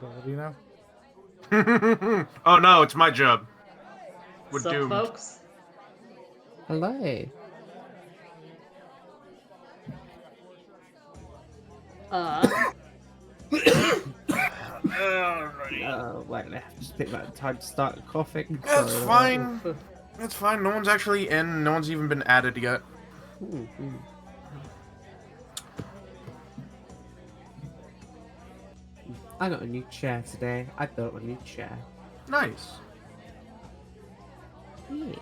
responsibility now. Oh no, it's my job. We're Sup, doomed. folks? Hello. Alrighty. Wait, I have to pick that time to start coughing. That's so, fine. That's fine. No one's actually in. No one's even been added yet. I got a new chair today. I built a new chair. Nice. Yeah.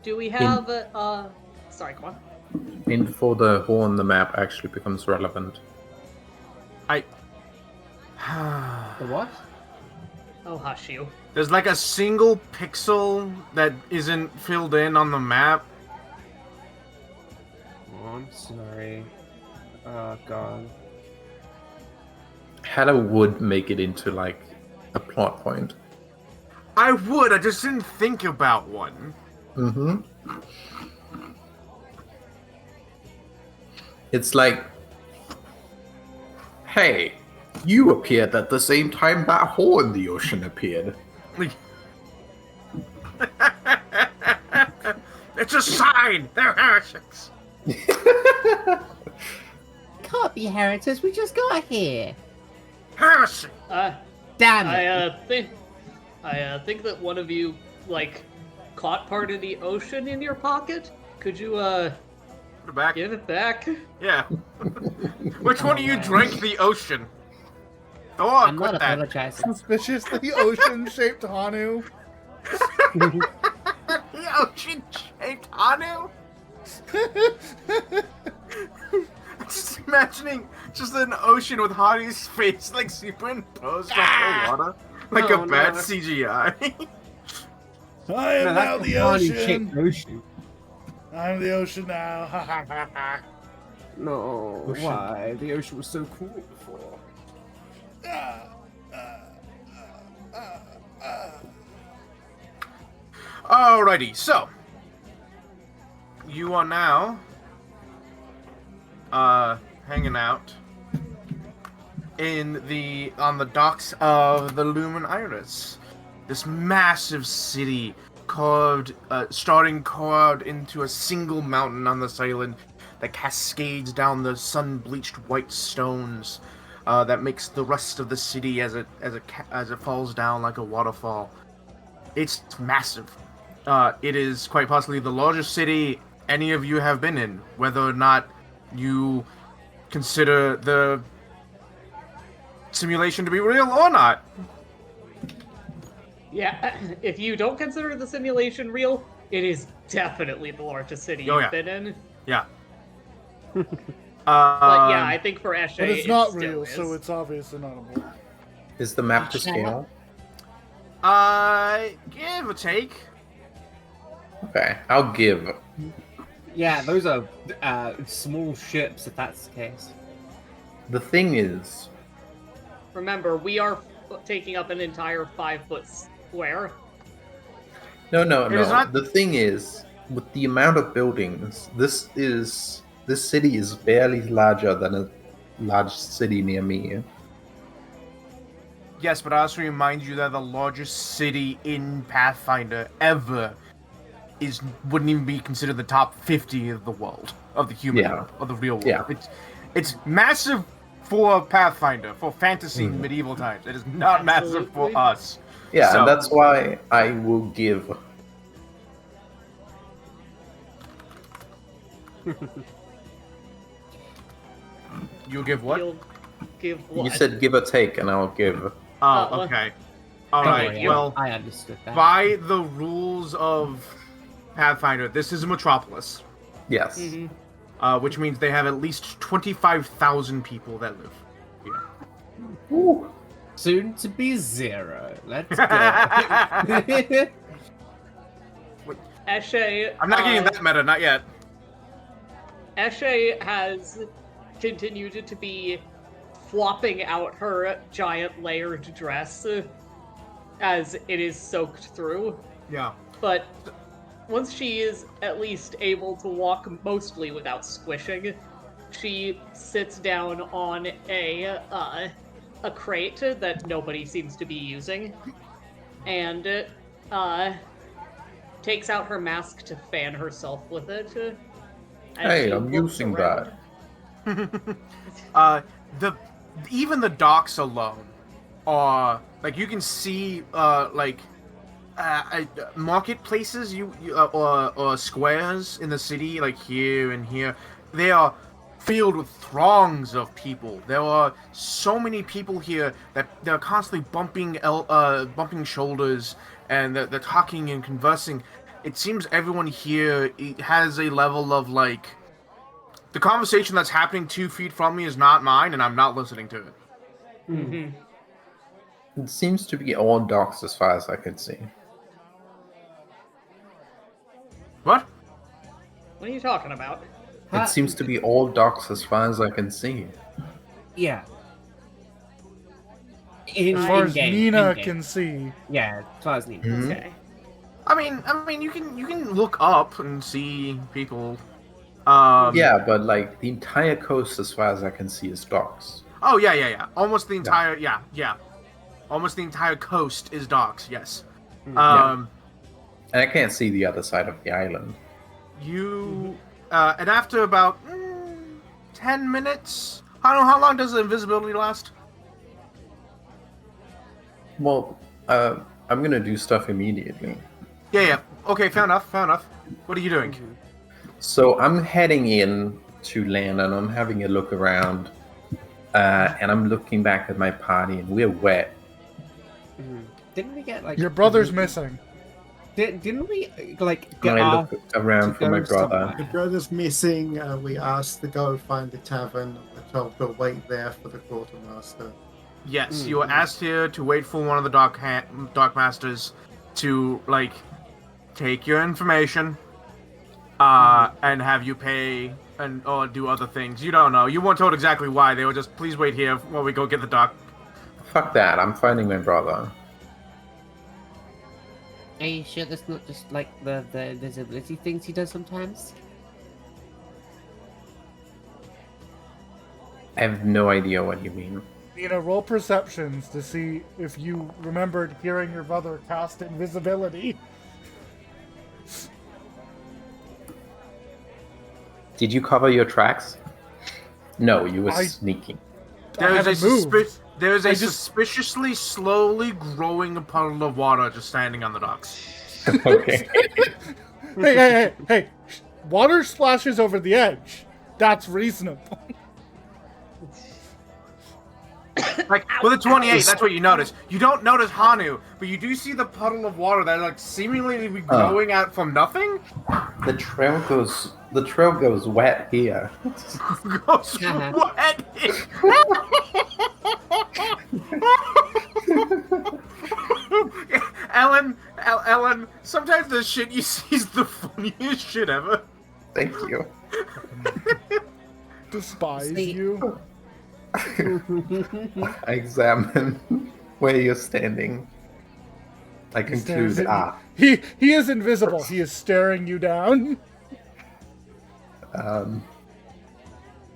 Do we have sorry, go on. Before the horn, the map actually becomes relevant. I. The what? Oh, hush you. There's like a single pixel that isn't filled in on the map. Oh, I'm sorry. Oh god. Hello would make it into like a plot point. I would. I just didn't think about one. Mm-hmm. It's like, hey, you appeared at the same time that hole in the ocean appeared. It's a sign! They're heretics! Can't be heretics, we just got here. Heresy! Damn it. I think that one of you, like, caught part of the ocean in your pocket. Could you, Put it back. give it back? Yeah. Which one of you drank the ocean? Go on, I'm quit not that. apologizing. Suspiciously ocean-shaped Hanu. The ocean-shaped Hanu? Just imagining just an ocean with Hanu's face like superimposed on the water. Like No, a bad no. CGI. I am now the ocean. ocean. I'm the ocean now. Ha ha ha ha. No, Ocean. why? The ocean was so cool before. Alrighty, so you are now hanging out on the docks of the Lumen Iris. This massive city carved into a single mountain on this island that cascades down the sun-bleached white stones that makes the rest of the city as it falls down like a waterfall. It's massive. It is quite possibly the largest city any of you have been in, whether or not you consider the simulation to be real or not. Yeah, if you don't consider the simulation real, it is definitely the largest city you've been in. Yeah. But yeah, I think for Eshe, But it's not still real, is. so it's obviously not a book. Is the map to scale? Give or take. Okay, I'll give. Yeah, those are small ships, if that's the case. The thing is, Remember, we are taking up an entire 5-foot square. no. It is not- The thing is, with the amount of buildings, this city is barely larger than a large city near me. Yes, but I also remind you that the largest city in Pathfinder ever wouldn't even be considered the top 50 of the world, of the human, of the real world. Yeah. It's massive for Pathfinder, for fantasy medieval times. It is not massive for Absolutely. us. Yeah, So- and that's why I will give. You'll give what? You'll give what? You said give or take, and I'll give. Oh, okay. All Don't right. worry, Well, I understood that. by the rules of Pathfinder, this is a metropolis, Yes. which means they have at least 25,000 people that live here. Ooh. Soon to be 0. Let's go. Eshe, I'm not getting that meta, not yet. Eshe has continued to be flopping out her giant layered dress as it is soaked through. Yeah. But once she is at least able to walk mostly without squishing, she sits down on a crate that nobody seems to be using, and takes out her mask to fan herself with it. As Hey, she I'm looks using around. The even the docks alone are like you can see marketplaces or squares in the city like here and here. They are filled with throngs of people. There are so many people here that they're constantly bumping shoulders, and they're talking and conversing. It seems everyone here has a level of like the conversation that's happening 2 feet from me is not mine, and I'm not listening to it. Mhm. It seems to be all docks as far as I can see. What? What are you talking about? It seems to be all docks as far as I can see. Yeah. As far as In-game, Nina in-game. can see. Yeah, as far as Nina. Mhm. Okay. I mean, you can look up and see people. Yeah, but like the entire coast, as far as I can see, is docks. Oh yeah. Almost the entire almost the entire coast is docks. Yes. Yeah. And I can't see the other side of the island. You and after about 10 minutes. I don't know how long does the invisibility last? Well, I'm gonna do stuff immediately. Yeah. Okay, fair enough. What are you doing? So I'm heading in to land, and I'm having a look around, and I'm looking back at my party, and we're wet. Didn't we get like Your brother's missing. Didn't we like And get I off look around to for my go brother. somewhere? The brother's missing. We asked to go find the tavern. We're told to wait there for the quartermaster. Yes, you were asked here to wait for one of the dock masters to like take your information, and have you pay and or do other things. You don't know. You weren't told exactly why. They were just, please wait here while we go get the dock. Fuck that! I'm finding my brother. Are you sure that's not just like the invisibility things he does sometimes? I have no idea what you mean. Nina, roll perceptions to see if you remembered hearing your brother cast invisibility. Did you cover your tracks? No, you were I- sneaking. haven't moved. There is a I just- suspiciously slowly growing puddle of water just standing on the docks. Okay. Hey. Water splashes over the edge. That's reasonable. Like with a 28, that's what you notice. You don't notice Hanu, but you do see the puddle of water that like seemingly be growing out from nothing. The trail goes wet here. Goes wet. Ellen, sometimes the shit you see is the funniest shit ever. Thank you. Despise See- you. I examine where you're standing. I conclude, Stares at you. He is invisible. He is staring you down.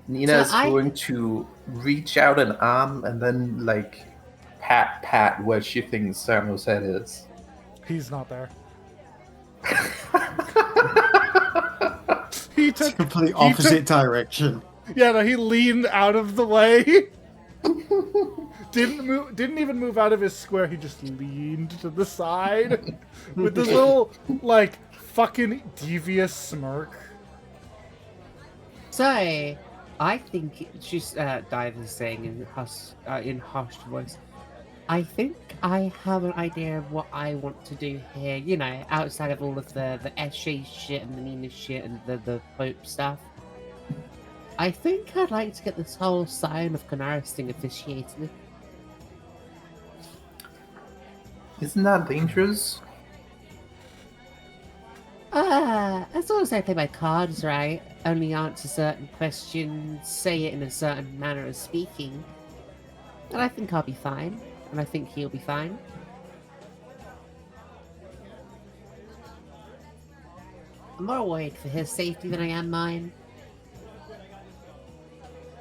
Nina's So I- going to reach out an arm and then, like, pat where she thinks Samuel's head is. He's not there. He took Complete opposite direction. Yeah, no, he leaned out of the way. Didn't even move out of his square. He just leaned to the side with this little like fucking devious smirk. So, I think she's Dive is saying in hushed voice. I think I have an idea of what I want to do here. You know, outside of all of the Eshe shit and the Nina shit and the Pope stuff. I think I'd like to get this whole Scion of Canaris thing officiated. Isn't that dangerous? As long as I play my cards right, only answer certain questions, say it in a certain manner of speaking, and I think I'll be fine, and I think he'll be fine. I'm more worried for his safety than I am mine.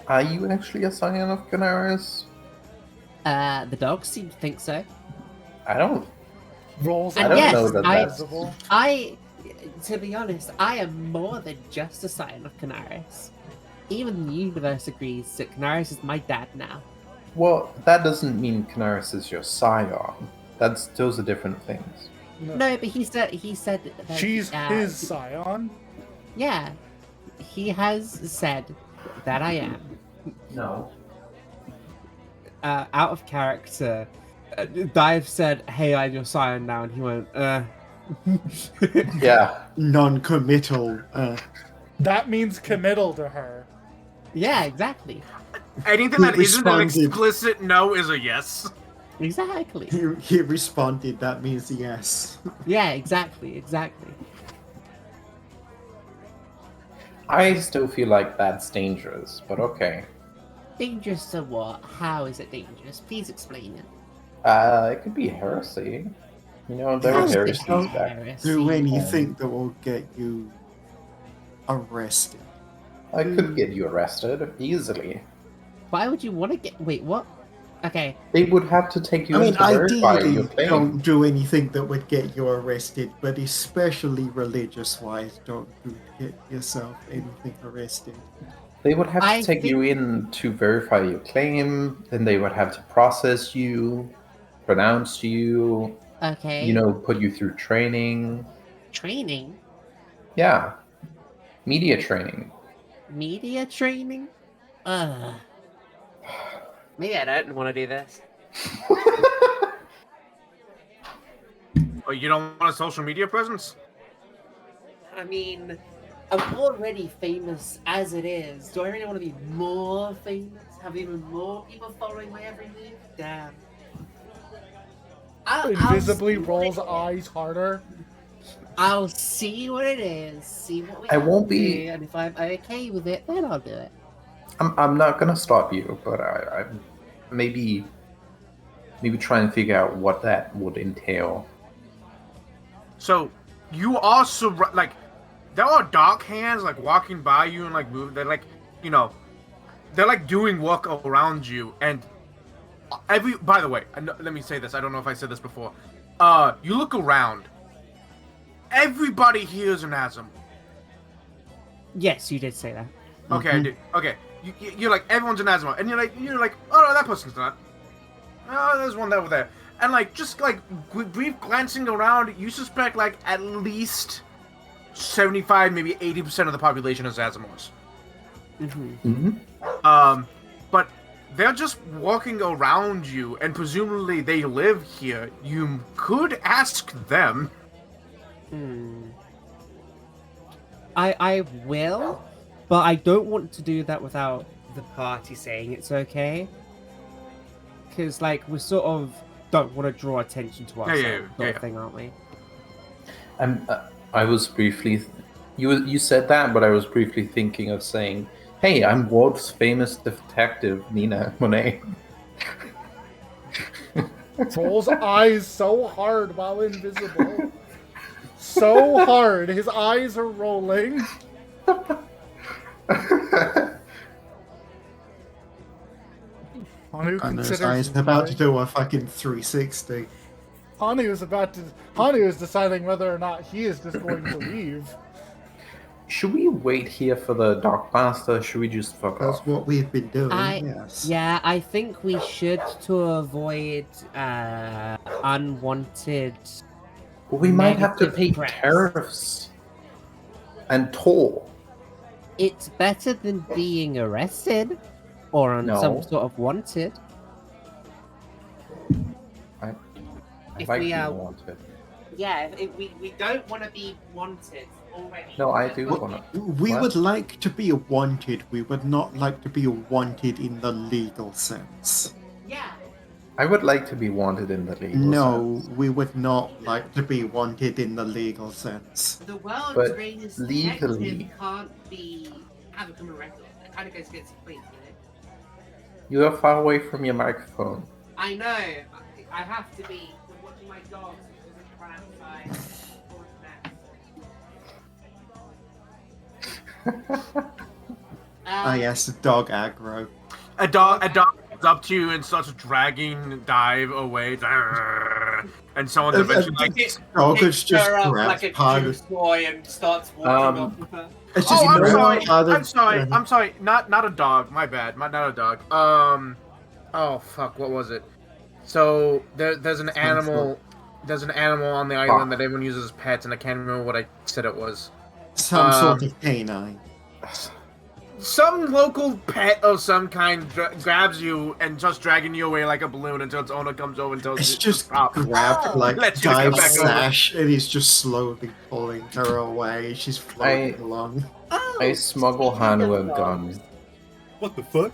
Are you actually a Scion of Canaris? The dogs seem to think so. I don't. Rolls And I don't eyes know yes, that I- that's. invisible. To be honest, I am more than just a Scion of Canaris. Even the universe agrees that Canaris is my dad now. Well, that doesn't mean Canaris is your Scion. Those are different things. No, but he said that She's his scion. Yeah, he has said that I am. No. Out of character, Dive said, "Hey, I'm your Scion now," and he went, Yeah. Non-committal. That means committal to her. Yeah, exactly. Anything that isn't an Responded. explicit no is a yes. Exactly. He responded, that means yes. Yeah, exactly. I still feel like that's dangerous, but okay. Dangerous to what? How is it dangerous? Please explain it. It could be heresy. You know, there were How's it heresies back. heresy? Do anything that will get you arrested. I could get you arrested easily. Why would you want to get? Wait, what? Okay. They would have to take you I mean, in to verify ideally, your claim. don't do anything that would get you arrested, but especially religious-wise, don't get yourself anything arrested. They would have to I take you in to verify your claim, then they would have to process you, pronounce you, Okay. you know, put you through training. Training. Yeah. Media training. Media training. Maybe I don't want to do this. Oh, you don't want a social media presence? I mean, I'm already famous as it is. Do I really want to be more famous? Have even more people following my every move? Damn. Invisibly see what rolls it is. eyes harder. I'll see what it is. See what we I have won't to be- do, and if I'm okay with it, then I'll do it. I'm not gonna stop you, but I maybe try and figure out what that would entail. So, you are like, there are dark hands like walking by you and like moving. They're like, you know, they're like doing work around you. And by the way, let me say this. I don't know if I said this before. You look around. Everybody here is an Azim. Yes, you did say that. Okay, I did. Okay, you're like everyone's an Azim, and you're like, oh no, that person's not. Oh, there's one over there. And like, just like brief glancing around, you suspect like at least 75, maybe 80% of the population is Azimos. But they're just walking around you, and presumably they live here. You could ask them. I will, but I don't want to do that without the party saying it's okay. Because, like, we sort of don't want to draw attention to ourselves, sort of thing, aren't we? I was briefly. You said that, but I was briefly thinking of saying, "Hey, I'm world's famous detective Nina Monet." Rolls eyes so hard while invisible. So hard, his eyes are rolling. Hanu And considers I was about to leaving. do a fucking 360. Hanu is deciding whether or not he is just going to leave. Should we wait here for the Dark Master? Should we just fuck That's off? what we've been doing, yes. Yeah, I think we should to avoid unwanted. Well, we might have to negative pay press. tariffs and toll. It's better than being arrested or on some No. sort of wanted. I If like we, being wanted. Yeah, we don't want to be wanted already. No, I do Well, want to. we What? would like to be wanted. We would not like to be wanted in the legal sense. Yeah. I would like to be wanted in the legal No, sense. we would not like to be wanted in the legal sense. The world's But greatest legally- detective can't have a criminal record. That kind of goes against the point, you know? You are far away from your microphone. I know. I have to be. I'm watching my dogs, which doesn't run outside. Ah, yes, dog aggro. A dog comes up to you and starts dragging Dive away. And someone's eventually like, Dog is just her up grabbed like a part juice of. boy and starts walking off with her. It's just "Oh, I'm grabbed sorry. part of- I'm sorry. Not a dog. My bad. Not a dog. Oh fuck. What was it? So there's an animal. There's an animal on the island that everyone uses as pets, and I can't remember what I said it was. Some sort of canine. Some local pet of some kind grabs you and starts dragging you away like a balloon until its owner comes over and tells It's you to just stop. grabbed like Let's just get Dive's back over. sash, and he's just slowly pulling her away. She's floating along. I smuggle Hanu a gun. What the fuck?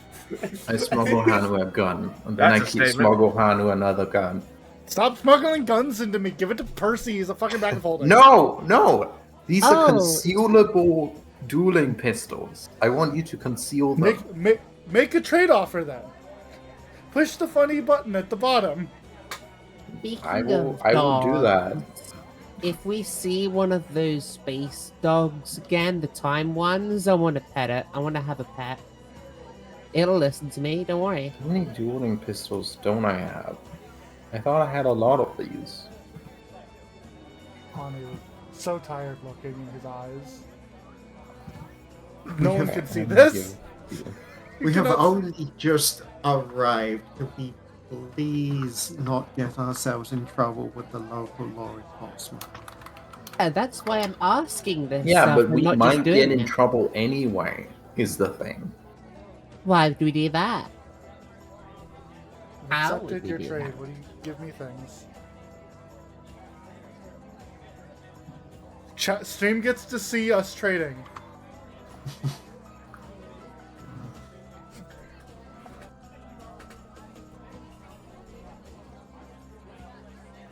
I smuggle Hanu a gun. And then That's a I keep statement. smuggle Hanu another gun. Stop smuggling guns into me. Give it to Percy. He's a fucking bag of holding. No! These are Oh. concealable dueling pistols. I want you to conceal them. Make a trade offer then. Push the funny button at the bottom. I will do that. If we see one of those space dogs again, the time ones, I want to pet it. I want to have a pet. It'll listen to me, don't worry. How many dueling pistols don't I have? I thought I had a lot of these. Hanu, so tired looking in his eyes. No one can see this. We have cannot- only just arrived. Could we please not get ourselves in trouble with the local law enforcement? That's why I'm asking this. Yeah, but I'm we not might just get doing in it. trouble anyway, is the thing. Why do we do that? How Accepted would we your do trade. that? What do you give me things? Stream gets to see us trading.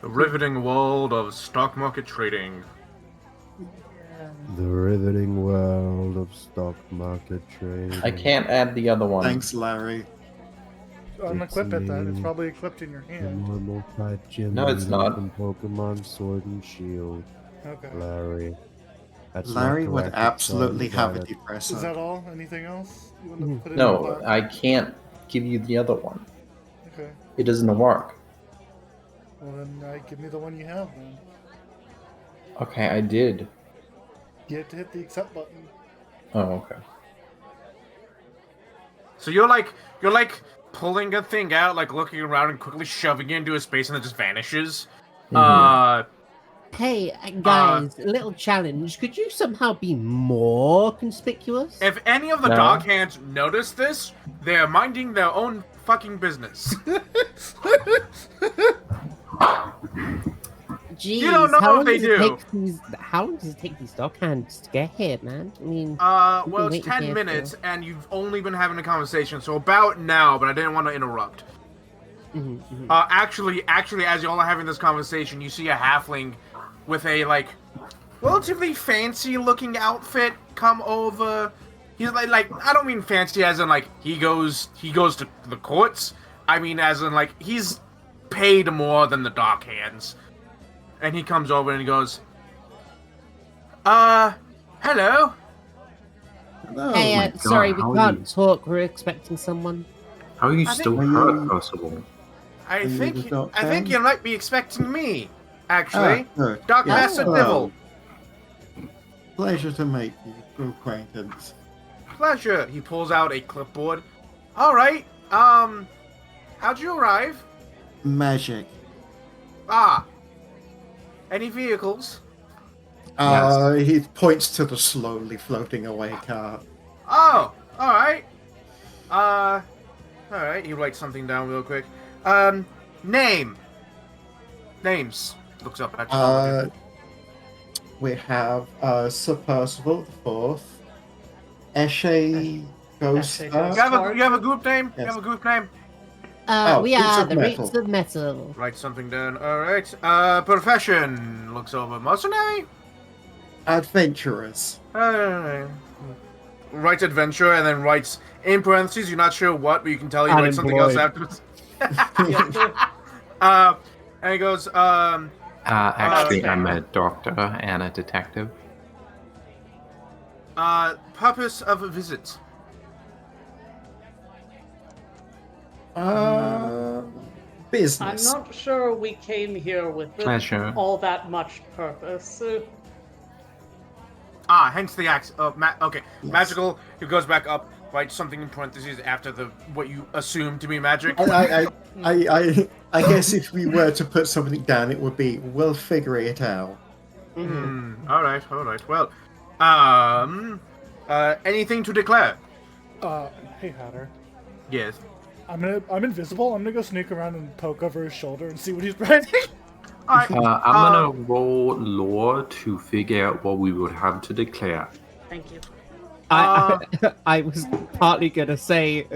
The riveting world of stock market trading. The riveting world of stock market trading. I can't add the other one. Thanks, Larry. Unequip it then. It's me. probably equipped in your The hand. normal type gym No, it's leader not. from Pokemon Sword and Shield, Okay. Larry. That's not Larry would correct, absolutely sorry, have a got it. Is depressor. that all? Anything else? You want to put in No, the I can't give you the other one. Okay. It doesn't work. Well then, give me the one you have then. Okay, I did. You have to hit the accept button. Oh, okay. So you're like pulling a thing out, like looking around and quickly shoving it into a space, and it just vanishes. Hey, guys, a little challenge. Could you somehow be more conspicuous? If any of the No. dog hands notice this, they're minding their own fucking business. Jeez, you don't know how if long they does it do. take how long does it take these dog hands to get here, man? I mean, Well, We've been it's waiting 10 here minutes, for- and you've only been having a conversation, so about now, but I didn't want to interrupt. mhm, mhm. Actually, as y'all are having this conversation, you see a halfling with a, like, relatively fancy-looking outfit come over. He's like, I don't mean fancy as in, like, he goes to the courts. I mean as in, like, he's paid more than the dock hands. And he comes over and he goes, hello? No. Hey, my God, sorry, we how are can't you- talk. We're expecting someone. How are you I still think- hurt, possible? I Are you think the dock I think hand? you might be expecting me, actually. Good. Doc Yes, Master hello. Dibble. Pleasure to make you acquaintance. Pleasure. He pulls out a clipboard. All right. How'd you arrive? Magic. Any vehicles? He points to the slowly floating away car. Oh, all right. All right. He writes something down real quick. Names. Looks up at We have Sir Percival the Fourth, Eshe Ghost. Eshe you have a group name? Yes. You have a group name? We roots are of the metal. roots of metal. Write something down. Alright. Profession. Looks over. Mercenary? Adventurers. Writes adventure and then writes in parentheses, you're not sure what, but you can tell he writes something else Unemployed. afterwards. And he goes, Actually, fair. I'm a doctor and a detective. purpose of a visit. I'm Business. not sure we came here with Pleasure. all that much purpose. Hence the axe. Okay, Yes. magical. He goes back up, writes something in parentheses after the what you assume to be magic. I guess if we were to put something down, it would be, we'll figure it out. All right. Well, anything to declare? Hey Hatter. Yes. I'm invisible. I'm gonna go sneak around and poke over his shoulder and see what he's writing. All right. I'm gonna roll lore to figure out what we would have to declare. Thank you. I was partly gonna say,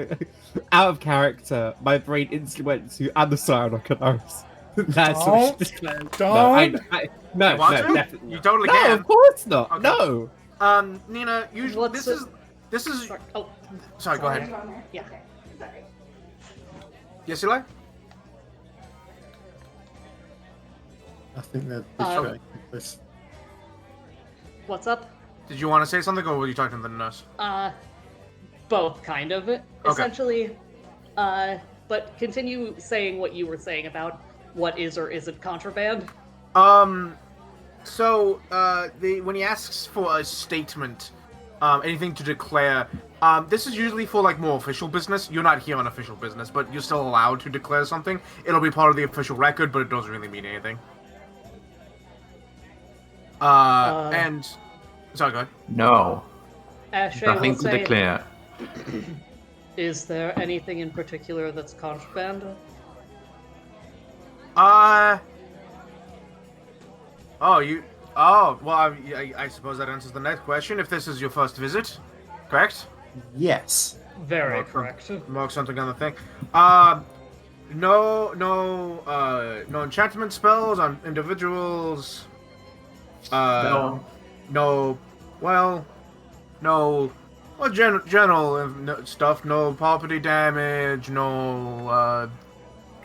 out of character, my brain instantly went to and the Scion Ocularis. That's what she declared. No, Want no, to? definitely. You totally No, can. of course not. Okay. No. Nina, usually What's this is. Sorry. Oh, Sorry, go ahead. yeah. Yes, Eli. I think that this. What's up? Did you want to say something, or were you talking to the nurse? Both, kind of. Essentially, but continue saying what you were saying about what is or isn't contraband. So, when he asks for a statement, anything to declare, this is usually for, like, more official business. You're not here on official business, but you're still allowed to declare something. It'll be part of the official record, but it doesn't really mean anything. And... Sorry, go ahead. No, Ashe nothing will to say, declare. is there anything in particular that's contraband? Well, I suppose that answers the next question. If this is your first visit, correct? Yes. Very Mark, correct. Mark something on the thing. No enchantment spells on individuals. No. General stuff. No property damage. No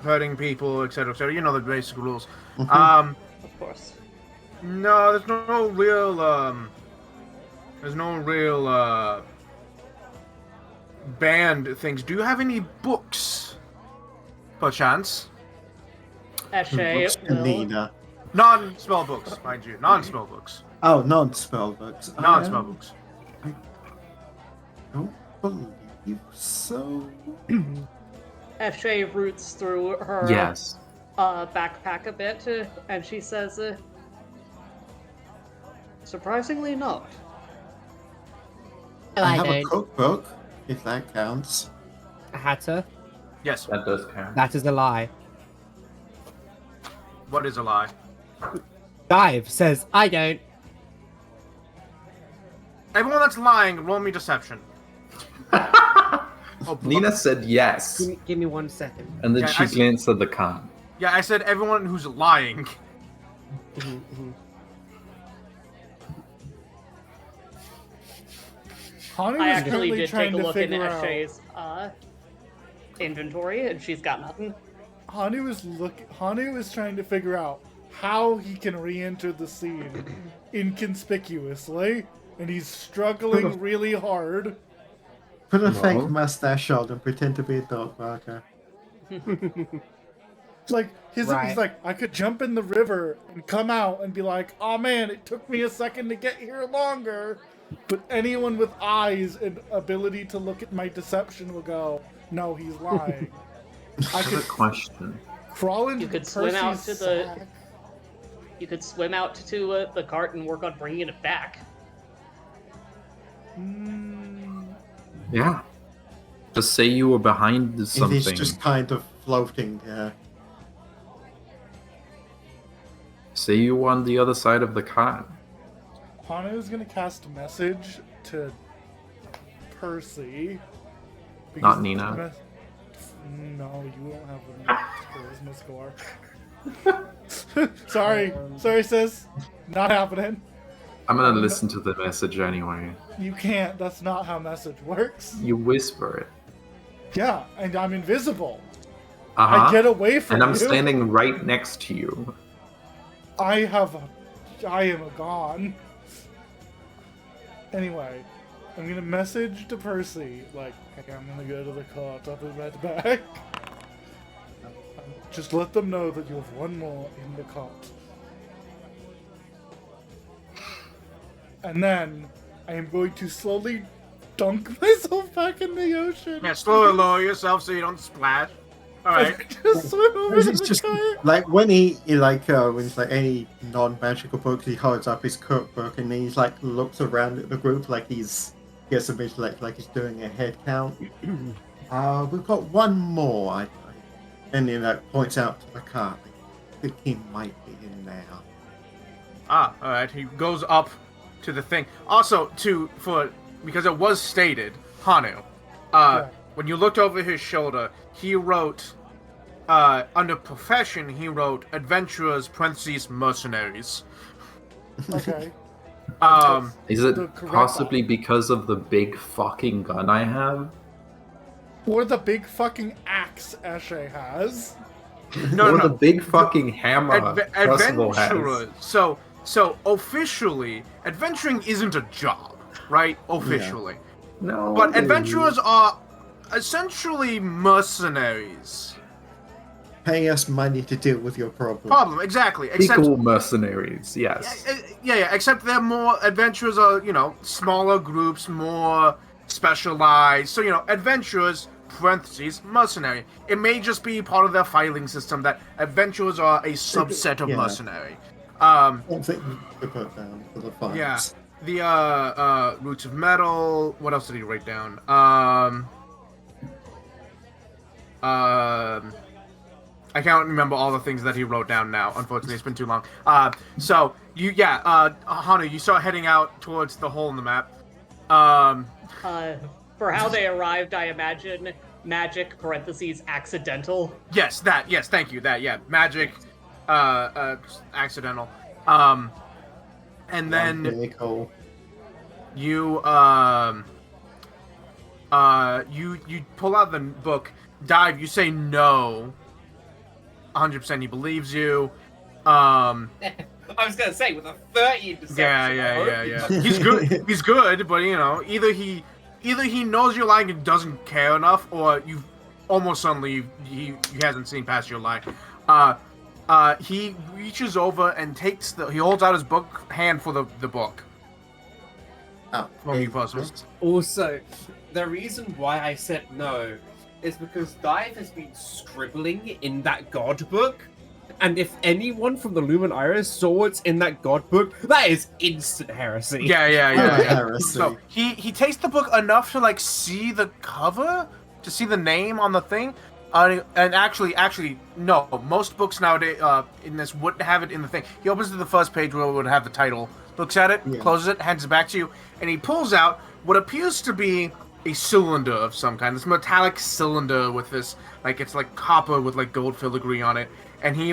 hurting people, etc., etc. You know the basic rules. Of course. No, there's no real banned things. Do you have any books, perchance? Ashe Books to will... Nina. Non-spell books, mind you. Non-spell books. Oh, non-spell books. Non-spell books. Don't believe so. Ashe roots through her Yes. backpack a bit, and she says, surprisingly not. No, I I have a don't. cookbook, if that counts. Hatter, Yes. That does count. that is a lie. What is a lie? Dive says, I don't. Everyone that's lying, roll me deception. Nina said yes, Give me 1 second. and then Yeah, she glanced at the card. Yeah, I said everyone who's lying. Hani I was actually currently did trying take a to look in figure out. Ashe's inventory, and she's got nothing. Hani was trying to figure out how he can re-enter the scene inconspicuously, and he's struggling really hard. Put a fake No. mustache on and pretend to be a dog barker. Like he's Right. like, I could jump in the river and come out and be like, oh man, it took me a second to get here longer. But anyone with eyes and ability to look at my deception will go, no, he's lying. I Good could question. crawl into You could swim out Percy's to the- sack. You could swim out to the cart and work on bringing it back. Yeah. Just say you were behind It something. is just kind of floating there. Say you were on the other side of the card. Hana is gonna cast a message to Percy. Not Nina. No, you don't have the charisma score. Sorry, sis. Not happening. I'm gonna listen to the message anyway. You can't. That's not how message works. You whisper it. Yeah, and I'm invisible. Uh-huh. I get away from and I'm you. standing right next to you. I am a gone. Anyway, I'm gonna message to Percy, like, hey, I'm gonna go to the cart, I'll be right back. Just let them know that you have one more in the cart. And then, I am going to slowly dunk myself back in the ocean. Yeah, slowly lower yourself so you don't splash. Alright. Just swim over to It's the just cart. like when when it's like any non-magical book, he holds up his cookbook and he's like looks around at the group like he gets a bit like he's doing a head count. We've got one more, I think. And then that points out to the cart. I think he might be in there. Alright, he goes up to the thing. Also, because it was stated, Hanu, when you looked over his shoulder, he wrote, under profession, he wrote adventurers, parentheses, mercenaries. Okay. Is The it correct possibly because of the big fucking gun I have? Or the big fucking axe Eshe has. Or the big fucking hammer Percival has? Adventurers. So officially, adventuring isn't a job, right? Officially. No. But adventurers are essentially mercenaries. Pay us money to deal with your problem. Exactly. Except, Equal mercenaries, yes. yeah, except they're more, adventurers are, smaller groups, more specialized. So, adventurers, parentheses, mercenary. It may just be part of their filing system that adventurers are a subset of Yeah. mercenary. Something to put down for the files. Yeah. The roots of metal. What else did he write down? I can't remember all the things that he wrote down now. Unfortunately, it's been too long. Hanu, you start heading out towards the hole in the map. For how they arrived, I imagine magic parentheses accidental. Yes, thank you. Magic, accidental. And then Vehicle. you you pull out the book. Dive, you say no. 100% he believes you. I was gonna say with a 30 in deception. Yeah. He's good, but either he knows your lie and doesn't care enough, or you almost suddenly he hasn't seen past your lie. He reaches over and he holds out his hand for the book. From you, Puzzle. Also, the reason why I said no is because Dive has been scribbling in that god book, and if anyone from the Lumen Iris saw what's in that god book, that is instant heresy. Yeah. Heresy. So he takes the book enough to see the cover, to see the name on the thing. And actually, no. Most books nowadays in this wouldn't have it in the thing. He opens to the first page where it would have the title, looks at it, closes it, hands it back to you, and he pulls out what appears to be a cylinder of some kind. This metallic cylinder with this, it's copper with gold filigree on it. And he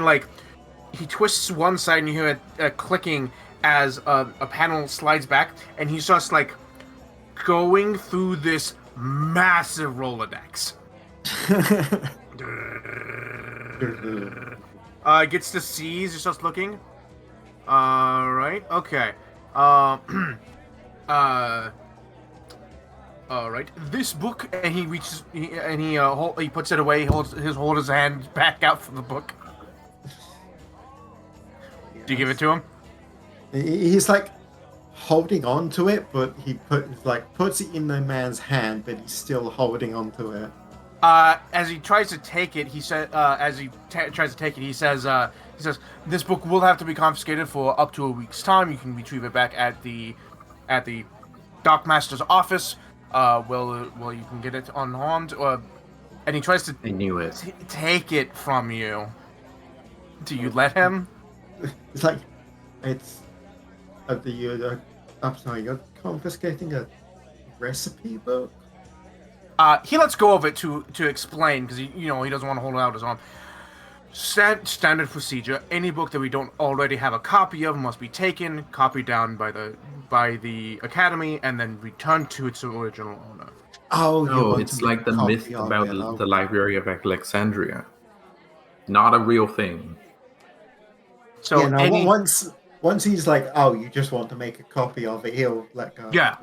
twists one side and you hear it clicking as a panel slides back, and he starts going through this massive Rolodex. Gets to C's, he starts looking. Alright, okay. Alright, this book, and he reaches, he puts it away, holds his hand back out from the book. Do you give it to him? He's holding on to it, but he puts it in the man's hand, but he's still holding on to it. As he tries to take it, he says, he says, this book will have to be confiscated for up to a week's time. You can retrieve it back at the Dockmaster's office. Well, you can get it unharmed. And he tries to take it from you. Do you let him? It's I'm sorry, you're confiscating a recipe book? He lets go of it to explain because he doesn't want to hold out his arm. Standard procedure: any book that we don't already have a copy of must be taken, copied down by the academy, and then returned to its original owner. Oh, you No, want it's to make like a the copy myth of about it. the Library of Alexandria. Not a real thing. So yeah, no, any once he's like, oh, you just want to make a copy of it, he'll let go. yeah,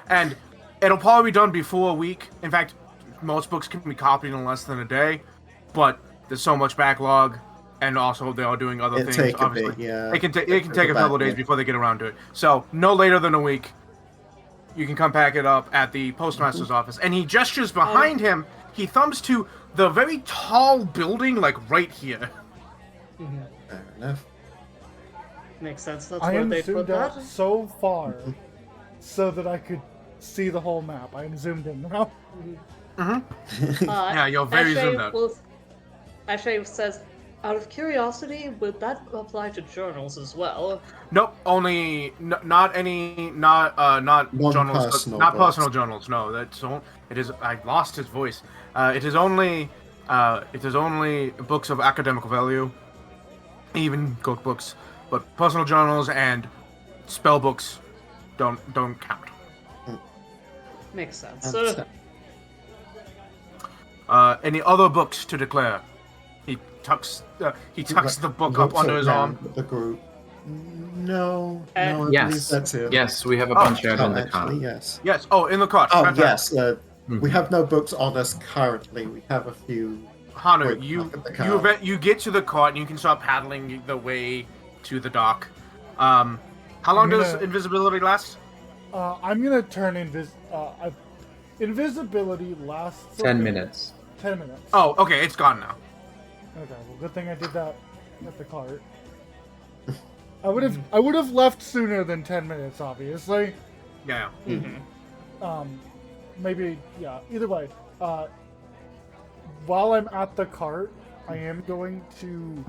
and it'll probably be done before a week. In fact, most books can be copied in less than a day, but there's so much backlog, and also they are doing other It'll things. take a Obviously, bit, yeah. it can take It's a couple of days backlog. before they get around to it. So no later than a week, you can come pack it up at the postmaster's office. And he gestures behind him. He thumbs to the very tall building, like right here. Fair enough. Makes sense. That's I where am they put zoomed out that. so far so that I could see the whole map. I am zoomed in now. Yeah, you're very zoomed out. Ashe says, out of curiosity, would that apply to journals as well? Nope, only not journals, Non-personal not books. personal journals. No, it is. I lost his voice. It is only books of academic value, even cookbooks, but personal journals and spell books don't count. Makes sense. Understand. Any other books to declare? He tucks the book up Looks under his around arm. at the group. No, Uh, no, I believe Yes. that's it. Yes, we have a bunch out Oh, in the car. actually, yes. Yes. Oh, in the cart. Oh, Fantastic. yes. We have no books on us currently. We have a few. Hanu, Wait, you look at the car. you get to the cart and you can start paddling the way to the dock. How long does invisibility last? I'm gonna turn invisibility lasts 10 minutes. 10 minutes. Oh, okay, it's gone now. Okay, well, good thing I did that at the cart. I would have left sooner than 10 minutes, obviously. Yeah. Maybe, yeah. Either way, while I'm at the cart, I am going to.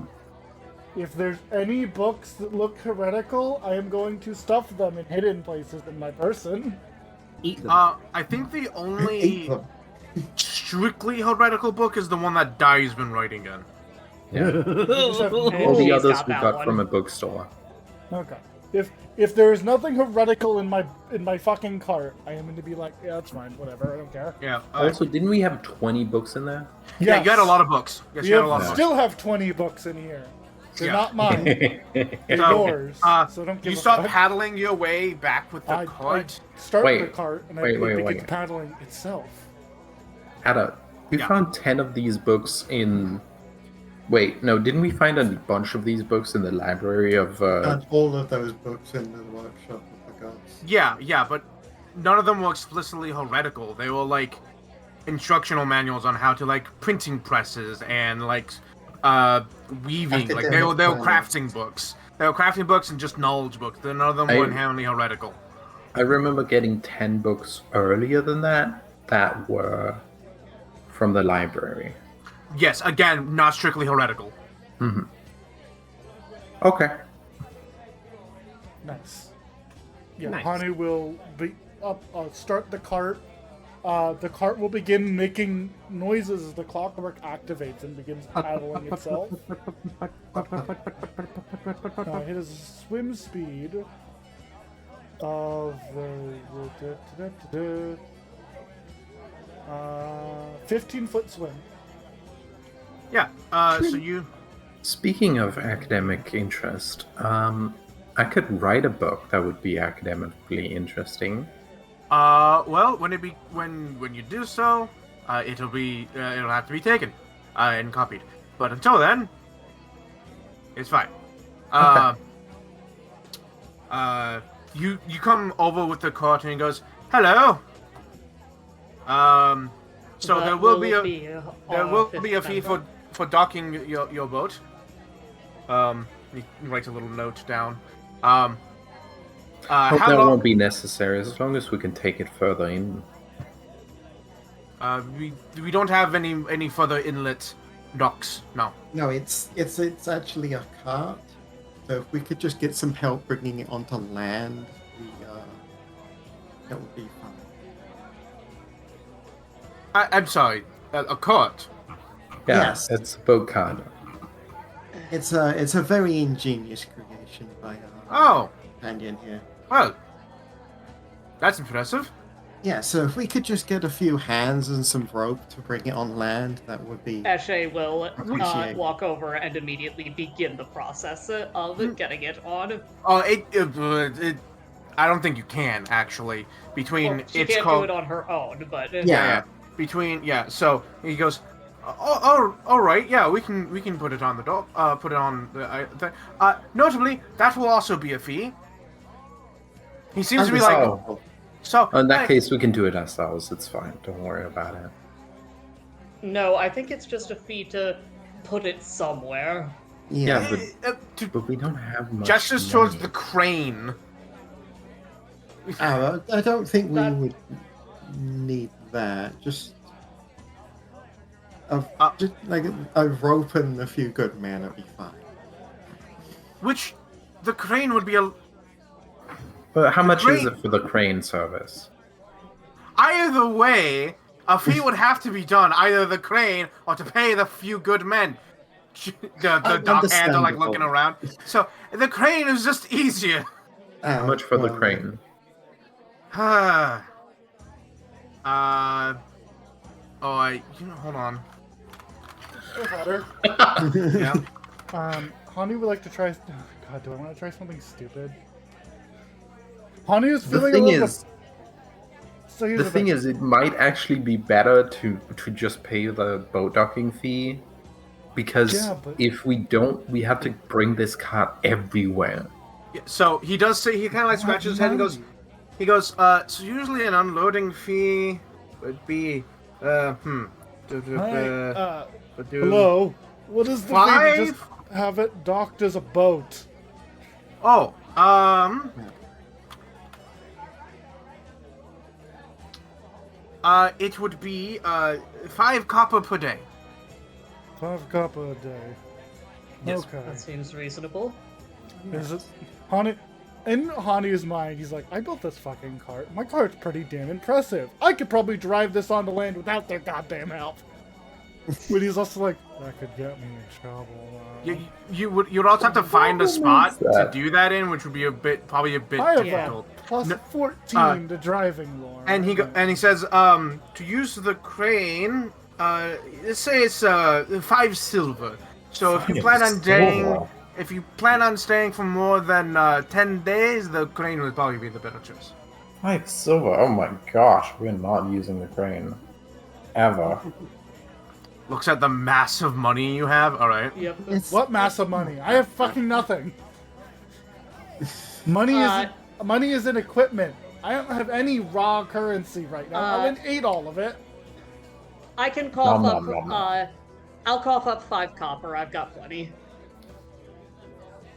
If there's any books that look heretical, I am going to stuff them in hidden places in my person. Eat them. I think the Eat only them. strictly heretical book is the one that Dai's been writing in. Yeah. Just have All no- the She's others got we that got one. from a bookstore. Okay. If there is nothing heretical in my fucking cart, I am going to be like, yeah, that's fine, whatever, I don't care. Yeah. Also, didn't we have 20 books in there? Yeah, Yes. you had a lot of books. Yes, We you had a lot of books. still have 20 books in here. They're Yeah. not mine. They're So, yours. So don't give You a start fuck. paddling your way back with the I cart. start Wait, the cart and wait, it wait, begins wait. paddling itself. Ada, we Yeah. found 10 of these books in... Wait, no, didn't we find a bunch of these books in the library of... And all of those books in the workshop of the gods. Yeah, but none of them were explicitly heretical. They were like instructional manuals on how to like printing presses and like weaving. Like they were Academic crafting books. They were crafting books and just knowledge books. None of them were inherently heretical. I remember getting 10 books earlier than that were from the library. Yes, again, not strictly heretical. Okay. Nice. Yeah, Nice. Hanu will be up. Start the cart. The cart will begin making noises as the clockwork activates and begins paddling itself. It has a swim speed of 15-foot swim. Yeah. So you. Speaking of academic interest, I could write a book that would be academically interesting. Well, when you do so, it'll have to be taken and copied. But until then, it's fine. You come over with the cart and he goes, "Hello." So That there will be a fifth fee member. for docking your boat. He writes a little note down. Hope How that long? won't be necessary as long as we can take it further in. We don't have any further inlet docks. No. No, it's actually a cart. So if we could just get some help bringing it onto land, that would be fine. I'm sorry, a cart. Yeah, Yes. it's a boat card. It's a very ingenious creation by our Oh, companion here. well, that's impressive. Yeah, so if we could just get a few hands and some rope to bring it on land, that would be Eshe will appreciated. walk over and immediately begin the process of getting it on. I don't think you can actually. Between Well, she it's can't called do it on her own, but Yeah. So he goes, oh, all right, yeah, we can put it on the door. Put it on the. Notably, that will also be a fee. He seems to be like, Oh, so. in that case, we can do it ourselves. It's fine. Don't worry about it. no, I think it's just a fee to put it somewhere. Yeah, to but we don't have much. gestures towards the crane. I don't think we That- would need that. Just like a rope and a few good men would be fine. Which, the crane would be a. But how much is crane- it for the crane service? Either way, a fee would have to be done, either the crane or to pay the few good men. The dock hands are like looking around. So the crane is just easier. How much for the crane? Hold on. Better. Yeah. Hani would like to try. Oh, God, do I want to try something stupid? Hani is The feeling thing a little. is, So here's the thing is, it might actually be better to just pay the boat docking fee, because Yeah, but- if we don't, we have to bring this cart everywhere. So he does say, he kind of like scratches his head and goes, so usually an unloading fee would be, Hello. What is the fee to Five? just have it docked as a boat? Oh, it would be, 5 copper per day. 5 copper a day. Yes. Okay. That seems reasonable. Is it Hani? In Hani's mind, he's like, I built this fucking cart. My cart's pretty damn impressive. I could probably drive this onto land without their goddamn help. But he's also like, that could get me in trouble. You'd also have to find a spot to that? do that in, which would be probably a bit I have difficult. a plus No, 14 to driving lore. And he says, to use the crane, let's say it's 5 silver. So if you plan on staying, for more than 10 days, the crane would probably be the better choice. 5 silver. Oh my gosh, we're not using the crane ever. Looks at the massive money you have. All right. Yep. What massive money? I have fucking nothing. Money is an equipment. I don't have any raw currency right now. I ate all of it. I can cough Nom, up. nom, nom. I'll cough up 5 copper. I've got plenty.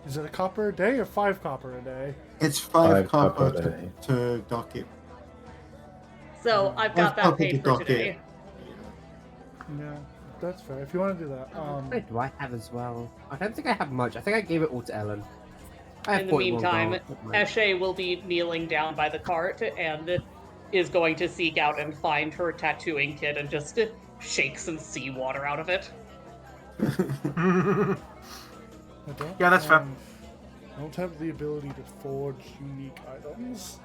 Is it a copper a day or 5 copper a day? It's 5 5 copper copper a day. to dock it. So I've got I've that got paid to for dock it. today. Yeah, that's fair. If you want to do that. What do I have as well? I don't think I have much. I think I gave it all to Ellen. I have In the 41 meantime, gold. Never mind. Eshe will be kneeling down by the cart and is going to seek out and find her tattooing kit and just shake some seawater out of it. I don't, Yeah, that's fair. I don't have the ability to forge unique items.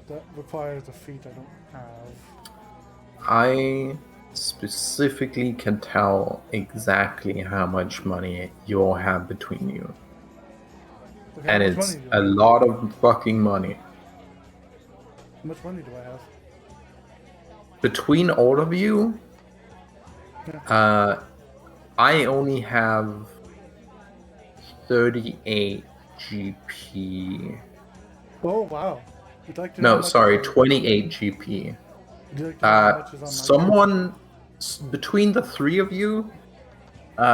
That requires a feat I don't have. I specifically can tell exactly how much money you'll have between you. Okay, And how much it's money do a I have? lot of fucking money. How much money do I have? Between all of you, I only have 38 GP. Oh wow. You'd like to know how No, much sorry, is on- 28 GP. Would you like to know how much is on my Someone between the 3 of you, 4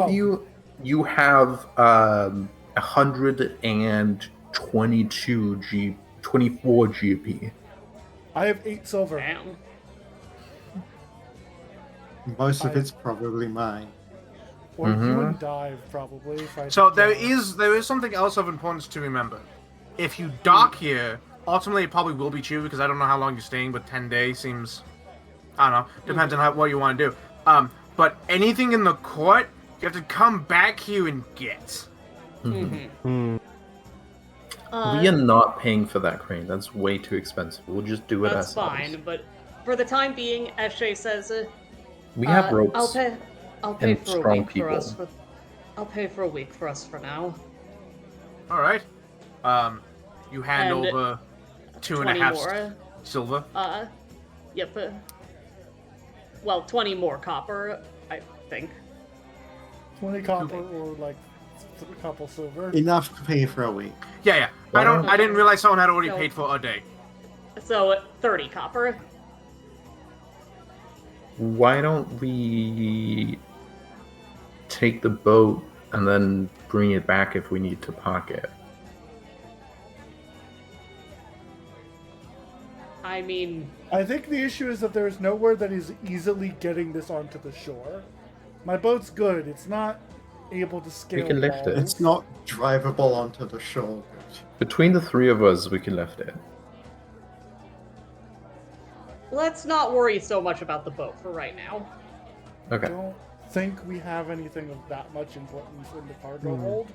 of you, you have 24 GP. I have 8 silver. Damn. Most of it's probably mine. Or you Mhm. and dive probably. If I So did there that. is something else of importance to remember. If you dock here, ultimately it probably will be cheaper because I don't know how long you're staying, but 10 days seems I don't know. Depends on what you want to do. But anything in the court, you have to come back here and get. Hmm. We are not paying for that crane. That's way too expensive. We'll just do it That's ourselves. fine, but for the time being, Eshe says, We have ropes. I'll pay and for a strong week for us. people. I'll pay for a week for us for now. All right. You hand And over 20 2.5 more. silver. Yep. Well, 20 more copper, I think. 20 copper or like a couple silver. Enough to pay for a week. Yeah. I didn't realize someone had already So- paid for a day. So 30 copper. Why don't we take the boat and then bring it back if we need to park it? I mean, I think the issue is that there's nowhere that is easily getting this onto the shore. My boat's good. It's not able to scale can lift it. walls. It's not drivable onto the shore. Between the three of us, we can lift it. let's not worry so much about the boat for right now. I Okay. don't think we have anything of that much importance in the cargo hold.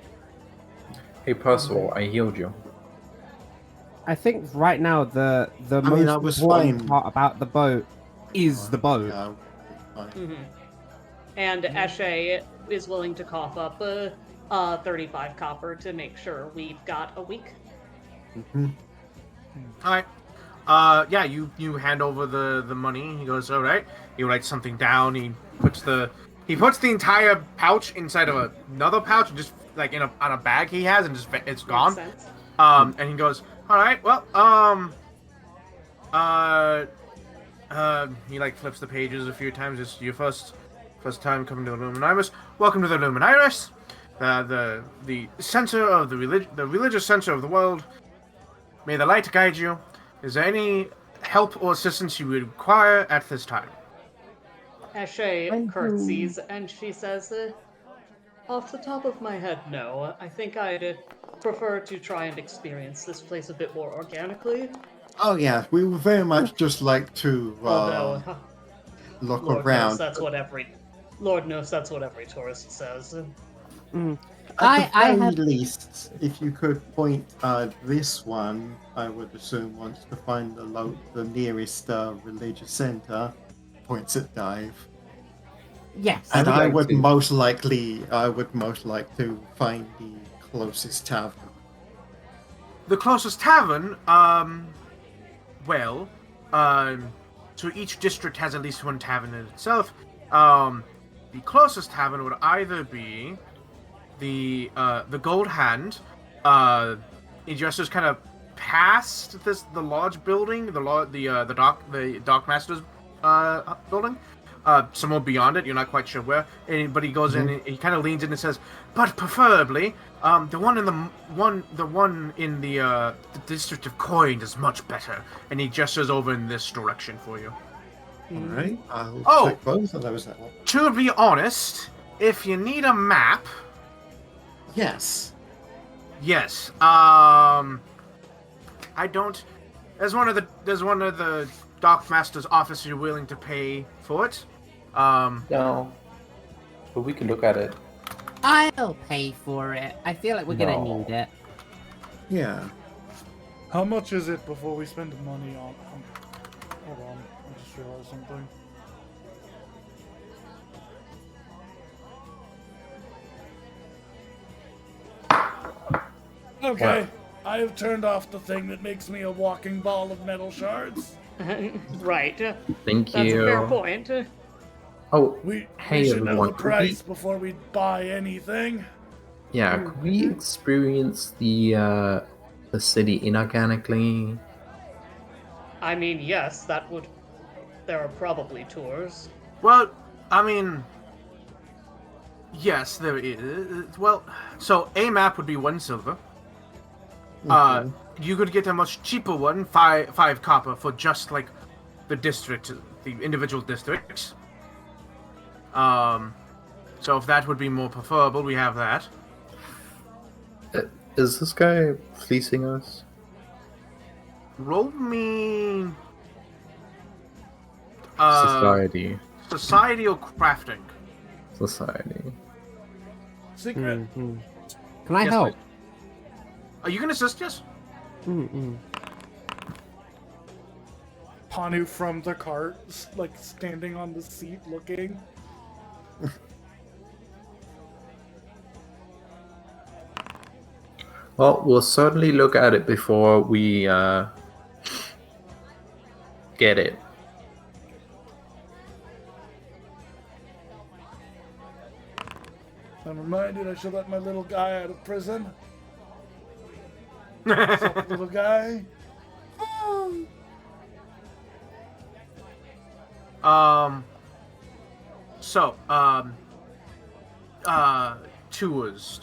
Hey, Percival, I healed you. I think right now the mean, I most was important fine. part about the boat is the boat. Yeah, fine. Mm-hmm. And Eshe is willing to cough up 35 copper to make sure we've got a week. Mhm. All right. Yeah, you hand over the money. He goes, all right. He writes something down. He puts the entire pouch inside of another pouch, and just like on a bag he has, and just it's gone. Makes sense. And he goes, all right. Well, he like flips the pages a few times. It's your first time coming to the Luminarius. Welcome to the Luminarius, the center of the religious center of the world. May the light guide you. Is there any help or assistance you would require at this time? Eshe curtsies and she says, off the top of my head, no. I think I'd prefer to try and experience this place a bit more organically. Oh yeah, we would very much just like to Although, look Lord knows around. that's what every tourist says. At the I very have- least, if you could point this one, I would assume wants to find the nearest religious center. Points at Dive, Yes. and would I like would to. most like to find the closest tavern. The closest tavern, so each district has at least one tavern in itself. The closest tavern would either be the Gold Hand. It just is kind of past the lodge building, the dock master's building. Somewhere beyond it, you're not quite sure where. But he goes in, and he kind of leans in and says, "But preferably, the one in the district of Coin is much better." And he gestures over in this direction for you. All right, I'll Oh! check both of those out. To be honest, if you need a map, Yes. yes. I don't. There's one of the dock master's office you're willing to pay for it. No. But we can look at it. I'll pay for it. I feel like we're gonna No. need it. Yeah. How much is it before we spend money on? Hold on, I just realized something. Okay, I have turned off the thing that makes me a walking ball of metal shards. Right. Thank That's you. a fair point. Oh, We Hey, should know everyone, the could price before we buy anything. yeah. Could we experience the city inorganically? I mean, yes, that would. There are probably tours. Well, I mean, yes, there is. Well, so a map would be 1 silver. You could get a much cheaper one, five copper for just like the district, the individual districts. So if that would be more preferable, we have that. Is this guy fleecing us? Roll me. Society. Society or crafting? Society. Secret. Mhm. Can I Yes, help? please. You can assist, yes? Mm-mm. Panu from the cart, like standing on the seat looking. Well, we'll certainly look at it before we get it. I'm reminded I should let my little guy out of prison. What's up, little guy? So, tours.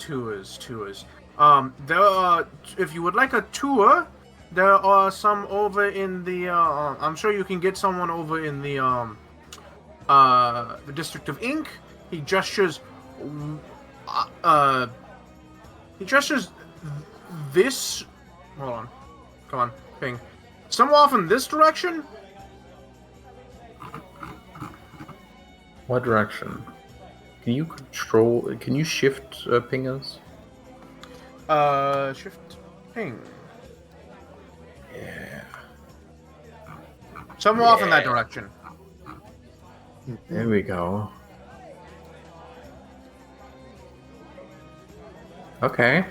There are, if you would like a tour, there are some over in the, I'm sure you can get someone over in the District of Ink. He gestures, this, hold on, come on, ping. Somewhere off in this direction? What direction? Can you shift pingers? Shift ping. Yeah. Somewhere off in that direction. There we go. Okay.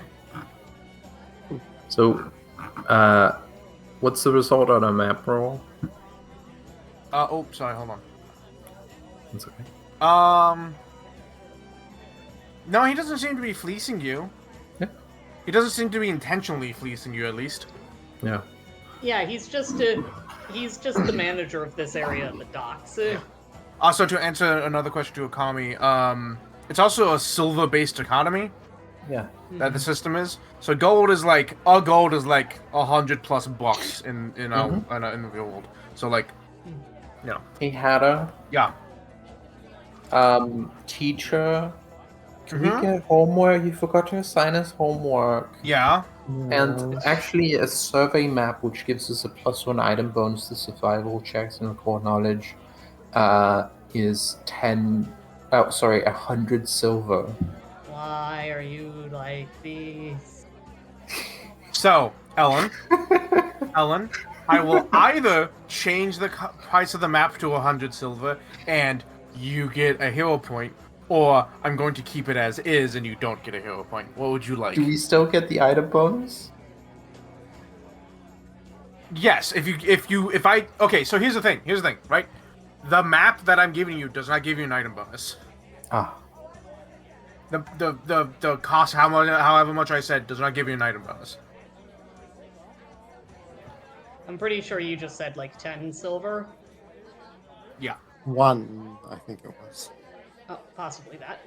So, what's the result on a map roll? Oh, sorry, hold on. That's okay. No, he doesn't seem to be fleecing you. Yeah. He doesn't seem to be intentionally fleecing you, at least. Yeah. Yeah, he's just the manager of this area of the docks. Also, to answer another question to Akami, it's also a silver-based economy Yeah. that the system is. So gold is like $100+ in the real world. So like, you know. Hey, Hatter. Yeah. Teacher. Can we get homework? You forgot to assign us homework. Yeah. And actually, a survey map which gives us a +1 item bonus to survival checks and core knowledge is 100 silver. Why are you like these? So, Ellen, I will either change the price of the map to 100 silver and you get a hero point, or I'm going to keep it as is and you don't get a hero point. What would you like? Do we still get the item bonus? Yes, okay, so here's the thing, right? The map that I'm giving you does not give you an item bonus. Ah. The cost, however much I said, does not give you an item bonus. I'm pretty sure you just said like 10 silver. Yeah. 1, I think it was. Oh, possibly that.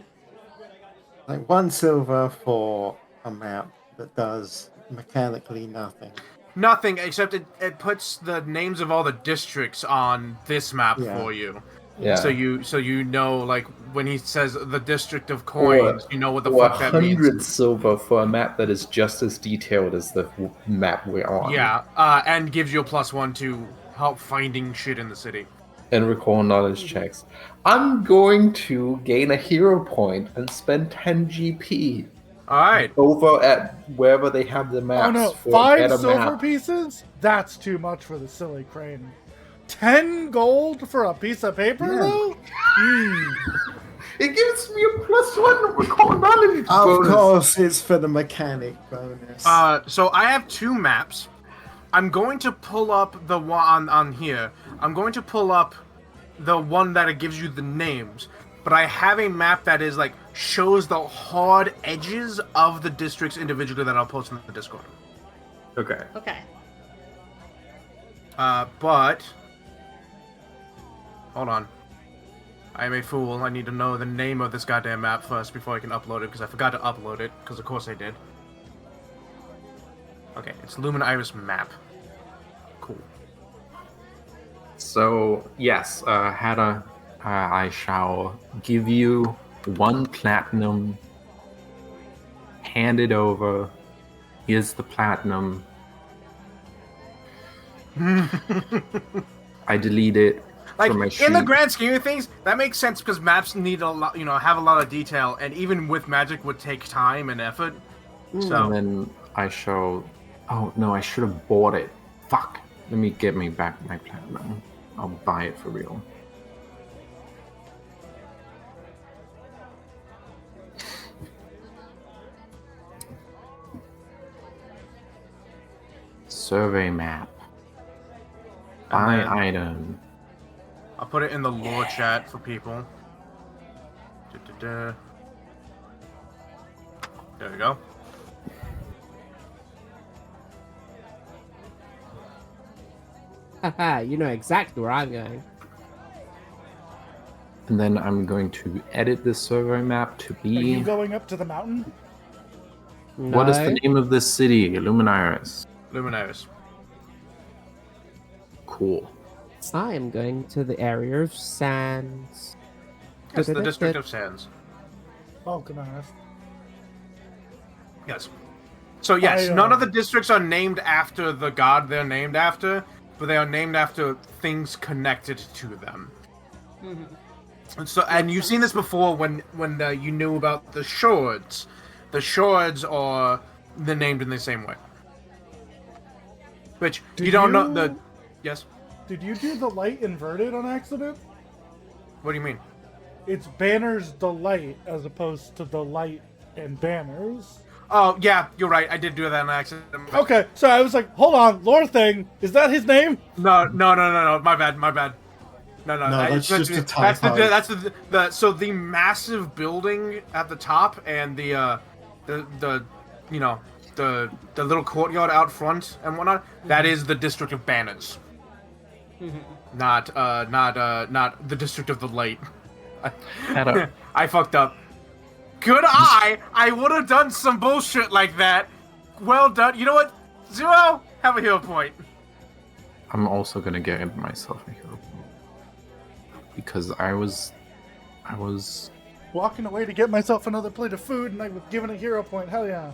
Like 1 silver for a map that does mechanically nothing. Nothing, except it puts the names of all the districts on this map for you. Yeah. So you know, like, when he says the District of Coins, you know what the fuck that means. 100 silver for a map that is just as detailed as the map we're on. Yeah, and gives you a +1 to help finding shit in the city. And recall knowledge checks. I'm going to gain a hero point and spend 10 GP. Alright. Over at wherever they have the maps. Oh no, for 5 better silver map. pieces? That's too much for the silly crane. 10 gold for a piece of paper, though? It gives me a +1 recall knowledge Of bonus. course, it's for the mechanic bonus. So I have 2 maps. I'm going to pull up the one on here. I'm going to pull up the one that it gives you the names. But I have a map that is like shows the hard edges of the districts individually that I'll post in the Discord. Okay. Okay. But hold on. I am a fool. I need to know the name of this goddamn map first before I can upload it, because I forgot to upload it, because of course I did. Okay, it's Lumen Iris map. Cool. So, yes, Hada, I shall give you 1 platinum. Hand it over. Here's the platinum. I delete it. like from my in the sheet. grand scheme of things, that makes sense because maps need a lot, have a lot of detail, and even with magic would take time and effort. So And then I show. Oh no, I should have bought it. Fuck. Let me get me back my platinum. I'll buy it for real. Survey map. Buy then- item. I'll put it in the lore chat for people. Da-da-da. There we go. Haha, you know exactly where I'm going. And then I'm going to edit this survey map to Are you be. going up to the mountain? What is the No. name of this city? Luminaris. Luminaris. Cool. I am going to the area of sands. It's the District of Sands. Oh, good enough. Yes. So yes, I, none of the districts are named after the god they're named after, but they are named after things connected to them. And so, and you've seen this before when you knew about the Swords. The Swords are they're named in the same way. Which Did you don't know you- the. Yes. Did you do the light inverted on accident? What do you mean? It's Banner's Delight as opposed to the light and Banners. Oh yeah, you're right. I did do that on accident. Okay, so I was like, hold on, lore thing, is that his name? No. My bad. No, that's just a that's typo. that's the so the massive building at the top and the little courtyard out front and whatnot. That is the District of Banners. Not the District of the Light. I fucked up. Good eye! I would have done some bullshit like that. Well done. You know what? Zero, have a hero point. I'm also gonna get myself a hero point. Because I was Walking away to get myself another plate of food and I was given a hero point, hell yeah.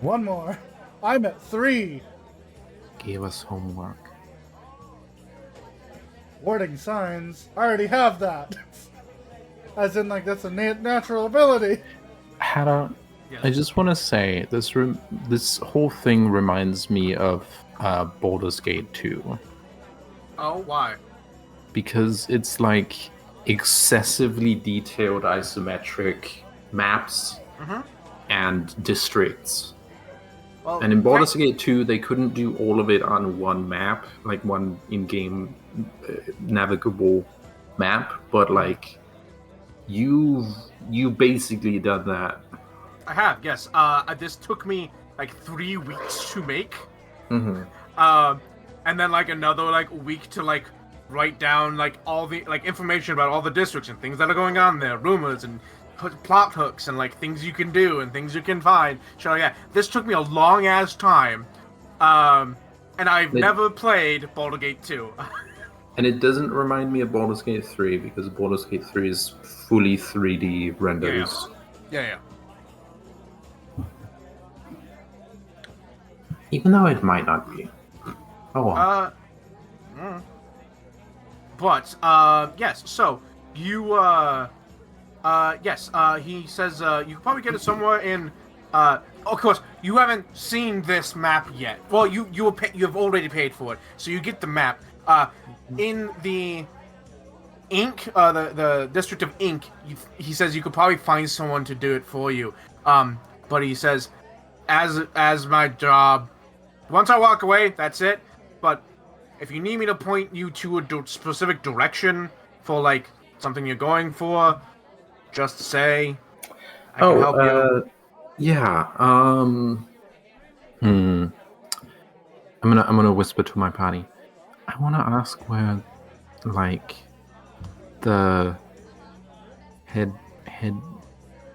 One more. I'm at 3. gave us homework. Warding signs. I already have that. As in, like, that's a natural ability. Hada, Yes. I just want to say this whole thing reminds me of Baldur's Gate 2 Oh, why? because it's like excessively detailed isometric maps and districts. Well, And in Baldur's Gate 2, they couldn't do all of it on one map, like one in-game navigable map, but like you basically done that. I have, yes. This took me like 3 weeks to make. Mm-hmm. And then like another like week to like write down like all the like information about all the districts and things that are going on there, rumors and plot hooks and like things you can do and things you can find. So yeah, this took me a long ass time. And I've never played Baldur's Gate 2. And it doesn't remind me of Baldur's Gate 3 because Baldur's Gate 3 is fully 3D renders. Yeah. Even though it might not be. Oh well. But yes. So you yes. He says you can probably get it somewhere in. Of course, you haven't seen this map yet. Well, you have already paid for it, so you get the map. In the Ink, the District of Ink, he says you could probably find someone to do it for you. But he says, as my job, once I walk away, that's it. But if you need me to point you to a specific direction for like something you're going for, just say. I can help you. Yeah. I'm gonna whisper to my party. I wanna ask where, like, the head,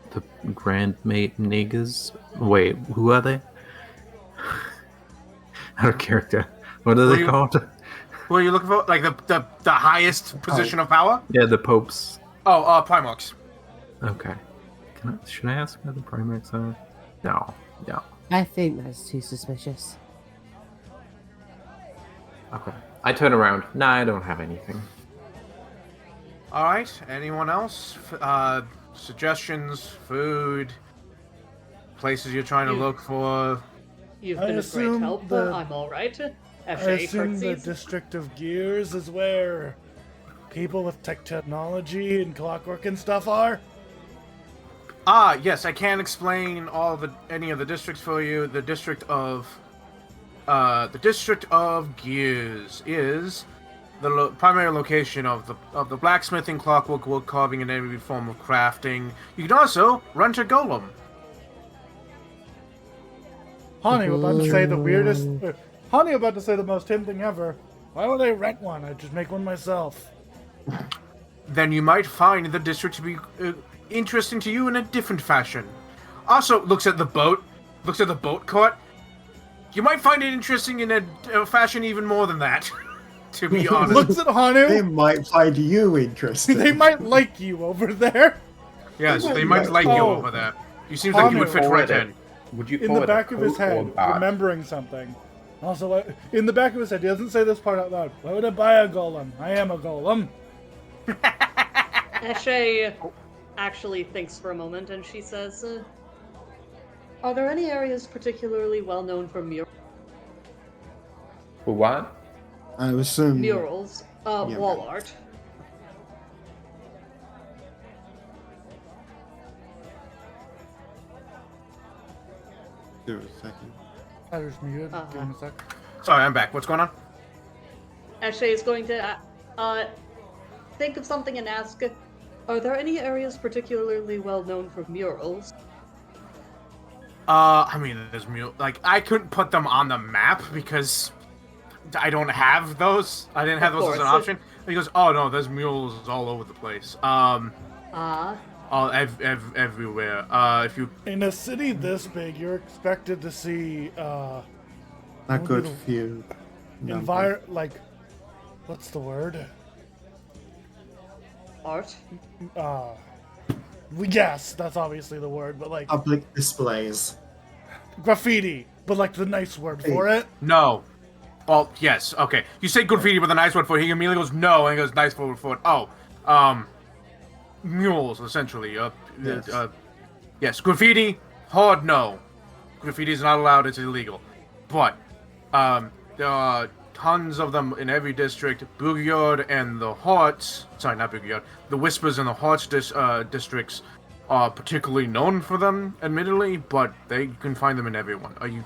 the grand niggas. Wait, who are they? Out of character. What are they called? Who are you looking for? Like the highest position of power? Yeah, the popes. Oh, Primarchs. Okay. Should I ask where the Primarchs are? No. I think that's too suspicious. Okay. I turn around. Nah, I don't have anything. All right. Anyone else? Suggestions, food, places you're trying to You- look for. You've I been a great assume help. the- I'm all right. I Eshe assume the curtsies. District of Gears is where people with technology and clockwork and stuff are. Yes, I can explain any of the districts for you. The district of Gears is the primary location of the blacksmithing, clockwork, wood carving, and every form of crafting. You can also rent a golem. Honey, we're about to say the weirdest. Honey, about to say the most Tim thing ever. Why would I rent one? I'd just make one myself. Then you might find the district to be interesting to you in a different fashion. Also, looks at the boat cart. You might find it interesting in a fashion even more than that. To be honest. Looks at They Hanu. might find you interesting. They might like you over there. Yes, they might like you over there. You seem like you would fit right in. Would you In call the it back a of his coat or a head, bat? remembering something. Also, in the back of his head, he doesn't say this part out loud. Why would I buy a golem? I am a golem. Eshe actually thinks for a moment and she says, are there any areas particularly well known for For what? I assume. murals? Yeah. Wall art. Do a second. Tyler's muted. Give him a sec. Sorry, I'm back. What's going on? Eshe is going to think of something and ask, are there any areas particularly well known for murals? I mean, there's like I couldn't put them on the map because I don't have those. I didn't have Of those as an course. option. He goes, "Oh no, there's mules all over the place. All everywhere. If you In a city this big, you're expected to see A good little few. number. what's the word? Art? Yes, that's obviously the word, but like Public displays. graffiti, but like the nice word for it. no, well, yes, okay. You say graffiti with a nice word for it. He immediately goes no, and he goes nice word for it. Oh, mules essentially. Yes. Yes, graffiti. Hard no. Graffiti is not allowed. It's illegal. But there are tons of them in every district. Boogyard and the Hearts. Sorry, not Boogyard. The Whispers and the Hearts districts are particularly known for them, admittedly, but they can find them in everyone. Are you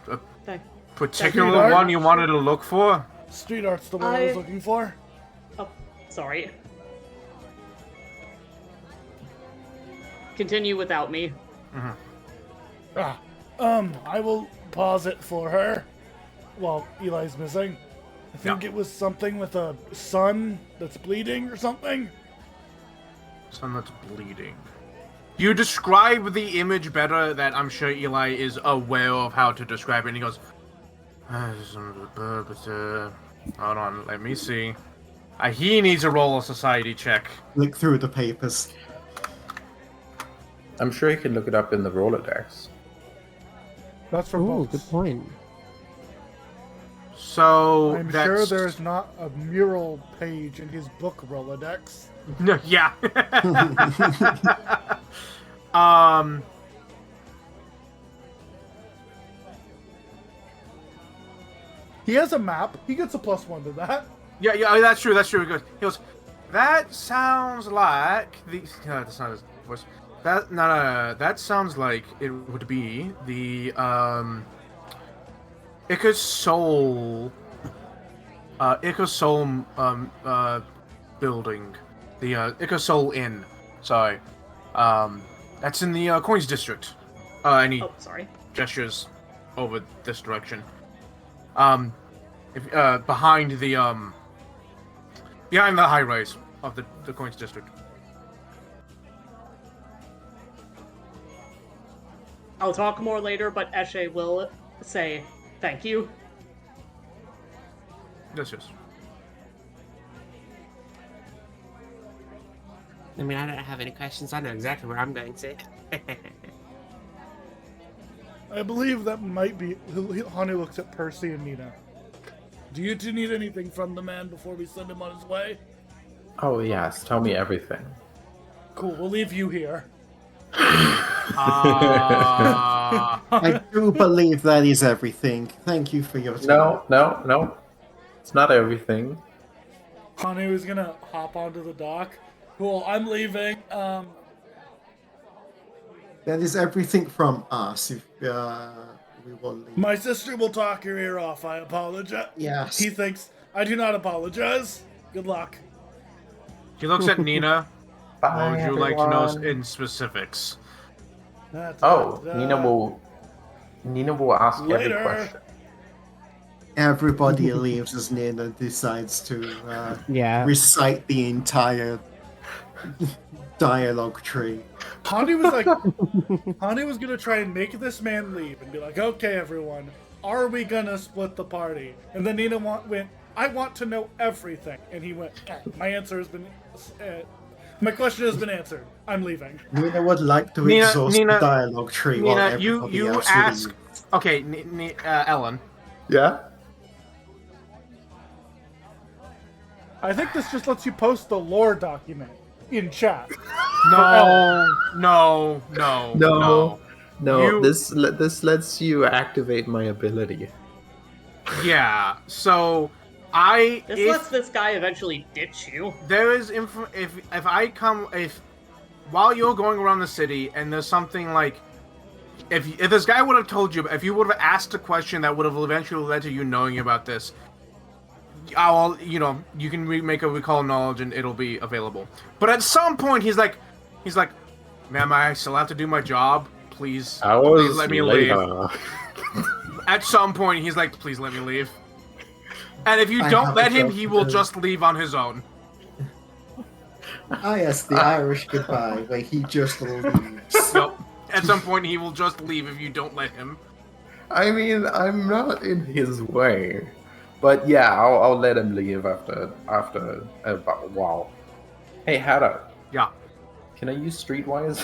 a Thank- particular Street art? one you wanted to look for? Street art's the word I was looking for. Oh, sorry. Continue without me. I will pause it for her while Eli's missing. I think Yeah. it was something with a sun that's bleeding or something. Son that's bleeding. You describe the image better that I'm sure Eli is aware of how to describe it, and he goes, hold on, let me see. He needs a roll of society check. Look through the papers. I'm sure you can look it up in the Rolodex. That's for Oh, books. good point. So I'm that's... sure there's not a mural page in his book Rolodex. Yeah. He has a map. He gets a +1 to that. Yeah, that's true. He goes, that sounds like the. No, that's not his voice. No. That sounds like it would be the Icasoul building, the Icasoul Inn. Sorry, that's in the Coins District. And he Oh, sorry. gestures over this direction. Behind the high rise of the Coins District. I'll talk more later, but Eshe will say thank you. Yes. I mean, I don't have any questions. I know exactly where I'm going to. I believe that might be. Hanu looks at Percy and Nina. Do you two need anything from the man before we send him on his way? Oh yes, tell me everything. Cool, we'll leave you here. I do believe that is everything. Thank you for your time. No. It's not everything. Hanu is gonna hop onto the dock. Cool, I'm leaving. That is everything from us. If we will leave. My sister will talk your ear off. I apologize. Yes. He thinks I do not apologize. Good luck. He looks at Nina. Bye, What would you like to know everyone. in specifics? Oh, Nina will ask Later. every question. Everybody leaves as Nina decides to Yeah. recite the entire dialogue tree. Hani was like, Hani was gonna try and make this man leave and be like, okay, everyone, are we gonna split the party? And then Nina went, I want to know everything. And he went, my answer has been, my question has been answered. I'm leaving. Nina would like to Nina- exhaust Nina- the dialogue tree while Nina, everybody you else ask. leaves. Okay, Ellen. Yeah? I think this just lets you post the lore document in chat. No. No, You- this lets you activate my ability. Yeah. So This if lets this guy eventually ditch you. there is if while you're going around the city and there's something like if this guy would have told you, if you would have asked a question that would have eventually led to you knowing about this, you can make a recall knowledge and it'll be available. But at some point he's like, ma'am, I still have to do my job. Please let me leave. At some point he's like, please let me leave. And if you I don't have let a him, job he to will do. just leave on his own. Ah, yes, the Irish goodbye, where he just leaves. Nope. At some point he will just leave if you don't let him. I mean, I'm not in his way. But yeah, I'll let him leave after about a while. Hey, Hada, Yeah. can I use Streetwise?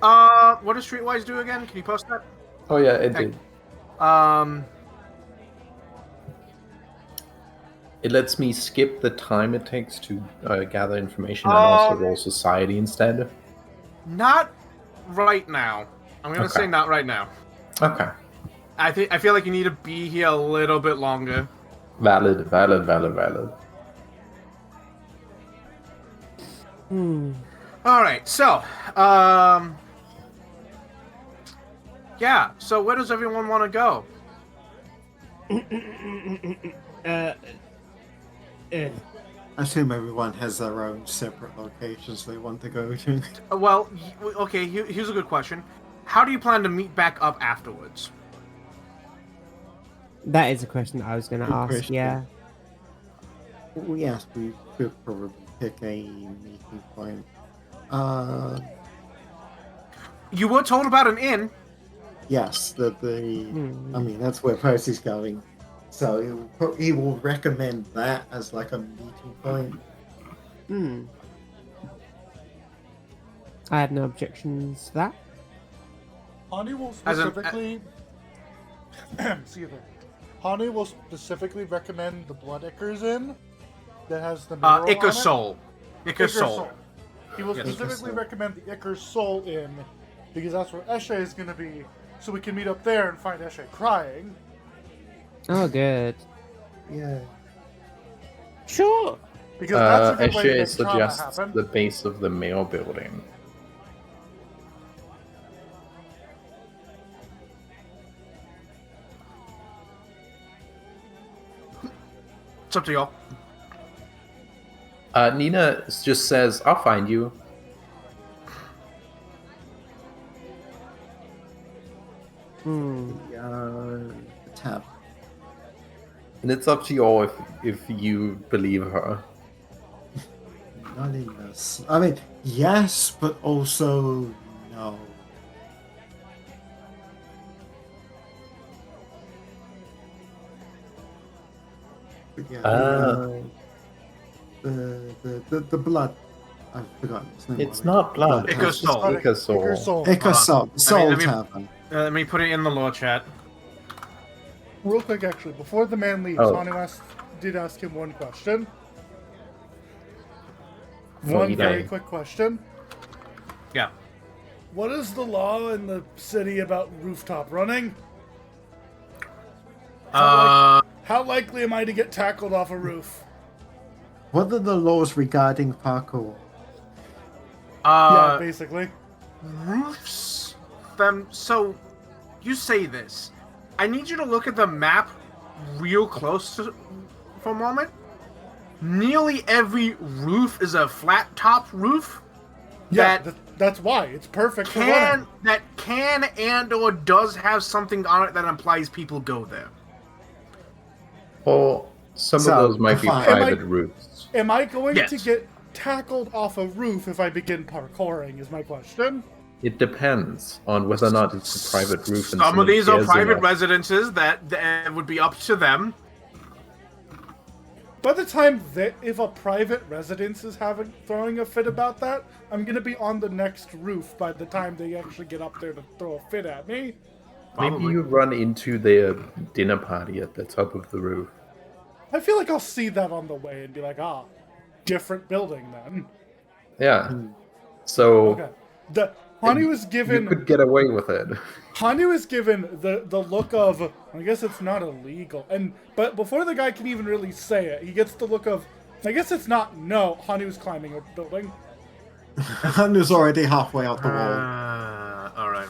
What does Streetwise do again? Can you post that? Oh yeah, it did. It lets me skip the time it takes to gather information and also roll society instead. Not right now. I'm gonna Okay. say not right now. Okay. I feel like you need to be here a little bit longer. Valid. Alright, so, yeah, so where does everyone want to go? I assume everyone has their own separate locations they want to go to. Well, okay, here's a good question. How do you plan to meet back up afterwards? That is a question I was going to Good ask. question. Yeah. Well, yes, we could probably pick a meeting point. You were told about an inn. Yes, I mean, that's where Percy's going. So he will recommend that as like a meeting point. Hmm. I have no objections to that. Hani will As in- specifically. Excuse me. Hani will specifically recommend the Blood Ickers Inn that has the mural on it. Ickersol. Ickersol. He will Yes. specifically Ickersol. recommend the Ickers Soul Inn because that's where Eshe is going to be, so we can meet up there and find Eshe crying. Oh, good. Yeah. Sure. Because that's a good way to Eshe make trauma suggests happen. the base of the mail building. It's up to y'all. Nina just says, "I'll find you." Hmm. The tab. And it's up to you all if you believe her. Not in this. I mean, yes, but also no. But yeah, the blood. I've forgotten. It's not blood. Ickersol. Ickersol. Ickersol. Soul let me- Tavern. Let me put it in the lore chat. Real quick, actually, before the man leaves, Oh. Hanu did ask him one question. Oh, One he very died. quick question. Yeah. What is the law in the city about rooftop running? How likely am I to get tackled off a roof? What are the laws regarding parkour? Yeah, basically. Roofs. So, you say this. I need you to look at the map real close for a moment. Nearly every roof is a flat top roof. Yeah, That that's why. It's perfect for running. can and or does have something on it that implies people go there. Or some So, of those might be define- private roofs. Am I going Yes. to get tackled off a roof if I begin parkouring, is my question. It depends on whether or not it's a private roof. And Some of someone these are cares private enough. residences that would be up to them. By the time that if a private residence is throwing a fit about that, I'm gonna be on the next roof by the time they actually get up there to throw a fit at me. Maybe Probably. you run into their dinner party at the top of the roof. I feel like I'll see that on the way and be like, different building then. Yeah. So Okay. The Hani was you given could get away with it. Hani was given the look of, I guess it's not illegal. But before the guy can even really say it, he gets the look of, I guess it's not, no, Hani was climbing a building. Hanu's already halfway out the wall. Alright.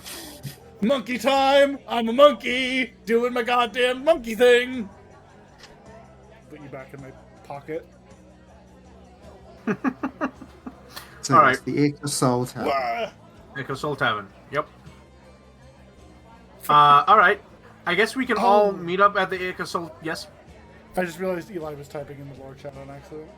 Monkey time! I'm a monkey! Doing my goddamn monkey thing! Put you back in my pocket. So Alright. it's the Acre Soul Tower. Wah! Echo Soul Tavern. Yep. Alright. I guess we can all meet up at the Echo Soul. Yes? I just realized Eli was typing in the lore chat on accident.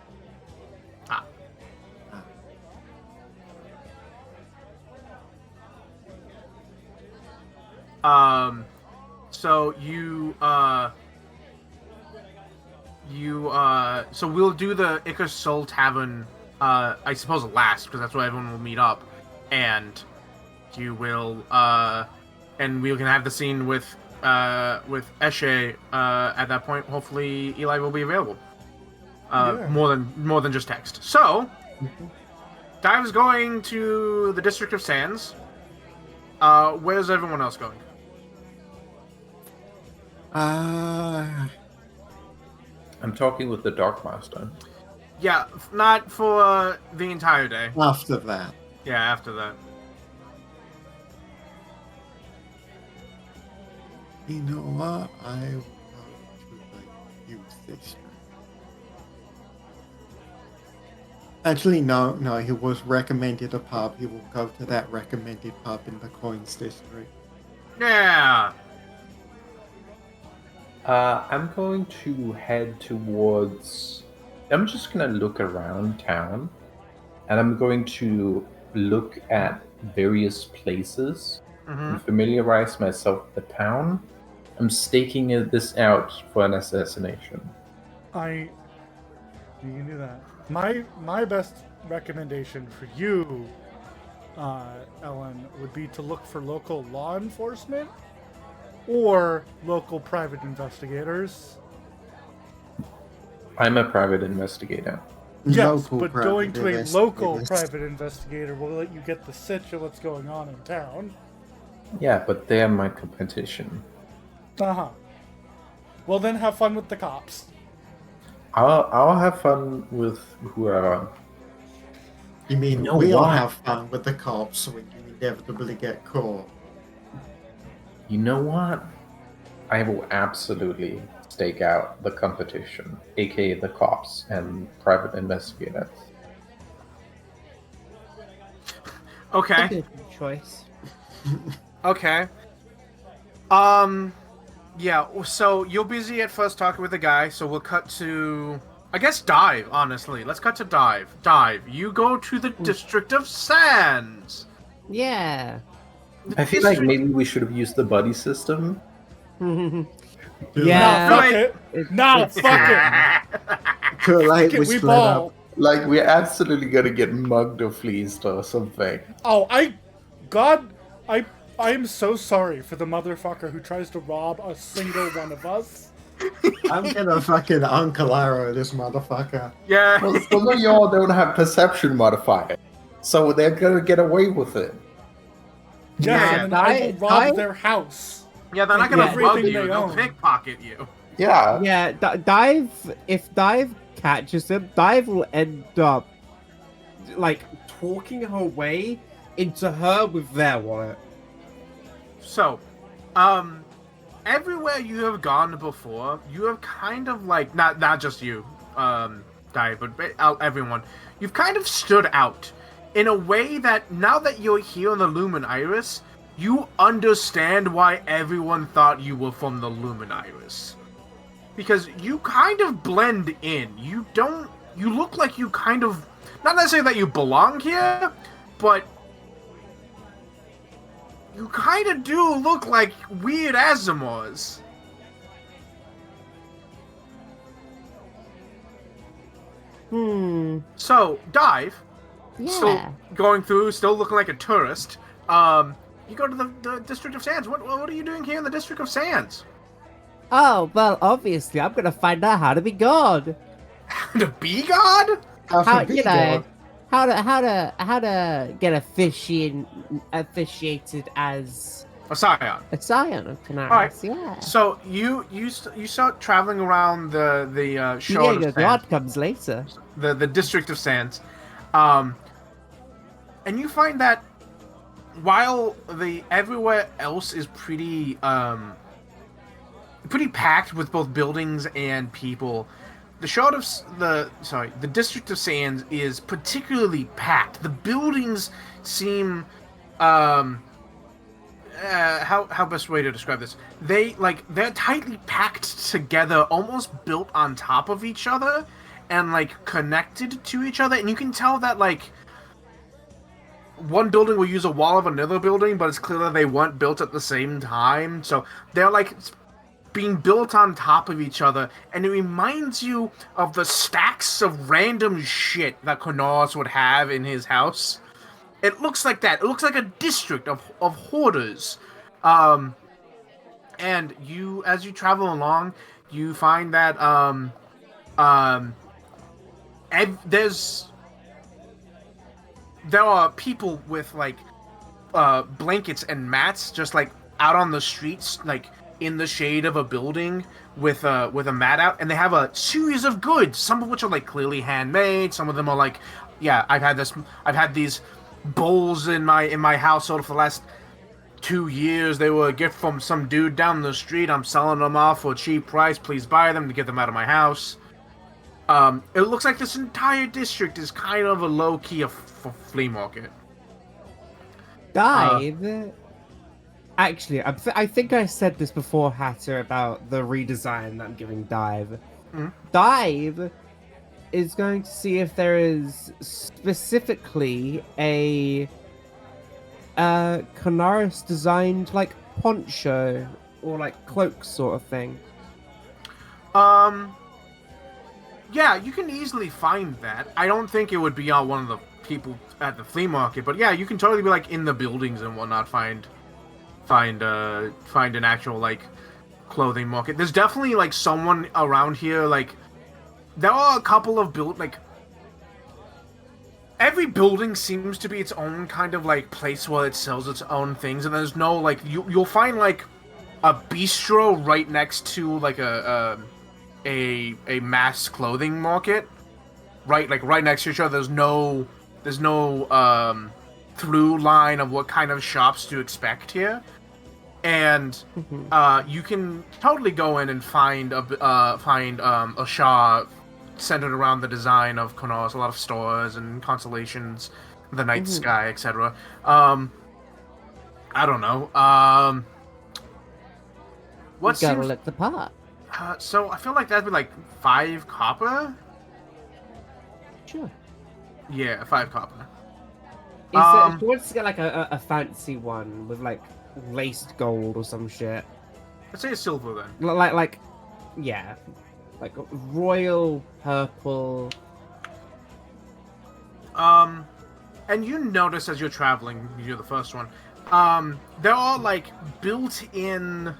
So so we'll do the Icar Soul Tavern, I suppose last, because that's where everyone will meet up, and you will, and we can have the scene with Eshe, at that point. Hopefully Eli will be available. Yeah. More than just text. So, Dive's going to the District of Sands. Where's everyone else going? I'm talking with the Dark Master. Yeah, not for the entire day. After that. Yeah, after that. You know what? I will go to the youth district. Actually, no, he was recommended a pub. He will go to that recommended pub in the Coins district. Yeah. I'm going to head towards. I'm just gonna look around town, and I'm going to look at various places and familiarize myself with the town. I'm staking this out for an assassination. You can do that. My best recommendation for you, Ellen, would be to look for local law enforcement or local private investigators. I'm a private investigator. Yes, Local but going to a private local investigators. private investigator will let you get the sitch of what's going on in town. Yeah, but they're my competition. Uh-huh. Well, then have fun with the cops. I'll have fun with whoever. You mean know we all what? have fun with the cops when you inevitably get caught? You know what? I will absolutely stake out the competition, aka the cops and private investigators. Okay. A good choice. Okay. Yeah, so you're busy at first talking with the guy, so we'll cut to, I guess, Dive, honestly. Let's cut to Dive. Dive, you go to the District of Sands. Yeah. I feel like maybe we should have used the buddy system. Nah, Yeah. fuck Right. it. Nah, fuck it. Too late, Fuck it, we we split ball. up. Like, we're absolutely gonna get mugged or fleeced or something. Oh, I am so sorry for the motherfucker who tries to rob a single one of us. I'm gonna fucking Uncle Arrow this motherfucker. Yeah. Well, some of y'all don't have perception modifier, so they're gonna get away with it. Yes, Yeah, and then I will rob I- their house. Yeah, they're not gonna Yeah. mug Everything you. they They'll own. pickpocket you. Yeah. Yeah, if Dive catches him, Dive will end up like talking her way into her with their wallet. So, everywhere you have gone before, you have kind of like not just you, Dai, but everyone. You've kind of stood out in a way that now that you're here on the Lumen Iris, you understand why everyone thought you were from the Lumen Iris. Because you kind of blend in. You look like you kind of, not necessarily that you belong here, but you kind of do look like weird Azimos. So, Dive, still going through, still looking like a tourist. You go to the District of Sands. What are you doing here in the District of Sands? Oh, well, obviously, I'm gonna find out how to be God. To be God? How you know how to get officiated as A Scion. a Scion of Canaris. Alright. Yeah. So you start traveling around the shore Diego of God Sands, comes later. the District of Sands, and you find that while everywhere else is pretty packed with both buildings and people, the District of Sands is particularly packed. The buildings seem how best way to describe this? They're tightly packed together, almost built on top of each other and like connected to each other, and you can tell that like one building will use a wall of another building, but it's clear that they weren't built at the same time. So they're like being built on top of each other, and it reminds you of the stacks of random shit that Konos would have in his house. It looks like that. It looks like a district of hoarders. And as you travel along, you find that there are people with like blankets and mats just like out on the streets, like in the shade of a building with a mat out, and they have a series of goods, some of which are like clearly handmade, some of them are like, yeah, I've had these bowls in my household for the last 2 years. They were a gift from some dude down the street. I'm selling them off for a cheap price. Please buy them to get them out of my house. It looks like this entire district is kind of a low-key flea market. Dive. Actually, I think I said this before, Hatter, about the redesign that I'm giving Dive. Mhm. Dive is going to see if there is specifically a Canaris designed like poncho or like cloak sort of thing. Yeah, you can easily find that. I don't think it would be on one of the people at the flea market, but yeah, you can totally be like in the buildings and whatnot, find an actual like clothing market. There's definitely like someone around here. Like there are a couple of every building seems to be its own kind of like place where it sells its own things, and there's no like you'll find like a bistro right next to like a mass clothing market, right next to each other. There's no through line of what kind of shops to expect here, and you can totally go in and find a shop centered around the design of Konos, a lot of stores and constellations, the night sky, etc. I don't know. What You gotta seems look the part. so I feel like that'd be like 5 copper. Sure. Yeah, 5 copper. If you want to get like a fancy one with like laced gold or some shit, Let's say a silver then. like yeah, like royal purple. And you notice as you're traveling, you're the first one, There are like built-in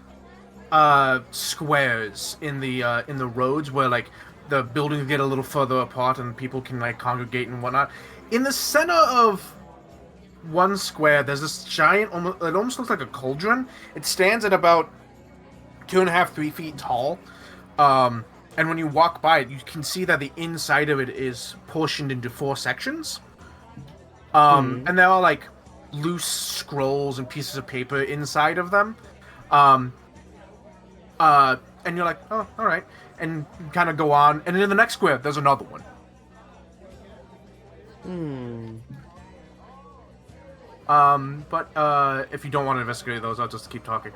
squares in the roads where like the buildings get a little further apart and people can like congregate and whatnot. In the center of one square, there's this giant, it almost looks like a cauldron. It stands at about 2.5, 3 feet tall. And when you walk by it, you can see that the inside of it is portioned into 4 sections. And there are like loose scrolls and pieces of paper inside of them. And you're like, oh, all right. And you kind of go on. And in the next square, there's another one. But if you don't want to investigate those, I'll just keep talking.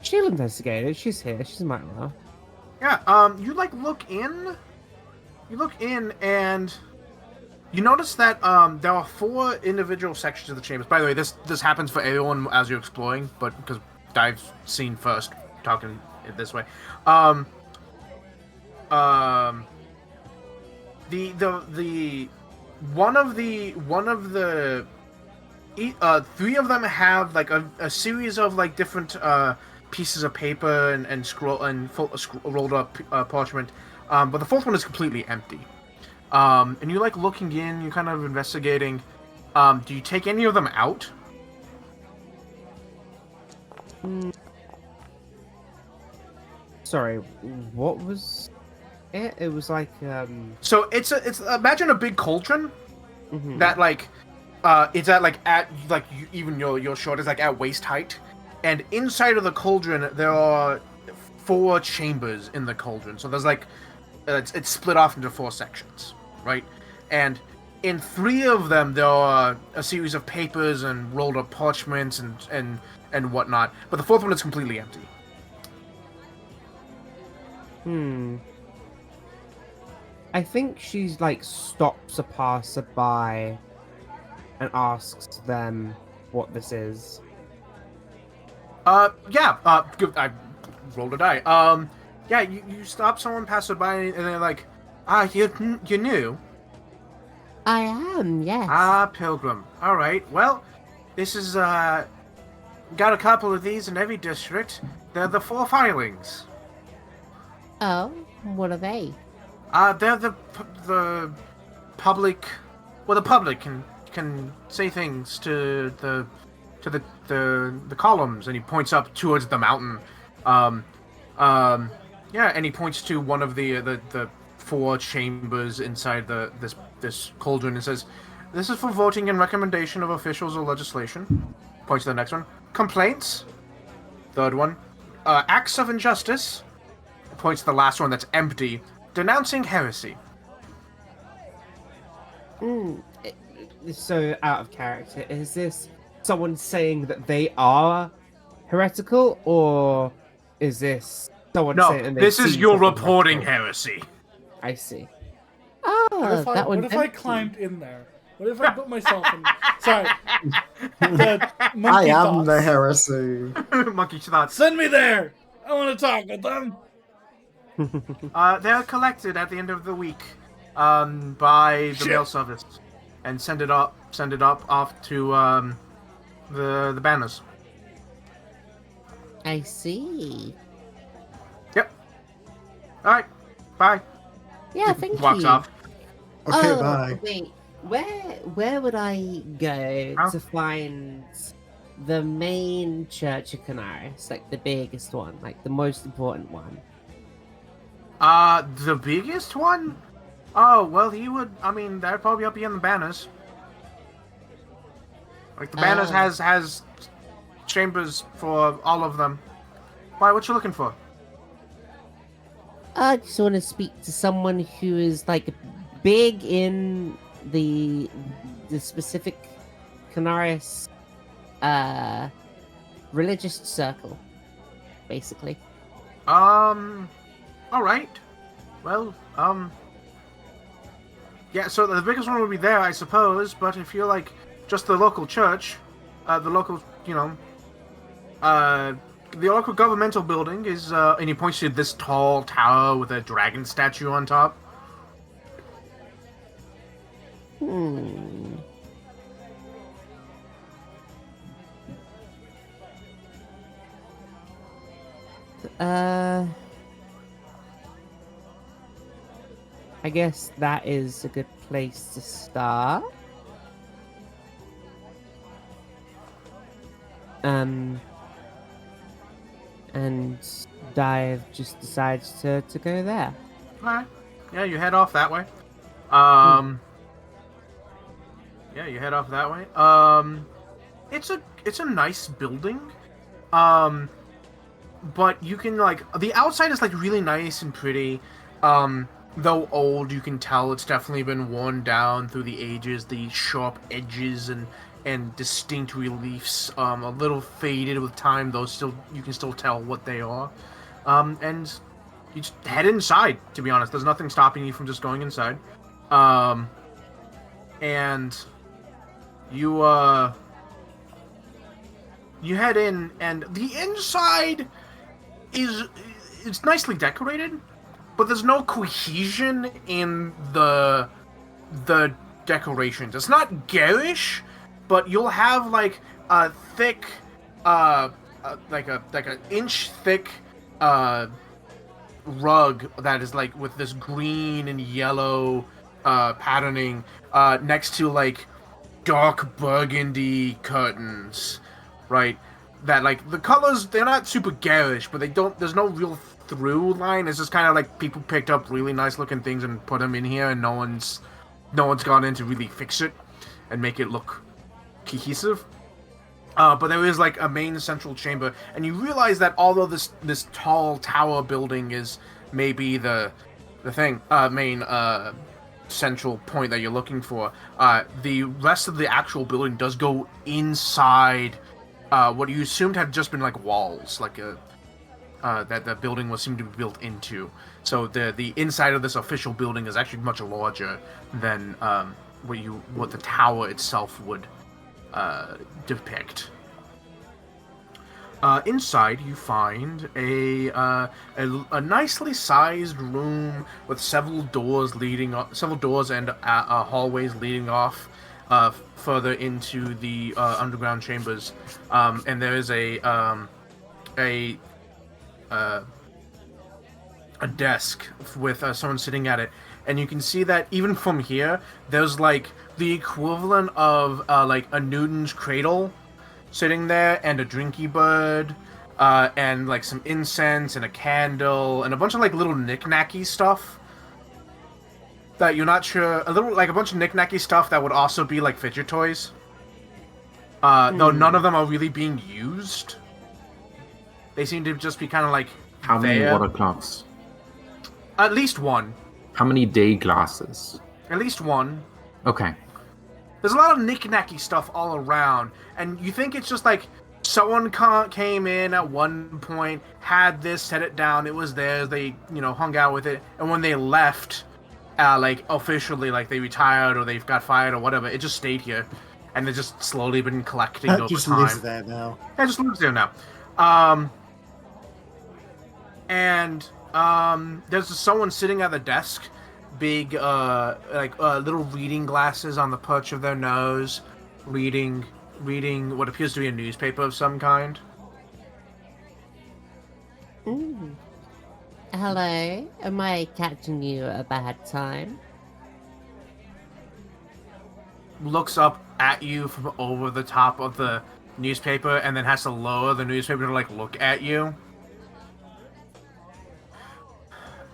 She'll investigate it. She's here. She's might well. Yeah, you like look in. You look in and you notice that there are 4 individual sections of the chambers. By the way, this happens for everyone as you're exploring, but because I've seen first talking it this way. The one of the 3 of them have like a series of like different pieces of paper and scroll and rolled up parchment, but the 4th one is completely empty. And you like looking in, you're kind of investigating. Do you take any of them out? Sorry, what was it? It was like So it's imagine a big cauldron that like it's at like even your short is like at waist height, and inside of the cauldron there are 4 chambers in the cauldron. So there's like it's split off into 4 sections, right? And in 3 of them there are a series of papers and rolled up parchments and whatnot, but the 4th one is completely empty. I think she's like stops a passerby and asks them what this is. Yeah, I rolled a die. Yeah, you stop someone passerby and they're like, you knew? I am, yes. Pilgrim. Alright, well, this is, got a couple of these in every district. They're the 4 filings. Oh, what are they? They're the public, well, the public can say things to the columns, and he points up towards the mountain. Yeah, and he points to one of the 4 chambers inside this cauldron and says, "This is for voting and recommendation of officials or legislation." Points to the next one. Complaints. 3rd one. Acts of injustice. Points to the last one that's empty. Denouncing heresy. So out of character, is this someone saying that they are heretical, or is this someone saying? No, this is your reporting heresy. I see. What if I climbed in there? What if I put myself in? Sorry. I am the heresy. Monkey thoughts. Send me there. I want to talk with them. They're collected at the end of the week by the mail service and send it up off to the banners. I see. Yep. All right. Bye. Yeah, thank you. Walks off. Okay, bye. Wait, where would I go to find the main Church of Canaris, like the biggest one, like the most important one? The biggest one? Oh, well, that'd probably be in the banners. Like, the banners has chambers for all of them. Why, what you looking for? I just want to speak to someone who is, like, big in the specific Canaris, religious circle, basically. Alright. Well, yeah, so the biggest one would be there, I suppose, but if you're, like, just the local church, the local, the local governmental building is, and he points to this tall tower with a dragon statue on top. I guess that is a good place to start. And Dive just decides to go there. Alright. Yeah, you head off that way. Yeah, you head off that way. It's a nice building. But you can like the outside is like really nice and pretty. Though old, you can tell it's definitely been worn down through the ages. The sharp edges and distinct reliefs, a little faded with time, though still you can still tell what they are. And you just head inside. To be honest, there's nothing stopping you from just going inside. And you you head in, and the inside it's nicely decorated, but there's no cohesion in the decorations. It's not garish, but you'll have like a thick, like an inch thick rug that is like with this green and yellow patterning next to like dark burgundy curtains, right? That like the colors, they're not super garish, but there's no real through line. It's just kind of like people picked up really nice looking things and put them in here, and no one's gone in to really fix it and make it look cohesive. But there is like a main central chamber, and you realize that although this tall tower building is maybe the main central point that you're looking for, the rest of the actual building does go inside what you assumed had just been like walls, like that the building was seemed to be built into. So the inside of this official building is actually much larger than what the tower itself would depict. Inside, you find a nicely sized room with several doors and hallways leading off further into the underground chambers. And there is a desk with someone sitting at it, and you can see that even from here, there's like the equivalent of like a Newton's cradle sitting there, and a drinky bird, and like some incense and a candle and a bunch of like little knick-knacky stuff that you're not sure, a bunch of knick-knacky stuff that would also be like fidget toys, though none of them are really being used. They seem to just be kind of like How many water clocks? At least one. How many day glasses? At least one. Okay. There's a lot of knick-knacky stuff all around, and you think it's just like someone came in at one point, had this, set it down, it was theirs, they, hung out with it, and when they left, like officially, like they retired or they've got fired or whatever, it just stayed here, and they've just slowly been collecting over just time. lives there now. It just lives there now. And there's someone sitting at the desk, big little reading glasses on the perch of their nose, reading what appears to be a newspaper of some kind. Hello, am I catching you at a bad time? Looks up at you from over the top of the newspaper, and then has to lower the newspaper to like look at you.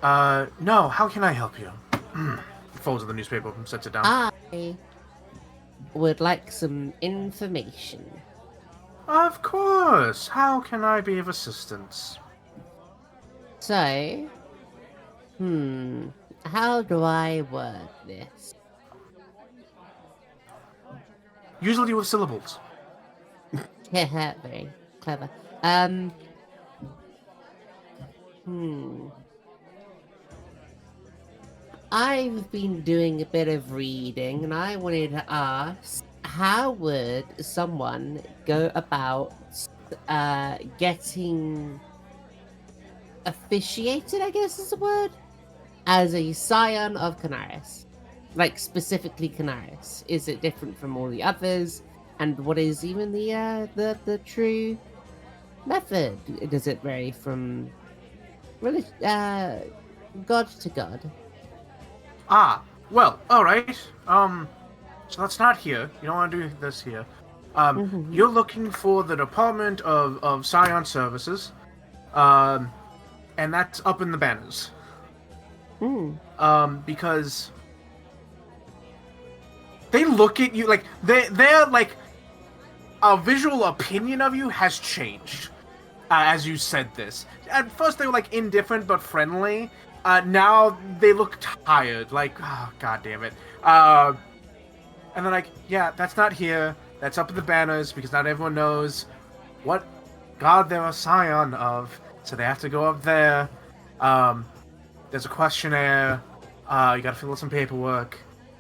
No, how can I help you? Folds the newspaper and sets it down. I would like some information. Of course! How can I be of assistance? So, how do I word this? Usually with syllables. Yeah, very clever. I've been doing a bit of reading, and I wanted to ask, how would someone go about getting officiated, I guess is the word, as a Scion of Canaris? Like, specifically Canaris. Is it different from all the others? And what is even the true method? Does it vary from God to God. Ah, well, alright. So let's not here. You don't want to do this here. You're looking for the Department of Scion Services. And that's up in the banners. Because they look at you like they're like a visual opinion of you has changed as you said this. At first they were like indifferent but friendly. Now they look tired, like oh god damn it. And they're like, yeah, that's not here. That's up in the banners because not everyone knows what god they're a scion of. So they have to go up there. There's a questionnaire. You gotta fill out some paperwork.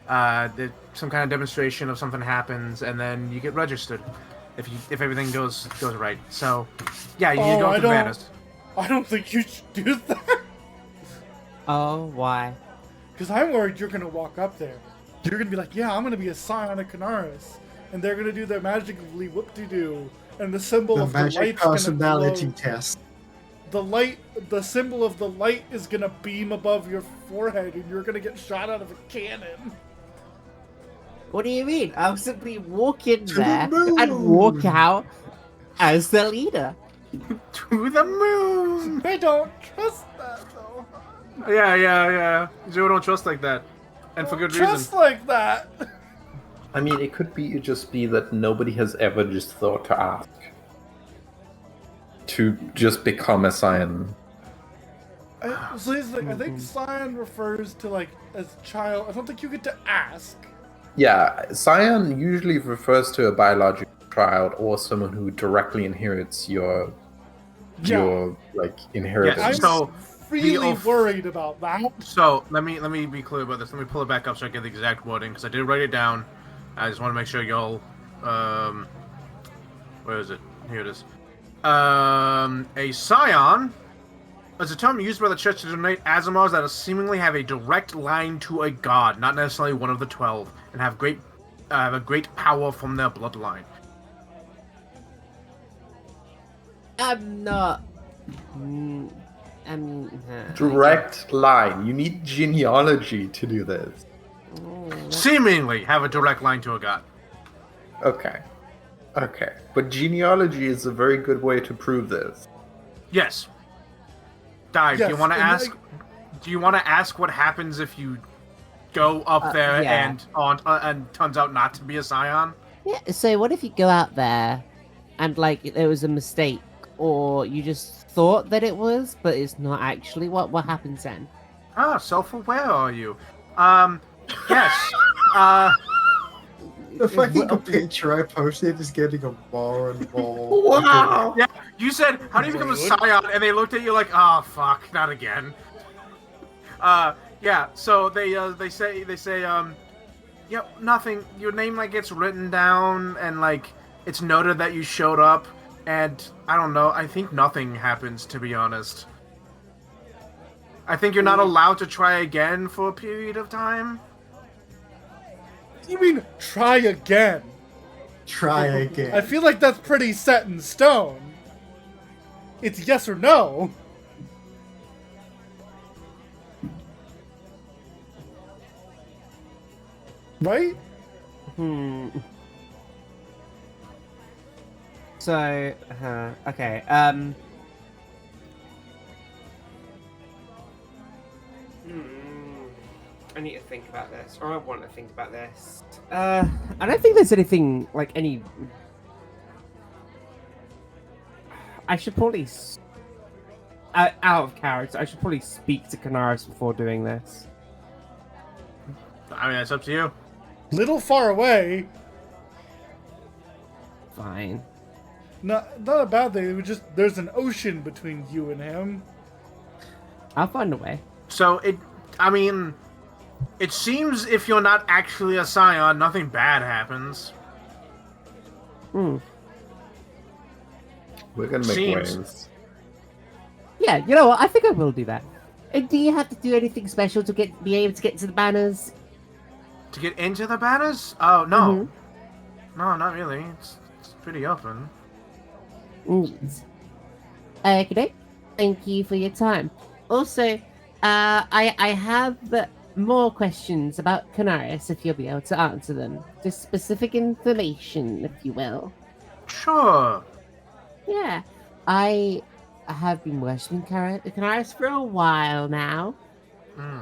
There's some kind of demonstration of something happens, and then you get registered if everything goes right. So, yeah, you need to go to the banners. I don't think you should do that. Oh, why? Because I'm worried you're gonna walk up there. You're gonna be like, yeah, I'm gonna be a Scion of Canaris, and they're gonna do their magically whoop-de-doo, and the symbol of the magic light's personality gonna glow. test. The symbol of the light is gonna beam above your forehead, and you're gonna get shot out of a cannon. What do you mean? I'll simply walk in To there the and walk moon. out as the leader. To the moon! I don't trust that, though. Yeah. Zero don't trust like that. And for good Trust reason. like that. I mean, it could just be that nobody has ever just thought to ask to just become a Scion. So here's the thing, I think Scion refers to like as child. I don't think you get to ask. Yeah, Scion usually refers to a biological child or someone who directly inherits your like inheritance. Yes, I'm so really the worried about that. So let me be clear about this. Let me pull it back up so I get the exact wording because I did write it down. I just want to make sure y'all. Where is it? Here it is. A scion is a term used by the church to denote Azimars that seemingly have a direct line to a god, not necessarily one of the 12, and have a great power from their bloodline. I'm not. Direct line. You need genealogy to do this. Seemingly have a direct line to a god. Okay. But genealogy is a very good way to prove this. Yes. Dive. Yes, do you want to and ask? Do you want to ask what happens if you go up there yeah. and turns out not to be a scion? Yeah, so what if you go out there and, like, there was a mistake, or you just thought that it was, but it's not actually? What happens then? Ah, self-aware are you? Yes. The fucking picture I posted is getting a more and more. Wow! Yeah, you said, how do you become a scion? And they looked at you like, oh, fuck, not again. Yeah, so they say, yeah, nothing. Your name, like, gets written down, and, like, it's noted that you showed up, and, I don't know, I think nothing happens, to be honest. I think you're not allowed to try again for a period of time. You mean try again? Try again. I feel like that's pretty set in stone. It's yes or no. Right? So, okay, I need to think about this, or I want to think about this. I don't think there's anything, like, any... I should probably... out of character, I should probably speak to Canaris before doing this. I mean, it's up to you. Little far away. Fine. Not a bad thing. It was just there's an ocean between you and him. I'll find a way. So, it seems if you're not actually a scion, nothing bad happens. We're gonna make Seems. waves. Yeah, you know what? I think I will do that. And do you have to do anything special to be able to get to the banners? To get into the banners? Oh, no. No, not really. It's pretty open. Okay, thank you for your time. Also, I have more questions about Canaris, if you'll be able to answer them. Just specific information, if you will. Sure. Yeah, I have been worshipping Canaris for a while now.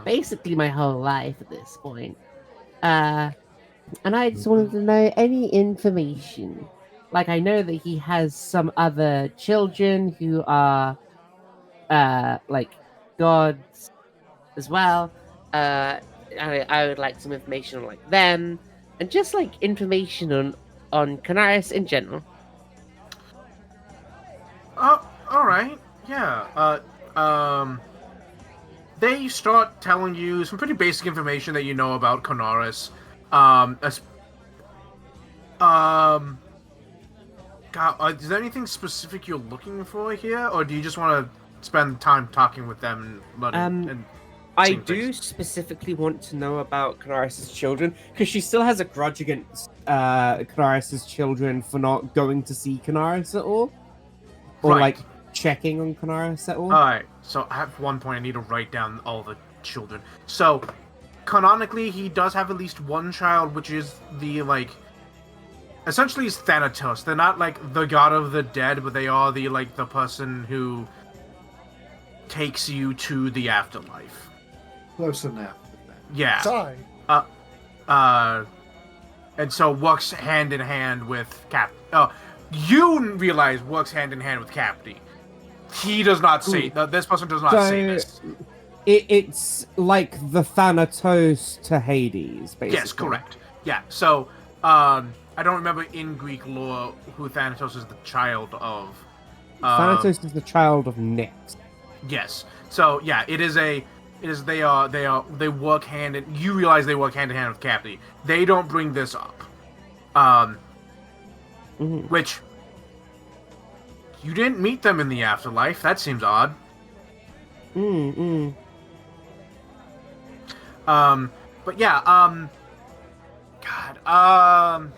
Basically, my whole life at this point. And I just wanted to know any information. Like, I know that he has some other children who are, like, gods as well. I would like some information on, like, them. And just, like, information on Canaris in general. Oh, all right. Yeah. They start telling you some pretty basic information that you know about Canaris. God, is there anything specific you're looking for here, or do you just want to spend time talking with them and letting? I seeing do things? specifically want to know about Canaris' children because she still has a grudge against Canaris' children for not going to see Canaris at all, or Right. like checking on Canaris at all. All right. So at one point, I need to write down all the children. So canonically, he does have at least one child, which is the essentially is Thanatos. They're not like the god of the dead, but they are the person who takes you to the afterlife. Close enough. Yeah. Sigh. And so works hand in hand with Cap. You realize works hand in hand with Capty. He does not say. This person does not say this. It's like the Thanatos to Hades, basically. Yes, correct. Yeah. So, I don't remember in Greek lore who Thanatos is the child of. Thanatos is the child of Nyx. Yes. So yeah, they work hand in. You realize they work hand in hand with Capty. They don't bring this up. Which you didn't meet them in the afterlife. That seems odd. But yeah, God,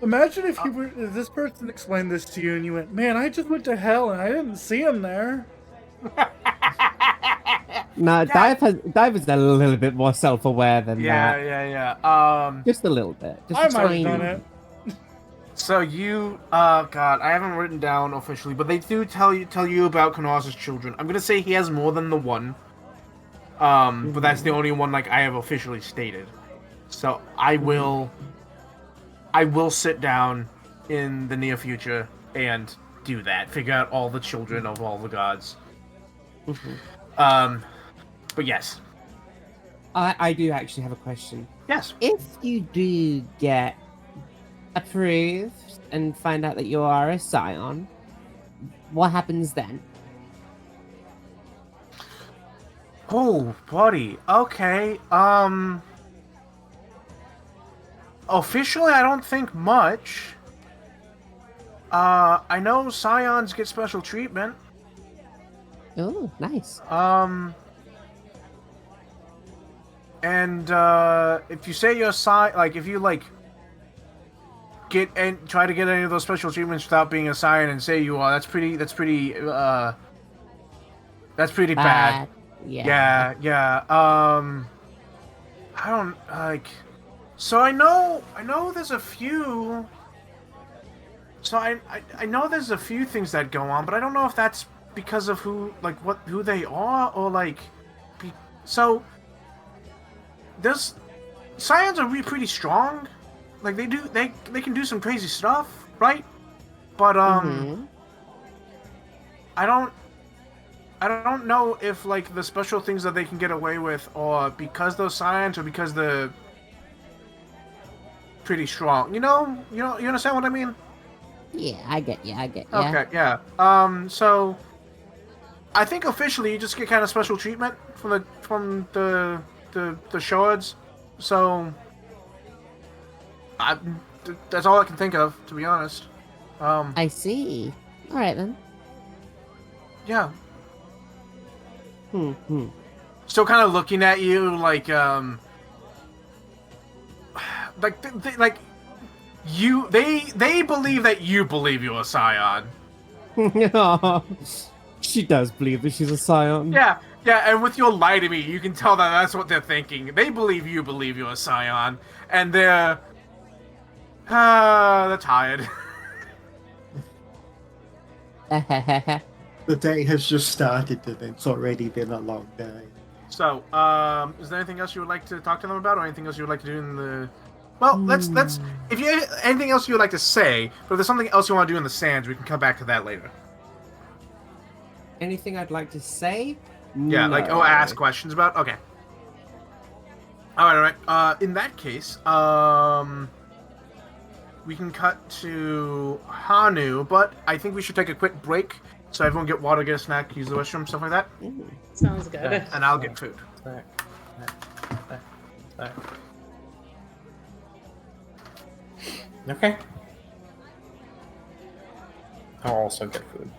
Imagine if if this person explained this to you and you went, "Man, I just went to hell and I didn't see him there." No, Dive is a little bit more self-aware than that. Yeah. Just a little bit. Just I a might have tiny done bit. it. So you, God, I haven't written down officially, but they do tell you about Canaris' children. I'm gonna say he has more than the one. But that's the only one I have officially stated. So I will sit down in the near future and do that. Figure out all the children of all the gods. But yes. I do actually have a question. Yes. If you do get approved and find out that you are a Scion, what happens then? Oh, buddy. Okay. Officially, I don't think much. I know Scions get special treatment. Oh, nice. And if you say you're if you get and try to get any of those special treatments without being a Scion and say you are, that's pretty bad. Yeah. Yeah. I don't So I know there's a few. So I know there's a few things that go on, but I don't know if that's because of who they are or so. There's Scions are pretty strong. They can do some crazy stuff, right? But I don't know if the special things that they can get away with are because those Scions or because they're pretty strong. You understand what I mean? Yeah, I get you. Okay, yeah. So I think officially you just get kind of special treatment from the shards. So that's all I can think of, to be honest. I see. All right then. Yeah. Hmm. Still kind of looking at you they believe that you believe you're a Scion. She does believe that she's a Scion. Yeah, and with your lie to me, you can tell that that's what they're thinking. They believe you're a Scion, and they're tired. The day has just started and it's already been a long day. So, is there anything else you would like to talk to them about, or anything else you would like to do in the? Well, let's. If you anything else you would like to say, but if there's something else you want to do in the sands, we can come back to that later. Anything I'd like to say? Yeah, No. ask questions about. Okay. All right. In that case, we can cut to Hanu, but I think we should take a quick break so everyone get water, get a snack, use the restroom, stuff like that. Sounds good. And I'll get food. Okay. I'll also get food.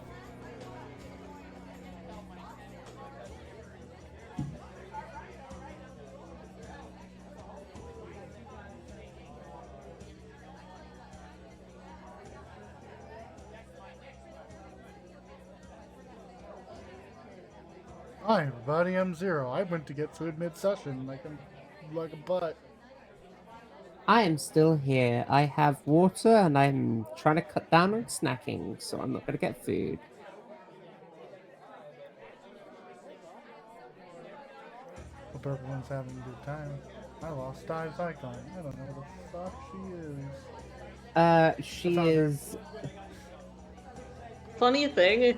Hi, everybody. I'm Zero. I went to get food mid-session, like a butt. I am still here. I have water and I'm trying to cut down on snacking, so I'm not going to get food. Hope everyone's having a good time. I lost Dive's icon. I don't know where the fuck she is. She found her. is. Funny thing,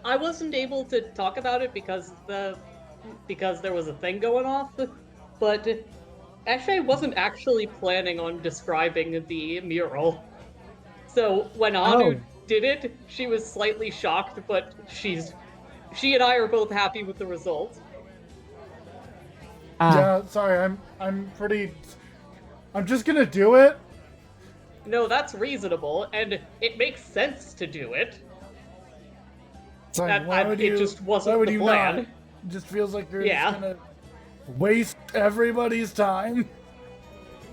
I wasn't able to talk about it because there was a thing going off, but Eshe wasn't actually planning on describing the mural. So when Anu did it, she was slightly shocked, but she and I are both happy with the result. Yeah, sorry. I'm just gonna do it. No, that's reasonable, and it makes sense to do it. It's like, It just wasn't the plan. Not? It just feels like you're Yeah. just gonna waste everybody's time.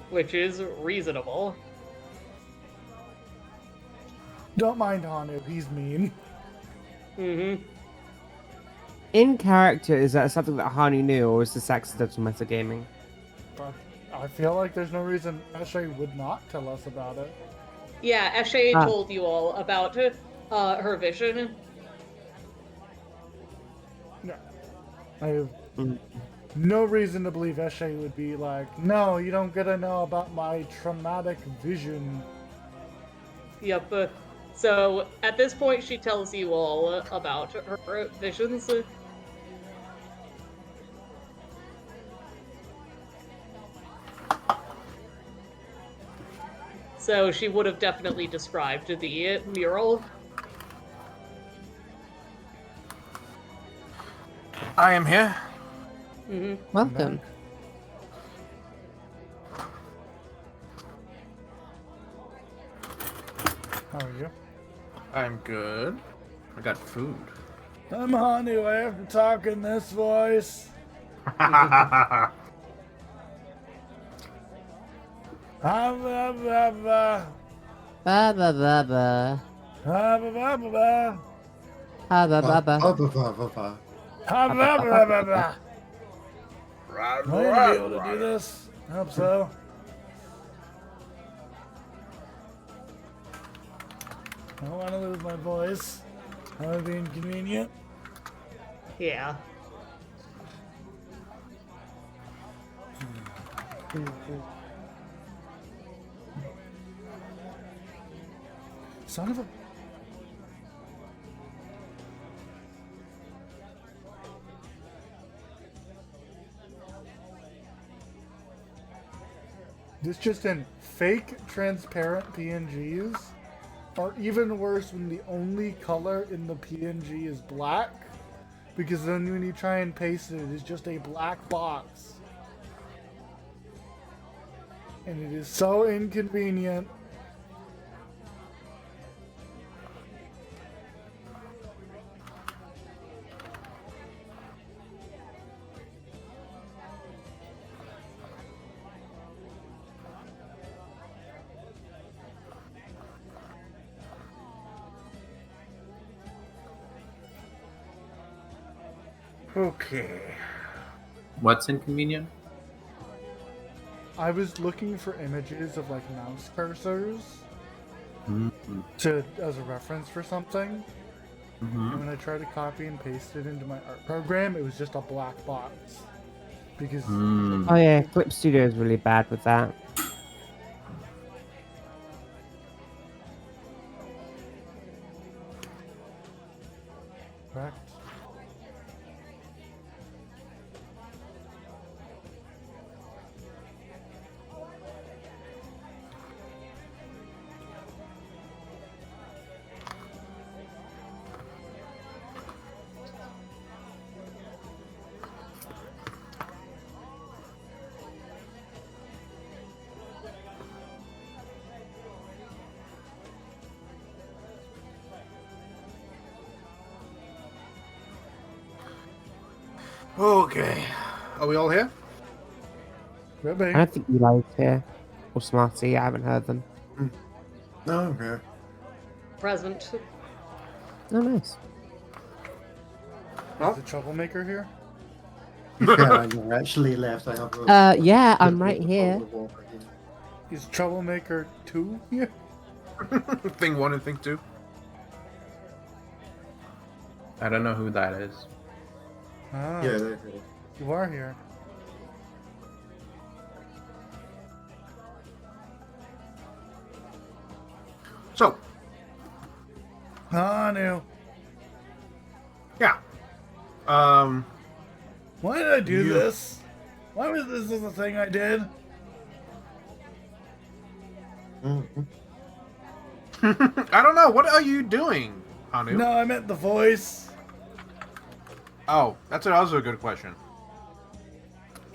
Which is reasonable. Don't mind Hanu, he's mean. Mm-hmm. In character, is that something that Hani knew, or is this accidental metagaming? But I feel like there's no reason Eshe would not tell us about it. Yeah, Eshe told you all about her vision. Yeah. I have no reason to believe Eshe would be like, no, you don't get to know about my traumatic vision. Yep. So at this point, she tells you all about her visions. So she would have definitely described the mural. I am here. Mm-hmm. Welcome. How are you? I'm good. I got food. I'm Hanu, I have to talk in this voice. Ha ba ba ba. Ba ba ba ba. Ha ba ba ba ba. Ha ba ba ba. Ba, ba, ba, ba, ba. Ha ba ba ba ba. Am I gonna be able to do this? I hope so. I don't want to lose my voice. That would be inconvenient. Yeah. Son of a... This just in, fake transparent PNGs are even worse when the only color in the PNG is black, because then when you try and paste it, it is just a black box. And it is so inconvenient. Okay. What's inconvenient? I was looking for images of like mouse cursors Mm-hmm. as a reference for something. And when I tried to copy and paste it into my art program, it was just a black box. Because Oh yeah, Clip Studio is really bad with that. correct. Okay. Are we all here? Could be. I don't think Eli's here. Or Smarty, I haven't heard them. Oh, okay. Present. Oh, nice. Is the troublemaker here? Yeah, I know, actually left. I have Yeah, I'm right here. Is troublemaker 2 here? Thing 1 and thing 2. I don't know who that is. Ah, Yeah, they're here. you are here. So, Ah, no. yeah. Why did I do You- this? Why was this the thing I did? Mhm. I don't know. What are you doing, Hanu? No, I meant the voice. Oh, that's also a good question.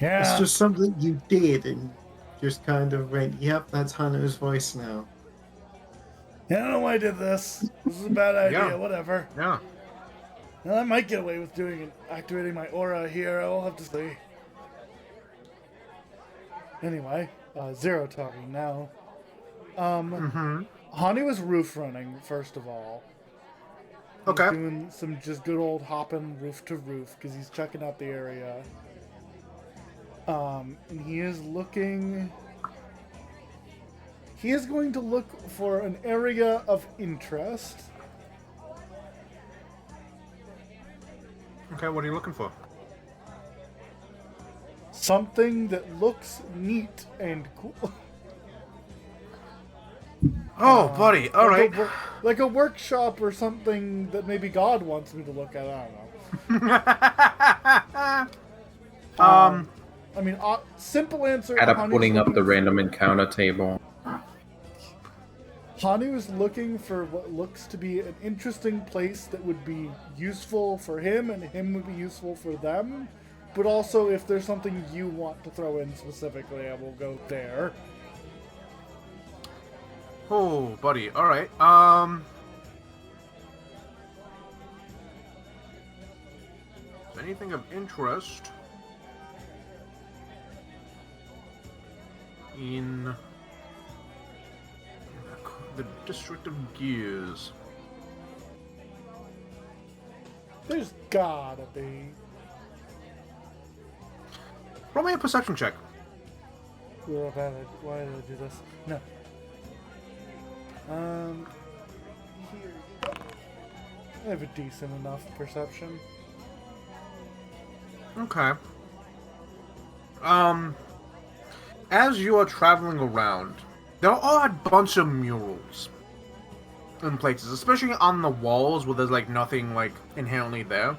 Yeah. It's just something you did and just kind of went, yep, that's Hanu's voice now. I don't know why I did this. This is a bad idea. Yeah. Whatever. Yeah. Well, I might get away with doing it, activating my aura here. I'll have to see. Anyway, Zero talking now. Hani was roof running first of all. He's Okay. doing some just good old hopping roof to roof because he's checking out the area. And he is looking. He is going to look for an area of interest. Okay, what are you looking for? Something that looks neat and cool. Oh, buddy. All right. Like a workshop or something that maybe God wants me to look at. I don't know. I mean, simple answer. Add up Hani's putting up looking- the random encounter table. Hani was looking for what looks to be an interesting place that would be useful for him and him would be useful for them. But also, if there's something you want to throw in specifically, I will go there. Oh, buddy. All right. Anything of interest in the District of Gears? There's gotta be. Roll me a perception check. Why did I do this? No. Here you go. I have a decent enough perception. Okay. As you are traveling around, there are a bunch of murals in places, especially on the walls where there's like nothing like inherently there.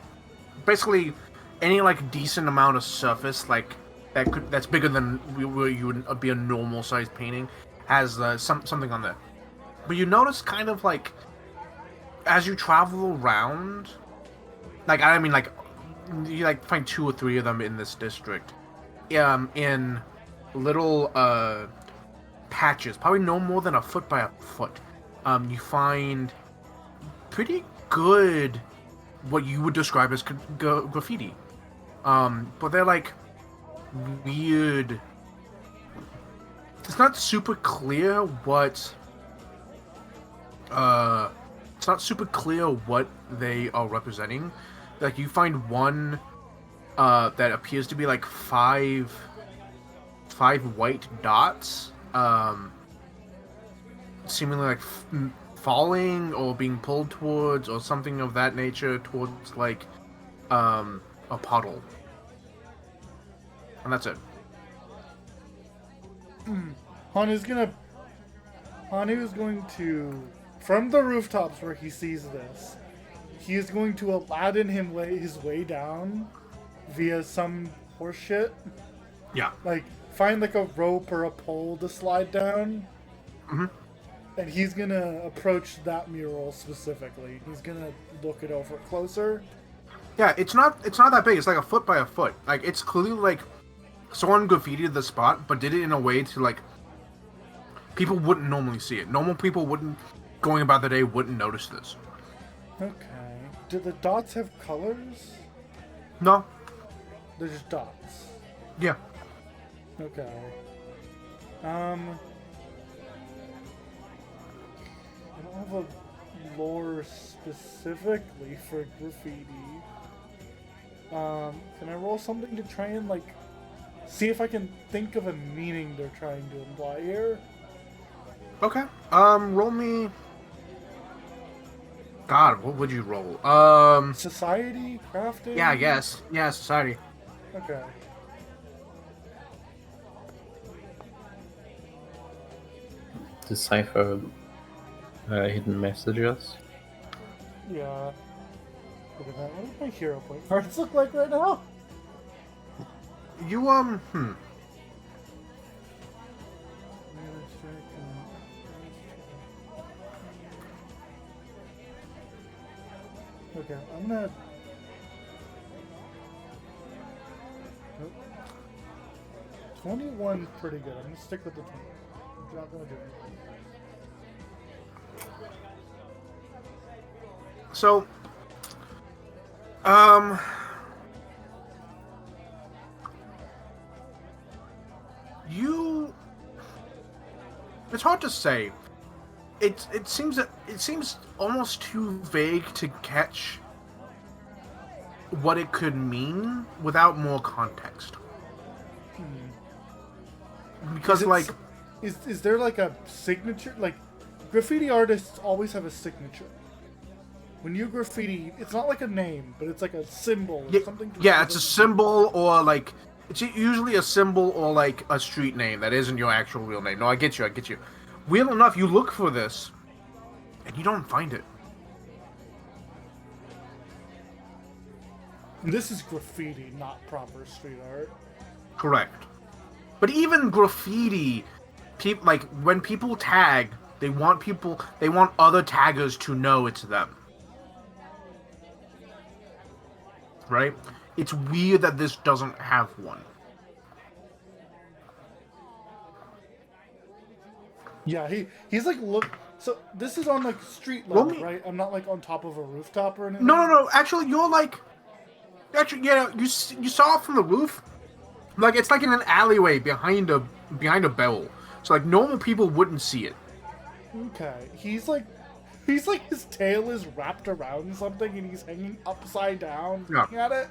Basically, any like decent amount of surface like that's bigger than where you would be a normal sized painting has something on there. But you notice kind of like as you travel around, like I mean like you like find 2 or 3 of them in this district, in little patches, probably no more than a foot by a foot. You find pretty good what you would describe as graffiti, but they're like weird. It's not super clear what they are representing. Like you find one that appears to be like five white dots, seemingly like falling or being pulled towards or something of that nature towards like a puddle. And that's it. Hanu's going to, from the rooftops where he sees this, he is going to Aladdin his way down via some horse shit. Yeah. Like, find like a rope or a pole to slide down. Mm-hmm. And he's gonna approach that mural specifically. He's gonna look it over closer. Yeah, it's not that big. It's like a foot by a foot. Like, it's clearly like someone graffitied the spot, but did it in a way to like people wouldn't normally see it. Normal people going about the day wouldn't notice this. Okay. Do the dots have colors? No. They're just dots. Yeah. Okay. I don't have a lore specifically for graffiti. Can I roll something to try and like see if I can think of a meaning they're trying to imply here? Okay. Roll me. God, what would you roll? Society? Crafting? Yeah, I guess. Yeah, society. Okay. Decipher hidden messages. Yeah. Look at that. What do my hero point cards look like right now? You, Okay, I'm gonna... Nope. 21 pretty good. I'm gonna stick with the 20. I'm not gonna do anything. So, it's hard to say. It seems almost too vague to catch what it could mean without more context. Because is there like a signature? Like, graffiti artists always have a signature. When you graffiti, it's not like a name, but it's like a symbol or something. Yeah, it's a symbol or like it's usually a symbol or like a street name that isn't your actual real name. No, I get you. Weird enough, you look for this and you don't find it. This is graffiti, not proper street art. Correct. But even graffiti, like when people tag, they want other taggers to know it's them. Right? It's weird that this doesn't have one. Yeah, he's like, look. So this is on like street level, right? I'm not like on top of a rooftop or anything. No. Actually, you're like, yeah. You saw it from the roof. Like it's like in an alleyway behind a barrel. So like normal people wouldn't see it. Okay, he's like his tail is wrapped around something and he's hanging upside down looking at it.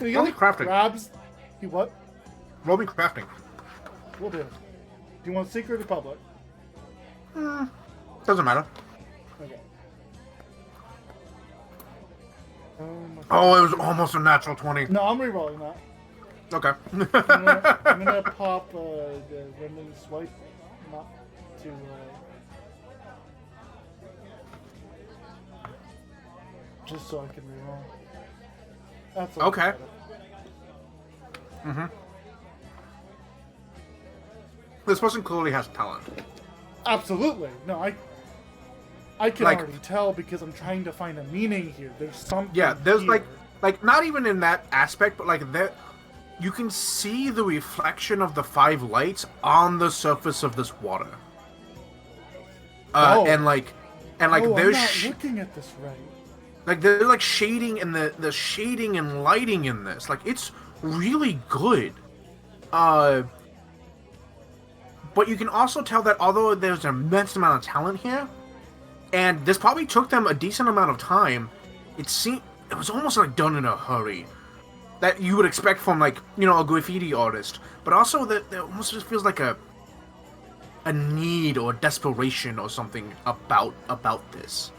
And he Roll me like crafting. grabs. He what? Roll me crafting. We'll do. Do you want secret or public? Doesn't matter. Okay. Oh, it was almost a natural 20. No, I'm re-rolling that. Okay. I'm gonna pop the random swipe, not to. Just so I can reroll. That's okay. This person clearly has talent. Absolutely. No, I can Like- already tell because I'm trying to find a meaning here. There's something. Yeah, there's here. like not even in that aspect, but like that, you can see the reflection of the 5 lights on the surface of this water. And like oh, I'm there's not looking at this right. like they're like shading and the shading and lighting in this, like it's really good. But you can also tell that although there's an immense amount of talent here, and this probably took them a decent amount of time, it was almost like done in a hurry. that you would expect from like a graffiti artist, but also that there almost just feels like a need or desperation or something about this.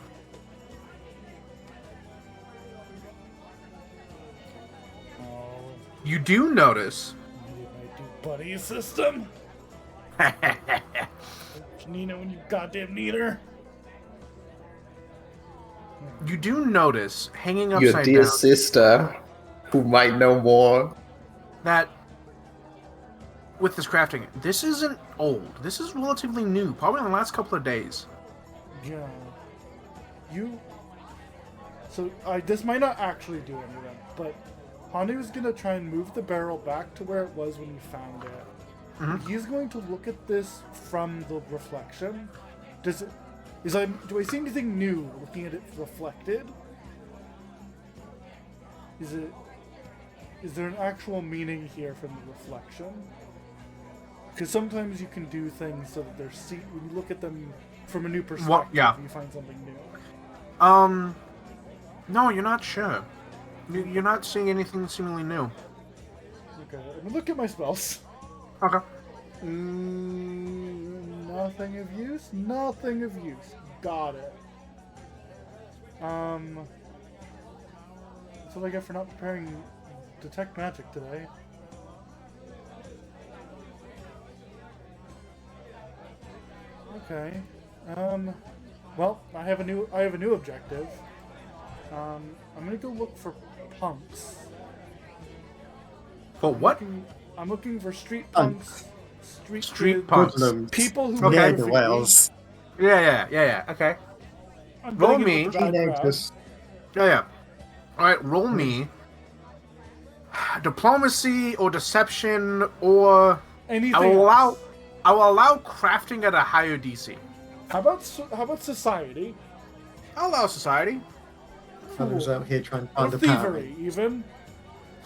Oh, You do notice. maybe my do buddy system. Nina, when you goddamn need her. You do notice hanging Your upside dear down sister, who might know more. that with this crafting, this isn't old. This is relatively new, probably in the last couple of days. Yeah. So this might not actually do anything, but Honey was gonna try and move the barrel back to where it was when he found it. Mhm. He's going to look at this from the reflection. Do I see anything new looking at it reflected? Is there an actual meaning here from the reflection? Because sometimes you can do things so that when you look at them from a new perspective, yeah. you find something new. No, you're not sure. You're not seeing anything seemingly new. Okay, I'm gonna look at my spells. Okay. Nothing of use. Nothing of use. Got it. That's what I get for not preparing detect magic today. Okay. Well, I have a new objective. I'm gonna go look for punks. For what? I'm looking for street Punks. punks. Street punks. Hoodlums. People who Okay. Near have the graffiti. wells. Yeah. Okay. I'm Roll putting it with me. the bad crowd. Teenagers. Yeah. All right. Roll me. Diplomacy or deception or Anything I will else. allow crafting at a higher DC. How about society? I'll allow society. I was out here trying to Or find a power. thievery, even.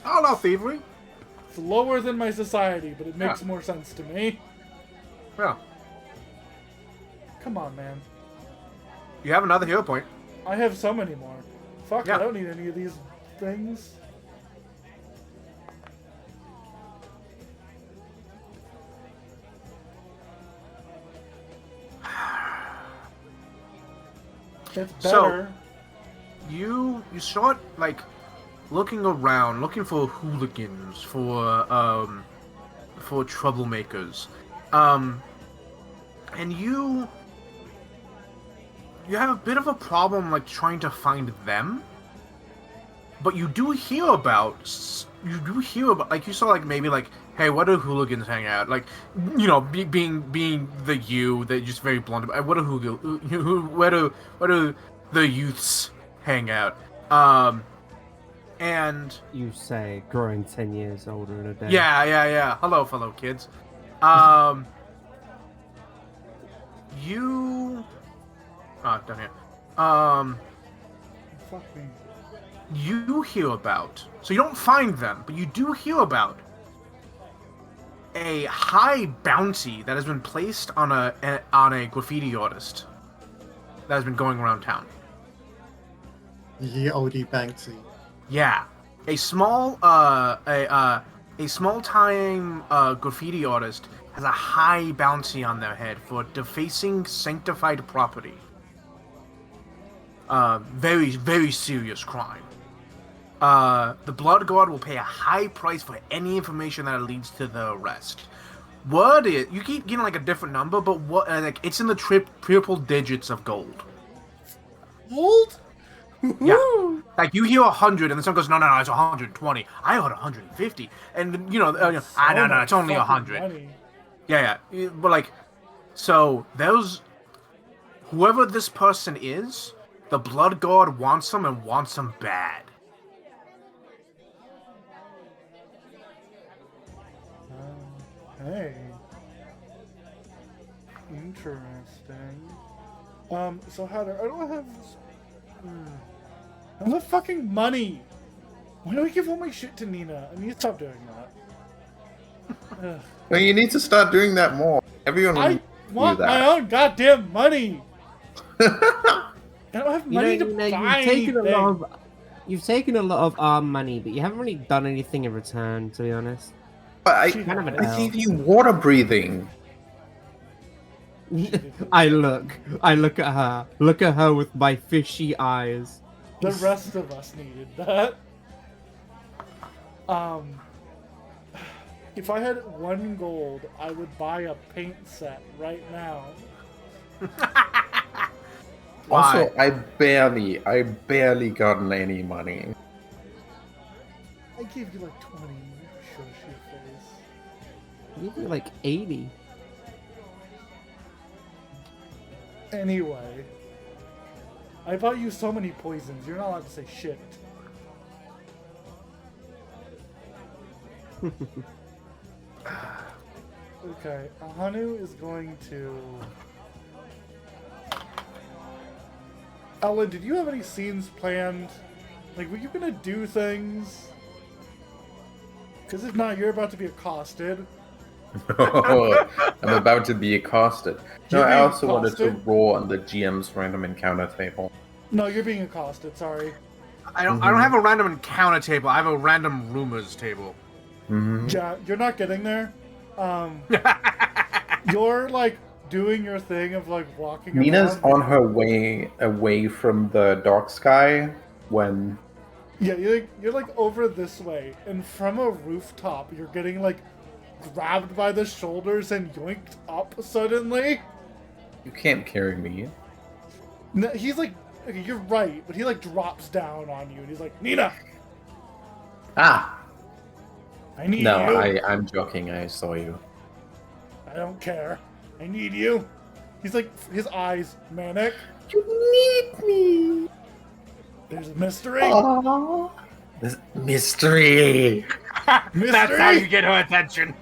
I'll allow thievery. It's lower than my society, but it makes Yeah. more sense to me. Yeah. Come on, man. You have another hero point. I have so many more. Fuck, Yeah. I don't need any of these things. It's So- better. You start like looking around, looking for hooligans, for troublemakers, and you have a bit of a problem like trying to find them. But you do hear about like you saw like maybe like, hey, what do hooligans hang out like, being the you that just very blunt about what do where do the youths hang out, and You say growing 10 years older in a day. yeah. Hello, fellow kids. Down here. Fuck me. You hear about, so you don't find them, but you do hear about a high bounty that has been placed on a graffiti artist that has been going around town. Ye oldie Banksy. Yeah, a small time graffiti artist has a high bounty on their head for defacing sanctified property. Very, very serious crime. The Blood Guard will pay a high price for any information that leads to the arrest. Word is, you keep getting like a different number, but it's in the triple digits of gold. Gold? Yeah. Like you hear 100 and then someone goes, no, it's 120. I heard 150. And no, it's only 100. Money. Yeah. But like, so whoever this person is, the Blood Guard wants them and wants them bad. Hey. Interesting. So Hatter, I don't have... I don't have fucking money! Why do I give all my shit to Nina? I need to stop doing that. Ugh. Well, you need to start doing that more. Everyone will I do want that. my own goddamn money! I don't have money to you've buy taken anything. You've taken a lot of our money, but you haven't really done anything in return, to be honest. I, Kind of an I L. gave you water breathing. I look at her. Look at her with my fishy eyes. The rest of us needed that. If I had 1 gold, I would buy a paint set right now. Also, I barely gotten any money. I gave you like 20. Shush your face. You give me like 80. Anyway, I bought you so many poisons. You're not allowed to say shit. Okay, Hanu is going to... Ellen, did you have any scenes planned? Like, were you gonna do things? Because if not, you're about to be accosted. I'm about to be accosted. No, You're I being also wanted to accosted? roll on the GM's random encounter table. No, you're being accosted, sorry. I don't have a random encounter table. I have a random rumors table. Yeah, you're not getting there. You're, like, doing your thing of, like, walking Nina's around. on her way away from the dark sky when... Yeah, you're like over this way, and from a rooftop, you're getting like grabbed by the shoulders and yoinked up suddenly. You can't carry me. No, he's like, okay, you're right, but he like drops down on you, and he's like, Nina, Ah! I need No, you. I'm joking. I saw you. I don't care. I need you. He's like, his eyes manic. You need me! There's a mystery. Aww. This mystery! Mystery. That's how you get her attention.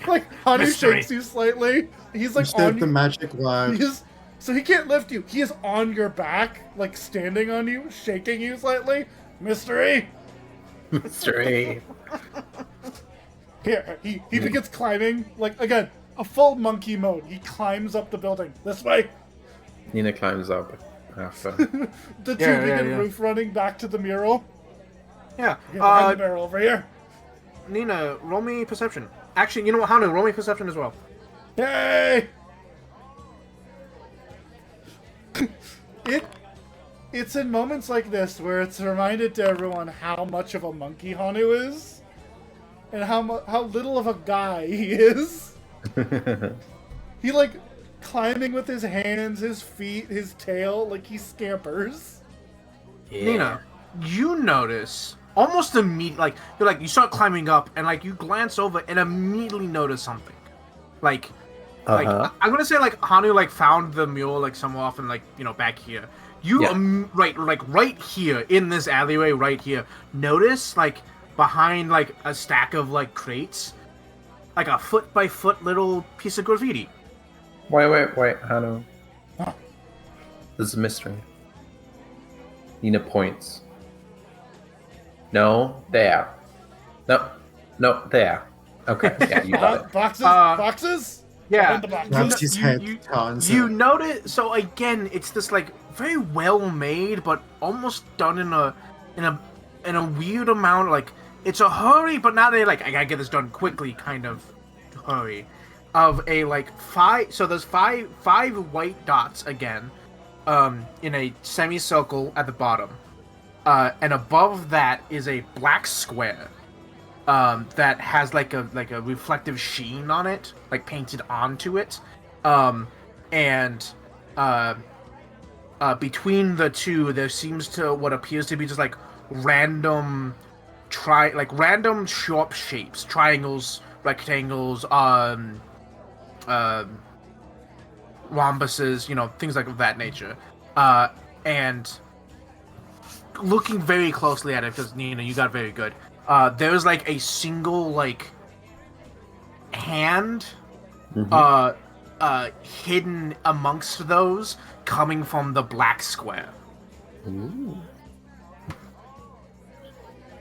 Like, Hanu Mystery. shakes you slightly. He's like Instead on of the you. magic word. So he can't lift you. He is on your back, like standing on you, shaking you slightly. Mystery. Mystery. Here, he begins climbing, like, again, a full monkey mode. He climbs up the building. This way. Nina climbs up after. The two Yeah, begin yeah. roof running back to the mural. Yeah. Get behind the barrel over here. Nina, roll me perception. Actually, you know what, Hanu, roll me perception as well. Yay! It's in moments like this where it's reminded to everyone how much of a monkey Hanu is. And how little of a guy he is. He, like, climbing with his hands, his feet, his tail, like he scampers. Nina, you notice almost immediately, like you start climbing up, and like you glance over and immediately notice something. Like I'm gonna say like Hanu like found the mule like somewhere off and like back here. You Yeah. right here in this alleyway right here. Notice like behind like a stack of like crates, like a foot by foot little piece of graffiti. Wait, Hanu. This is a mystery. Nina points. No, there. No, there. Okay, yeah, you got it. Boxes? Yeah. Behind the boxes. Grabs his head, you- turns You it. notice, so again, it's this like very well made, but almost done in a weird amount. Like it's a hurry, but not a like I gotta get this done quickly kind of hurry. Of a like five, so there's five white dots again, in a semicircle at the bottom, and above that is a black square, that has like a reflective sheen on it, like painted onto it, and between the two there seems to what appears to be just like random random sharp shapes, triangles, rectangles, rhombuses, things like of that nature, and looking very closely at it, because Nina, you got very good. There's like a single like hand, hidden amongst those, coming from the black square. Ooh.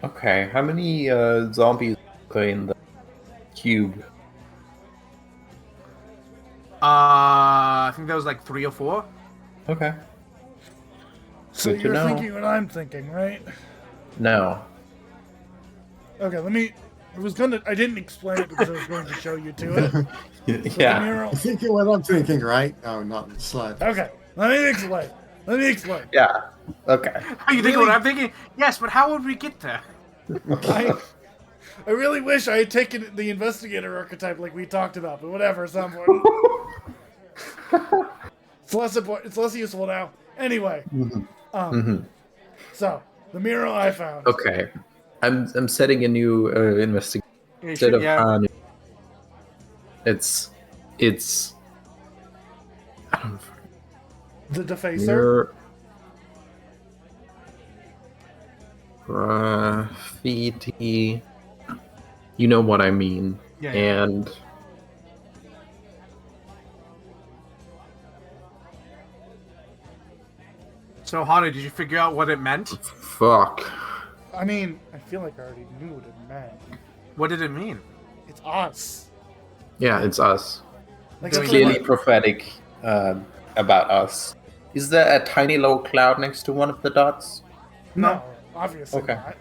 Okay, how many zombies are in the cube? I think there was like 3 or 4. Okay. So Good to you're know. thinking what I'm thinking, right? No. Okay, I didn't explain it because I was going to show you to it. So the Yeah. mural. You're thinking what I'm thinking, right? Oh, not the slide. Okay, let me explain. Yeah. Okay. Are you thinking Really? what I'm thinking? Yes, but how would we get there? I really wish I had taken the investigator archetype like we talked about, but whatever, it's not important. It's less important. It's less useful now. Anyway, so the mural I found. Okay. I'm setting a new investigation instead of Hanu. It's I don't know. The Defacer. Your graffiti. You know what I mean. Yeah. And So, Hana, did you figure out what it meant? fuck. I mean, I feel like I already knew what it meant. What did it mean? It's us. Yeah, it's us. Like, It's that's Clearly what- prophetic about us. Is there a tiny little cloud next to one of the dots? No, obviously Okay. not.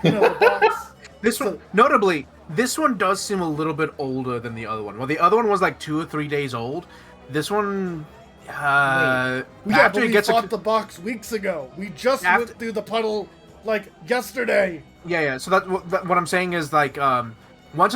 You know, the box. This one, notably, this one does seem a little bit older than the other one. Well, the other one was like 2 or 3 days old. This one, Yeah, after but it we gets fought the box weeks ago. We just After- went through the puddle like yesterday. yeah. So what I'm saying is like, once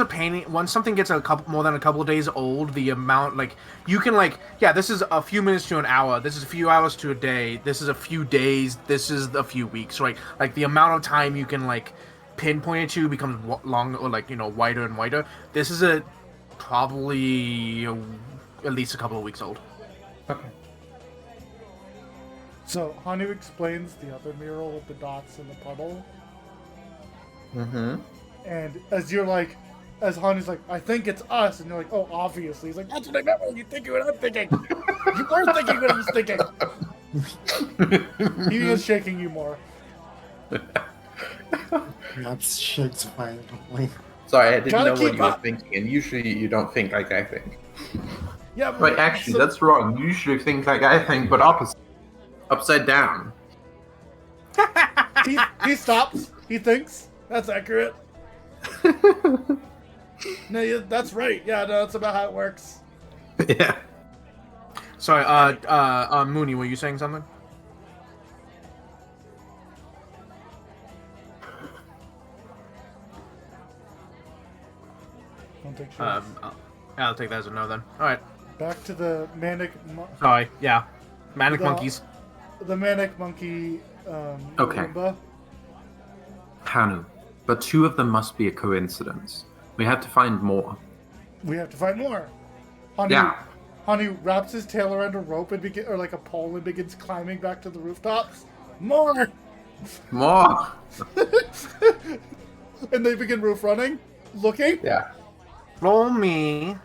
something gets more than a couple of days old, the amount like you can like, yeah, this is a few minutes to an hour. This is a few hours to a day. This is a few days. This is a few weeks. Right? Like the amount of time you can like pinpoint it to becomes longer, or like wider and wider. This is probably at least a couple of weeks old. Okay. So Hanu explains the other mural with the dots in the puddle, Mm-hmm. and as Hanu's like, I think it's us, and you're like, oh, obviously. He's like, that's what I meant when you thinking what I'm thinking. You were thinking what I was thinking. He is shaking you more. That's shakes violently. Sorry, I didn't Gotta know what keep you were up. thinking, and usually you don't think like I think. Yeah, but Wait, actually, so- that's wrong. You usually think like I think, but opposite. Upside down. he stops. He thinks that's accurate. No, that's right. Yeah, no, that's about how it works. Yeah. Sorry, Mooney, were you saying something? Don't take shit. I'll take that as a no then. All right. Back to the manic. Sorry. Yeah. Manic The- monkeys. The manic monkey. Okay. Roomba. Hanu. But 2 of them must be a coincidence. We have to find more. We have to find more. Hanu, Yeah. Hanu wraps his tail around a rope and or like a pole and begins climbing back to the rooftops. More. More! And they begin roof running, looking. Yeah. Roll me.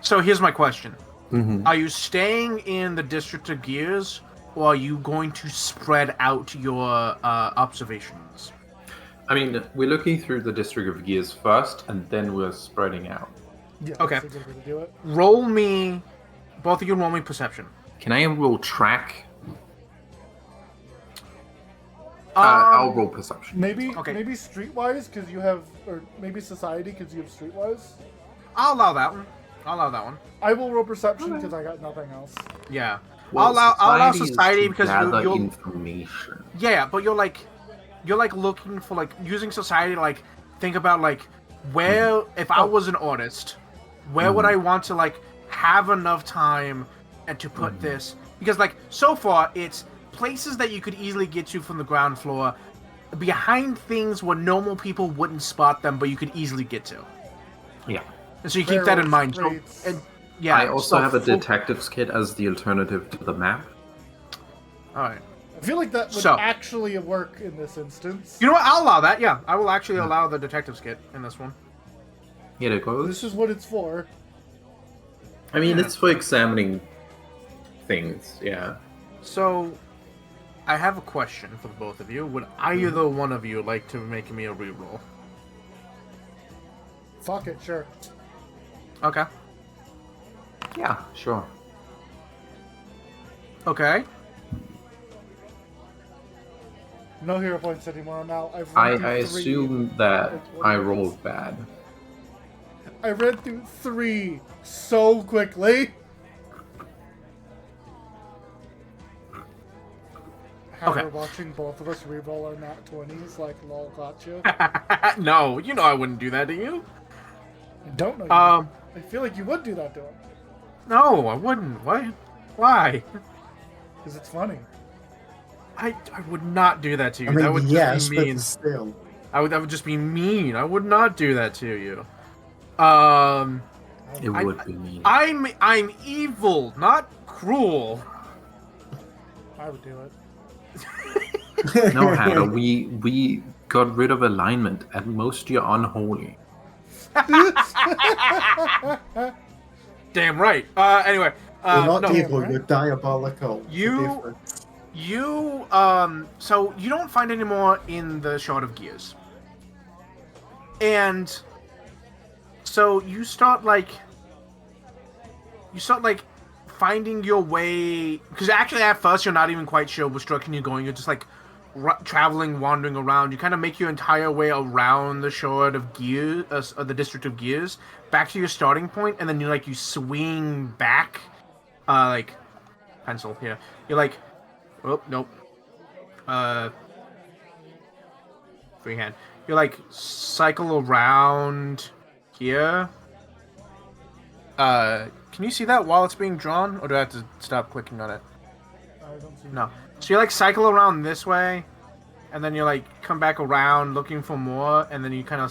So here's my question: Mm-hmm. Are you staying in the District of Gears, or are you going to spread out your observations? I mean, we're looking through the District of Gears first, and then we're spreading out. Yeah, Okay. that's a good way to do it. Roll me. Both of you roll me perception. Can I roll track? I'll roll perception. Maybe Okay. maybe streetwise because you have, or maybe society because you have streetwise. I'll allow that one. I'll allow that one. I will roll perception because I got nothing else. Yeah. Well, I'll allow is society to because gather you'll information. yeah, but you're like looking for like using society to like think about like where if I was an artist, where would I want to like have enough time and to put this, because like so far it's places that you could easily get to from the ground floor, behind things where normal people wouldn't spot them but you could easily get to, Yeah. and so you keep that in mind. So, Rates. and yeah, I also so have a full- detective's kit as the alternative to the map. all right. I feel like that would So- actually work in this instance. You know what? I'll allow that. Yeah, I will actually allow the detective's kit in this one. Here it goes. This is what it's for. I mean, it's for examining things, yeah. So, I have a question for the both of you. Would either one of you like to make me a reroll? Fuck it, sure. Okay. Yeah, sure. Okay. No hero points anymore now. I've I run through 3. assume that What I is- rolled bad. I read through 3 so quickly. How Okay. we're watching both of us reroll our nat 20s, like lol, gotcha. No, you know I wouldn't do that to you. I don't know. Um, I feel like you would do that to him no, I wouldn't. What? Why? because it's funny. I would not do that to you. I mean, that would yes, just be but mean. still. That would just be mean. I would not do that to you. It would be mean. I'm evil, not cruel. I would do it. No, Hannah, we got rid of alignment. At most, you're unholy. Damn right. Anyway, You're not no, evil, right? you're diabolical. It's the You- difference. so you don't find any more in the Shard of Gears, and so you start finding your way, because actually at first you're not even quite sure which direction you're going. You're just like traveling, wandering around. You kind of make your entire way around the Shard of Gears, the District of Gears, back to your starting point, and then you swing back, like pencil here. You're like, oh nope, freehand. You like cycle around here. Can you see that while it's being drawn, or do I have to stop clicking on it? I don't see. No. So you cycle around this way, and then you come back around looking for more, and then you kind of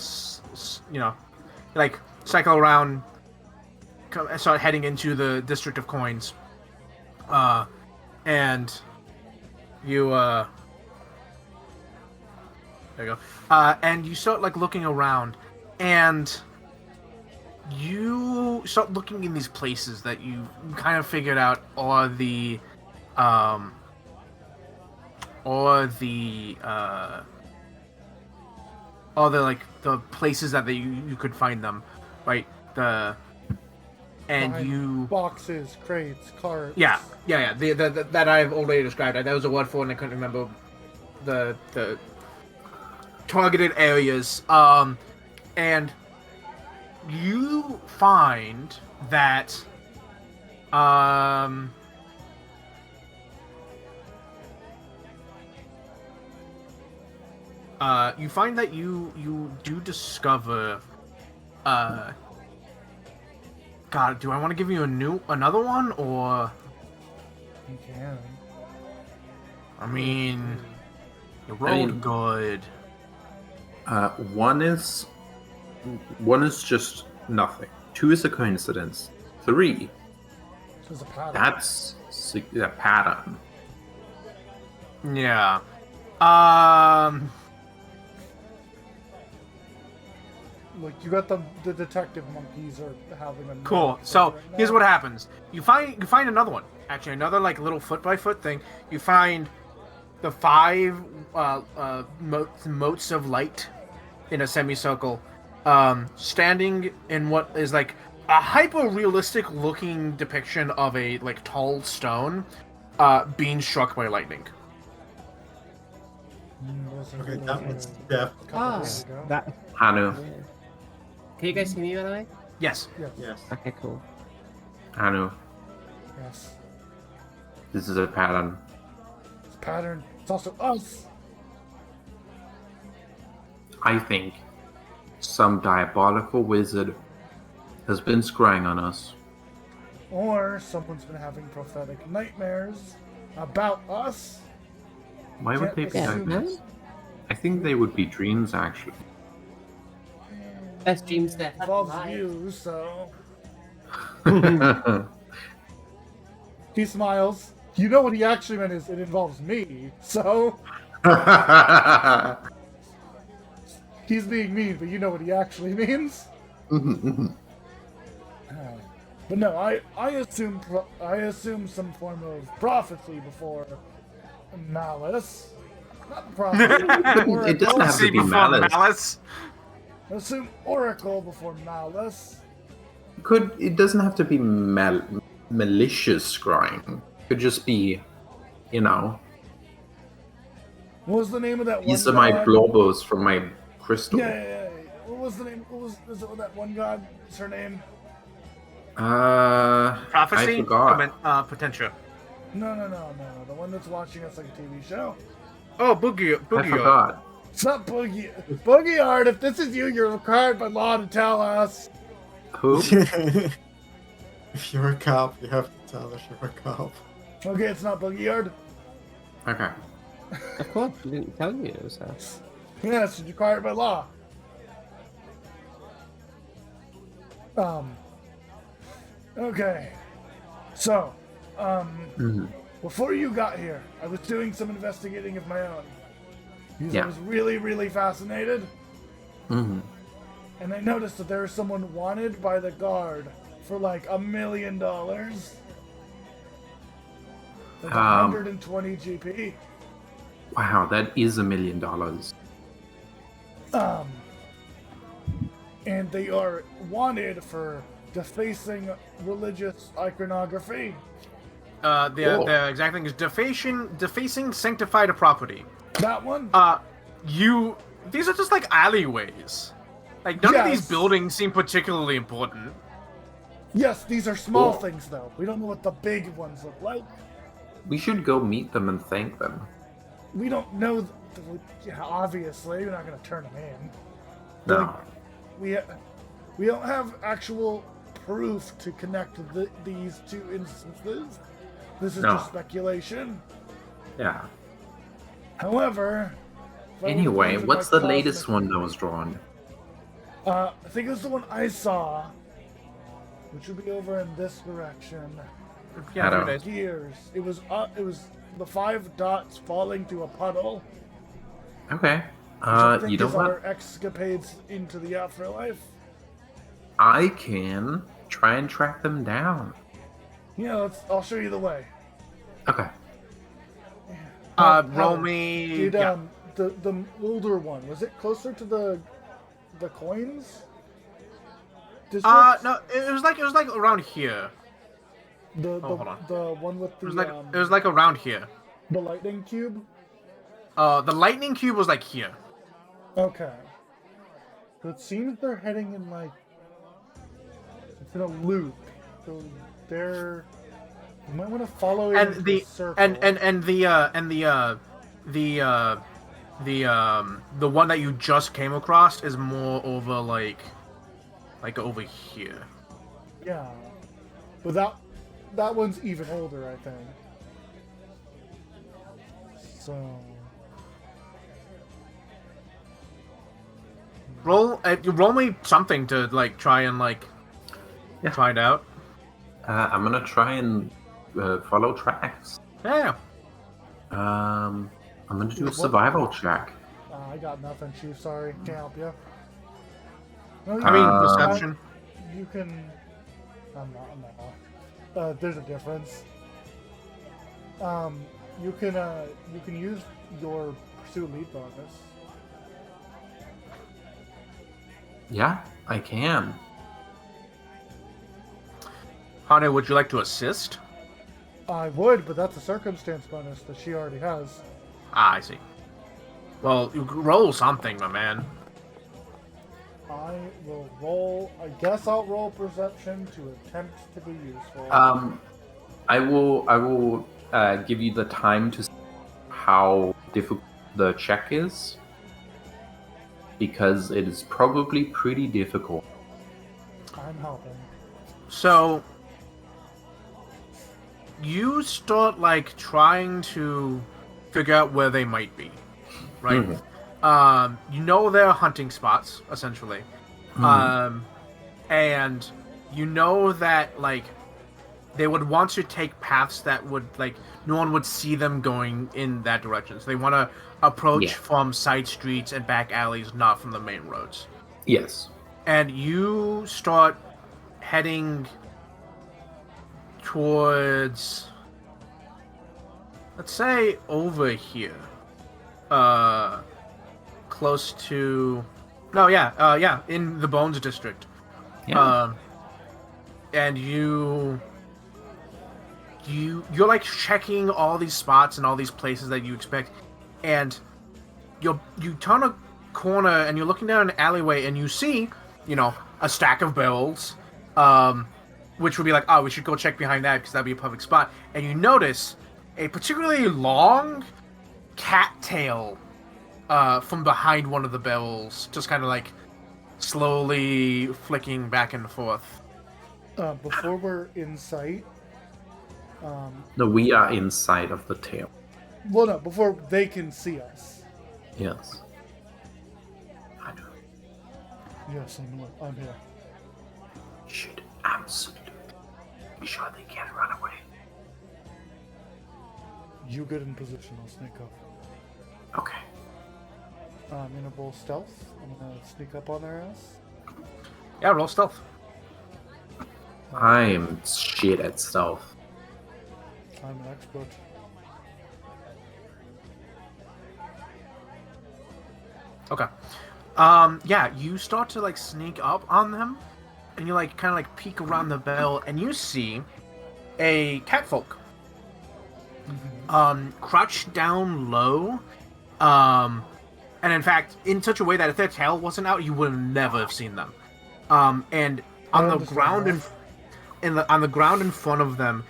cycle around, start heading into the District of Coins, and you there you go, and you start looking around, and you start looking in these places that you kind of figured out are the the places that you could find them, right? Behind boxes, crates, carts. Yeah. That I've already described. That was a word for it, and I couldn't remember the targeted areas. And you find that you do discover God, do I want to give you another one, or You can. I mean, you rolled good. One is just nothing. 2 is a coincidence. 3, There's a pattern. that's a pattern. Yeah. Like you got the detective monkeys are having a Cool. So here's what happens. You find another one. Actually, another little foot by foot thing. You find the 5 motes of light in a semicircle, standing in what is a hyper-realistic looking depiction of a tall stone, being struck by lightning. Okay, that was death. That. Hanu, Can you guys see me, by the way? Yes. Yes. Okay, cool. Hanu, Yes. this is a pattern. It's a pattern. It's also us. I think some diabolical wizard has been scrying on us. Or someone's been having prophetic nightmares about us. Why would they be Yeah. nightmares? I think they would be dreams, actually. Best dreams that Involves you, so he smiles. You know what he actually meant is it involves me, so he's being mean, but you know what he actually means. But no, I assume some form of prophecy before malice. Not prophecy. It doesn't have to See be before malice. I assume oracle before malice. It doesn't have to be malicious scrying. Could just be, What was the name of that one These are my god? blobos from my crystal. Yeah. What was the name? Is it that one god? What's her name? Prophecy? I forgot. Potential. No. The one that's watching us like a TV show. Oh, Boogie. I forgot. It's not Boogie. Boogie Art, if this is you, you're required by law to tell us. Who? If you're a cop, you have to tell us you're a cop. Okay, it's not Boogie Art. Okay. Of course, we didn't tell you it was her. Yes, it's required by law. Okay. So, before you got here, I was doing some investigating of my own. Because I was really, really fascinated. Mm-hmm. And I noticed that there is someone wanted by the guard for like $1 million. Like 120 GP. Wow, that is $1 million. And they are wanted for defacing religious iconography. The exact thing is defacing sanctified property. That one? These are just like alleyways. Like, none of these Yes. buildings seem particularly important. Yes, these are small things though. We don't know what the big ones look like. We should go meet them and thank them. We don't know. Obviously, we're not going to turn them in. No. We don't have actual proof to connect these two instances. This is just speculation. Yeah. However, if I were to Anyway, use what's my the latest cosmic- one that was drawn? I think it's the one I saw, which would be over in this direction. Yeah, Shadow. 3 days. Gears. It was the 5 dots falling to a puddle. Okay. Which I think You know is our what? escapades into the afterlife. I can try and track them down. Yeah, I'll show you the way. Okay. Roll me. Did the older one, was it closer to the coins? Districts? No, it was like around here. Hold on. The one with the It was like around here. the lightning cube. The lightning cube was like here. Okay. So it seems they're heading in like it's in a loop. So they're you might want to follow it And into the circle. the one that you just came across is more over like over here. Yeah. But that one's even older, I think. So Roll me something to like try and find out. I'm gonna try and follow tracks. Yeah. I'm gonna do a survival check. I got nothing, Chief. Sorry, can't help you. No, I mean perception. You can. I'm not. There's a difference. You can use your pursue lead bonus. Yeah, I can. Hane, would you like to assist? I would, but that's a circumstance bonus that she already has. I see. Well, you roll something, my man. I will roll. I guess I'll roll perception to attempt to be useful. I will give you the time to see how difficult the check is, because it is probably pretty difficult. I'm helping. So you start like trying to figure out where they might be, right? You know their hunting spots essentially, and you know that like they would want to take paths that would like no one would see them going in that direction. So they want to approach from side streets and back alleys, not from the main roads. Yes. And you start heading towards, let's say, over here. Close to, in the Bones District. Yeah. And you're like checking all these spots and all these places that you expect, and you turn a corner and you're looking down an alleyway and you see, a stack of barrels, which would be like, oh, we should go check behind that because that'd be a perfect spot. And you notice a particularly long cattail from behind one of the barrels, just kind of like slowly flicking back and forth. Before we're in sight. No, we are inside of the tail. Well, no, before they can see us. Yes. I know. Yes, I know. I'm here. Should absolutely be sure they can't run away. You get in position. I'll sneak up. Okay. I'm gonna roll stealth. I'm gonna sneak up on their ass. Yeah, roll stealth. I'm shit at stealth. I'm an expert. Okay. Yeah, you start to like sneak up on them, and you like kind of like peek around the bell, and you see a catfolk. Crouched down low, and in fact, in such a way that if their tail wasn't out, you would never have seen them. And on the ground on the ground in front of them,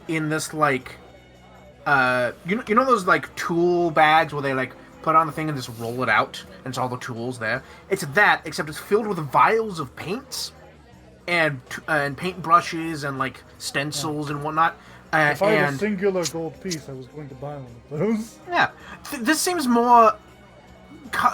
in this like, you know those like tool bags where they like put on the thing and just roll it out, and it's all the tools there. It's that, except it's filled with vials of paints and paint brushes and like stencils and whatnot. If I had a singular gold piece, I was going to buy one of those. Yeah, this seems more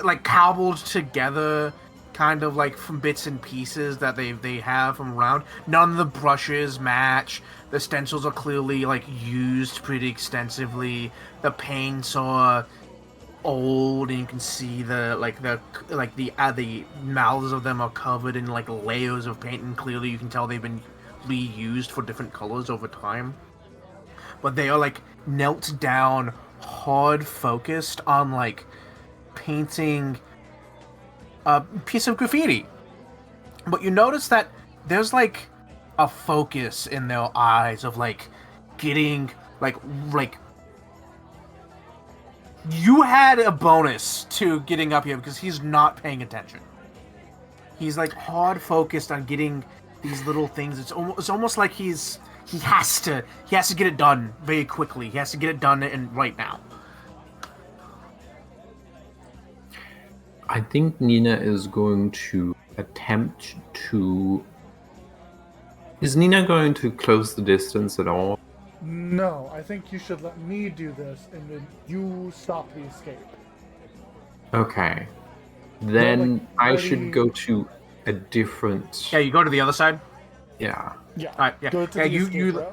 like cobbled together, kind of like from bits and pieces that they have from around. None of the brushes match. The stencils are clearly like used pretty extensively. The paints are old, and you can see the mouths of them are covered in like layers of paint, and clearly you can tell they've been reused for different colors over time. But they are like knelt down, hard focused on like painting a piece of graffiti. But you notice that there's like a focus in their eyes of like getting like you had a bonus to getting up here because he's not paying attention. He's like hard focused on getting these little things. It's almost like he has to get it done very quickly. He has to get it done right now. I think Nina is going to attempt to... Is Nina going to close the distance at all? No, I think you should let me do this, and then you stop the escape. Okay. Then like, I should go to a different... Yeah, you go to the other side. Yeah. Yeah. All right. Yeah. Go to yeah. the You escape route.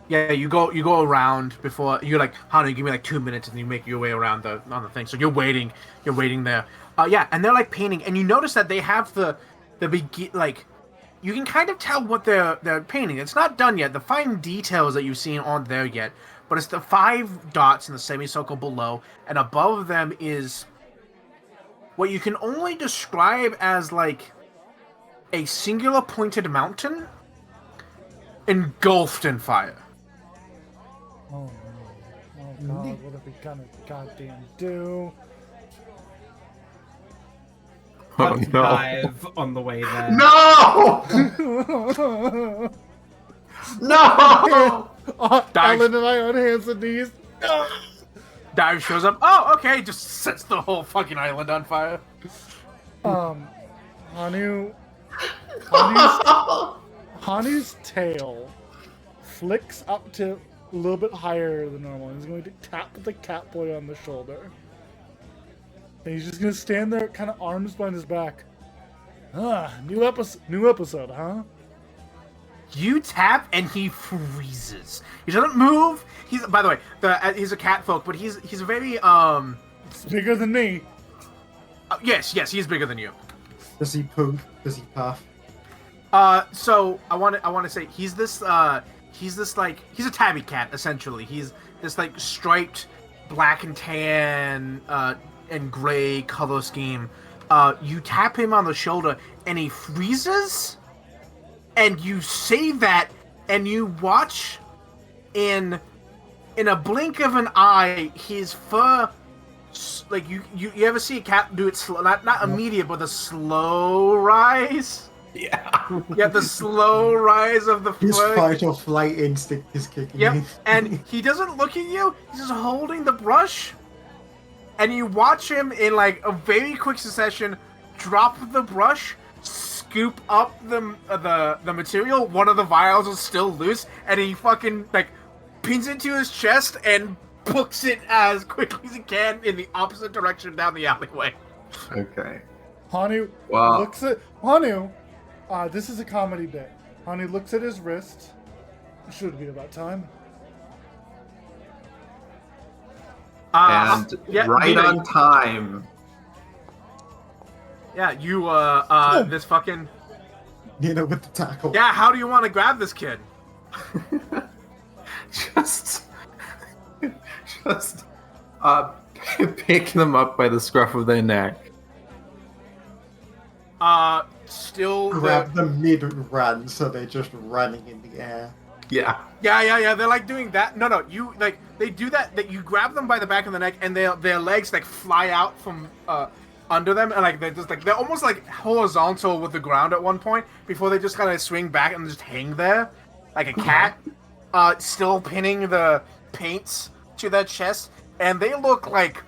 Yeah, you go around before you're like, Hanu, give me like 2 minutes, and you make your way around on the thing. So you're waiting there. Yeah, and they're like painting, and you notice that they have like, you can kind of tell what they're painting. It's not done yet. The fine details that you've seen aren't there yet, but it's the 5 dots in the semicircle below, and above them is what you can only describe as like a singular pointed mountain engulfed in fire. Oh no. Oh god, what are we gonna goddamn do? Oh, Let's no. dive on the way there. No! No! Ellen and I on hands and knees. Dive shows up. Oh, okay. Just sets the whole fucking island on fire. Hanu's tail flicks up to a little bit higher than normal. He's going to tap the cat boy on the shoulder. And he's just going to stand there, kind of arms behind his back. New episode, huh? You tap and he freezes. He doesn't move. By the way, he's a cat folk, but he's a very It's bigger than me. Yes, he's bigger than you. Does he poop? Does he puff? So I want to say he's this like he's a tabby cat essentially. He's this like striped black and tan and gray color scheme. You tap him on the shoulder and he freezes, and you say that, and you watch in a blink of an eye his fur like you ever see a cat do it slow, not immediate, but the slow rise. Yeah. Yeah, the slow rise of the His foot. fight or flight instinct is kicking Yep, in. and he doesn't look at you. He's just holding the brush, and you watch him in like a very quick succession drop the brush, scoop up the material. One of the vials is still loose, and he fucking like pins it to his chest and books it as quickly as he can in the opposite direction down the alleyway. Okay. Hanu Wow. looks at Hanu. This is a comedy bit. Hanu looks at his wrist. Should be about time. And right Nina, on time. Yeah, you this fucking Nina with the tackle. yeah. How do you want to grab this kid? just pick them up by the scruff of their neck. Still Grab them mid-run, so they're just running in the air. Yeah. Yeah. They're like doing that. No, you like they do that. That you grab them by the back of the neck, and their legs like fly out from under them, and like they're almost like horizontal with the ground at one point before they just kind of swing back and just hang there like a cat, still pinning the paints to their chest, and they look like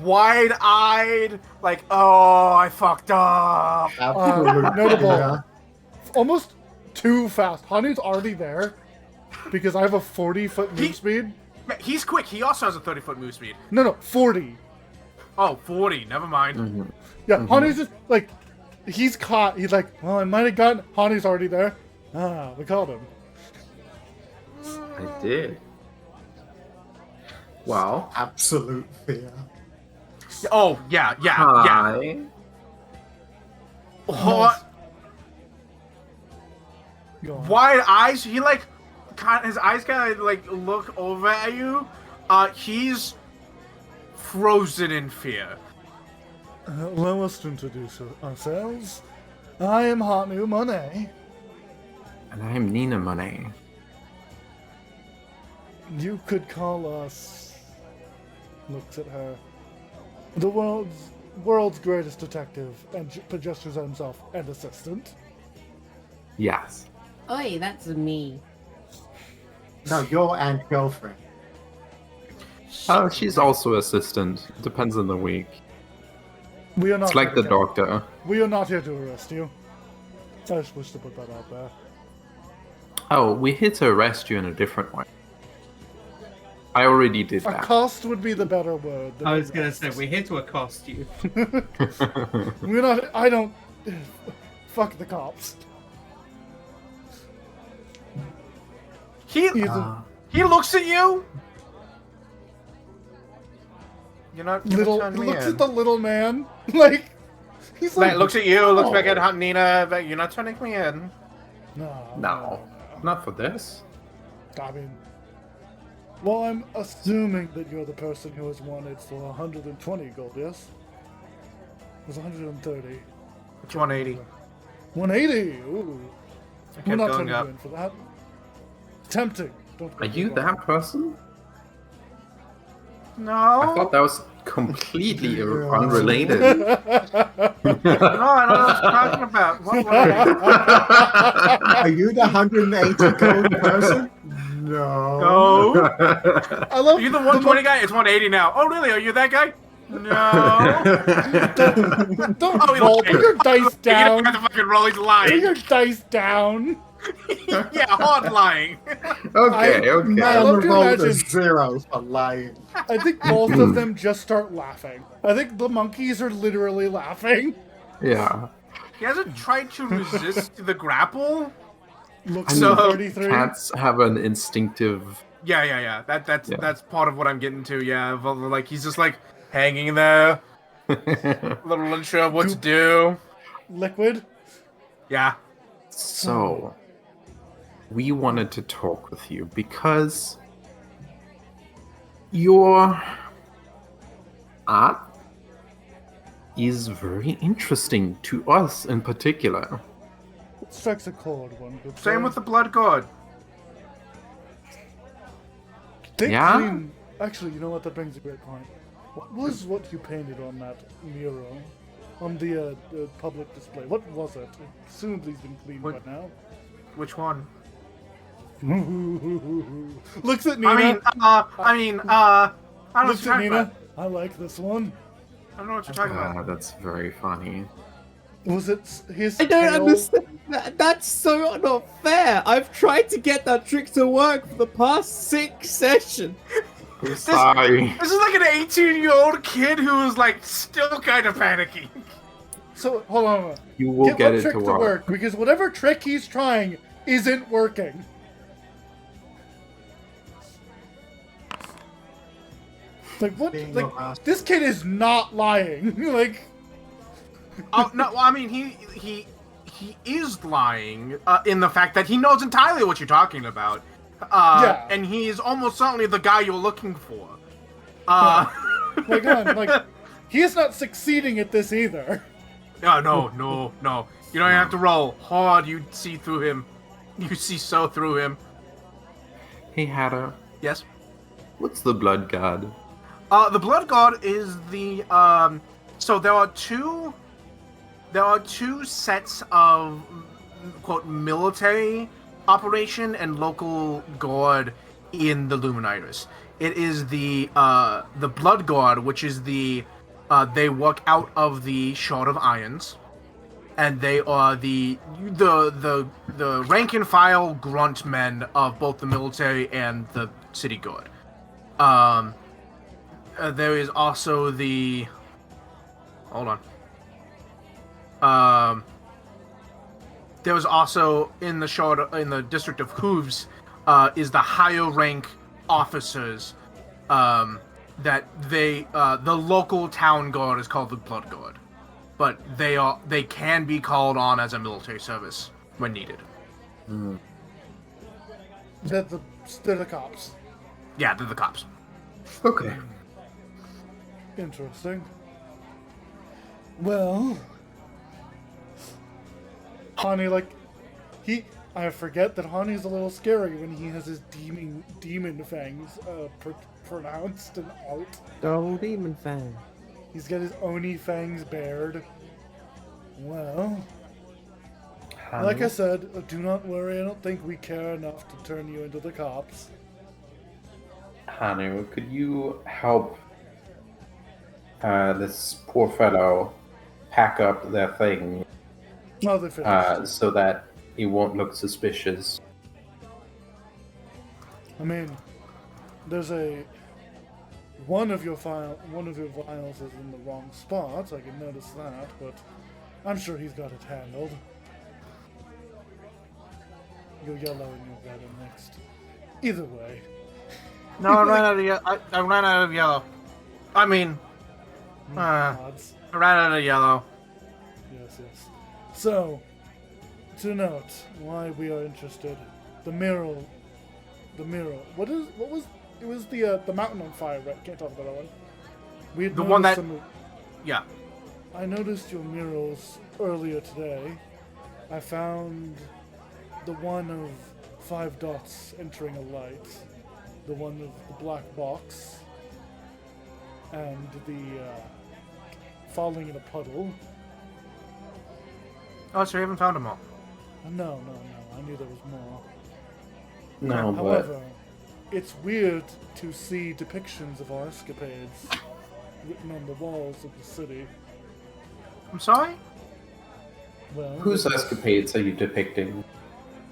wide-eyed, like oh I fucked up. Absolutely. Notable. Yeah. Almost too fast. Hanu's already there because I have a 40-foot move speed. He's quick. He also has a 30-foot move speed. No, 40. Oh, 40. Never mind. Yeah, Hanu's just like, he's caught. He's like, well, I might have gotten. Hanu's already there. We called him. I did. Wow. Absolute fear. Oh yeah. Hi. What? Go on. Wide eyes. He like, his eyes kind of like look over at you. He's frozen in fear. Let us introduce ourselves. I am Hanu Monet. And I'm Nina Monet. You could call us. Looks at her. The world's greatest detective, and gestures at himself, and assistant. Yes. Oi, that's me. No, your aunt girlfriend. Oh, she's also assistant. Depends on the week. We are not. It's like here the to- doctor. We are not here to arrest you. I just wish to put that out there. Oh, we're here to arrest you in a different way. I already did that. Accost would be the better word. than I was gonna arrest. say we're here to accost you. We're not. I don't. Fuck the cops. He Either he looks at you. You're not little turn me looks in. at the little man like he's like Looks at you. Looks back at Nina. But you're not turning me in. No, not for this. I mean, well, I'm assuming that you're the person who was wanted for 120 gold. Yes. It was 130. It's 180. 180. Ooh. I We're kept not going turning up. you in for that. Tempting. Don't Are get you me wrong. that person? No. I thought that was completely unrelated. No, I don't know what you're talking about. What way? Are you the 180 gold person? No. No. I love Are you the 120 guy? It's 180 now. Oh, really? Are you that guy? No. Don't Oh, he roll. lied. Put your dice You down. got to fucking roll. He's Put lying. your dice down. Yeah, hard lying. Okay, I okay. love Man to rolled a imagine- 0 for lying. I think both of them just start laughing. I think the monkeys are literally laughing. Yeah. He hasn't tried to resist the grapple. Looks So, at 33. Cats have an instinctive. Yeah. That's Yeah. that's part of what I'm getting to. Yeah, but, like he's just like hanging there, a little unsure of what to do. Liquid. Yeah. So, we wanted to talk with you because your art is very interesting to us in particular. Strikes a chord, one could say. Same with the blood god. Think Yeah? clean. Actually, you know what? That brings a great point. What was what you painted on that mural? On the public display? What was it? Presumably it's been cleaned by now. Which one? Looks at Nina. I don't know what Looks you're at talking Nina. about. I like this one. I don't know what you're talking about. That's very funny. Was it his I don't tail? understand. That's so not fair. I've tried to get that trick to work for the past 6 sessions. I'm sorry. This is like an 18-year-old kid who is like still kind of panicking. So hold on. You will get what it trick to work. because whatever trick he's trying isn't working. Like what? Being Like not asked. this kid is not lying. Like Oh no! Well, I mean, he is lying in the fact that he knows entirely what you're talking about. Yeah. And he is almost certainly the guy you're looking for. like he is not succeeding at this either. No. You don't have to roll hard. You see through him. You see so through him. Hey, Hatter. Yes. What's the blood god? The blood god is the So there are two sets of quote military operation and local guard in the Luminitis. It is the blood guard, which is they work out of the Shard of Irons, and they are the rank and file grunt men of both the military and the city guard. There is also the hold on. There was also in the district of Hooves, is the higher rank officers, that the local town guard is called the Blood Guard, but they can be called on as a military service when needed. They're the cops. Yeah, they're the cops. Okay. Interesting. Well, Hani, I forget that Hani's a little scary when he has his demon fangs pronounced and out. Double demon fan. He's got his Oni fangs bared. Well, like I said, do not worry. I don't think we care enough to turn you into the cops. Hanu, could you help this poor fellow pack up their thing Oh, they finished. so that it won't look suspicious? I mean, there's one of your vials is in the wrong spot. I can notice that, but I'm sure he's got it handled. You're yellow and you're red next. Either way. No, I ran out of yellow. I mean, Odds. I ran out of yellow. Yes. So, to note why we are interested, the mural. It was the mountain on fire, right? Can't talk about that one. We had The one noticed that- Yeah. I noticed your murals earlier today. I found the one of 5 dots entering a light, the one of the black box, and the falling in a puddle. Oh, so you haven't found them all. No, I knew there was more. No, but However, it's weird to see depictions of our escapades written on the walls of the city. I'm sorry? Well, whose escapades are you depicting?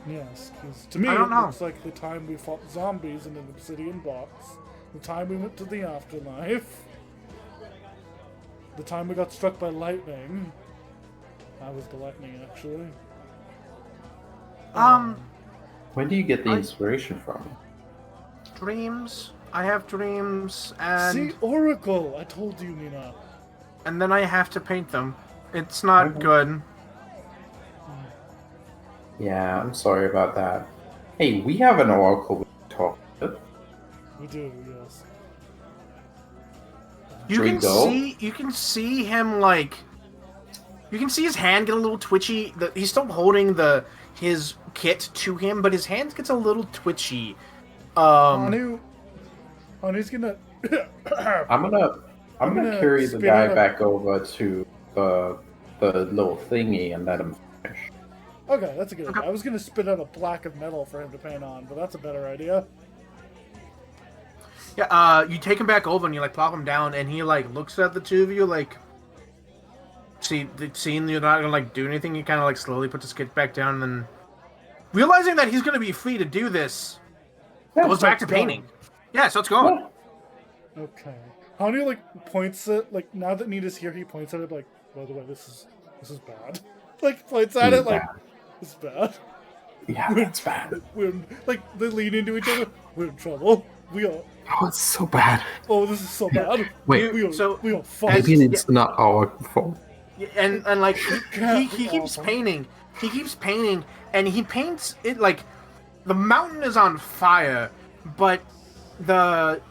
yes, because to me I don't it know. looks like the time we fought zombies in an obsidian box, the time we went to the afterlife, the time we got struck by lightning. I was the lightning, actually. Where do you get the inspiration from? Dreams. I have dreams, and See, Oracle! I told you, Nina. and then I have to paint them. It's not good. Yeah, I'm sorry about that. Hey, we have an oracle we can talk with. We do, yes. Should we go? You can see him like. You can see his hand get a little twitchy. He's still holding his kit to him, but his hand gets a little twitchy. Hanu's gonna. I'm gonna I'm gonna gonna carry the spit guy out a- back over to the little thingy and let him finish. Okay, that's a good idea. I was gonna spit out a block of metal for him to paint on, but that's a better idea. Yeah, you take him back over and you like plop him down, and he like looks at the two of you like, seeing you're not gonna like do anything. He kind of like slowly puts his kit back down, and then realizing that he's gonna be free to do this, goes back to go. painting. Yeah, so it's going. Okay. Hanu like points it like now that Nita's here, he points at it like, by the way, this is bad. Like points at This it is like bad. this is bad. Yeah, that's bad. Like they lean into each other. We're in trouble. We are. Oh, it's so bad. Oh, this is so bad. Wait, we are fucked. maybe it's not our fault. And like can't he be keeps awful. painting. He keeps painting, and he paints it like the mountain is on fire, but the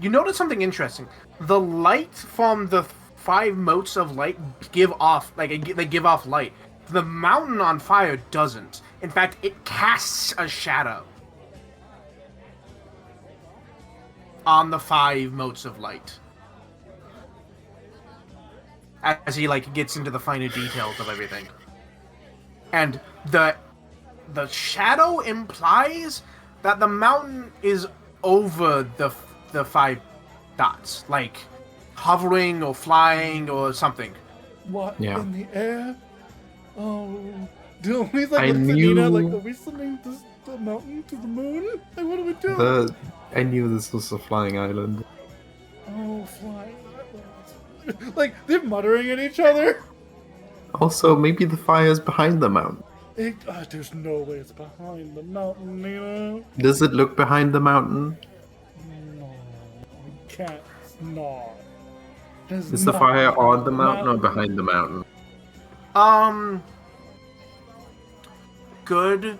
you notice something interesting. The light from the 5 motes of light give off they give off light. The mountain on fire doesn't. In fact, it casts a shadow on the 5 motes of light. As he like gets into the finer details of everything. And the shadow implies that the mountain is over the 5 dots, like hovering or flying or something. What Yeah. in the air? Oh, do we like I look to Nina like knew- are we sending the mountain to the moon? Like what are we doing? I knew this was a flying island. Oh, flying islands. Like they're muttering at each other. Also, maybe the fire's behind the mountain. There's no way it's behind the mountain, Nina. Does it look behind the mountain? No, we can't. It's not. There's Is the not fire on the mountain or mountain. behind the mountain? Good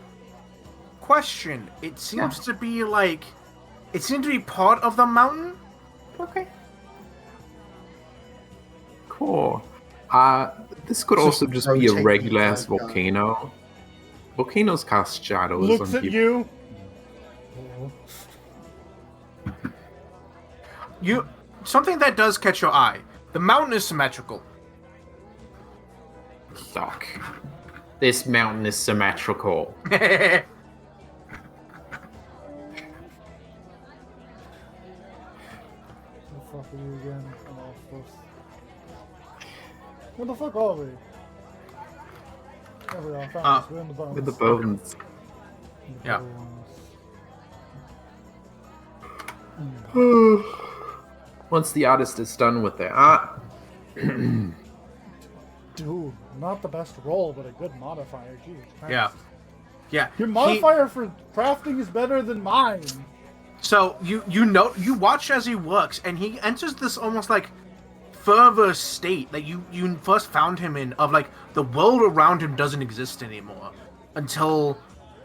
question. It seems to be like it seems to be part of the mountain. Okay. Cool. This could also just be a rotating regular ass like, volcano. Volcanoes cast shadows Looks on at people. you. Something that does catch your eye. The mountain is symmetrical. Look. This mountain is symmetrical. What the fuck are you again? I'm off this. Where the fuck are we? There we are. Found us. We're in the bones. With the bones. Yeah. Once the artist is done with their art, Dude, not the best roll, but a good modifier. Jesus Christ. Yeah. Your modifier for crafting is better than mine. So you watch as he works, and he enters this almost like further state that you first found him in, of like the world around him doesn't exist anymore until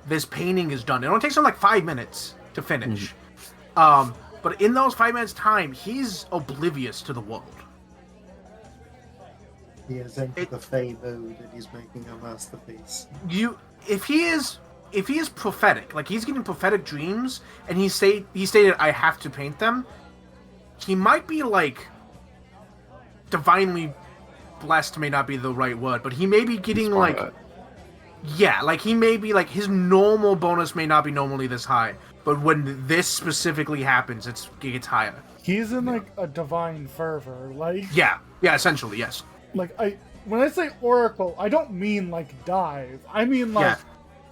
this painting is done. It only takes him like 5 minutes to finish. But in those 5 minutes time, he's oblivious to the world. He has entered the Fey mode and he's making a masterpiece. If he is prophetic, like he's getting prophetic dreams, and he stated, I have to paint them, he might be like divinely blessed, may not be the right word, but he may be getting like, yeah, like he may be like, his normal bonus may not be normally this high, but when this specifically happens, it gets higher. He's in like a divine fervor. Like Yeah, essentially, yes. like when I say oracle, I don't mean like dive. I mean like Yeah.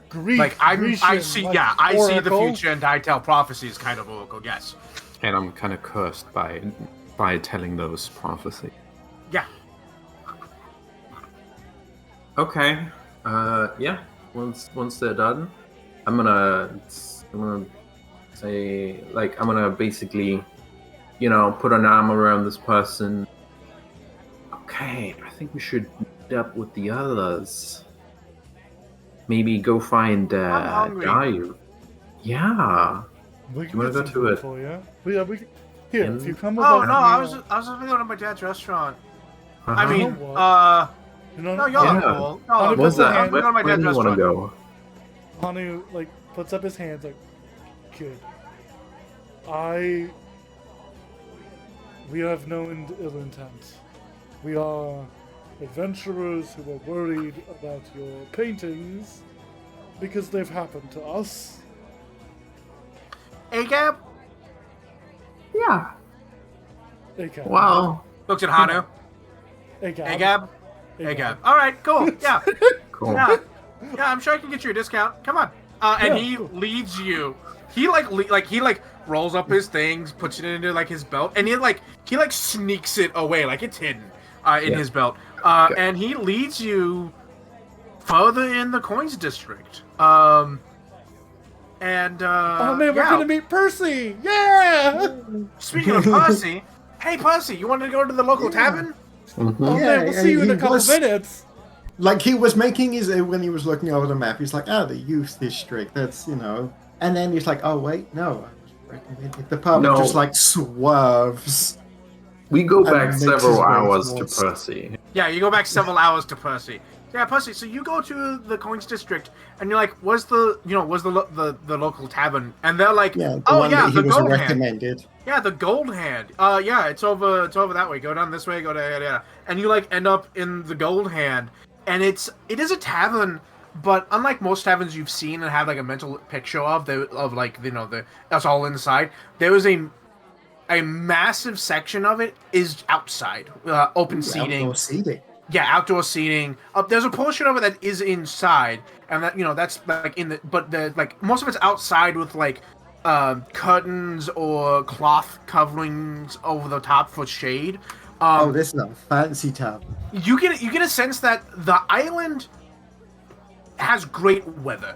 Greek. Like I Grecian, see, like, I see the oracle. future, and I tell prophecies, kind of oracle. Yes. and I'm kind of cursed by telling those prophecies. Yeah. Okay. Yeah. Once they're done, I'm gonna say, like, I'm gonna basically, put an arm around this person. Okay, I think we should meet up with the others. Maybe go find I'm hungry. Dive. Yeah. We can You wanna get go some to food it? for you. Here, In- if you come with Oh us, no, I was gonna go to my dad's restaurant. I mean, You know what? no, y'all Yeah. are cool. How Y'all are do cool. What's that? I'm Where, going to my where dad's do you want to restaurant. go? Hanu like puts up his hands like, kid, I We have no ill intent. We are adventurers who are worried about your paintings because they've happened to us. Agab Yeah. Agab. Wow. looks at Hanu. Agab. Agab. Agab. All right, cool. Yeah. Cool. Yeah, yeah, I'm sure I can get you a discount. Come on. And Yeah, he cool. leads you. He he rolls up his things, puts it into like his belt, and he sneaks it away like it's hidden in Yeah. his belt. And he leads you further in the coins district. Oh man, we're gonna meet Percy! Yeah! Speaking of Percy, hey Percy, you want to go to the local tavern? Mhm. Oh Yeah, man, we'll see you in a he couple was- minutes. Like he was making his when he was looking over the map, he's like, the youth district. That's and then he's like, oh wait, no, I was recommended. The pub No. just like swerves. We go And back makes several his way hours to towards- Percy. Yeah, you go back several hours to Percy. Yeah, Percy. So you go to the coins district, and you're like, "Where's the local tavern?" And they're like, Yeah, the "Oh one yeah, that he the was gold hand. recommended. Yeah, the gold hand. Yeah, it's over that way. Go down this way. Go there. Yeah, and you like end up in the gold hand, and it is a tavern, but unlike most taverns you've seen and have like a mental picture of that's all inside. There is a massive section of it is outside, open seating. Outdoor seating. Yeah, outdoor seating. There's a portion of it that is inside, and that's like most of it's outside with like curtains or cloth coverings over the top for shade. This is a fancy tavern. You get a sense that the island has great weather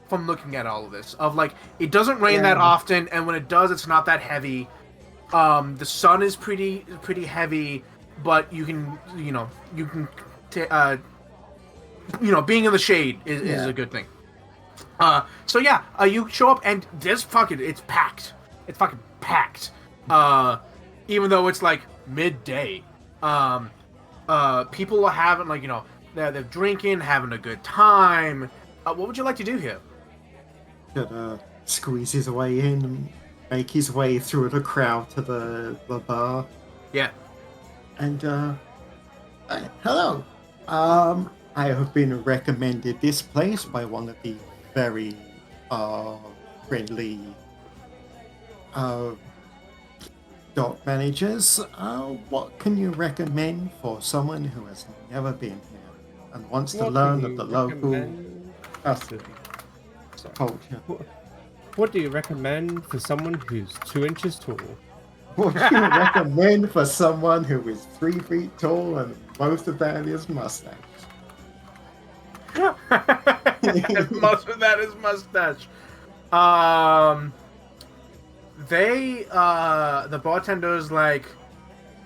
from looking at all of this. Of like, it doesn't rain that often, and when it does, it's not that heavy. The sun is pretty heavy, but being in the shade is a good thing. So you show up and it's packed. It's fucking packed. Even though it's like midday. People are having they're drinking, having a good time. What would you like to do here? Could squeeze his way in and make his way through the crowd to the bar. Yeah. And hello. I have been recommended this place by one of the very friendly dock managers. What can you recommend for someone who has never been here and wants to learn of the local culture? What do you recommend for someone who's 2 inches tall? What do you recommend for someone who is 3 feet tall and most of that is mustache? Most of that is mustache. The bartender is like,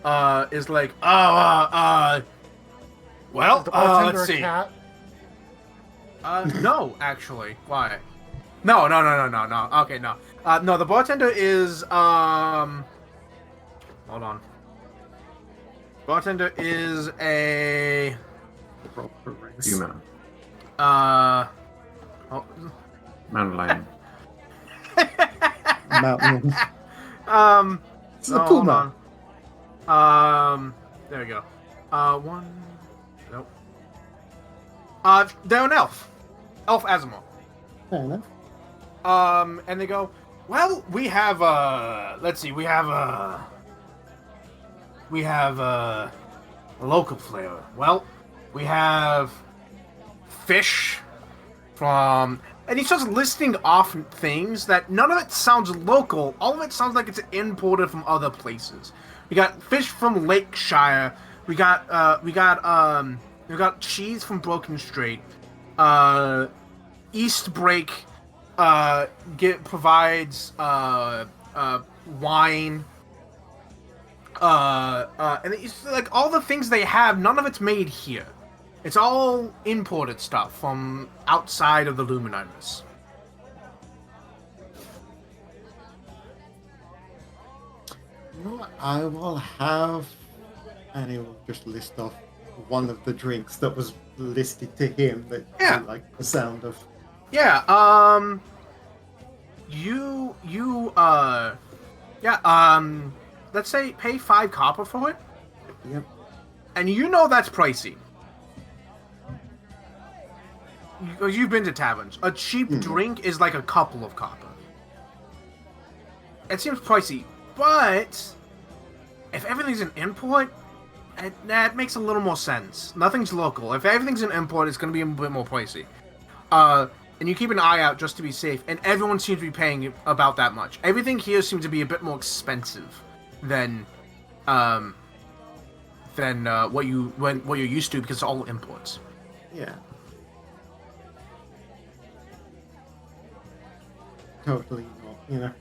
well, Is the bartender let's a see. cat? No, actually. Why? No. Okay, no. No, the bartender is, hold on. Bartender is a, Human. oh, Mountain lion. Mountain. It's a no, hold puma. on. There we go. Nope. They're an elf. Elf Asimov. Fair enough. And they go, well, we have, let's see, we have a local flavor. Well, we have fish from, and he starts listing off things that none of it sounds local. All of it sounds like it's imported from other places. We got fish from Lakeshire. We got cheese from Broken Strait. East Break provides wine. And it's like all the things they have, none of it's made here. It's all imported stuff from outside of the Luminarus. You know what? I will have, and he will just list off one of the drinks that was listed to him that Yeah. he liked the sound of. Yeah, let's say pay 5 copper for it, Yep. and you know that's pricey. You've been to taverns. A cheap drink is like a couple of copper. It seems pricey, but if everything's an import, that makes a little more sense. Nothing's local. If everything's an import, it's going to be a bit more pricey. And you keep an eye out just to be safe, and everyone seems to be paying about that much. Everything here seems to be a bit more expensive than what you're used to, because it's all imports. Yeah. Totally not,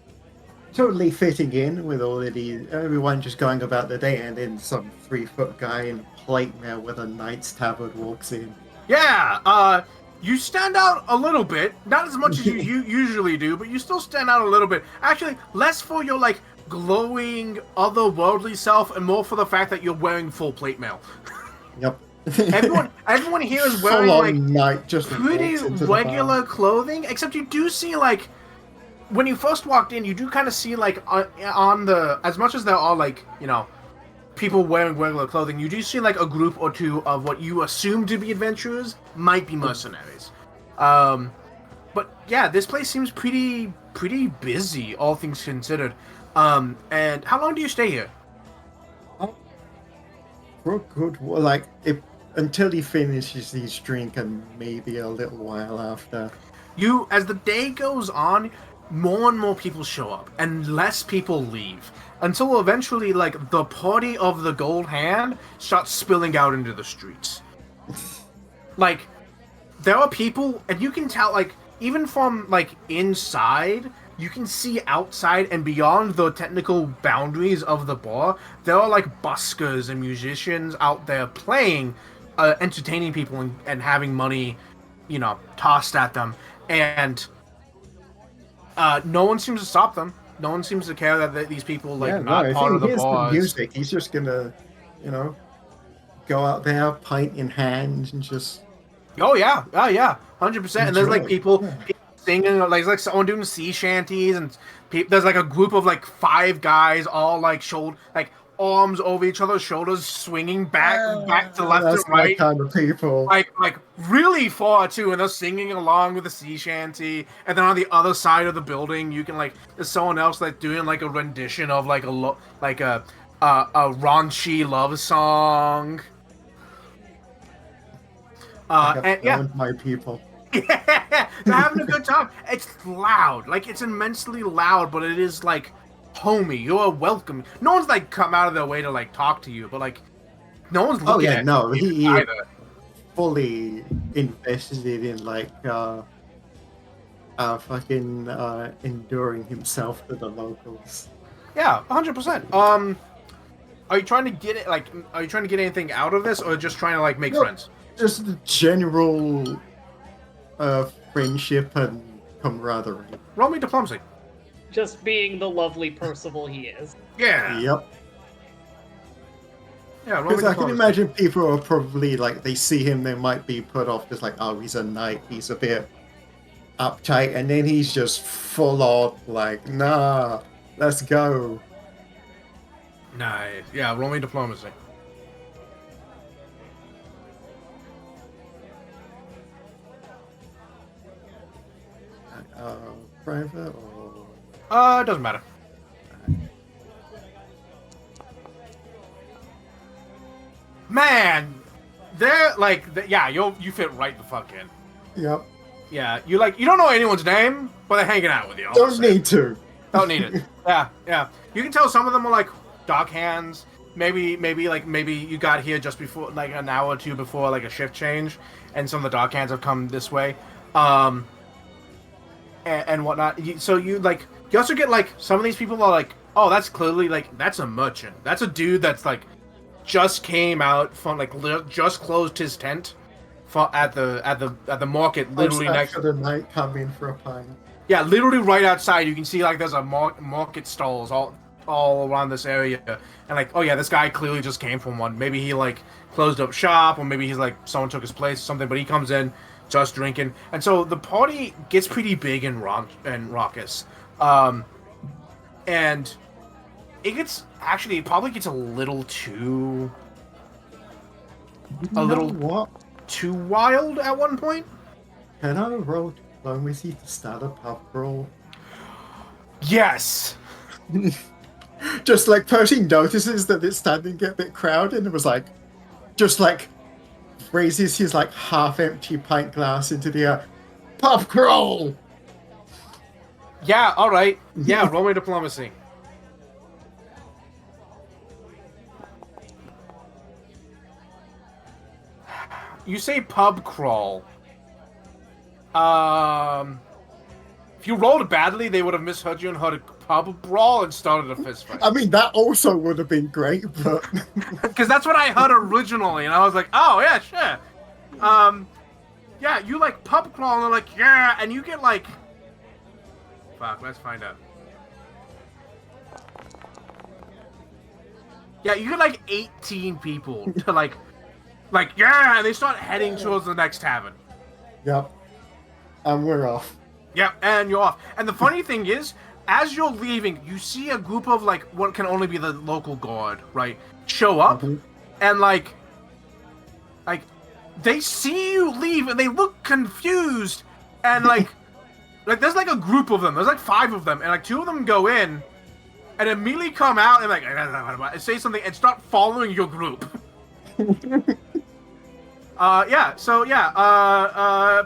totally fitting in with all of these, everyone just going about their day, and then some 3-foot guy in plate mail with a Knight's Tabard walks in. Yeah, you stand out a little bit. Not as much as you usually do, but you still stand out a little bit. Actually, less for your, like, glowing, otherworldly self, and more for the fact that you're wearing full plate mail. Yep. Everyone here is wearing, Full-on like, Knight just pretty walks into the regular bar. clothing, except you do see, like, when you first walked in, you do kind of see, like, on the, as much as there are, like, people wearing regular clothing, you do see, like, a group or two of what you assume to be adventurers might be mercenaries. But yeah, this place seems pretty busy, all things considered. And how long do you stay here? For good, like, until he finishes his drink, and maybe a little while after. As the day goes on, more and more people show up, and less people leave. Until eventually, like, the party of the Gold Hand starts spilling out into the streets. Like, there are people, and you can tell, like, even from, like, inside, you can see outside and beyond the technical boundaries of the bar, there are, like, buskers and musicians out there playing, entertaining people and having money, tossed at them. And no one seems to stop them. No one seems to care that these people, like, not part of the bars. The music, he's just gonna, go out there, pint in hand, and just... Oh, yeah. 100%. And there's, like, people singing, like someone doing sea shanties, and there's, like, a group of, like, 5 guys all, like, arms over each other's shoulders, swinging back to left and right. That's my kind of people. Like really far too, and they're singing along with the sea shanty. And then on the other side of the building, you can, like, there's someone else, like, doing, like, a rendition of, like, a raunchy love song. And yeah, my people. Yeah, they're having a good time. It's loud, like, it's immensely loud, but it is, like, homey. You're welcome. No one's, like, come out of their way to, like, talk to you, but, like, no one's looking at you he either. Fully invested in, like, fucking enduring himself to the locals. Yeah, 100%. Are you trying to get it? Like, are you trying to get anything out of this, or just trying to, like, make friends? Just the general friendship and camaraderie. Roll me diplomacy. Just being the lovely Percival he is. Yeah. Yep. Yeah, roll me Because I diplomacy. can imagine people are probably, like, they see him, they might be put off, just like, oh, he's a knight, he's a bit uptight, and then he's just full on, like, nah, let's go. Nice. Yeah, roll me diplomacy. Private or... It doesn't matter. Man, they're like, yeah, you fit right the fuck in. Yep. Yeah, you don't know anyone's name, but they're hanging out with you. Don't need to. Don't need it. Yeah. You can tell some of them are, like, dock hands. Maybe you got here just before, like, an hour or two before, like, a shift change, and some of the dock hands have come this way, and whatnot. So you also get, like, some of these people are like, oh, that's clearly, like, that's a merchant. That's a dude that's, like, just came out from, like, just closed his tent at the market, literally next to the night, come in for a pint. Yeah, literally right outside, you can see, like, there's a market stalls all around this area, and, like, oh yeah, this guy clearly just came from one. Maybe he, like, closed up shop, or maybe he's, like, someone took his place or something. But he comes in just drinking, and so the party gets pretty big and raucous. And it probably gets a little too You know what? too wild at one point. Can I roll diplomacy to start a pub brawl? Yes. Just like Percy notices that it's starting to get a bit crowded and was like, just like raises his like half-empty pint glass into the air. Pub crawl! Yeah, alright. Yeah, roll me diplomacy. You say pub crawl. If you rolled badly, they would have misheard you and heard a pub brawl and started a fist fight. I mean, that also would have been great, but... Because that's what I heard originally, and I was like, oh, yeah, sure. Yeah, you, like, pub crawl, and they're like, yeah, and you get, like... Fuck, let's find out. Yeah, you get, like, 18 people to, like, yeah, and they start heading towards the next tavern. Yep. And we're off. Yep, and you're off. And the funny thing is, as you're leaving, you see a group of, like, what can only be the local guard, right, show up, and, like, they see you leave, and they look confused, and, like, there's, like, a group of them. There's, like, 5 of them, and, like, 2 of them go in, and immediately come out and, like, and say something and start following your group.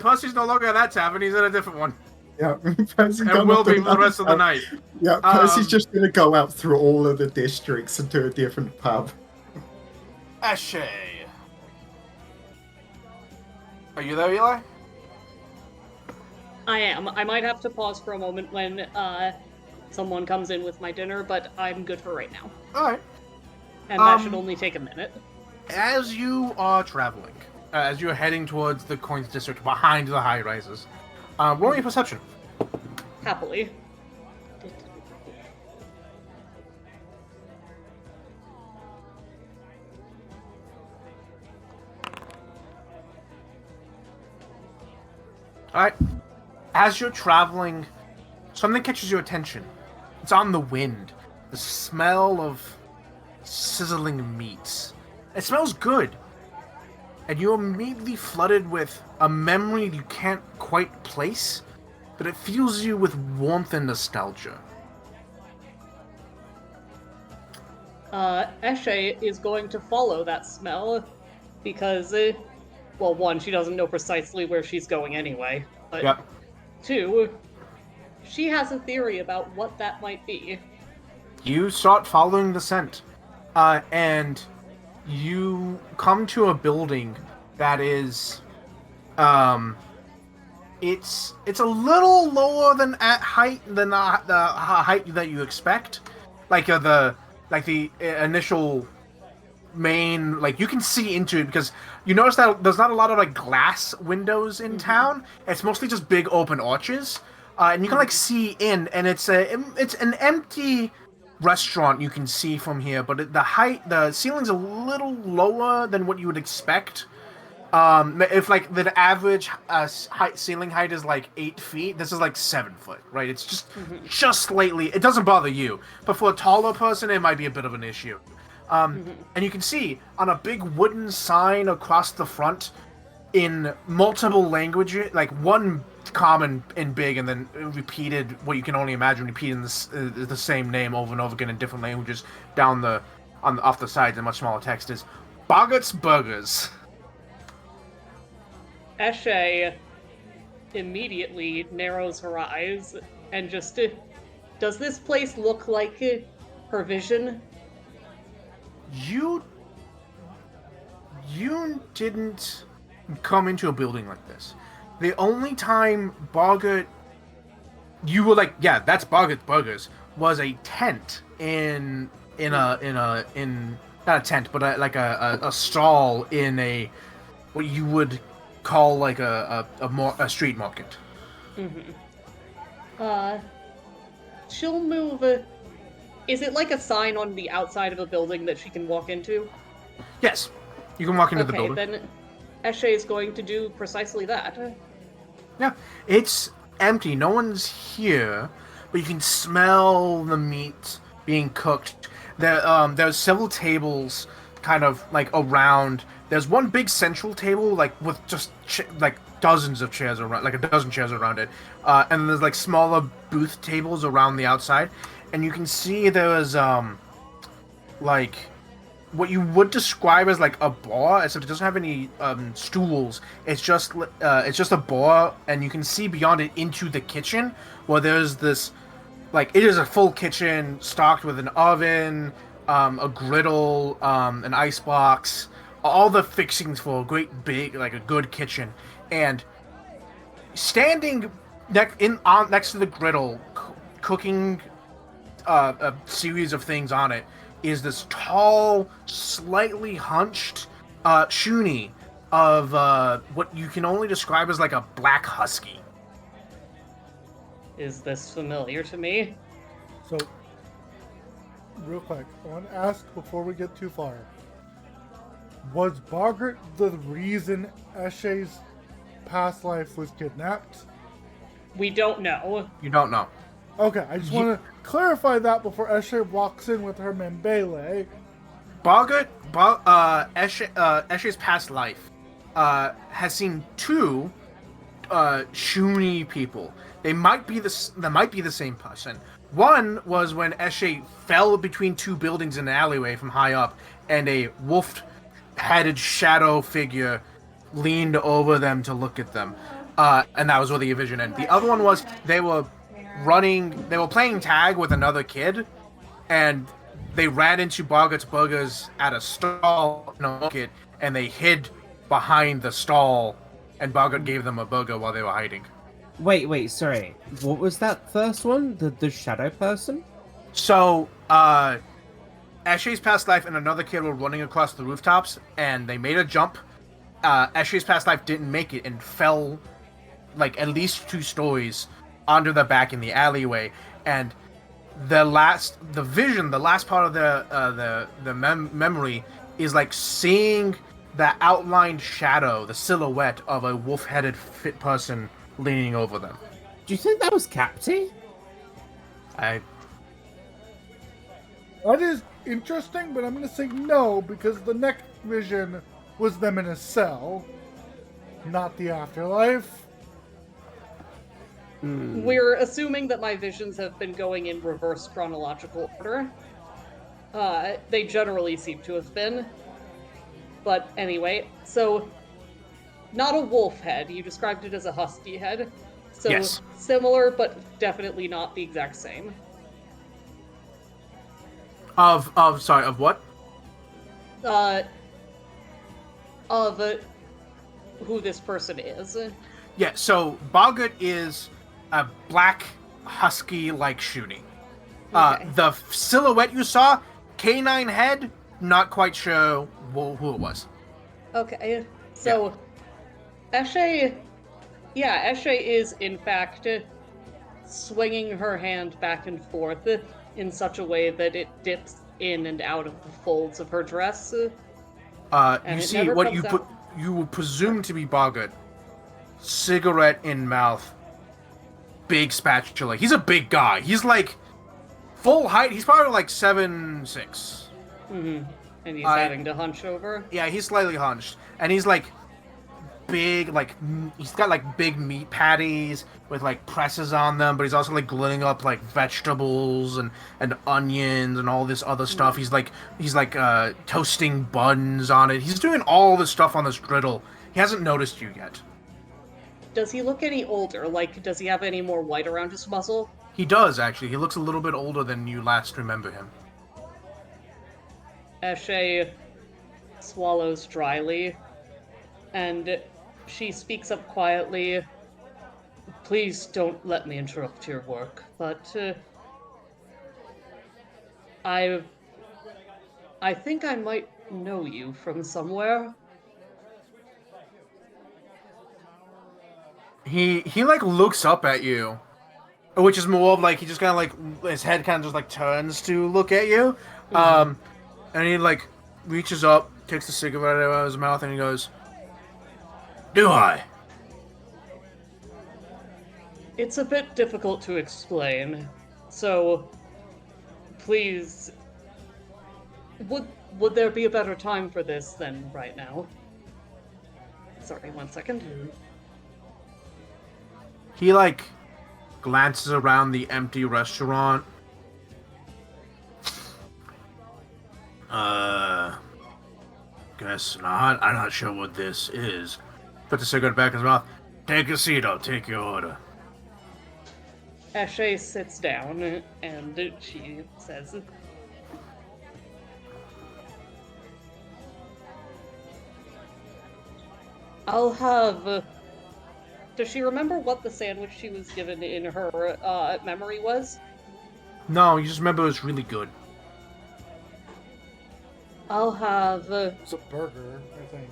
Percy's no longer at that tavern, he's at a different one. Yeah, Percy and will be for the rest of the night. Yeah, Percy's just gonna go out through all of the districts and to a different pub. Ashe. Are you there, Eli? I am. I might have to pause for a moment when someone comes in with my dinner, but I'm good for right now. Alright. And that should only take a minute. As you are traveling, as you're heading towards the Coins District behind the high rises, roll me a perception. Happily. Alright. As you're traveling, something catches your attention. It's on the wind. The smell of sizzling meats. It smells good. And you're immediately flooded with a memory you can't quite place, but it fills you with warmth and nostalgia. Eshe is going to follow that smell because, well, 1, she doesn't know precisely where she's going anyway, but Yep. 2, she has a theory about what that might be. You start following the scent, and you come to a building that is, it's a little lower than at height than the height that you expect, like the initial main, like, you can see into it because you notice that there's not a lot of like glass windows in town. It's mostly just big open arches, and you can like see in, and it's an empty restaurant you can see from here, but the ceiling's a little lower than what you would expect. If like the average ceiling height is like 8 feet, this is like 7 foot, right? It's just slightly. It doesn't bother you, but for a taller person, it might be a bit of an issue. And you can see on a big wooden sign across the front in multiple languages, like one common and big, and then repeated, what you can only imagine, repeating the same name over and over again in different languages down off the sides in much smaller text, is Boggart's Burgers. Eshe immediately narrows her eyes and just, does this place look like her vision? You didn't come into a building like this. The only time Boggart, you were like, yeah, that's Boggart's Burgers, was a tent in not a tent, but a stall in a, what you would call like a street market. She'll move. Is it like a sign on the outside of a building that she can walk into? Yes, you can walk into the building. Okay, then Eshe is going to do precisely that. Yeah, it's empty. No one's here, but you can smell the meat being cooked. There's several tables kind of like around. There's one big central table like with just like dozens of chairs around, like a dozen chairs around it, and there's like smaller booth tables around the outside, and you can see there's like what you would describe as like a bar, except it doesn't have any stools. It's just a bar, and you can see beyond it into the kitchen, where there's this like it is a full kitchen stocked with an oven, a griddle, an ice box, all the fixings for a great big like a good kitchen, and standing next to the griddle, cooking a series of things on it is this tall, slightly hunched Shuni of what you can only describe as like a black husky. Is this familiar to me? So, real quick, I want to ask before we get too far. Was Bogart the reason Eshe's past life was kidnapped? We don't know. You don't know. Okay, I just want to clarify that before Eshe walks in with her Membele. Eshe's past life has seen two Shuni people. They might be the same person. One was when Eshe fell between two buildings in an alleyway from high up, and a wolf-headed shadow figure leaned over them to look at them, and that was where the vision ended. The other one was they were playing tag with another kid, and they ran into Bogart's Burgers at a stall in a market, and they hid behind the stall, and Bogart gave them a burger while they were hiding. Wait, sorry. What was that first one? The shadow person? So, Eshe's past life and another kid were running across the rooftops, and they made a jump. Eshe's past life didn't make it and fell, like, at least 2 stories onto their back in the alleyway, and the last part of the memory is like seeing the outlined shadow, the silhouette of a wolf-headed fit person leaning over them. Do you think that was Capty? That is interesting, but I'm going to say no, because the next vision was them in a cell, not the afterlife. We're assuming that my visions have been going in reverse chronological order. They generally seem to have been. But anyway, so not a wolf head. You described it as a husky head. So yes. Similar, but definitely not the exact same. Of what? Of who this person is. Yeah, so Bogart is a black husky-like Shuni. Okay. The silhouette you saw, canine head, not quite sure who it was. Okay, so Eshe is in fact swinging her hand back and forth in such a way that it dips in and out of the folds of her dress. You see what you would presume to be Bogart. Cigarette in mouth. Big spatula. He's a big guy. He's like full height. He's probably like 7'6". Mm-hmm. And he's having to hunch over? Yeah, he's slightly hunched. And he's like big, like he's got like big meat patties with like presses on them, but he's also like grilling up like vegetables and onions and all this other stuff. He's like toasting buns on it. He's doing all this stuff on this griddle. He hasn't noticed you yet. Does he look any older? Like, does he have any more white around his muzzle? He does, actually. He looks a little bit older than you last remember him. Eshe swallows dryly, and she speaks up quietly. Please don't let me interrupt your work, but I think I might know you from somewhere. He like looks up at you, which is more of like he just kind of like his head kind of just like turns to look at you, and he like reaches up, takes the cigarette out of his mouth, and he goes, "Do I?" It's a bit difficult to explain, so Please, would there be a better time for this than right now? Sorry, 1 second. He, like, glances around the empty restaurant. Guess not. I'm not sure what this is. Put the cigarette back in his mouth. Take a seat, I'll take your order. Eshe sits down and she says, I'll have... Does she remember what the sandwich she was given in her memory was? No, you just remember it was really good. I'll have... It's a burger, I think.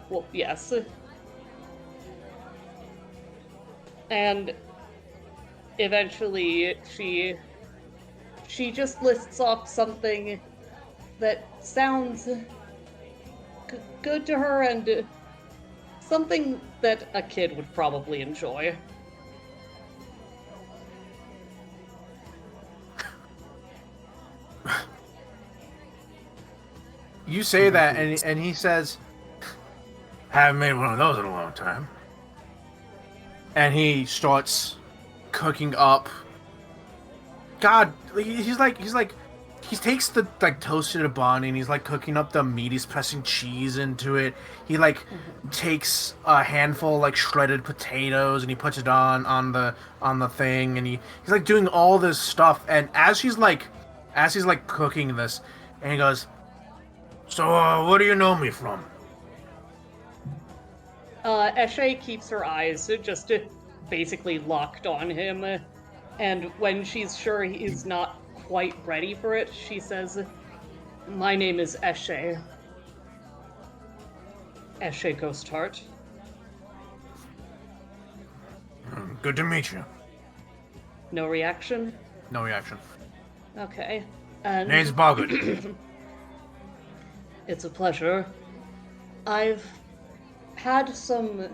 Well, yes. And eventually she just lists off something that sounds good to her and something that a kid would probably enjoy. You say that, and he says, haven't made one of those in a long time. And he starts cooking up. God, he takes the, like, toasted bun, and he's, like, cooking up the meat. He's pressing cheese into it. He, like, takes a handful of, like, shredded potatoes, and he puts it on the thing, and he's, like, doing all this stuff. And as he's cooking this, and he goes, so, what do you know me from? Eshe keeps her eyes just basically locked on him, and when she's sure he's not quite ready for it, she says, my name is Eshe. Eshe Ghostheart. Good to meet you. No reaction? No reaction. Okay. And Name's Boggart. it's a pleasure. I've had some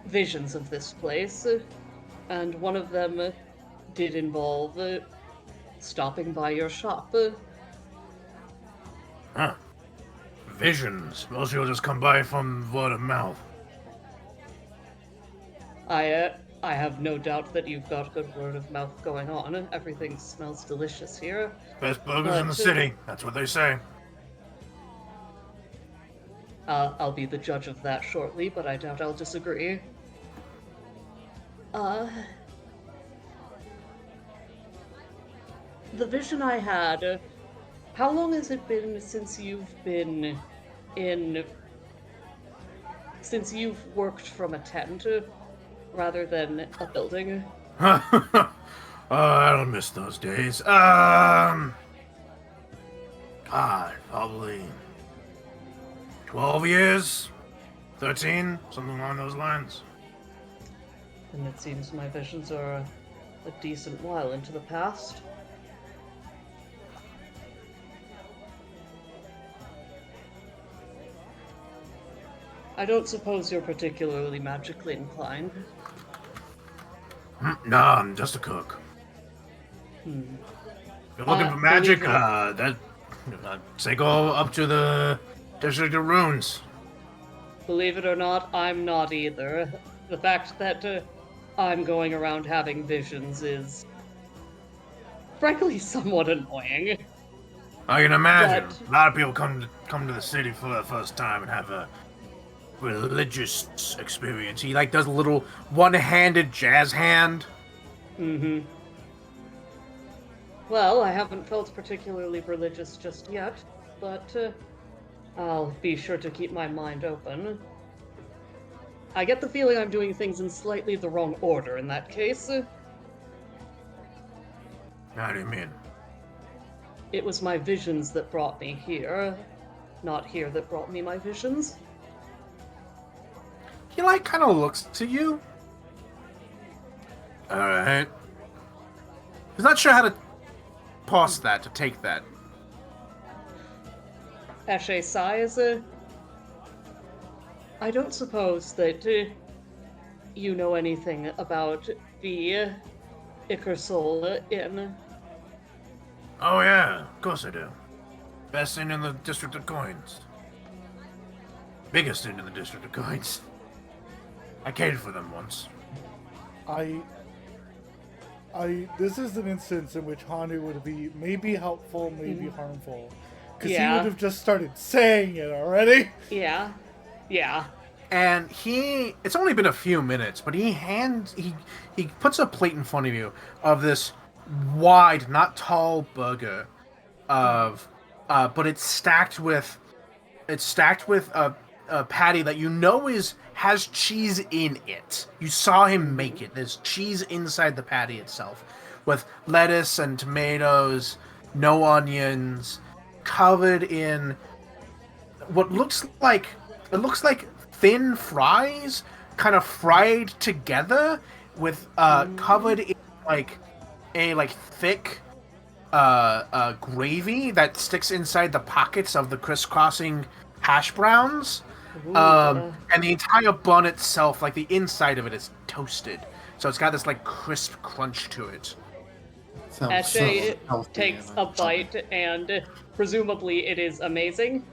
visions of this place, and one of them did involve stopping by your shop. Huh. Visions. Most people just come by from word of mouth. I have no doubt that you've got good word of mouth going on. Everything smells delicious here. Best burgers in the city. That's what they say. I'll be the judge of that shortly, but I doubt I'll disagree. The vision I had, how long has it been since you've worked from a tent rather than a building? I don't miss those days. God, probably 12 years? 13? Something along those lines. And it seems my visions are a decent while into the past. I don't suppose you're particularly magically inclined. Nah, I'm just a cook. If you're looking for magic, I'd say go up to the District of Runes. Believe it or not, I'm not either. The fact that I'm going around having visions is frankly somewhat annoying. I can imagine. But- A lot of people come to the city for the first time and have a religious experience. He like does a little one-handed jazz hand. Mm-hmm. Well, I haven't felt particularly religious just yet, but I'll be sure to keep my mind open. I get the feeling I'm doing things in slightly the wrong order in that case. How do you mean? It was my visions that brought me here, not here that brought me my visions. He like kind of looks to you. Alright. He's not sure how to pause that, to take that. Eshe sighs. I don't suppose that you know anything about the Ickersol Inn. Oh yeah, of course I do. Best inn in the District of Coins. Biggest inn in the District of Coins. I catered for them once. This is an instance in which Hanu would be maybe helpful, maybe harmful. Because he Yeah. would have just started saying it already. Yeah. Yeah. And it's only been a few minutes, but he puts a plate in front of you of this wide, not tall burger but it's stacked with a patty that you know has cheese in it. You saw him make it. There's cheese inside the patty itself, with lettuce and tomatoes, no onions, covered in what looks like thin fries, kind of fried together, with covered in a thick gravy that sticks inside the pockets of the crisscrossing hash browns. And the entire bun itself, like the inside of it, is toasted, so it's got this like crisp crunch to it. Sounds so Ashe healthy takes and a bite, and presumably it is amazing.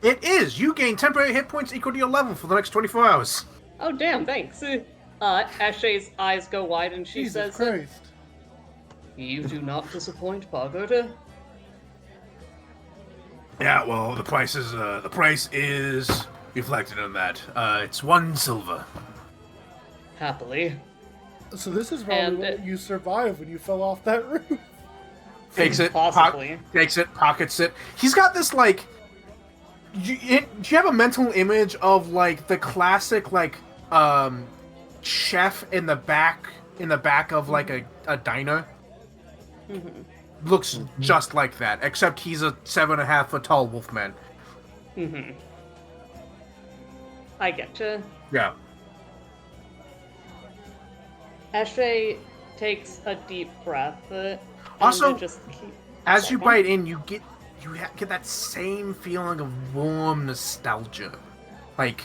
It is. You gain temporary hit points equal to your level for the next 24 hours. Oh, damn, thanks. Ashe's eyes go wide, and she Jesus says, Christ. "You do not disappoint, Bogota." Yeah, well, the price is reflected on that. It's 1 silver. Happily. So this is probably And- what you survived when you fell off that roof. Takes it, Possibly. pockets it. He's got this like. Do you have a mental image of like the classic chef in the back of like a diner? Looks just like that, except he's a 7.5 foot tall wolfman. I getcha. Yeah. Ashe takes a deep breath. And Also, just keep As you checking. bite in, you get that same feeling of warm nostalgia, like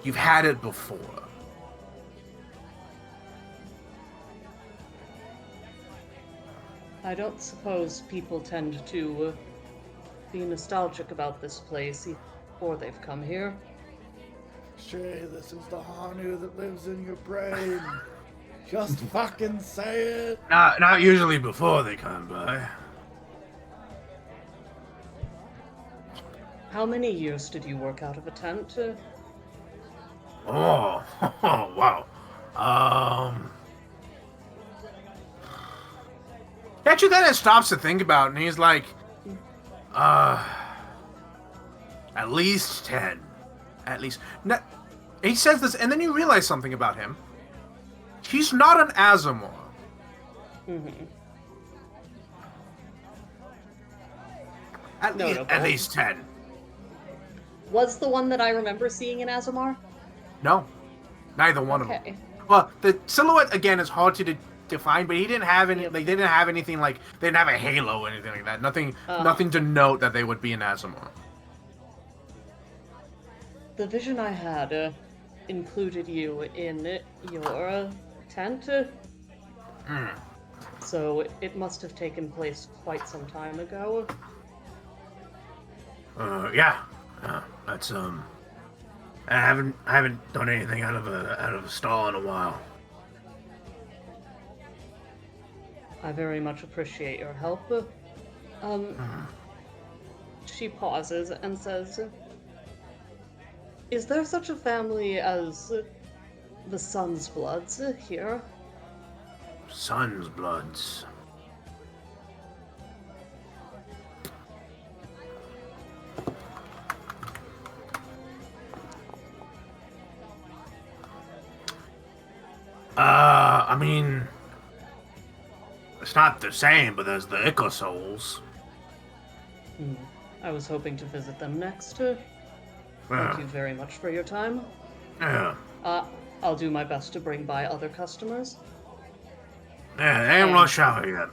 you've had it before. I don't suppose people tend to be nostalgic about this place before they've come here. Shay, this is the Hanu that lives in your brain. Just fucking say it. Not usually before they come by. How many years did you work out of a tent? Oh, wow. Actually, then it stops to think about, and he's like, at least 10. At least. No, he says this, and then you realize something about him. He's not an Azamor. Notable. At least 10. Was the one that I remember seeing in Azamar? No, neither one of them. Okay. Well, the silhouette again is hard to define, but he didn't have any. Like, they didn't have anything like they didn't have a halo or anything like that. Nothing to note that they would be an Azamor. The vision I had included you in your tent. So it must have taken place quite some time ago. Yeah. That's I haven't done anything out of a stall in a while. I very much appreciate your help. She pauses and says, "Is there such a family as the Sun's Bloods here?" Sun's Bloods. I mean, it's not the same, but there's the Ico Souls. I was hoping to visit them next. Thank you very much for your time. Yeah. I'll do my best to bring by other customers. Yeah, it ain't rush hour yet.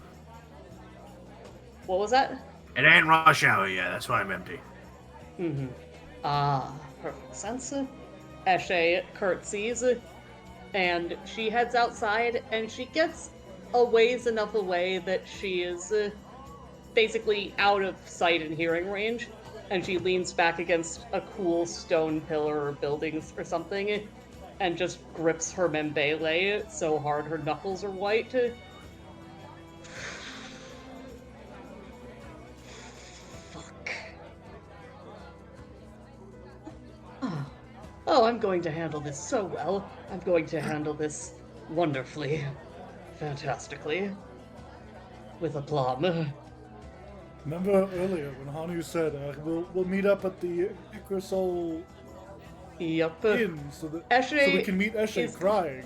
What was that? It ain't rush hour yet, that's why I'm empty. Perfect sense. Ashe curtsies, and she heads outside, and she gets a ways enough away that she is basically out of sight and hearing range, and she leans back against a cool stone pillar or buildings or something, and just grips her membele so hard her knuckles are white. Fuck. Oh, I'm going to handle this so well. I'm going to handle this wonderfully, fantastically, with aplomb. Remember earlier when Hanu said we'll meet up at the Icarusol Yep. Inn so we Eshe can meet Eshe is- crying.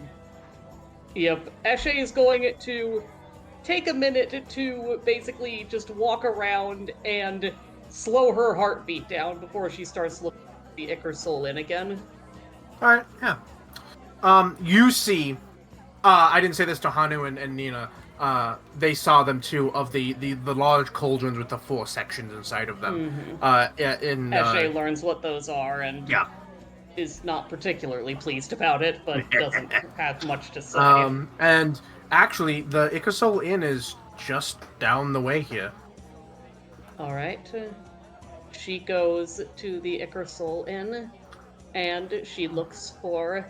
Yep. Eshe is going to take a minute to basically just walk around and slow her heartbeat down before she starts looking at the Icarusol Inn again. Alright, yeah. You see, I didn't say this to Hanu and Nina, they saw them too, of the large cauldrons with the 4 sections inside of them. Eshe learns what those are and Yeah. is not particularly pleased about it, but doesn't have much to say. And actually, the Icarusol Inn is just down the way here. Alright. She goes to the Icarusol Inn, and she looks for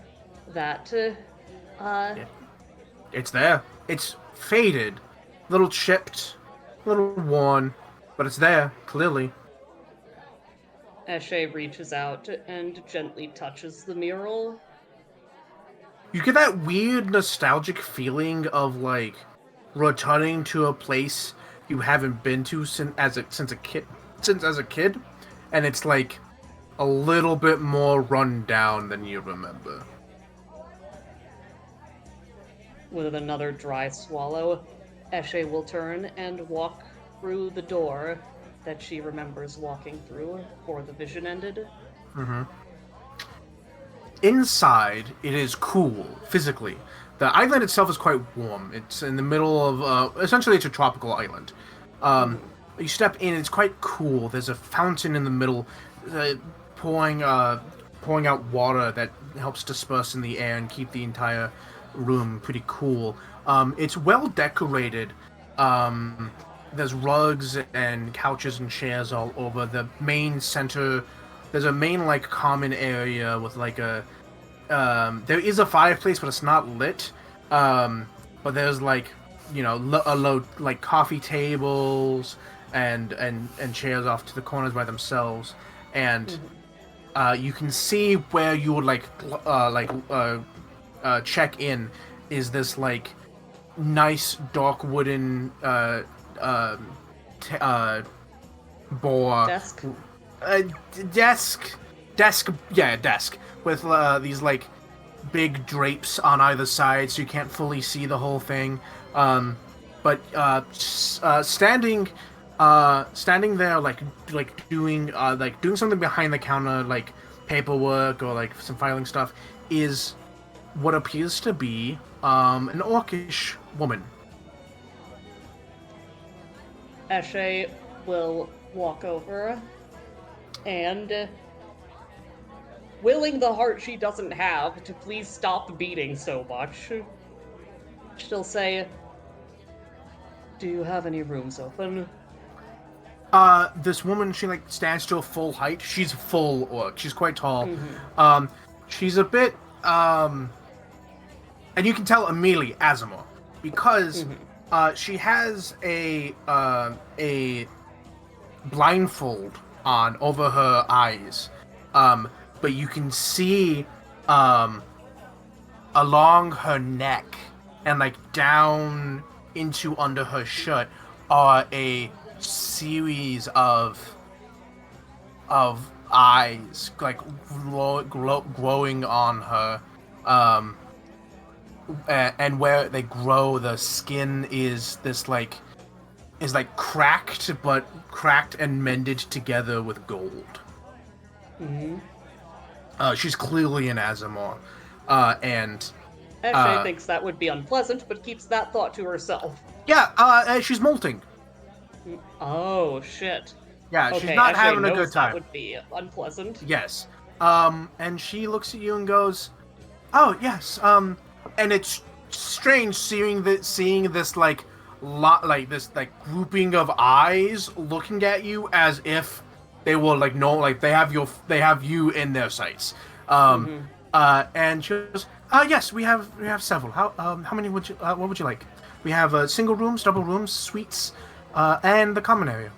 that, It's there. It's faded, little chipped, little worn, but it's there, clearly. Eshe reaches out and gently touches the mural. You get that weird nostalgic feeling of, like, returning to a place you haven't been to since as a kid, and it's like a little bit more run down than you remember. With another dry swallow, Eshe will turn and walk through the door that she remembers walking through before the vision ended. Inside, it is cool, physically. The island itself is quite warm. It's in the middle of, essentially it's a tropical island. You step in, it's quite cool. There's a fountain in the middle, pouring out water that helps disperse in the air and keep the entire room pretty cool. It's well decorated. There's rugs and couches and chairs all over. The main center, there's a main, like, common area with, like, a... there is a fireplace, but it's not lit. But there's, like, you know, like, coffee tables and chairs off to the corners by themselves. And you can see where you would, check in is this, like, nice dark wooden boar Desk? desk with these, like, big drapes on either side so you can't fully see the whole thing, but standing there, like doing something behind the counter, like paperwork or like some filing stuff, is what appears to be an orcish woman. Eshe will walk over and, willing the heart she doesn't have to please stop beating so much, she'll say, "Do you have any rooms open?" This woman, she, like, stands to a full height. She's full orc. She's quite tall. She's a bit, and you can tell immediately Azamor, because she has a blindfold on over her eyes, but you can see along her neck and, like, down into under her shirt are a series of eyes, like, growing on her, and where they grow, the skin is cracked, but cracked and mended together with gold. She's clearly an Azamor, and Eshe thinks that would be unpleasant, but keeps that thought to herself. yeah, she's molting. Oh, shit. Yeah, Okay, she's not Eshe having a knows good time. That would be unpleasant. Yes. And she looks at you and goes, "Oh, yes. And it's strange seeing this, like, like this like grouping of eyes looking at you as if they will like know like they have you in their sights. And she goes, yes, we have several. How many would you what would you like? We have single rooms, double rooms, suites, and the common area.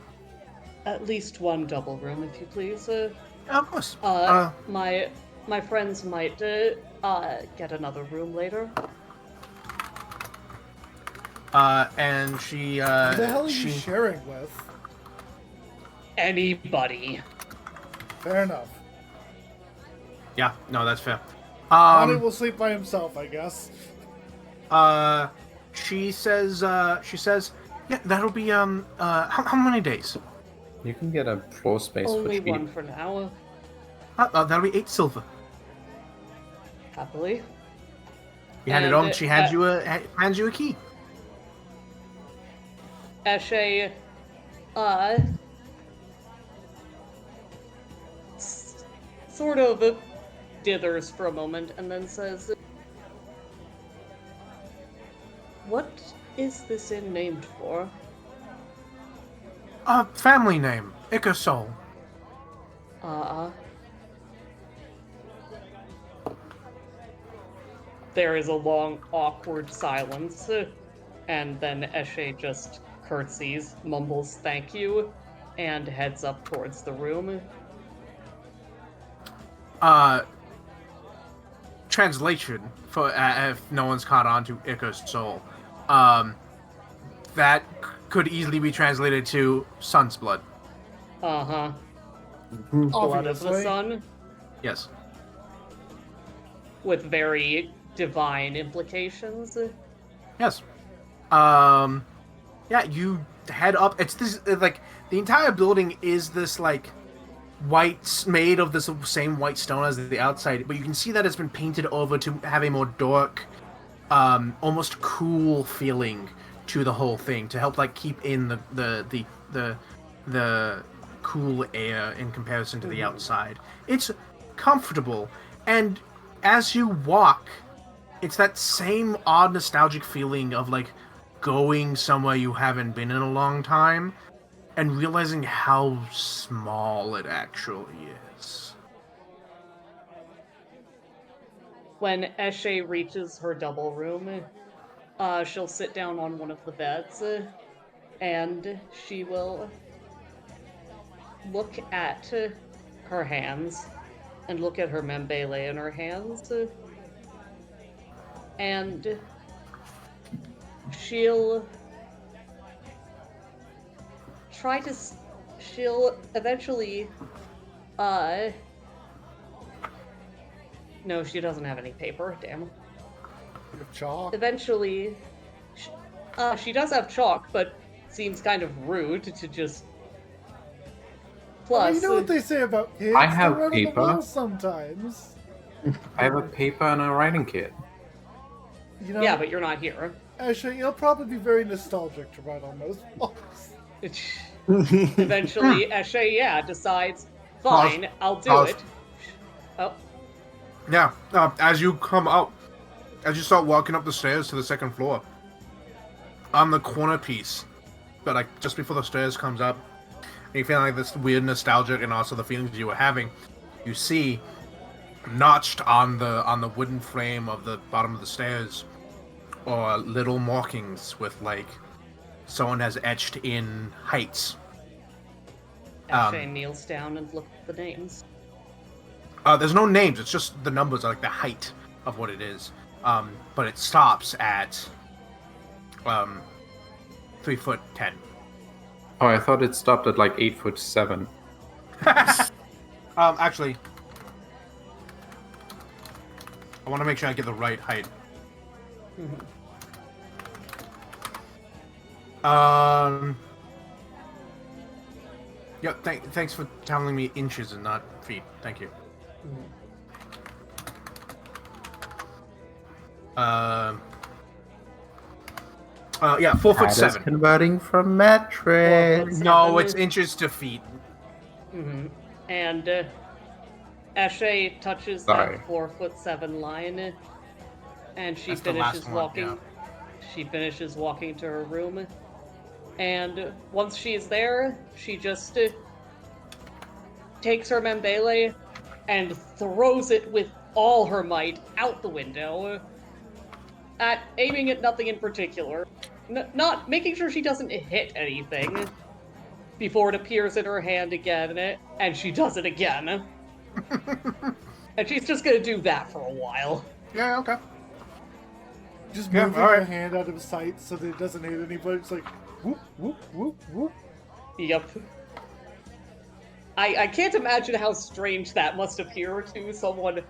At least one double room, if you please. Of course. My friends might get another room later. And she Who the hell are you sharing with? Anybody. Fair enough. Yeah, no, that's fair. Bonnie will sleep by himself, I guess. She says, yeah, that'll be, how many days? You can get a floor space Only for cheap. one for now. That'll be 8 silver. Happily. You hand it on, she hands you a key. Eshe, sort of dithers for a moment and then says, "What is this inn named for?" Family name, Icosol. There is a long, awkward silence, and then Eshe just curtsies, mumbles thank you, and heads up towards the room. Translation, for if no one's caught on to Icosol, that could easily be translated to sun's blood. Uh-huh. Blood of the Obviously. sun, Yes. with very divine implications. Yes. Yeah, you head up. It's this like the entire building is this like white, made of this same white stone as the outside, but you can see that it's been painted over to have a more dark, almost cool feeling to the whole thing to help like keep in the cool air in comparison to the outside. It's comfortable, and as you walk, it's that same odd nostalgic feeling of like going somewhere you haven't been in a long time and realizing how small it actually is. When Eshe reaches her double room, she'll sit down on one of the beds, and she will look at her hands, and look at her membele in her hands, and she'll try to... She'll eventually... No, she doesn't have any paper, damn. You have chalk. Eventually, she does have chalk, but seems kind of rude to just... Well, Plus, you know what they say about kids? I have They run on the paper. wall sometimes. I have a paper and a writing kit. You know, yeah, but you're not here. Actually, you'll probably be very nostalgic to write on those walls. Eventually, Eshe, decides, fine, I'll do Pause. it. Oh, Yeah, as you come up, as you start walking up the stairs to the second floor, on the corner piece, but like just before the stairs comes up, and you feel like this weird nostalgic and also the feelings you were having, you see notched on the wooden frame of the bottom of the stairs are little markings with like someone has etched in heights. Eshe kneels down and looks at the names. There's no names, it's just the numbers are like the height of what it is. But it stops at 3'10". Oh, I thought it stopped at like 8'7". Actually, I want to make sure I get the right height. Yeah, thanks for telling me inches and not feet. Thank you. Yeah, 4'7". Converting from metric. No, it's inches to feet. And Eshe touches Sorry. that 4'7" line, and she That's the last finishes one, walking. yeah. she finishes walking to her room. And once she's there, she just takes her Membele and throws it with all her might out the window, aiming at nothing in particular. Not making sure she doesn't hit anything before it appears in her hand again, and she does it again. And she's just gonna do that for a while. Yeah, okay. Just Yeah, moving alright. her hand out of sight so that it doesn't hit anybody. It's like, whoop, whoop, whoop, whoop. Yep. I can't imagine how strange that must appear to someone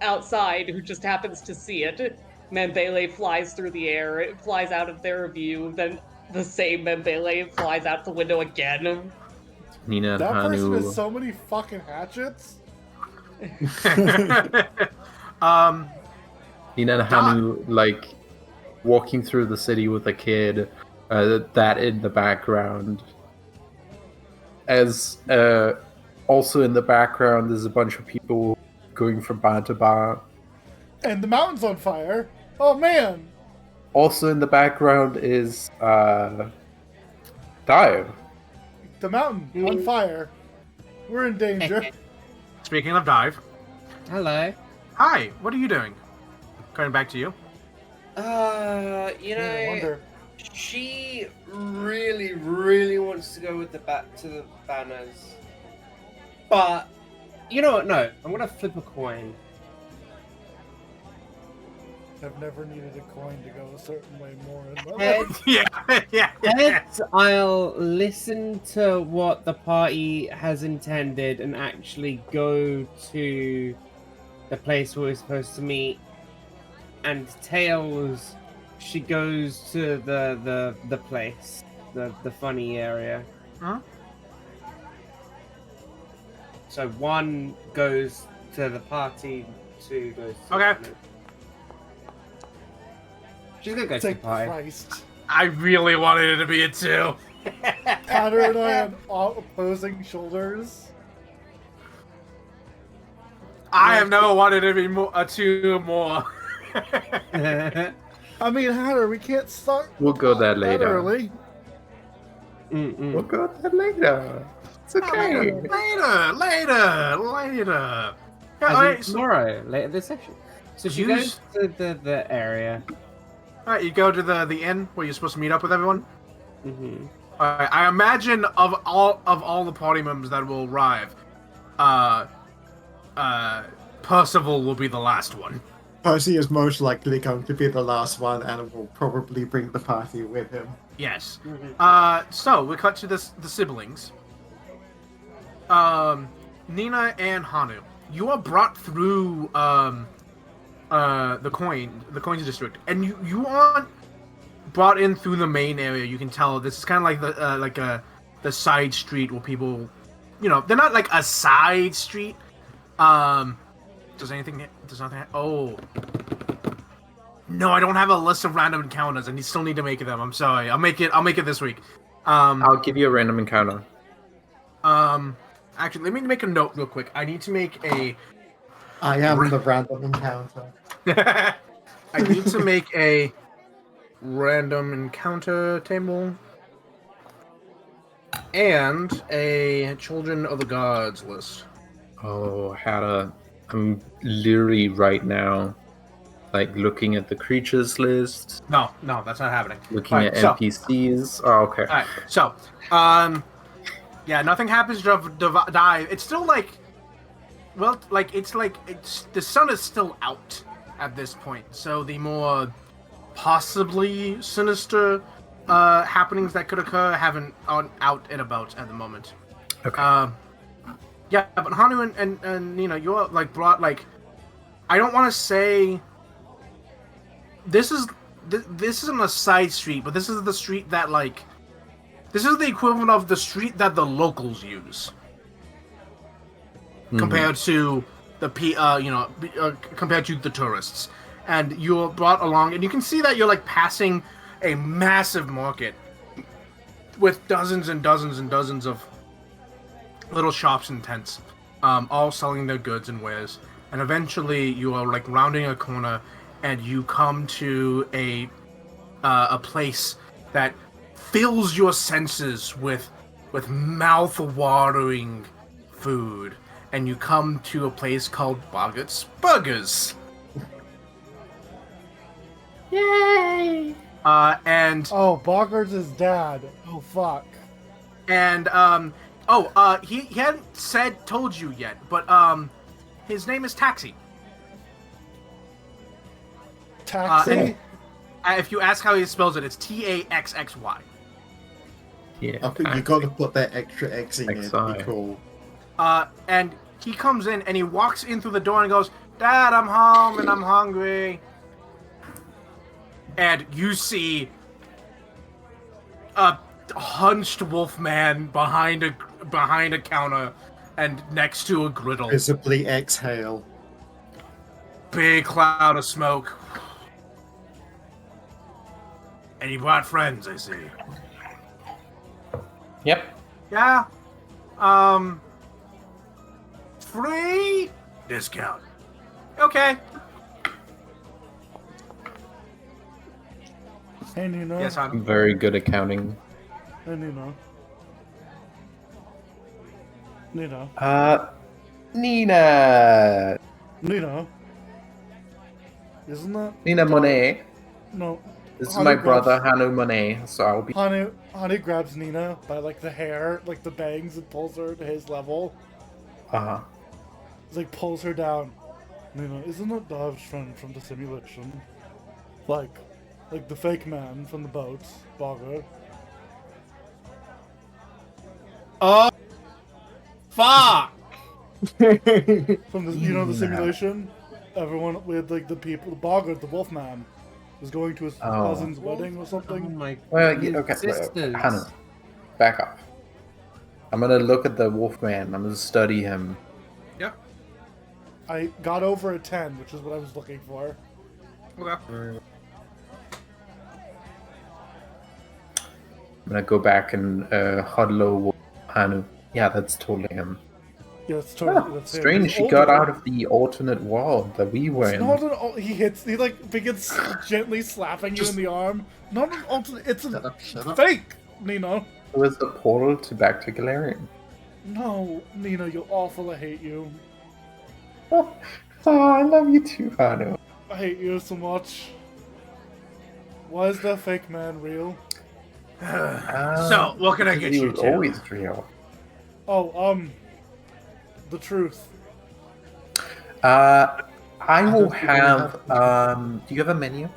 outside who just happens to see it. Membele flies through the air, it flies out of their view, then the same Membele flies out the window again. Nina and That person Hanu. has so many fucking hatchets. Nina and Hanu, like, walking through the city with a kid, that in the background. As, also in the background, there's a bunch of people going from bar to bar. And the mountain's on fire. Oh man! Also in the background is, Dive. The mountain on fire. We're in danger. Speaking of Dive, Hello. hi, what are you doing? Coming back to you. You I know, wonder. she really, really wants to go with the back to the banners. But you know what? No, I'm gonna flip a coin. I've never needed a coin to go a certain way more in my Head, life. Yeah. Heads, I'll listen to what the party has intended and actually go to the place where we're supposed to meet. And Tails, she goes to the place, the funny area. Huh? So one goes to the party, two goes to Okay. the funny. She's gonna go to the Thank party. Christ. I really wanted it to be a 2. Connor and I on opposing shoulders. I have never wanted it to be a 2 more. I mean, Hatter, we can't start. We'll go there later. early. We'll go there later. It's okay. Later. Yeah, As in alright, so, tomorrow, later this session. So she Use- goes to the area. alright, you go to the inn where you're supposed to meet up with everyone. Mm-hmm. Alright, I imagine of all the party members that will arrive, Percival will be the last one. Percy is most likely going to be the last one and will probably bring the party with him. Yes. Mm-hmm. So we cut to the siblings. Nina and Hanu, you are brought through the coins district, and you aren't brought in through the main area. You can tell this is kind of like the side street where people, they're not like a side street. Does nothing? Oh. No, I don't have a list of random encounters, and you still need to make them. I'm sorry. I'll make it this week. I'll give you a random encounter. Actually, let me make a note real quick. I need to make a. I am the random encounter. I need to make a random encounter table and a Children of the Gods list. Oh, I'm literally right now, like, looking at the creatures list, No, that's not happening. looking Alright, at so- NPCs. Oh, okay. Alright, so, yeah, nothing happens to dive. It's still like, well, like, it's the sun is still out at this point, so the more possibly sinister happenings that could occur haven't out and about at the moment. Okay. Yeah, but Hanu and Nina, you're like brought like, I don't want to say this isn't a side street, but this is the street that like, this is the equivalent of the street that the locals use compared to the compared to the tourists. And you're brought along, and you can see that you're like passing a massive market with dozens and dozens and dozens of little shops and tents, all selling their goods and wares. And eventually you are like rounding a corner and you come to a a place that fills your senses with mouth-watering food, and you come to a place called Boggart's Burgers. Yay! And Oh, Boggart's his dad. Oh, fuck. and he hadn't told you yet, but his name is Taxi. Taxi? If you ask how he spells it, it's Taxxy. Yeah. I think you got to put that extra X in there to be XI. cool. And he comes in and he walks in through the door and goes, "Dad, I'm home and I'm hungry." And you see a hunched wolf man behind a counter and next to a griddle. Visibly exhale. Big cloud of smoke. And you brought friends, I see. Yep. Yeah. Free discount. Okay. Hey, Nina. Yes, I'm. Very good accounting. Hey, Nina. Nina. Nina. Nina. Isn't that... Nina Monet. No. This is Hanu my grabs- brother Hanu Monet, so I'll be. Hanu grabs Nina by, like, the hair, like, the bangs, and pulls her to his level. Uh-huh. He's like, pulls her down. Nina, isn't that Dav's friend from the simulation? Like the fake man from the boat, Bogger. Oh, fuck! From the, you know, the simulation? Everyone, we had, like, the people, Bogger, the wolf man, was going to his Oh. cousin's wedding or Oh something. my Well, god. yeah, okay. Sisters. Hanu, back up. I'm gonna look at the Wolfman. I'm gonna study him. Yeah. I got over a 10, which is what I was looking for. Okay. I'm gonna go back and huddle Hanu. Yeah, that's totally him. Yeah, it's totally, Ah, that's him. strange, He's she got older. out of the alternate world that we were It's in. not an he like begins gently slapping you in the arm. Not an alternate, it's a Shut up. fake, Nino. It was the portal to back to Galarian. No, Nino, you're awful, I hate you. Oh, I love you too, Hanu. I hate you so much. Why is that fake man real? So, what can I get he you was to? always real. Oh, the truth. I will don't think we have. have- Do you have a menu?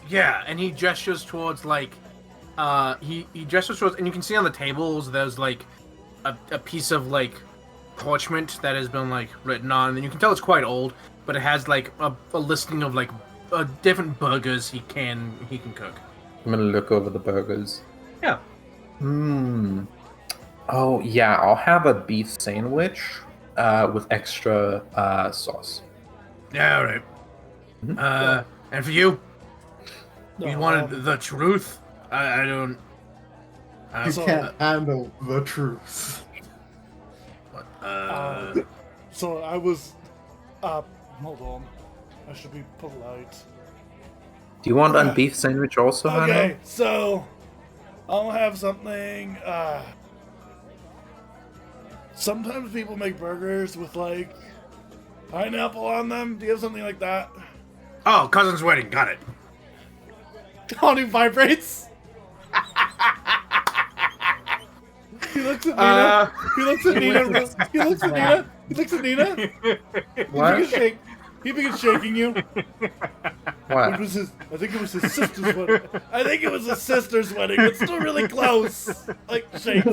Yeah, and he gestures towards, like, he gestures towards, and you can see on the tables there's, like, a piece of, like, parchment that has been, like, written on, and you can tell it's quite old, but it has, like, a listing of, like, different burgers he can cook. I'm gonna look over the burgers. Yeah. Oh yeah, I'll have a beef sandwich with extra sauce. Yeah, alright. Mhm. And for you? You No, wanted the truth? I don't... You So, can't handle the truth. So I was, hold on. I should be polite. Do you want a beef sandwich also, Hanu? Okay, so I'll have something. Sometimes people make burgers with like pineapple on them. Do you have something like that? Oh, cousin's wedding, got it. Tony vibrates. He looks at Nina. He looks at Nina. He looks at Nina. He looks at Nina. What? He begins shaking you. What? It was his. I think it was his sister's wedding. I think it was his sister's wedding. It's still really close. Like shakes.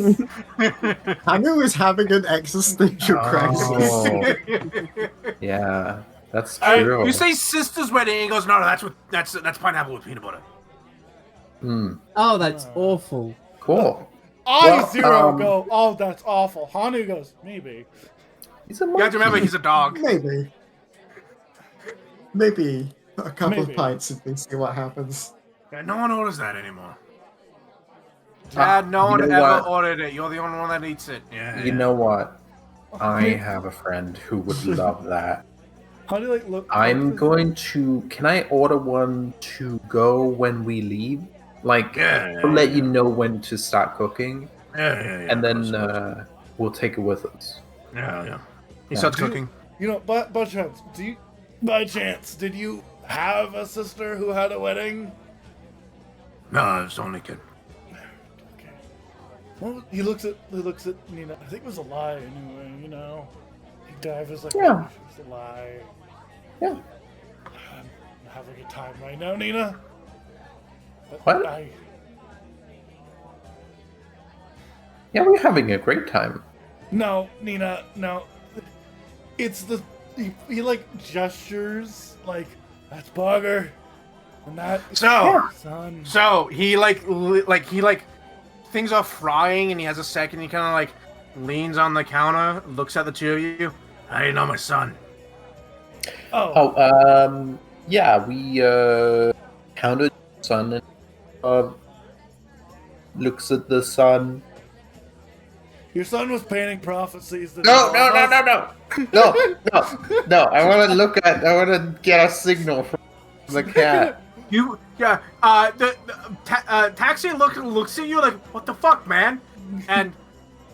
Hanu is having an existential crisis. Oh. Yeah, that's Alright, true. you say sister's wedding, and he goes, no, that's pineapple with peanut butter. Oh, that's awful. Cool. I Well, go. Oh, that's awful. Hanu goes. Maybe. He's a You have to remember, he's a dog. Maybe a couple Maybe. of pints and we see what happens. Yeah, no one orders that anymore. Dad, no you one know ever what? ordered it. You're the only one that eats it. Yeah. You know what? I have a friend who would love that. How do you like look? I'm going to. Can I order one to go when we leave? Like, I'll let you know when to start cooking, Yeah, and then of course. we'll take it with us. Yeah. He Yeah. starts Do you- cooking. You know, by chance, by chance, did you have a sister who had a wedding? No, it's only kid. Okay. Well, he looks at Nina. I think it was a lie anyway. You know, he died was like, Yeah. it was a lie. Yeah. I'm having a time right now, Nina. But What? Yeah, we're having a great time. No, Nina, no. It's the he like gestures like that's Bugger, and that is So, son. So he things are frying, and he has a second. He kind of like leans on the counter, looks at the two of you. How do you know my son? Oh, Yeah, we counted the sun and looks at the sun. your son was painting prophecies. That No. I want to get a signal from the cat. Taxi looks at you like, what the fuck, man? And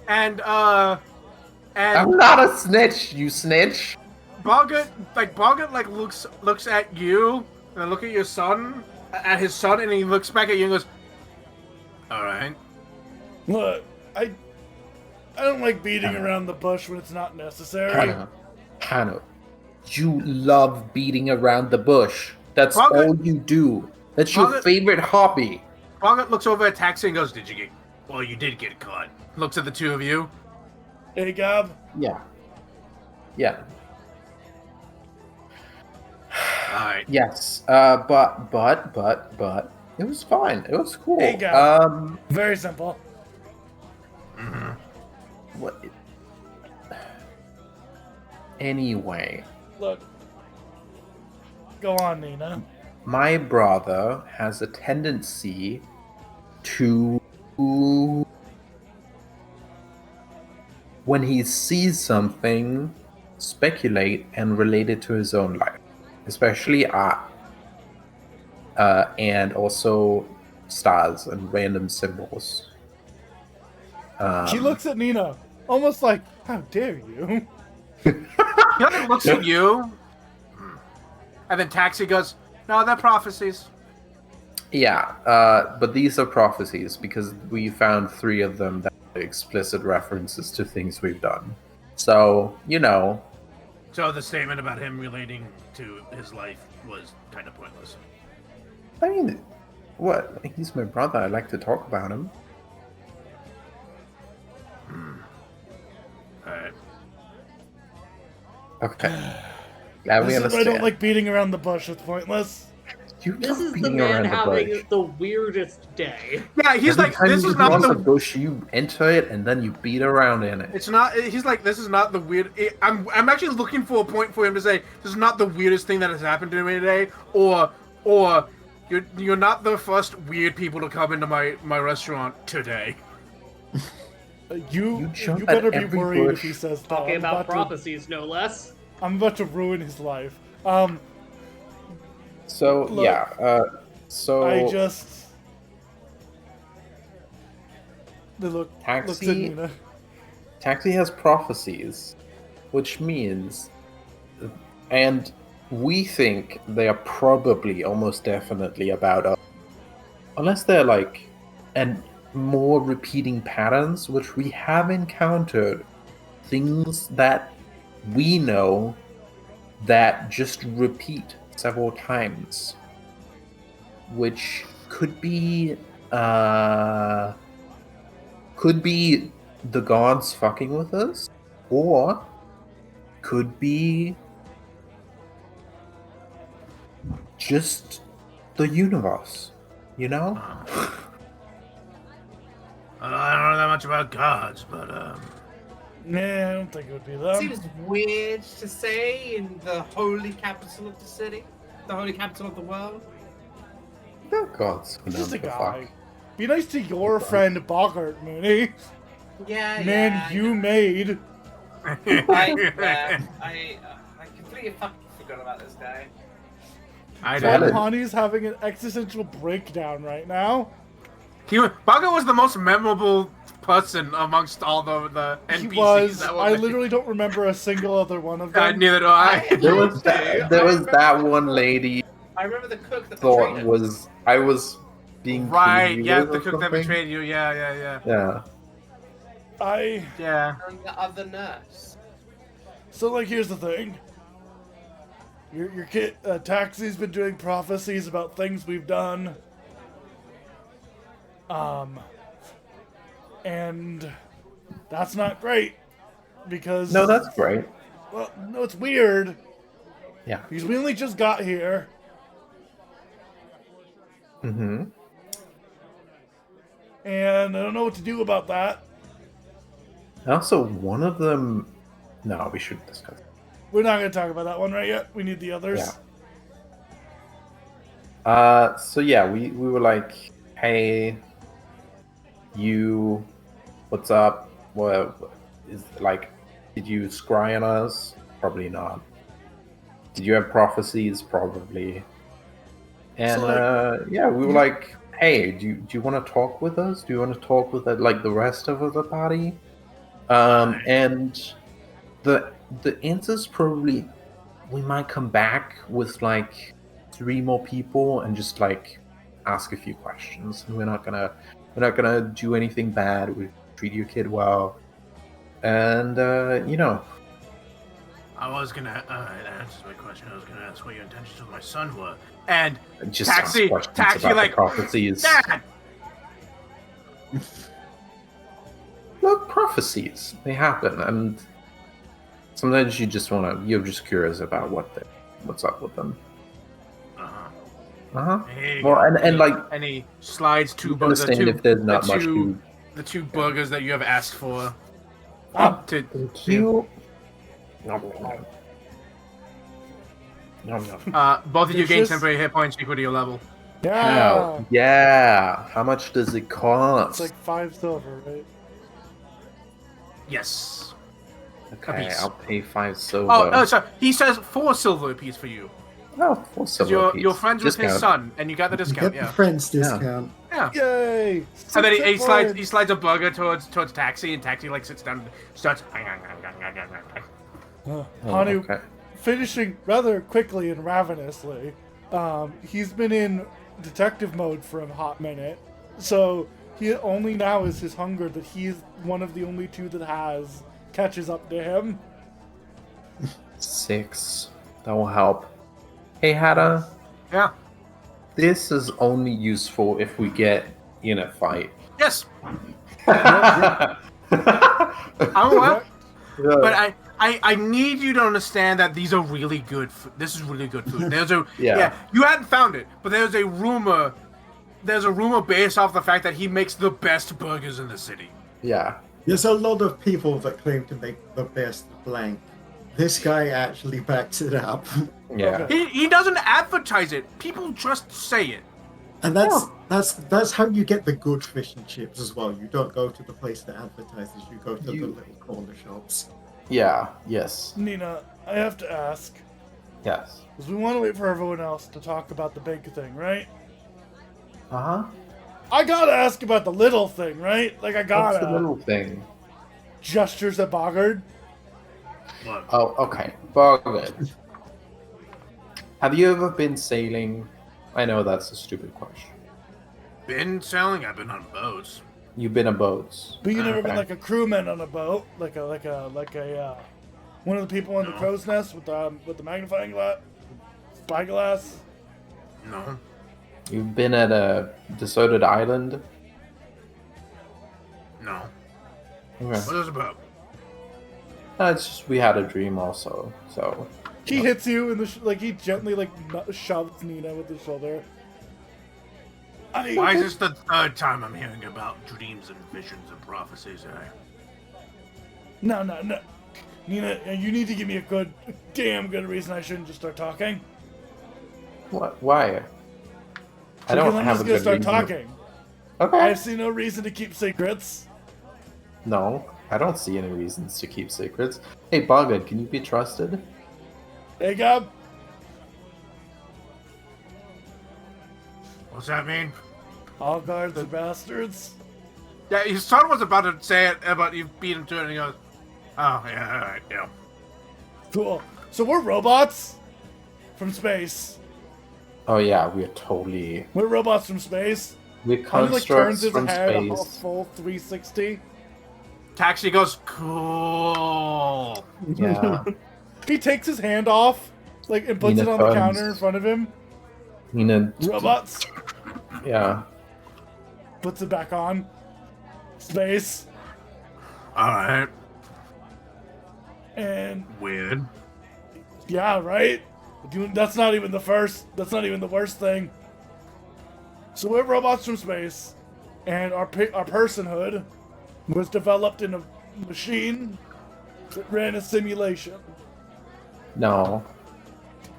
I'm not a snitch, you snitch. Boggart looks at you and look at your son, at his son, and he looks back at you and goes, all right. Look, I don't like beating around the bush when it's not necessary. Hannah, you love beating around the bush. That's Boggart- all you do. That's your Boggart- favorite hobby. Boggart looks over at Taxi and goes, well, you did get caught. Looks at the two of you. Hey, Gab. Yeah. Alright. Yes. But it was fine. It was cool. Hey, Gab. Very simple. What? Anyway, Look. Go on, Nina. my brother has a tendency to, when he sees something, speculate and relate it to his own life, especially art, and also stars and random symbols. He looks at Nina, almost like, how dare you? He looks at you. And then Taxi goes, no, they're prophecies. Yeah, but these are prophecies because we found 3 of them that are explicit references to things we've done. So, So the statement about him relating to his life was kind of pointless. I mean, what? He's my brother. I like to talk about him. Alright. Okay. Glad we This is why I understand. don't like beating around the bush. It's pointless. You This love is the beating man around the having bush. the weirdest day. Yeah, he's Every like, time this you is not cross a the... bush, you enter it and then you beat around in it. It's not, he's like, this is not the weird... I'm actually looking for a point for him to say, this is not the weirdest thing that has happened to me today, or you're not the first weird people to come into my restaurant today. You jump better at be every worried if bush. he says that. Talking I'm about to- prophecies, no less. I'm about to ruin his life. So, Look, yeah. So, I just... Looks at Taxi Nina. Taxi has prophecies, which means, and we think they are probably, almost definitely about us, unless they're like, and more repeating patterns, which we have encountered, things that we know that just repeat several times, which could be the gods fucking with us, or could be just the universe, I don't know that much about gods, but Nah, I don't think it would be them. Seems weird to say in the holy capital of the city, the holy capital of the world. No gods. He's just a the guy. fuck. Be nice to your friend Bogart, Mooney. Yeah, Man, you made. I completely fucking forgot about this guy. I Valid. did. Hani's having an existential breakdown right now. Baga was the most memorable person amongst all the NPCs. He was. that were I made. literally don't remember a single other one of them. Neither do I. There was that one lady I remember the cook that thought betrayed us. I was being Right, clean yeah, with the or cook that something. betrayed you. Yeah. Yeah. Yeah. And the other nurse. So, like, here's the thing. Your kid, Taxi's been doing prophecies about things we've done. And that's not great. Because... No, that's great. Well, no, it's weird. Yeah. Because we only just got here. Mm-hmm. And I don't know what to do about that. Also, one of them. No, we shouldn't discuss. We're not going to talk about that one right yet. We need the others. Yeah. So yeah, we were like, hey, you, what's up? What is like? Did you scry on us? Probably not. Did you have prophecies? Probably. And So, yeah, we were like, hey, do you want to talk with us? Do you want to talk with like the rest of the party? And the answer's probably we might come back with like 3 more people and just like ask a few questions. And we're not gonna do anything bad. We treat your kid well, and I was gonna answer my question. I was gonna ask what your intentions with my son were, and just Taxi- ask questions Taxi, about like, the prophecies. Dad! Look, prophecies, they happen, and sometimes you're just curious about what's up with them. Hey, Well, and like, and he slides you understand the if there's not much two, to the 2 burgers that you have asked for. To you. both of you gain Dishes? temporary hit points equal to your level. Yeah. Yeah. How much does it cost? It's like 5 silver, right? Yes. Okay, piece. I'll pay 5 silver. Oh, sorry. He says 4 silver apiece for you. Oh, 4 'Cause silver. you're friends with his Discount. son, and you got the You discount. get the Yeah. friends discount. Yeah. Yay! And then he 6 slides points. a burger towards Taxi, and Taxi like sits down and starts. Oh, Hanu, okay. finishing rather quickly and ravenously. He's been in detective mode for a hot minute, so he only now is his hunger that he's one of the only 2 that catches up to him. 6. That will help. Hey, Hada. Yeah. This is only useful if we get in a fight. Yes. I'm aware, but I need you to understand that these are really good. This is really good food. There's a Yeah. You hadn't found it, but there's a rumor. There's a rumor based off the fact that he makes the best burgers in the city. Yeah. There's a lot of people that claim to make the best blank. This guy actually backs it up. Yeah. Okay. He doesn't advertise it. People just say it. And that's how you get the good fish and chips as well. You don't go to the place that advertises, you go to the little corner shops. Yeah. Yes. Nina, I have to ask, Yes. because we want to wait for everyone else to talk about the big thing, right? Uh-huh. I gotta ask about the little thing, right? Like, I What's gotta. the little thing? Gestures at Bogard. Oh, okay. Bargain. Have you ever been sailing? I know that's a stupid question. Been sailing. I've been on boats. You've been on boats. But you never been Okay. like a crewman on a boat, like one of the people on the No. crow's nest with the magnifying glass, spyglass. No. You've been at a deserted island. No. Okay. What is it about? It's just we had a dream also. So He hits you in the he gently shoves Nina with his shoulder. Why is this the 3rd time I'm hearing about dreams and visions and prophecies? No. Nina, you need to give me a damn good reason I shouldn't just start talking. what? Why? I Because don't I'm have just a gonna good start reason. talking. Okay. I see no reason to keep secrets. No, I don't see any reasons to keep secrets. Hey, Bogard, can you be trusted? Hey, Gab. What's that mean? All guards are bastards. Yeah, his son was about to say it, but you beat him to it, and he goes, "Oh yeah, all right, yeah." Cool. So we're robots from space. Oh yeah, we're totally We're robots from space. we're Honey like turns constructs his from head a space. full 360. Taxi goes, "Cool." Yeah, He takes his hand off, like, and puts Nina it on the turns. counter in front of him. Nina. Robots. Yeah, Puts it back on. Space. All right, And weird. yeah, right? That's not even the first. That's not even the worst thing. So we're robots from space, and our personhood was developed in a machine that ran a simulation. no.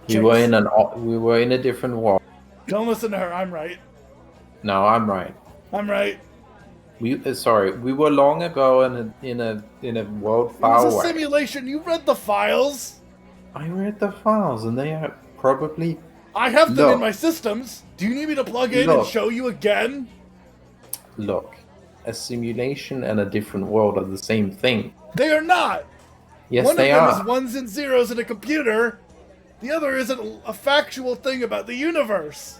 We Chase. were in a different world. Don't listen to her. I'm right. No, I'm right. I'm right. We were long ago in a world It far was a away. simulation. You read the files. I read the files, and they are probably I have them Look. in my systems. Do you need me to plug in and Look. show you again? look. A simulation and a different world are the same thing. They are not. Yes, One they of them are. is ones and zeros in a computer. The other is a factual thing about the universe.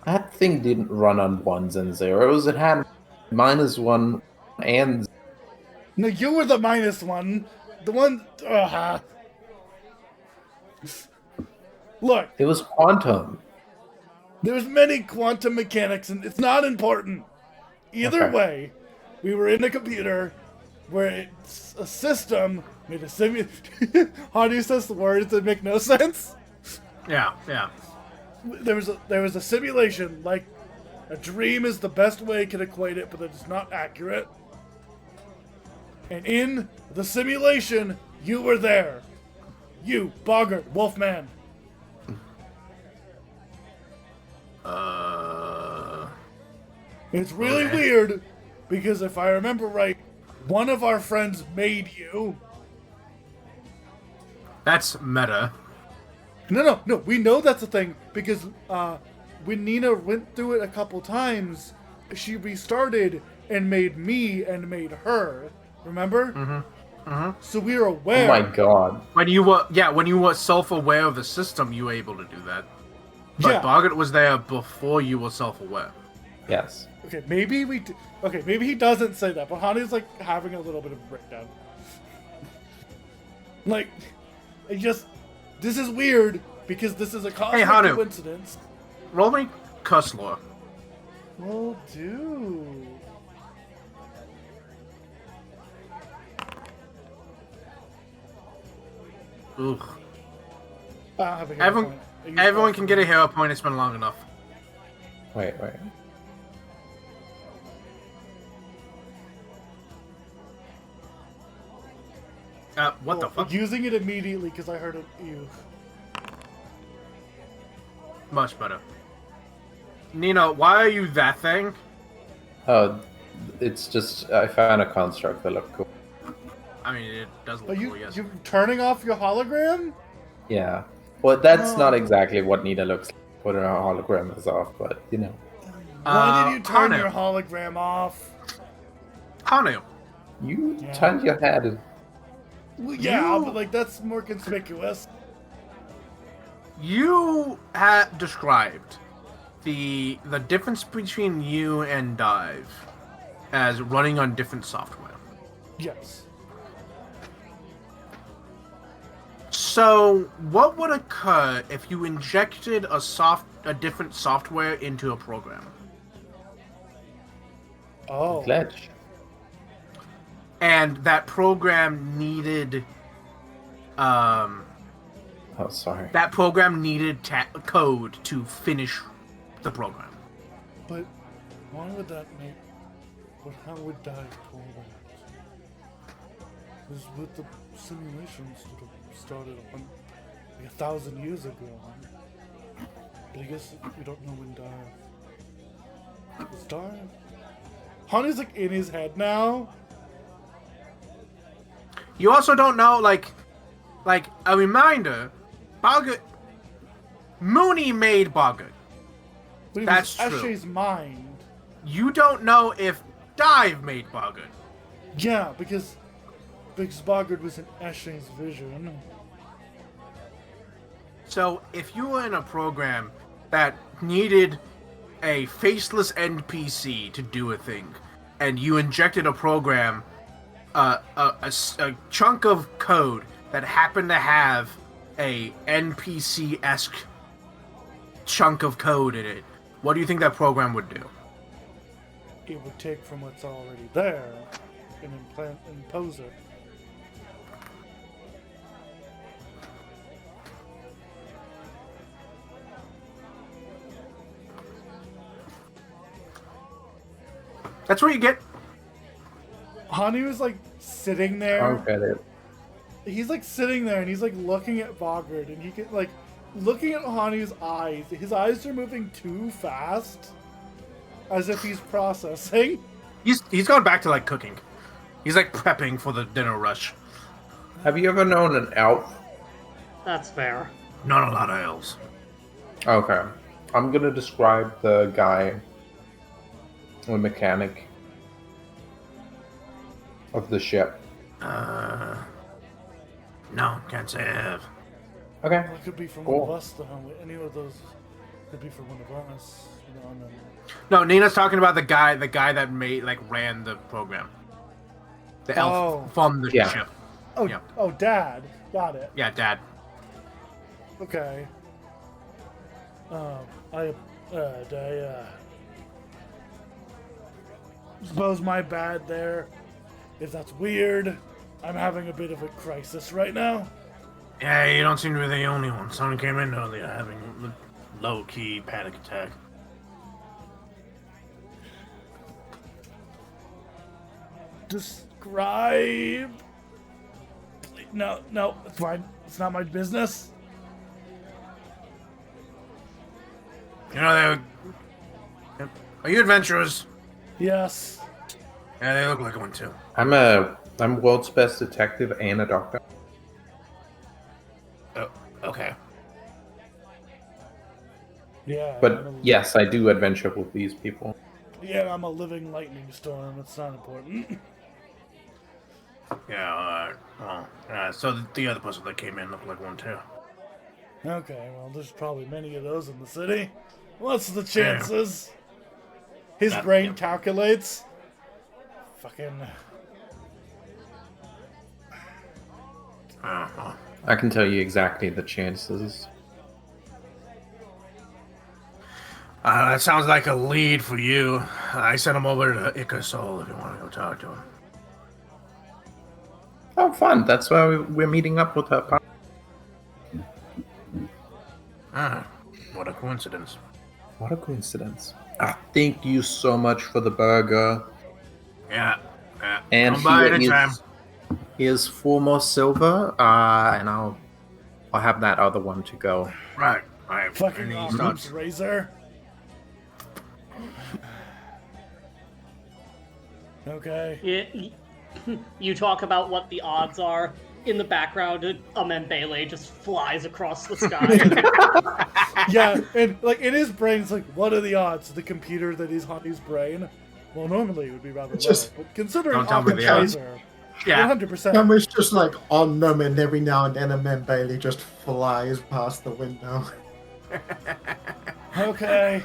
That thing didn't run on ones and zeros. It had -1 and No, you were the minus one. The one. Look, it was quantum. there's many quantum mechanics, and it's not important. Either Okay. way, we were in a computer where it's a system made a Hani says the words that make no sense. Yeah, yeah. There was a simulation, like a dream is the best way I can equate it, but it's not accurate. And in the simulation, you were there. You, Boggart, Wolfman. It's really Okay. weird because if I remember right, one of our friends made you. That's meta. No. We know that's a thing because when Nina went through it a couple times, she restarted and made me and made her. Remember? Mm-hmm. So we were Oh aware. my god. When you were self-aware of the system, you were able to do that. But Yeah. Boggart was there before you were self-aware. Yes. Okay, maybe maybe he doesn't say that, but Hani's like having a little bit of a breakdown. Like, this is weird because this is a cosmic Hanu. coincidence. Roll me cuss lore. Will do. Ugh. I don't have a hero Everyone, point. I used everyone all can of get a them. hero point. It's been long enough. Wait. What the Well, fuck? Using it immediately because I heard it. Ew. Much better. Nina, why are you that thing? Oh, it's just I found a construct that looked cool. I mean, it does Are look you cool, yes. you turning off your hologram? Yeah. Well, that's Oh. not exactly what Nina looks like. Put her hologram is off, but you know. Why did you turn Hanu. your hologram off? Hanu, You Yeah. turned your head. Well, yeah, You- but like that's more conspicuous. you had described the difference between you and Dive as running on different software. Yes. So, what would occur if you injected a different software into a program? Oh. Glitch. And that program needed Oh, sorry. that program needed code to finish the program. But why would that make? But how would Dive pull that? Because with the simulations that have started on like 1,000 years ago. But I guess we don't know when Dive. Is Dive? Honey's like in his head now. You also don't know, like a reminder, Boggart. Mooney made Boggart. But it That's was true. Eshe's mind. You don't know if Dive made Bogart. Yeah, because Bogard was in Eshe's vision. So if you were in a program that needed a faceless NPC to do a thing, and you injected a program, a chunk of code that happened to have a NPC-esque chunk of code in it, what do you think that program would do? It would take from what's already there and impose it. That's what you get. Hani was like sitting there. I'll get it. He's like sitting there and he's like looking at Bogard and he can like looking at Hani's eyes. His eyes are moving too fast, as if he's processing. He's gone back to like cooking. He's like prepping for the dinner rush. Have you ever known an elf? That's fair. Not a lot of elves. Okay. I'm gonna describe the guy, the mechanic of the ship. No, can't say I have. Okay. Well, it could be from Cool. one of us, though. Any of those could be from one of us. You know, and then... No, Nina's talking about the guy that ran the program. The elf from the Yeah. ship. Oh, Yeah. oh, Dad. Got it. Yeah, Dad. Okay. I suppose my bad there. If that's weird, I'm having a bit of a crisis right now. Yeah, you don't seem to be the only one. Someone came in earlier having a low-key panic attack. Describe. No, it's fine. It's not my business. You know, are you adventurers? Yes. Yeah, they look like one too. I'm world's best detective and a doctor. Oh, okay. Yeah. But yes, I do adventure with these people. Yeah, I'm a living lightning storm. It's not important. Yeah, well, so the other person that came in looked like one too. Okay, well, there's probably many of those in the city. What's the chances? His brain calculates. Fucking. I can tell you exactly the chances. That sounds like a lead for you. I sent him over to Icosol if you want to go talk to him. Oh, fun. That's why we're meeting up with her. What a coincidence. What a coincidence. Thank you so much for the burger. Yeah. And Come by anytime. Here's 4 more silver, and I'll have that other one to go. Right. Fucking And he arms razor. Okay. You talk about what the odds are. In the background, Mbele just flies across the sky. Yeah, and like in his brain, it's like, what are the odds? The computer that is Hani's brain. Well, normally it would be rather low, but considering Don't tell me the odds. Oppenheimer, Yeah. 100%. Camera's just like on them, and every now and then a man Bailey just flies past the window. Okay.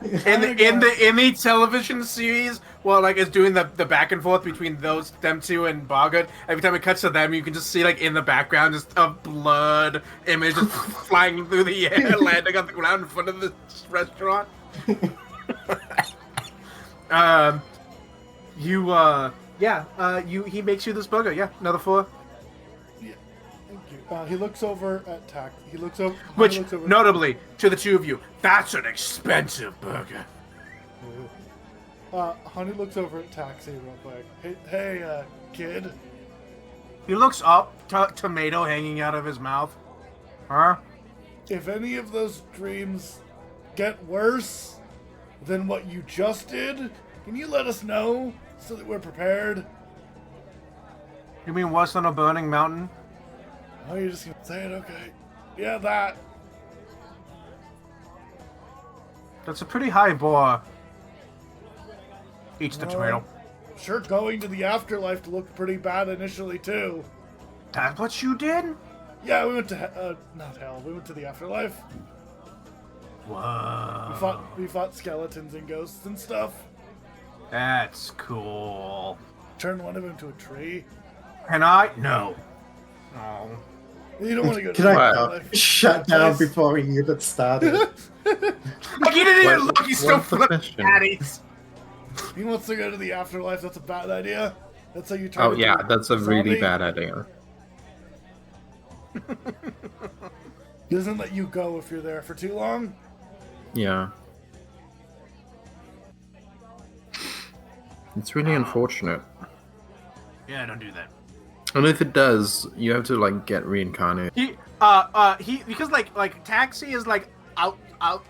In the television series, well, like it's doing the back and forth between them two and Bogart. Every time it cuts to them, you can just see like in the background just a blood image just flying through the air, landing on the ground in front of the restaurant. He makes you this burger. Yeah, another 4. Thank you. He looks over at Tax. He looks over. Which, he looks over, notably, to the two of you, that's an expensive burger. Honey looks over at Taxi real quick. Hey, kid. He looks up, tomato hanging out of his mouth. Huh? If any of those dreams get worse than what you just did, can you let us know so that we're prepared? You mean worse than a burning mountain? Oh, you're just gonna say it? Okay. Yeah, that. That's a pretty high bar. Eats the Well, tomato. Sure, going to the afterlife looked pretty bad initially too. That's what you did? Yeah, we went to not hell. We went to the afterlife. Whoa. We fought skeletons and ghosts and stuff. That's cool. Turned one of them into a tree. Can I? No. Oh. You don't want to go to Can the I afterlife. shut down Place. before he even started? Like, he didn't even look. He's still What's the flipping question? patties. He wants to go to the afterlife. That's a bad idea. That's how you turn. Oh into yeah, that's a really zombie. bad idea. Doesn't let you go if you're there for too long. Yeah. It's really unfortunate. Yeah, don't do that. And if it does, you have to like get reincarnated. He because like Taxi is like out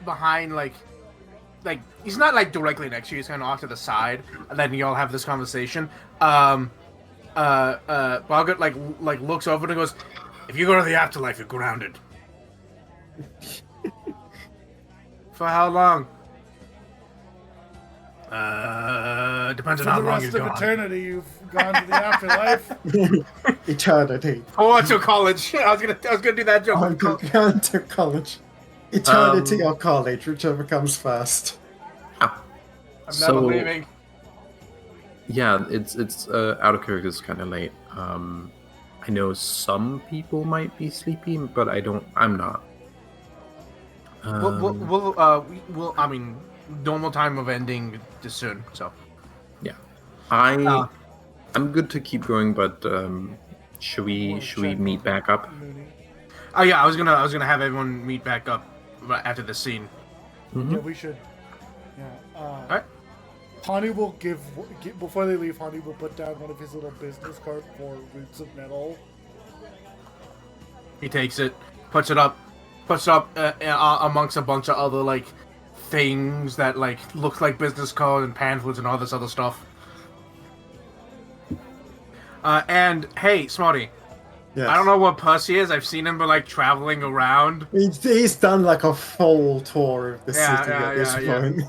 behind like he's not like directly next to you, he's kind of off to the side, and then you all have this conversation. Boggart like looks over and goes, "If you go to the afterlife, you're grounded." For how long? Depends For on how the long rest you're of gone. eternity, you've gone to the afterlife. Eternity. Oh, to college. I was gonna do that joke. I'm going to college. Eternity or college, whichever comes first. I'm never So- leaving. Yeah, it's out of character is kind of late. I know some people might be sleepy, but I'm not. We'll I mean, normal time of ending is soon, so. I'm good to keep going, but should we meet back up? Mooney. Oh yeah, I was gonna have everyone meet back up after the scene. Yeah, we should. Yeah. Alright. Hani will give before they leave. Hani will put down one of his little business cards for Roots of Metal. He takes it, puts it up amongst a bunch of other like things that like look like business cards and pamphlets and all this other stuff. And hey, Smarty, Yes. I don't know what Percy is. I've seen him like traveling around. He's done like a full tour of the Yeah, city yeah, at this yeah, point.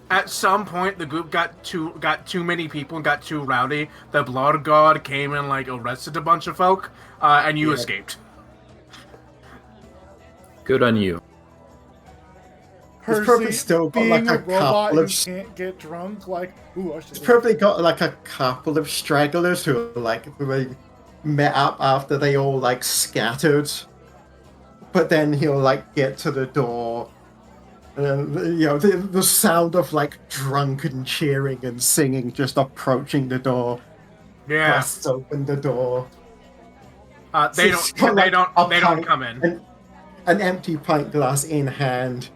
At some point, the group got too many people and got too rowdy. The Blood God came and like arrested a bunch of folk, and you escaped. Good on you. He's probably Percy, still got being like a a robot couple who of. can't get drunk. Like, ooh, I should. He's probably got like a couple of stragglers who they met up after they all like scattered. But then he'll like get to the door. And the sound of like drunken cheering and singing just approaching the door. Yeah, Busts open the door. they It's got, don't like, a pint come in. An empty pint glass in hand.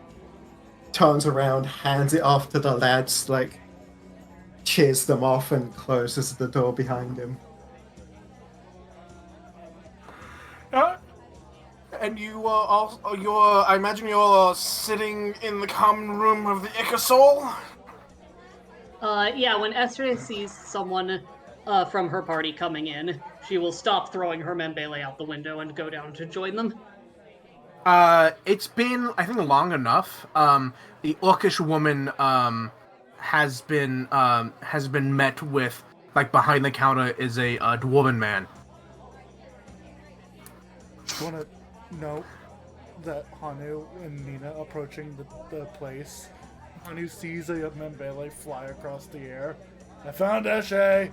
Turns around, hands it off to the lads, like cheers them off and closes the door behind him. And you I imagine you're sitting in the common room of the Icosol? Yeah, when Esra sees someone from her party coming in, she will stop throwing her Membele out the window and go down to join them. It's been, I think, long enough. The orcish woman has been met with, like, behind the counter is a dwarven man. I want to note that Hanu and Nina approaching the place. Hanu sees a Membele fly across the air. I found Eshe!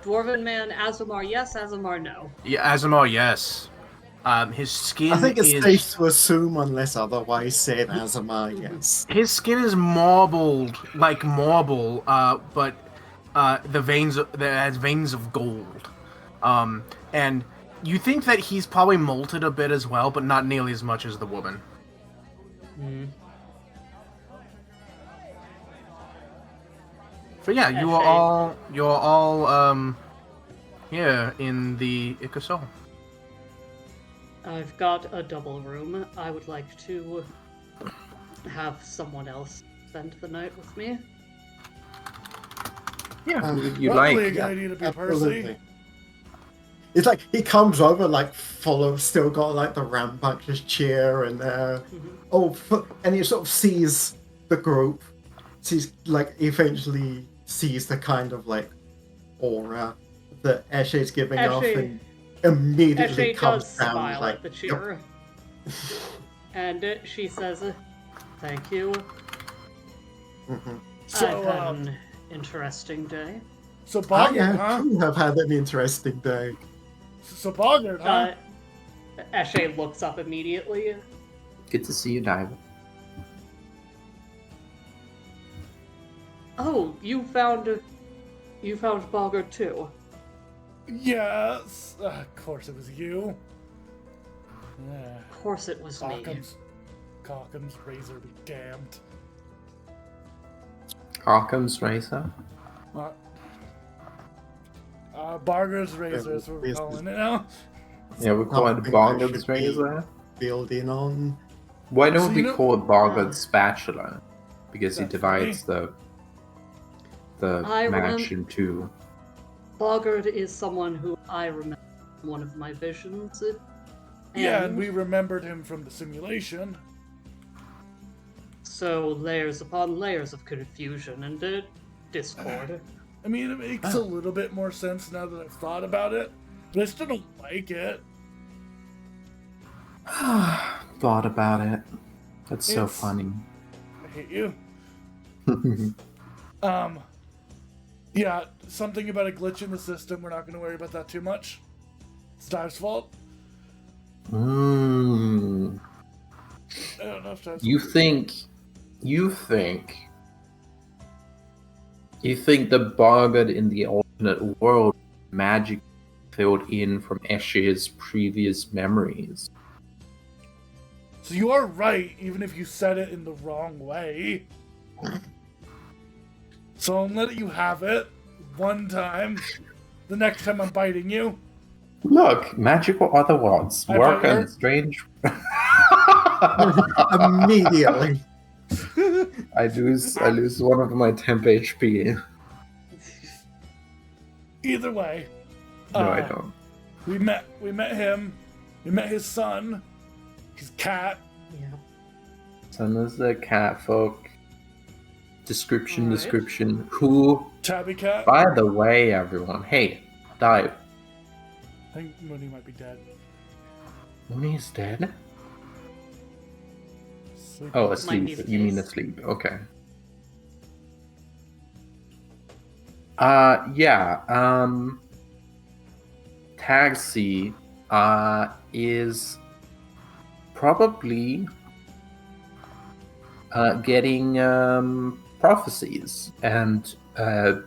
Dwarven man, Azumar yes, Azumar no. Yeah, Azamar, yes. His skin I think it's is... safe to assume, unless otherwise said, Azamar, yes. His skin is marbled, like marble, but it has veins of gold. And you think that he's probably molted a bit as well, but not nearly as much as the woman. So yeah, you're all here in the Icosol. I've got a double room. I would like to have someone else spend the night with me. Yeah, Um, you Probably a like. good idea to be Absolutely. Percy. It's like he comes over like full of still got like the rambunctious cheer and and he sort of sees the group, sees like eventually sees the kind of like aura that Eshe's giving off Eshe- and immediately Eshe comes does down smile like at the "Yep." cheer. And she says, "Thank you. Mhm. I've had So, an interesting day." so I Boggart, huh? too have had an interesting day. So Boggart, huh? Eshe looks up immediately. Good to see you, Dive. Oh, you found Bogart too. Yes. Of course it was you. Yeah. Of course it was me. Cockham's razor be damned. Occam's razor. Barger's razor is what we're calling it now. Yeah, we call it Something I Boggart's should be razor. building on. Why don't So we you know- call it Boggart's spatula? Because he That's divides the I match in two. Bogart is someone who I remember from one of my visions. Yeah, and we remembered him from the simulation. So layers upon layers of confusion and discord. I mean, it makes a little bit more sense now that I've thought about it, but I still don't like it. Thought about it. That's so It's- funny. I hate you. Yeah, something about a glitch in the system. We're not going to worry about that too much. It's Dive's fault. Mm. I don't know if Dive's You think the Boggart in the alternate world magic filled in from Eshe's previous memories? So you are right, even if you said it in the wrong way. So I'm letting you have it one time. The next time I'm biting you. Look, magical other worlds I work bet on you're- strange. Immediately. I lose one of my temp HP. Either way. No, I don't. We met him. We met his son. His cat. Yeah. Son is the cat folk. Alright. Description. Who, Tabby cat. by the way, everyone. Hey, Dive. I think Mooney might be dead. Mooney is dead? Sleep. Oh, be asleep. the You mean case. asleep. Okay. Yeah. Taxi is probably getting prophecies and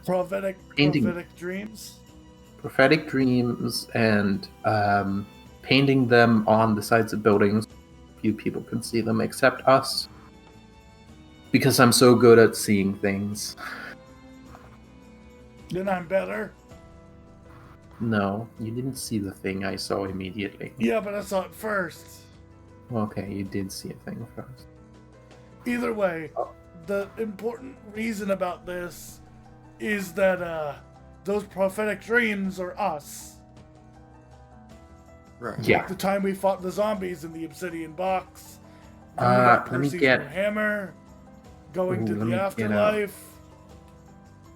Prophetic Painting. dreams. prophetic dreams and painting them on the sides of buildings. Few people can see them except us. Because I'm so good at seeing things. Then I'm better. No, you didn't see the thing I saw immediately. Yeah, but I saw it first. Okay, you did see a thing first. Either way, the important reason about this is that those prophetic dreams are us. Right. Yeah. The time we fought the zombies in the obsidian box. Let me Percy's get- new hammer. Going to Ooh, let the me get afterlife.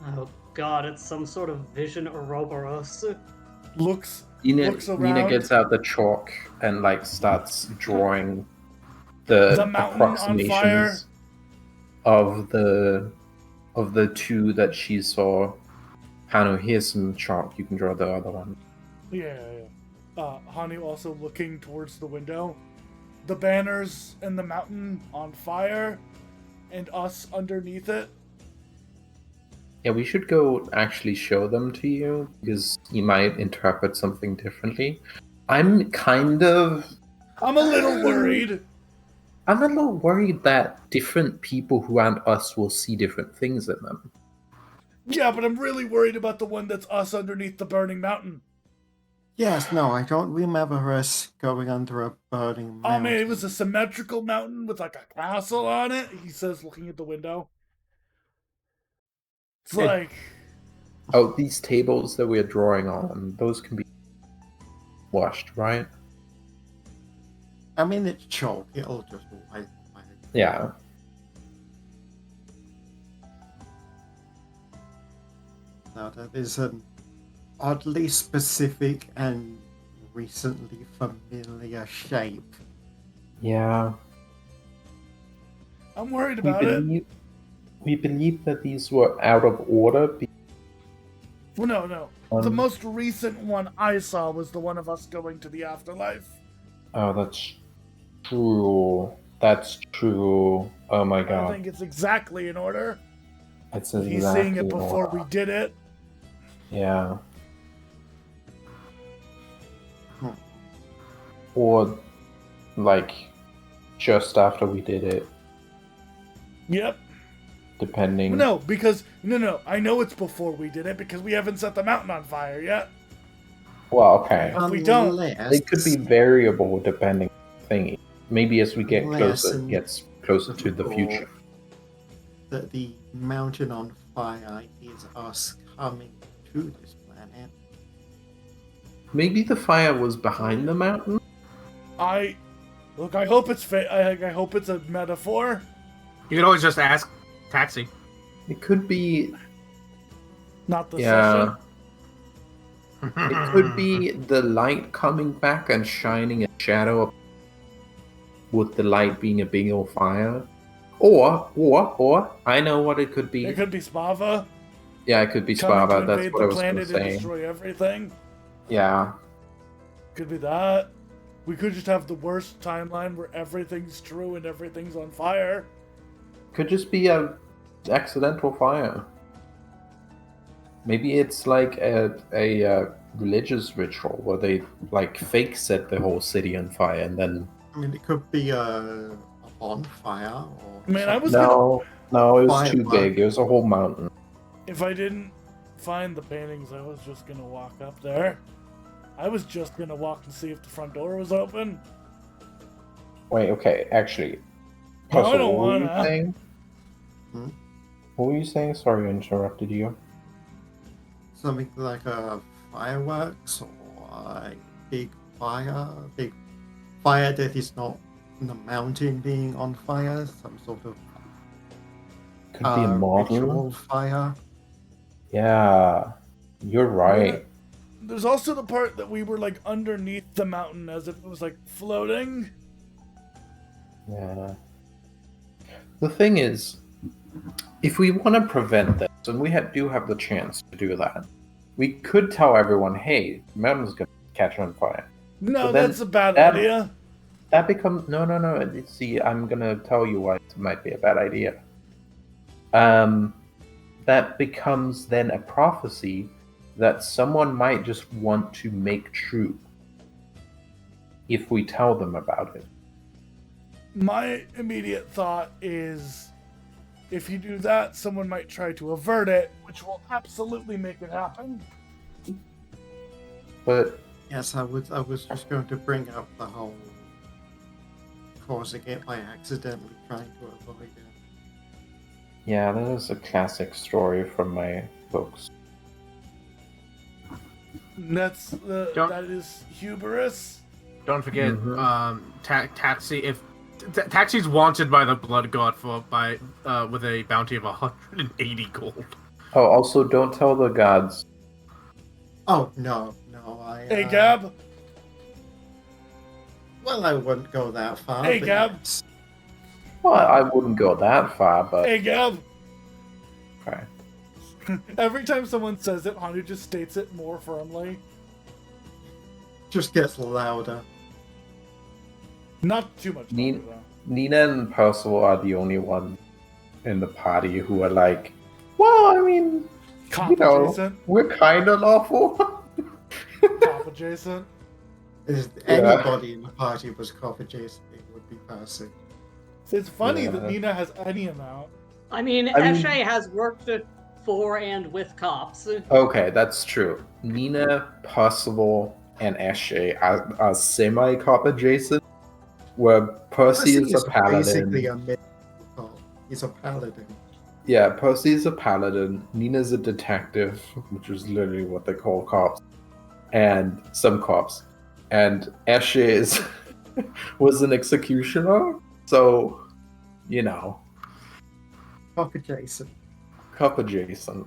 Oh god, it's some sort of vision Ouroboros. Looks Nina around. gets out the chalk and like starts drawing the, The mountain on approximations of the two that she saw. Hanu, here's some chalk. You can draw the other one. Yeah. Hanu also looking towards the window. The banners and the mountain on fire, and us underneath it. Yeah, we should go actually show them to you because you might interpret something differently. I'm a little worried. I'm a little worried that different people who aren't us will see different things in them. Yeah, but I'm really worried about the one that's us underneath the burning mountain. Yes, no, I don't remember us going under a burning mountain. Oh man, it was a symmetrical mountain with like a castle on it, he says, looking at the window. It's Hey. like, Oh, these tables that we're drawing on, those can be washed, right? I mean, it's chalk. It'll just wipe away. Yeah. Now, that is an oddly specific and recently familiar shape. Yeah. I'm worried about it. We believe that these were out of order. Well, no. The most recent one I saw was the one of us going to the afterlife. Oh, that's true. That's true. Oh my I god. think it's exactly in order. It's He's exactly seeing it before order. we did it. Yeah. Or, like, just after we did it, Yep. depending. No, because no. I know it's before we did it because we haven't set the mountain on fire yet. Well, okay. If we don't, Unless- They could be variable depending on the thingy. Maybe as we get Unless closer, it in gets closer to the future. that the mountain on fire is us coming to this planet. Maybe the fire was behind the mountain? I hope it's I hope it's a metaphor. You could always just ask Taxi. It could be. Not the Yeah. session. It could be the light coming back and shining a shadow with the light being a big old fire. Or, I know what it could be. It could be Spava Yeah, it could be coming to Spava. That's invade what I the was going to planet and say. destroy everything. Yeah. Could be that. We could just have the worst timeline where everything's true and everything's on fire. Could just be a accidental fire. Maybe it's like a religious ritual where they like fake set the whole city on fire and then. I mean, it could be a bonfire or. Man, I was No, it was too Firework. big. It was a whole mountain. If I didn't find the paintings, I was just gonna walk up there. I was just gonna walk and see if the front door was open. Wait, okay, actually. No, I Puzzle, don't what were you wanna. saying? Hmm? What were you saying? Sorry, I interrupted you. Something like a fireworks or a big fire that is not the mountain being on fire, some sort of Could be a model. ritual fire. Yeah, you're right. There's also the part that we were like underneath the mountain as if it was like floating. Yeah. The thing is, if we want to prevent this, and we do have the chance to do that, we could tell everyone, hey, the mountain's going to catch on fire. No, But then that's a bad that- idea. That becomes... No. See, I'm going to tell you why it might be a bad idea. That becomes then a prophecy that someone might just want to make true if we tell them about it. My immediate thought is if you do that, someone might try to avert it, which will absolutely make it happen. But Yes, I was just going to bring up the whole causing it by accidentally trying to avoid it. yeah, that is a classic story from my books. That's Don't- that is hubris. Don't forget, Mhm. Taxi. If Taxi's wanted by the Blood God with a bounty of 180 gold. Oh, also, don't tell the gods. Oh no, I. Hey, Gab. Well, I wouldn't go that far. Hey, but Gab. yes. Well, I wouldn't go that far, but Hey, Gab. okay. Every time someone says it, Hanu just states it more firmly. Just gets louder. Not too much. Need- longer, though. Nina and Percival are the only ones in the party who are like, well, I mean, Cop you know, adjacent. we're kind of lawful. Cop adjacent. If Yeah. anybody in the party was cop adjacent, it would be Percy. It's funny Yeah. that Nina has any amount. I mean, I mean- Eshe has worked for and with cops. Okay, that's true. Nina, Percival, and Eshe are semi-cop adjacent, where Percy is a paladin. basically a mythical cop. He's a paladin. Yeah, Percy is a paladin, Nina's a detective, which is literally what they call cops, and some cops. and Ashes was an executioner, so Fuck adjacent. cup adjacent.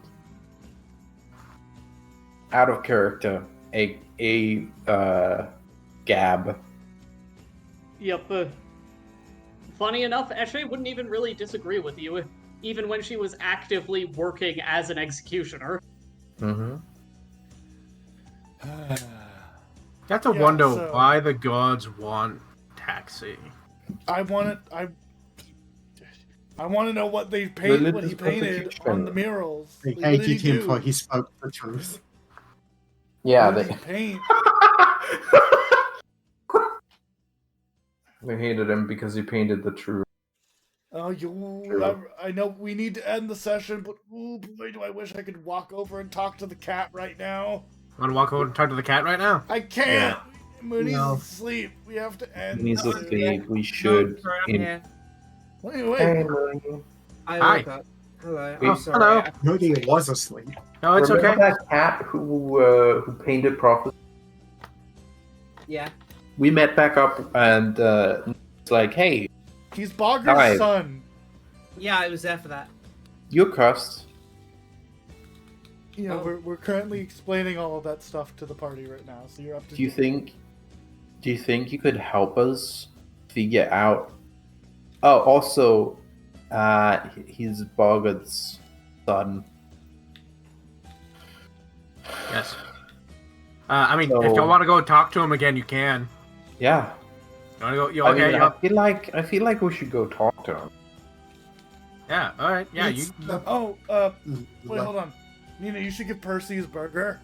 Out of character. A Gab. Yep. Funny enough, Eshe wouldn't even really disagree with you, even when she was actively working as an executioner. Mm-hmm. You have to Yeah, wonder so- why the gods want Taxi. I want to know what they what he Religious painted persecution. on the murals. They Like, what did he hated him do? for he spoke the truth. Yeah, What did he paint? they hated him because he painted the truth. Oh, I know we need to end the session, but oh boy, do I wish I could walk over and talk to the cat right now. Want to walk over and talk to the cat right now? I can't. Yeah. Mooney's No. asleep. We have to end. He's soon. asleep. We should. Yeah, Wait. Hey, Mooney. I Hi. woke up. Hello. Oh, I'm sorry. hello. Moody was asleep. No, it's Remember okay. that cat who painted prophecy? Yeah. We met back up, and it's like, hey, He's Bogger's Dive. son. Yeah, I was there for that. you're cursed. You know, Oh. we're currently explaining all of that stuff to the party right now, so you're up to. Do you think you could help us figure out? Oh, also, he's Boggart's son. Yes. I mean, So- if you want to go talk to him again, you can. Yeah. You want to go? You I okay? mean, I feel like we should go talk to him. Yeah. All right. Yeah. It's You. the- Oh, wait, hold on. Nina, you should give Percy his burger.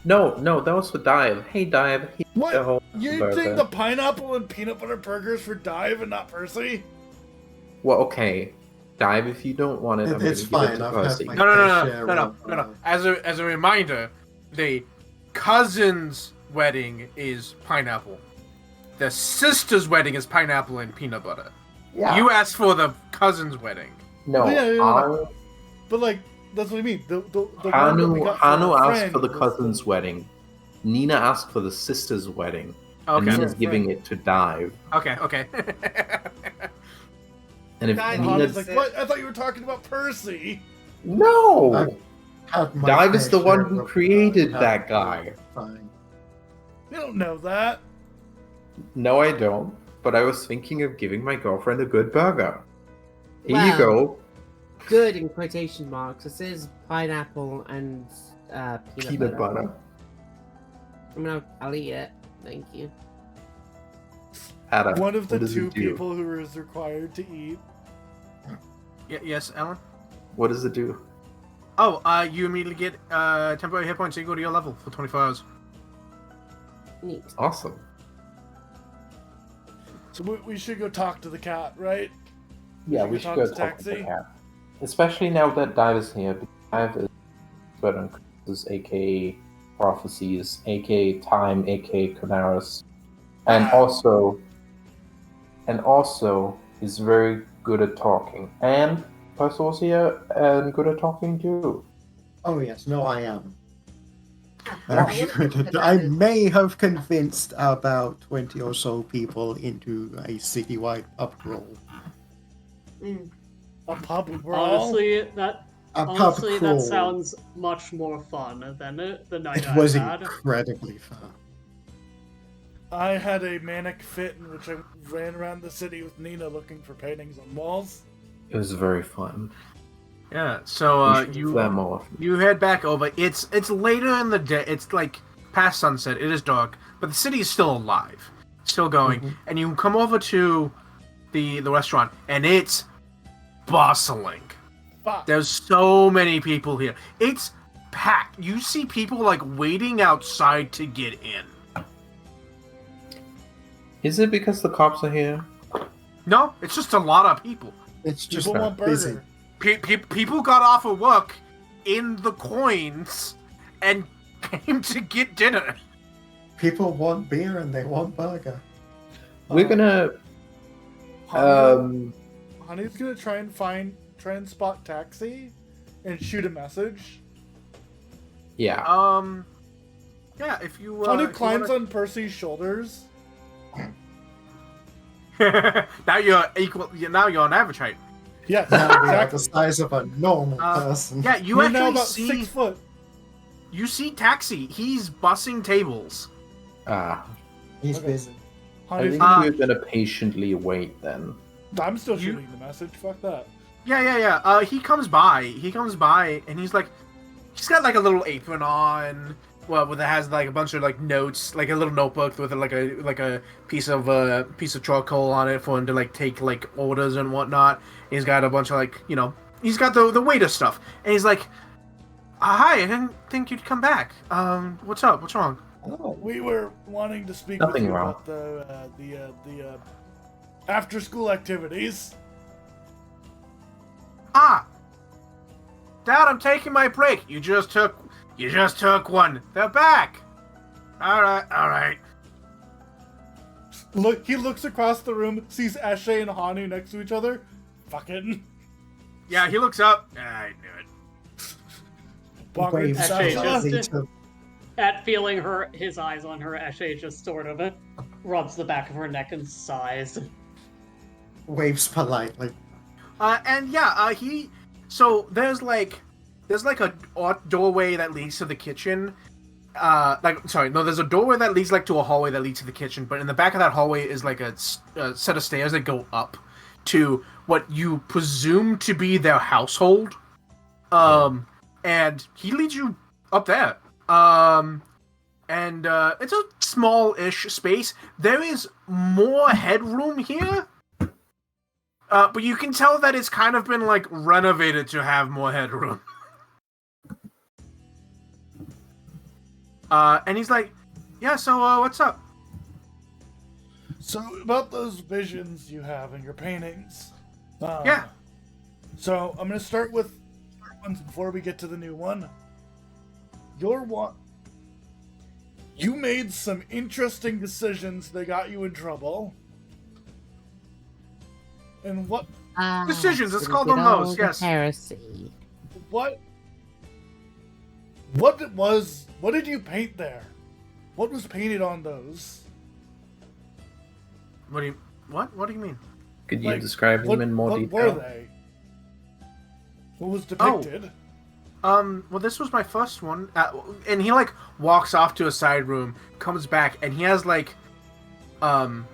No, that was for Dive. Hey, Dive. Here's What? the whole You burger. think the pineapple and peanut butter burgers for Dive and not Percy? Well, okay. Dive, if you don't want it, I'm It's gonna give fine, it to I've had Percy. my- No. As a reminder, the cousin's wedding is pineapple. The sister's wedding is pineapple and peanut butter. Yeah. You asked for the cousin's wedding. No, Yeah. But like, that's what I mean. The one that we Hanu got for Hanu our asked friend for the was cousin's wedding. Nina asked for the sister's wedding. And Okay. Nina's giving it to Dive. Okay. And if Dive And Nina... Hanu's like, what? I thought you were talking about Percy. No! Had my Dive is the fair one share who of created that. that guy. Fine. You don't know that. No, I don't. But I was thinking of giving my girlfriend a good burger. Here you Wow. go. Good in quotation marks. It says pineapple and peanut butter. I mean, I'll eat it. Thank you. Adam, One of the what does two it do? people who is required to eat. Yes, Ellen. What does it do? Oh, you immediately get temporary hit points equal to your level for 24 hours. Neat. Awesome. So we should go talk to the cat, right? Yeah, Should we we should talk go to talk to Taxi? the cat. Especially now that Dive is here. Because Dive is expert on curses, aka prophecies, aka time, aka Canaris. And also is very good at talking. And Percival's here and good at talking too. Oh yes, no, I am. Very good. I may have convinced about 20 or so people into a citywide uproar. A pub brawl. Honestly, that A pub honestly crawl. that sounds much more fun than the night It I was had. incredibly fun. I had a manic fit in which I ran around the city with Nina looking for paintings on walls. It was very fun. Yeah. So We should do that more often. you head back over. It's later in the day. It's like past sunset. It is dark, but the city is still alive, still going. And you come over to the restaurant, and it's bustling. Fuck. There's so many people here. It's packed. You see people like waiting outside to get in. Is it because the cops are here? No, it's just a lot of people. It's just People want busy. burger. People got off of work in the coins and came to get dinner. People want beer and they want burger. We're gonna Honey's gonna try and spot Taxi and shoot a message. yeah. Yeah, if you. Hanu if you climbs wanna- on Percy's shoulders. now you're equal. Now you're an average height. Yes, Now we are the exactly. size of a normal person. Yeah, you You're now actually about see. 6 foot. You see Taxi. He's bussing tables. Ah, He's Okay. busy. I Hanu's think gonna- we're gonna patiently wait then. I'm still You- shooting the message. Fuck that. Yeah. He comes by, and he's like, he's got like a little apron on. Well, that has like a bunch of like notes, like a little notebook with like a piece of charcoal on it for him to like take like orders and whatnot. He's got a bunch of like he's got the waiter stuff, and he's like, "Hi, I didn't think you'd come back. What's up? What's wrong?" Oh, We were wanting to speak Nothing with you wrong. about the after school activities. Ah, Dad, I'm taking my break. You just took one. They're back. All right. Look, he looks across the room, sees Eshe and Hanu next to each other. Fucking Yeah, he looks up. I knew it. Bogger waves Actually, Sapphire. just- to At feeling his eyes on her, Eshe just sort of rubs the back of her neck and sighs. waves politely. And yeah, so there's like a doorway that leads to the kitchen. There's a doorway that leads like to a hallway that leads to the kitchen, but in the back of that hallway is like a set of stairs that go up to what you presume to be their household. And he leads you up there. It's a small-ish space. There is more headroom here. But you can tell that it's kind of been like renovated to have more headroom. And he's like, "Yeah, so what's up?" So about those visions you have in your paintings. Yeah. So I'm gonna start with ones before we get to the new one. Your one. You made some interesting decisions that got you in trouble. And what Decisions, let's so call good them those, old yes. Heresy. what did you paint there? What was painted on those? What do you mean? Could you Like, describe them in more what detail? were they? What was depicted? Well, this was my first one, and he like walks off to a side room, comes back, and he has like, One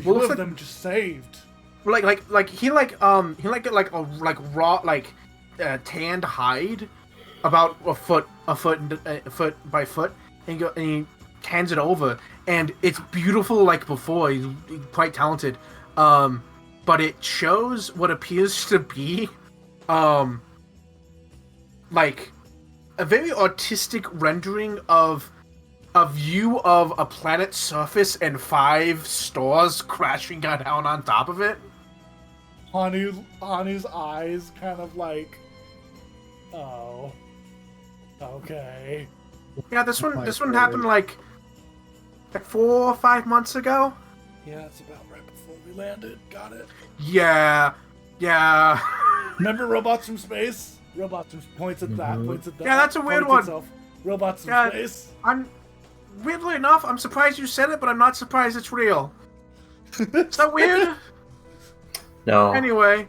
looks of like- them just saved. he get like a raw tanned hide, about a foot by foot, and he hands it over, and it's beautiful like before. He's quite talented, but it shows what appears to be, like a very artistic rendering of a view of a planet's surface and 5 stars crashing down on top of it. Hanu's eyes kind of like, oh, okay. Yeah, this one My happened like 4 or 5 months ago. Yeah, it's about right before we landed. Got it. Yeah. Remember Robots from Space? Robots from points at that. Mhm. Points at that. Yeah, that's a weird points one. Itself. Robots from Yeah. Space. I'm weirdly enough, I'm surprised you said it, but I'm not surprised it's real. Is that weird? No. Anyway,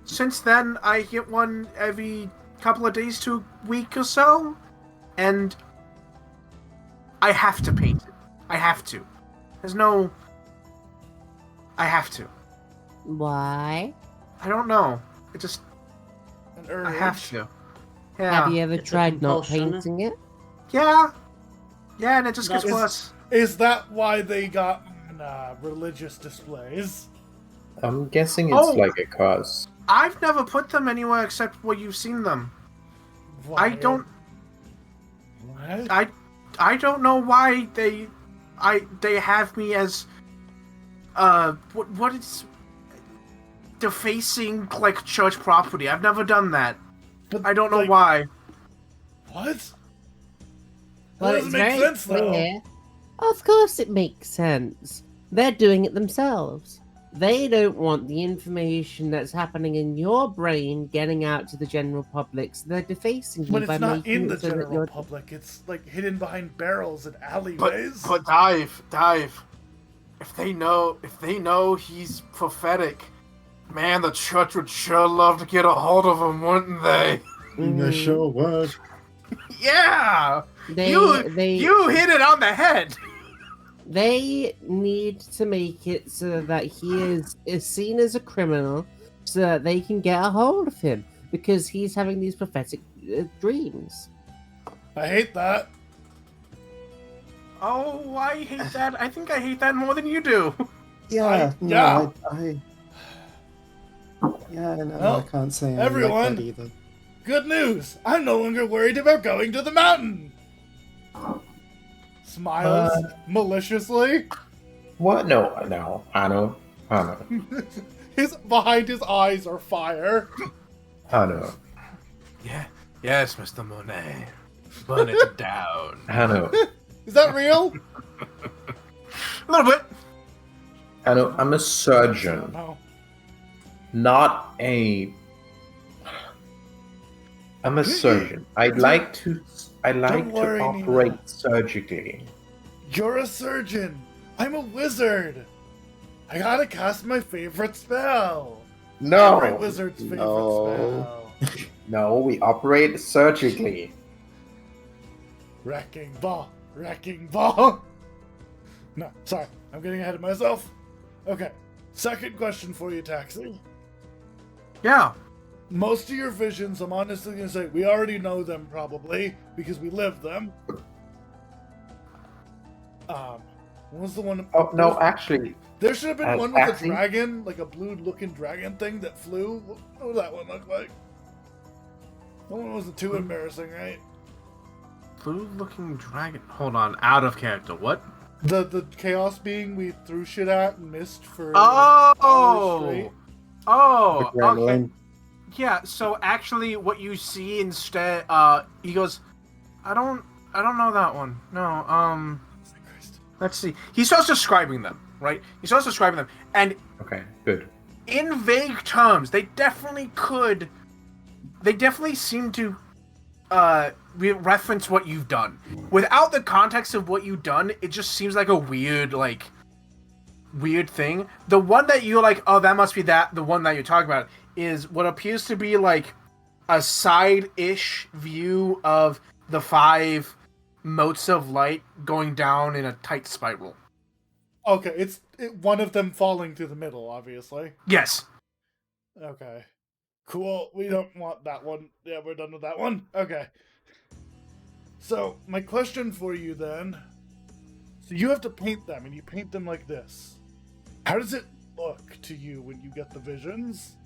since then I get one every couple of days to a week or so, and I have to paint it. I have to. I have to. Why? I don't know. It just An urge. I have to. Yeah. Have you ever It's a tried not compulsion. painting it? Yeah, and it just gets That's- worse. Is that why they got religious displays? I'm guessing it's Oh. like a cause. I've never put them anywhere except where you've seen them. Why? I don't. What? I don't know why they have me as what is defacing like church property. I've never done that. But, I don't know like, why. What? That Well, doesn't it's make very sense, though. clear. Of course it makes sense. They're doing it themselves. they don't want the information that's happening in your brain getting out to the general public, so they're defacing you But by it's not making in the it so that general you're. public. It's like hidden behind barrels and But alleyways. but dive. If they know he's prophetic, man, the church would sure love to get a hold of him, wouldn't they? You sure would. Yeah. They You hit it on the head. They need to make it so that he is seen as a criminal, so that they can get a hold of him because he's having these prophetic dreams. I hate that. Oh, I hate that. I think I hate that more than you do. Yeah, yeah. I can't say I everyone. like that either. Good news! I'm no longer worried about going to the mountain! Smiles maliciously. What? No, I know. Behind his eyes are fire. I know. Yeah. Yes, Mr. Monet. Burn it down. I know. Is that real? A little bit. I know. I'm a surgeon, No. not a. I'm a surgeon. I like to worry, operate Nina. surgically. You're a surgeon. I'm a wizard. I gotta cast my favorite spell. No. Every wizard's favorite No. spell. No, we operate surgically. Wrecking ball. Wrecking ball. No, sorry. I'm getting ahead of myself. Okay. Second question for you, Taxi. Yeah. Most of your visions, I'm honestly gonna say, we already know them probably, because we lived them. What was the one? Oh no, actually, There should have been one with a Taxi? dragon, like a blue-looking dragon thing that flew. What would that one look like? That one wasn't too embarrassing, right? Blue-looking dragon. Hold on. Out of character. What? The chaos being we threw shit at and missed for Oh. hours straight. Oh. The Okay. gremlin. Yeah. So actually, what you see instead, he goes, I don't know that one. No. Let's see. He starts describing them, right? He starts describing them, and okay, good. in vague terms, they definitely seem to reference what you've done. Without the context of what you've done, it just seems like a weird thing. The one that you're like, oh, that must be that, the one that you're talking about, is what appears to be like a side-ish view of the 5 motes of light going down in a tight spiral. Okay, it's one of them falling through the middle, obviously. Yes. Okay. Cool. We don't want that one. Yeah, we're done with that one. Okay. So, my question for you then. So you have to paint them, and you paint them like this. How does it look to you when you get the visions?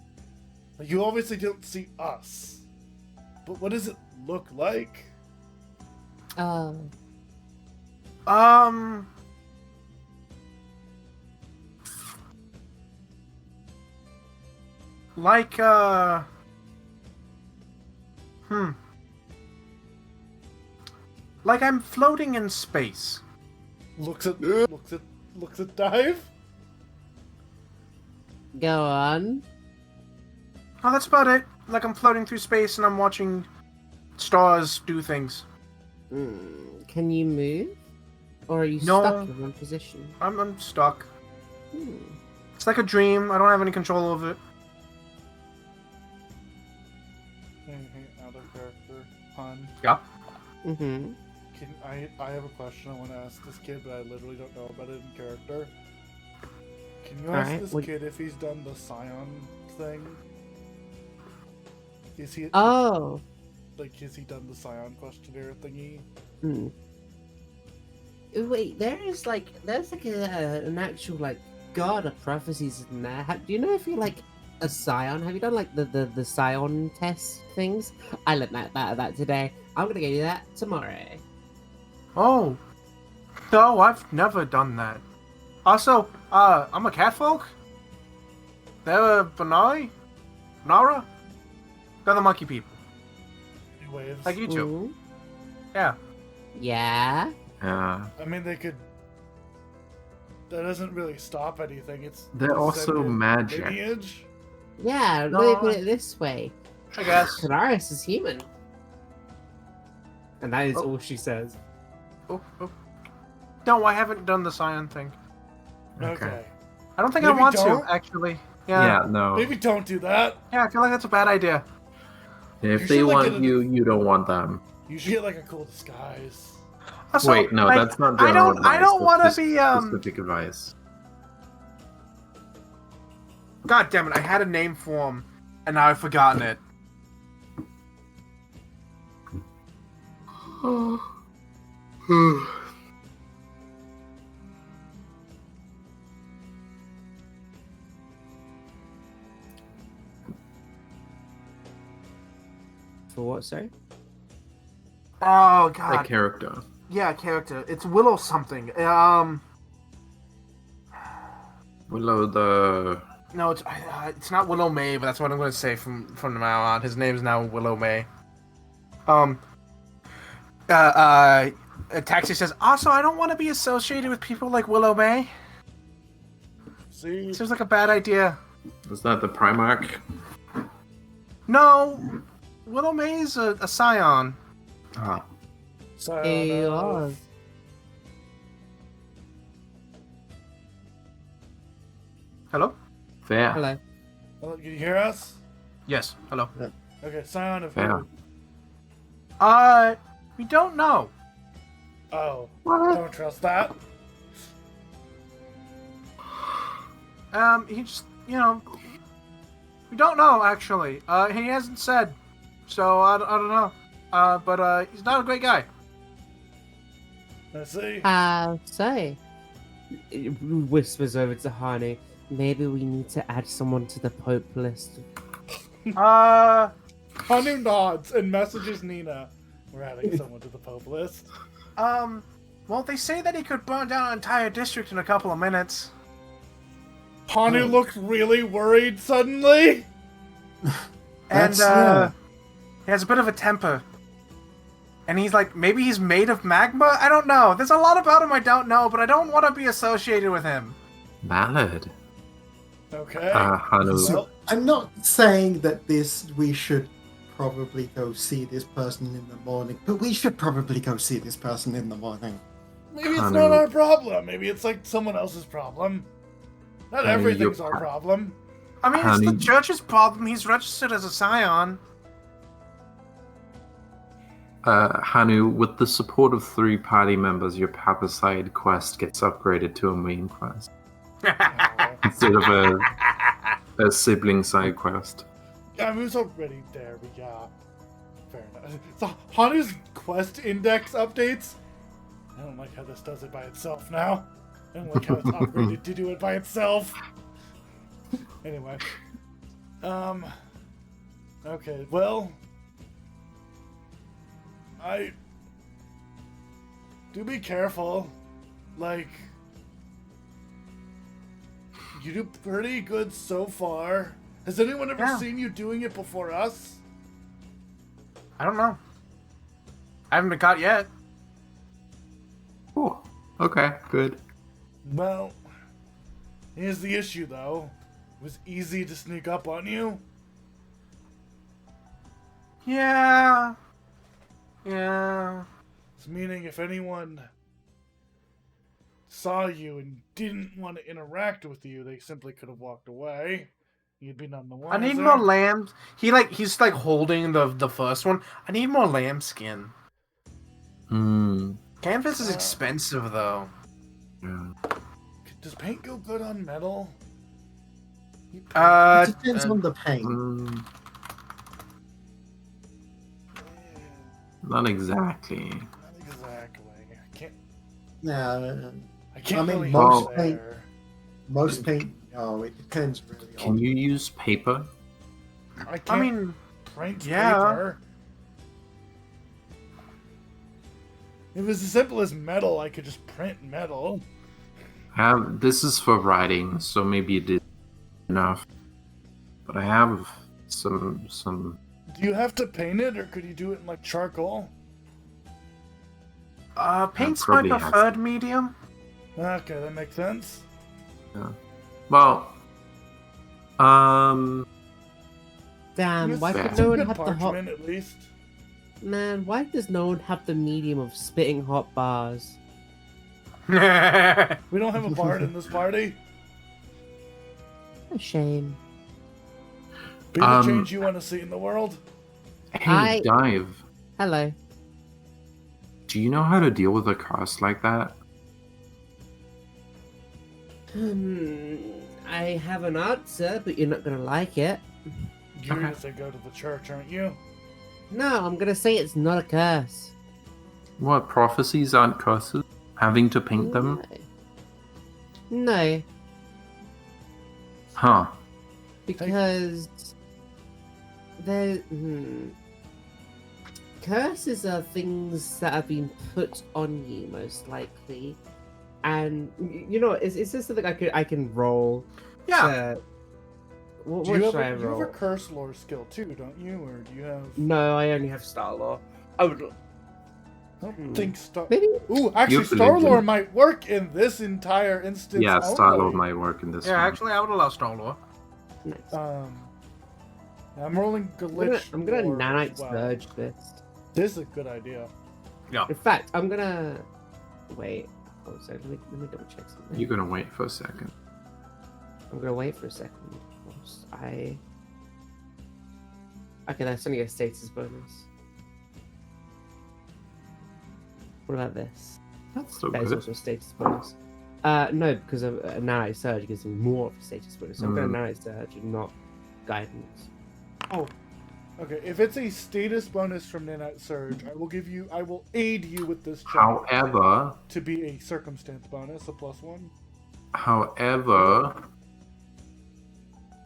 Like, you obviously don't see us. But what does it look like? Like, like I'm floating in space. Looks at Dive. Go on. Oh, that's about it. Like I'm floating through space and I'm watching stars do things. Can you move? Or are you No. stuck in one position? I'm stuck. It's like a dream. I don't have any control over it. Out of character pun. Yeah. Mm-hmm. I have a question I want to ask this kid, but I literally don't know about it in character. Can you ask Alright, this kid if he's done the Scion thing? Is he Oh. has he done the Scion questionnaire thingy? Wait, there's like an actual like god of prophecies in there. Do you know if you're like a Scion? Have you done like the Scion test things? I learned about that today. I'm gonna go do that tomorrow. Oh. No, I've never done that. Also, I'm a catfolk. They're Banai? Nara? They're the monkey people. Waves. Like you two. Ooh. Yeah. Yeah. Yeah. I mean, they could. that doesn't really stop anything. It's They're also descendant magic. lineage. Yeah, No, look at it this way. I guess. Kadaris is human. And that is Oh. all she says. Oh. No, I haven't done the Scion thing. Okay. I don't think Maybe I want don't? to, actually. Yeah, no. Maybe don't do that. Yeah, I feel like that's a bad idea. Yeah, You if they should, like, want get a- you, you don't want them. You should get like a cool disguise. Also, Wait, no, like, that's not I general don't. I advice, don't want that's to just be. Specific advice. God damn it! I had a name for him, and now I've forgotten it. For what, sorry? Oh A god. character. Yeah, character. It's Willow something. Willow the... No, it's not Willow May, but that's what I'm going to say from now on. His name is now Willow May. Taxi says, also, I don't want to be associated with people like Willow May. See? Seems like a bad idea. Is that the Primarch? No, Willow May is a Scion. Ah. So, He was. Hello? Fair. Hello. Hello, can you hear us? Yes, hello. Okay, Scion of Yeah. who? We don't know. Oh, What? don't trust that. He just, we don't know, actually. He hasn't said. So, I don't know. But he's not a great guy. Let's see. So, it whispers over to Hanu. Maybe we need to add someone to the Pope list. Hanu nods and messages Nina. We're adding someone to the Pope list. Well, they say that he could burn down an entire district in a couple of minutes. Hanu looked really worried suddenly. And, Yeah. he has a bit of a temper. And he's like, maybe he's made of magma? I don't know. There's a lot about him I don't know, but I don't want to be associated with him. Ballad. Okay. Hanu. Well, I'm not saying that we should probably go see this person in the morning, but we should probably go see this person in the morning. maybe it's Hanu. not our problem. Maybe it's like someone else's problem. Not Hanu, everything's you're- our problem. I mean, it's the Honey. church's problem. He's registered as a Scion. Hanu, with the support of 3 party members, your Papaside quest gets upgraded to a main quest instead of a sibling side quest. Yeah, I mean, it's already there, but yeah. Fair enough. So, Hanu's quest index updates. I don't like how this does it by itself now. I don't like how it's upgraded to do it by itself. Anyway. Okay, well. Do be careful. Like. You do pretty good so far. Has anyone ever Yeah. seen you doing it before us? I don't know. I haven't been caught yet. Oh, okay, good. Well, here's the issue though. It was easy to sneak up on you. Yeah. It's meaning if anyone saw you and didn't want to interact with you, they simply could have walked away. You'd be none the wiser. I need more lambs. He's holding the first one. I need more lamb skin. Canvas is expensive though. Yeah. Does paint go good on metal? It depends on the paint. Not exactly. Not exactly. Yeah, I can't I mean, really most use paint- there. most paint. Oh, it depends really. Can on you use paper? I can't I mean, print yeah. paper. If it was as simple as metal, I could just print metal. This is for writing, so maybe it is enough. But I have some. Do you have to paint it, or could you do it in like charcoal? paint's my probably has preferred medium. Okay, that makes sense. Yeah. Well, Damn, why It's could Fair. no one good have the hot... parchment, at least. Man, why does no one have the medium of spitting hot bars? We don't have a bard in this party. A shame. Be the change you want to see in the world. hey, Dive. Hello. Do you know how to deal with a curse like that? I have an answer, but you're not gonna like it. You're Okay. going to go to the church, aren't you? No, I'm gonna say it's not a curse. What, prophecies aren't curses? Having to paint them? No, Huh. because there. Curses are things that have been put on you, most likely, and you know, is this something I can roll? Yeah. What You should I have roll? a curse lore skill too, don't you? Or do you have... No, I only have Star Law. I would. I don't think Star... Maybe. Ooh, actually, You have Star Lore religion. might work in this entire instance. Yeah, only. Star-Lord might work in this Yeah, one. actually, I would allow Star Lore. Nice. I'm rolling glitch. I'm gonna lore nanite as well. surge this. This is a good idea. In fact, I'm gonna wait. Oh, sorry. Let me double check something. You're gonna wait for a second. I'm gonna wait for a second. Okay, that's only a status bonus. What about this? That's so That is good. also a status bonus. No, because of a nanite surge gives me more of a status bonus. So I'm gonna nanite surge and not guidance. Okay, if it's a status bonus from Nanite Surge, I will aid you with this check However, to be a circumstance bonus, a +1.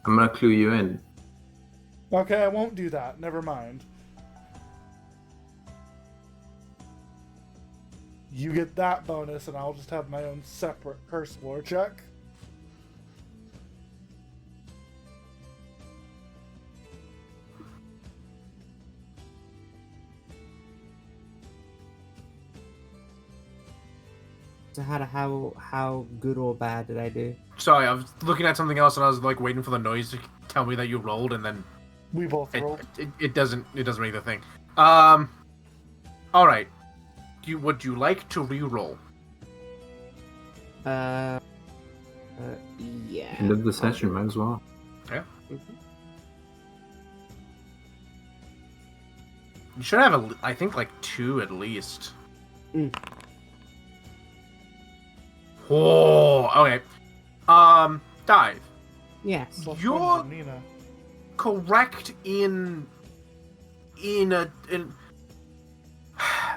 I'm gonna clue you in. Okay, I won't do that. Never mind. You get that bonus, and I'll just have my own separate curse lore check. So how good or bad did I do? Sorry, I was looking at something else and I was like waiting for the noise to tell me that you rolled, and then We both it, rolled. it doesn't make the thing. All right. Would you like to re-roll? Yeah. End of the session, might as well. Yeah. Mhm. You should have I think like 2 at least. Oh, okay. Dive. Yes. +1 You're- from Nina. Correct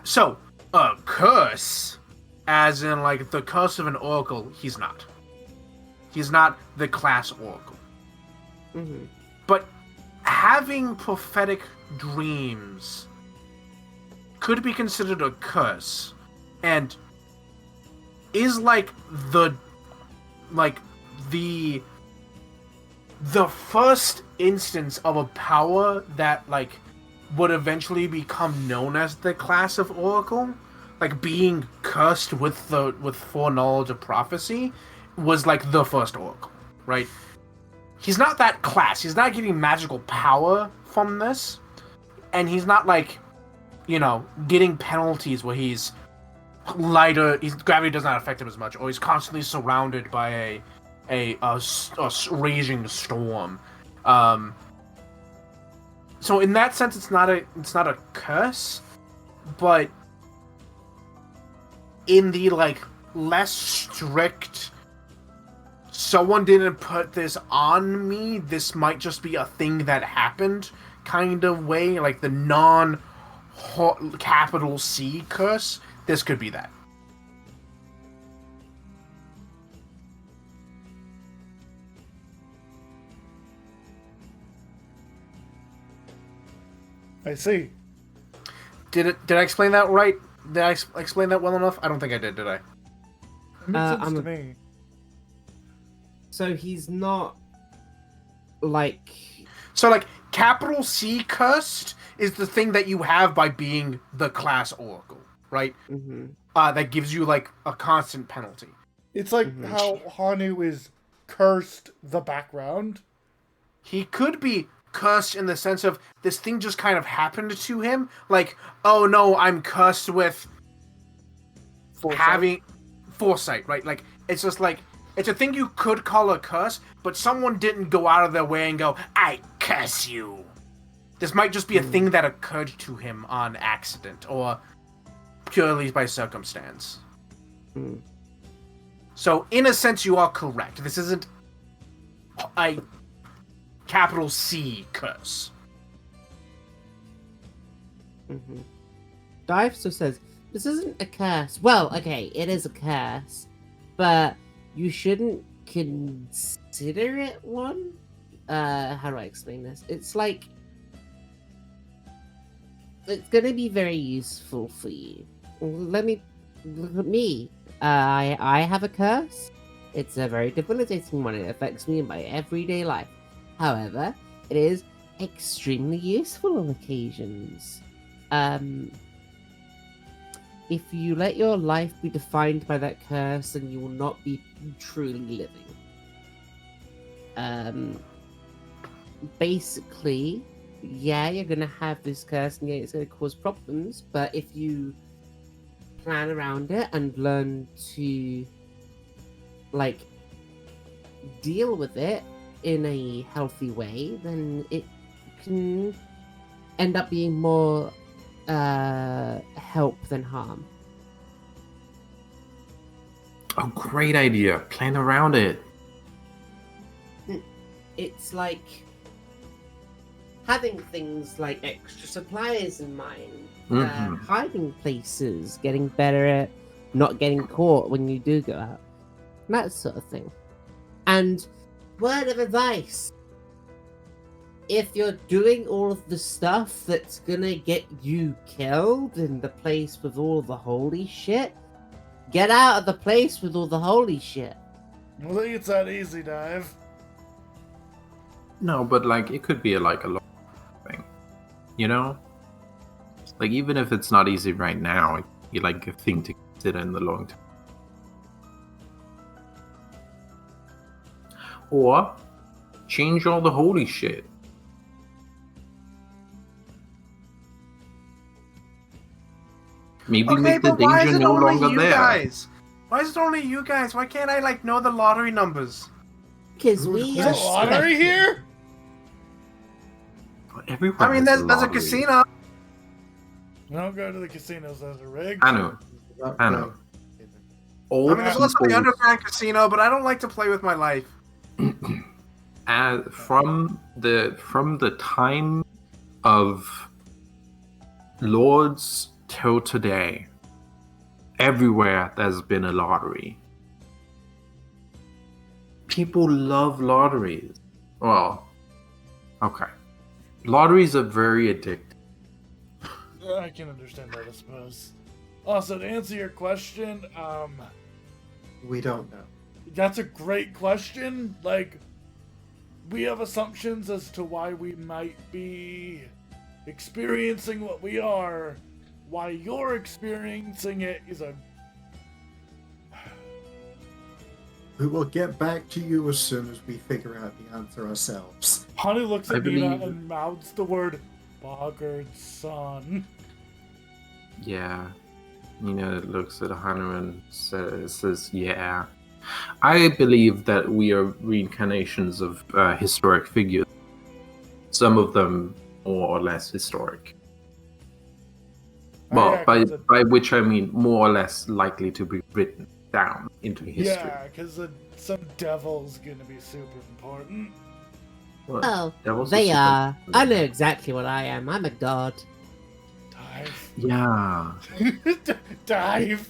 so curse, as in like the curse of an oracle. He's not the class oracle, Mm-hmm. but having prophetic dreams could be considered a curse, and is like the first instance of a power that like would eventually become known as the class of oracle. Like being cursed with foreknowledge of prophecy was like the first oracle, right? He's not that class. He's not getting magical power from this, and he's not like, getting penalties where he's lighter. Gravity does not affect him as much, or he's constantly surrounded by a raging storm. So in that sense, it's not a curse, but in the like less strict, someone didn't put this on me, this might just be a thing that happened kind of way, like the capital C curse, this could be that. I see. Did I explain that right? Did I explain that well enough? I don't think I did I? It makes sense I'm to a- me. So he's not like So, like, capital C cursed is the thing that you have by being the class oracle, right? mm-hmm. That gives you, like, a constant penalty. It's like Mhm. how Hanu is cursed the background. He could be cursed in the sense of this thing just kind of happened to him. Like, oh no, I'm cursed with having foresight, right? Like, it's just like, it's a thing you could call a curse, but someone didn't go out of their way and go, I curse you. This might just be a thing that occurred to him on accident or purely by circumstance. Mm. So, in a sense, you are correct. This isn't a capital C curse. Mm-hmm. Dive still says, this isn't a curse. Well, okay, it is a curse, but you shouldn't consider it one? How do I explain this? It's like, it's gonna be very useful for you. Look at me. I have a curse. It's a very debilitating one. It affects me in my everyday life. However, it is extremely useful on occasions. If you let your life be defined by that curse, then you will not be truly living. Basically, yeah, you're gonna have this curse, and yeah, it's gonna cause problems. But if you plan around it and learn to, like, deal with it in a healthy way, then it can end up being more help than harm. Oh, great idea. Plan around it. It's like having things like extra supplies in mind, hiding places, getting better at not getting caught when you do go out, that sort of thing. And word of advice, if you're doing all of the stuff that's gonna get you killed in the place with all the holy shit, get out of the place with all the holy shit. I think it's that easy, Dive. No, but like it could be like a long thing, you know? Like even if it's not easy right now, it could be like a thing to consider in the long term. Or change all the holy shit. Maybe Okay, make the but why is danger it no only longer you there. guys? Why is it only you guys? Why can't I, like, know the lottery numbers? Because we There's a lottery here? Everyone I mean, has there's a lottery. casino. We don't go to the casinos as a rig. I know. I know. Old I mean, there's also the people- underground casino, but I don't like to play with my life. from the time of lords till today, everywhere there's been a lottery. People love lotteries. Well, okay. Lotteries are very addictive. I can understand that, I suppose. Also, to answer your question, We don't know. that's a great question. Like, we have assumptions as to why we might be experiencing what we are. Why you're experiencing it is a... We will get back to you as soon as we figure out the answer ourselves. Honey looks I at Nina believe- and mouths the word Boggard's son. Yeah. Nina looks at Hanu and says, yeah. I believe that we are reincarnations of historic figures. Some of them more or less historic. Well, by which I mean more or less likely to be written down into history. Yeah, because some devil's gonna be super important. Well, Oh, that was they a super- are. I know exactly what I am. I'm a god. Dive. Yeah. Dive.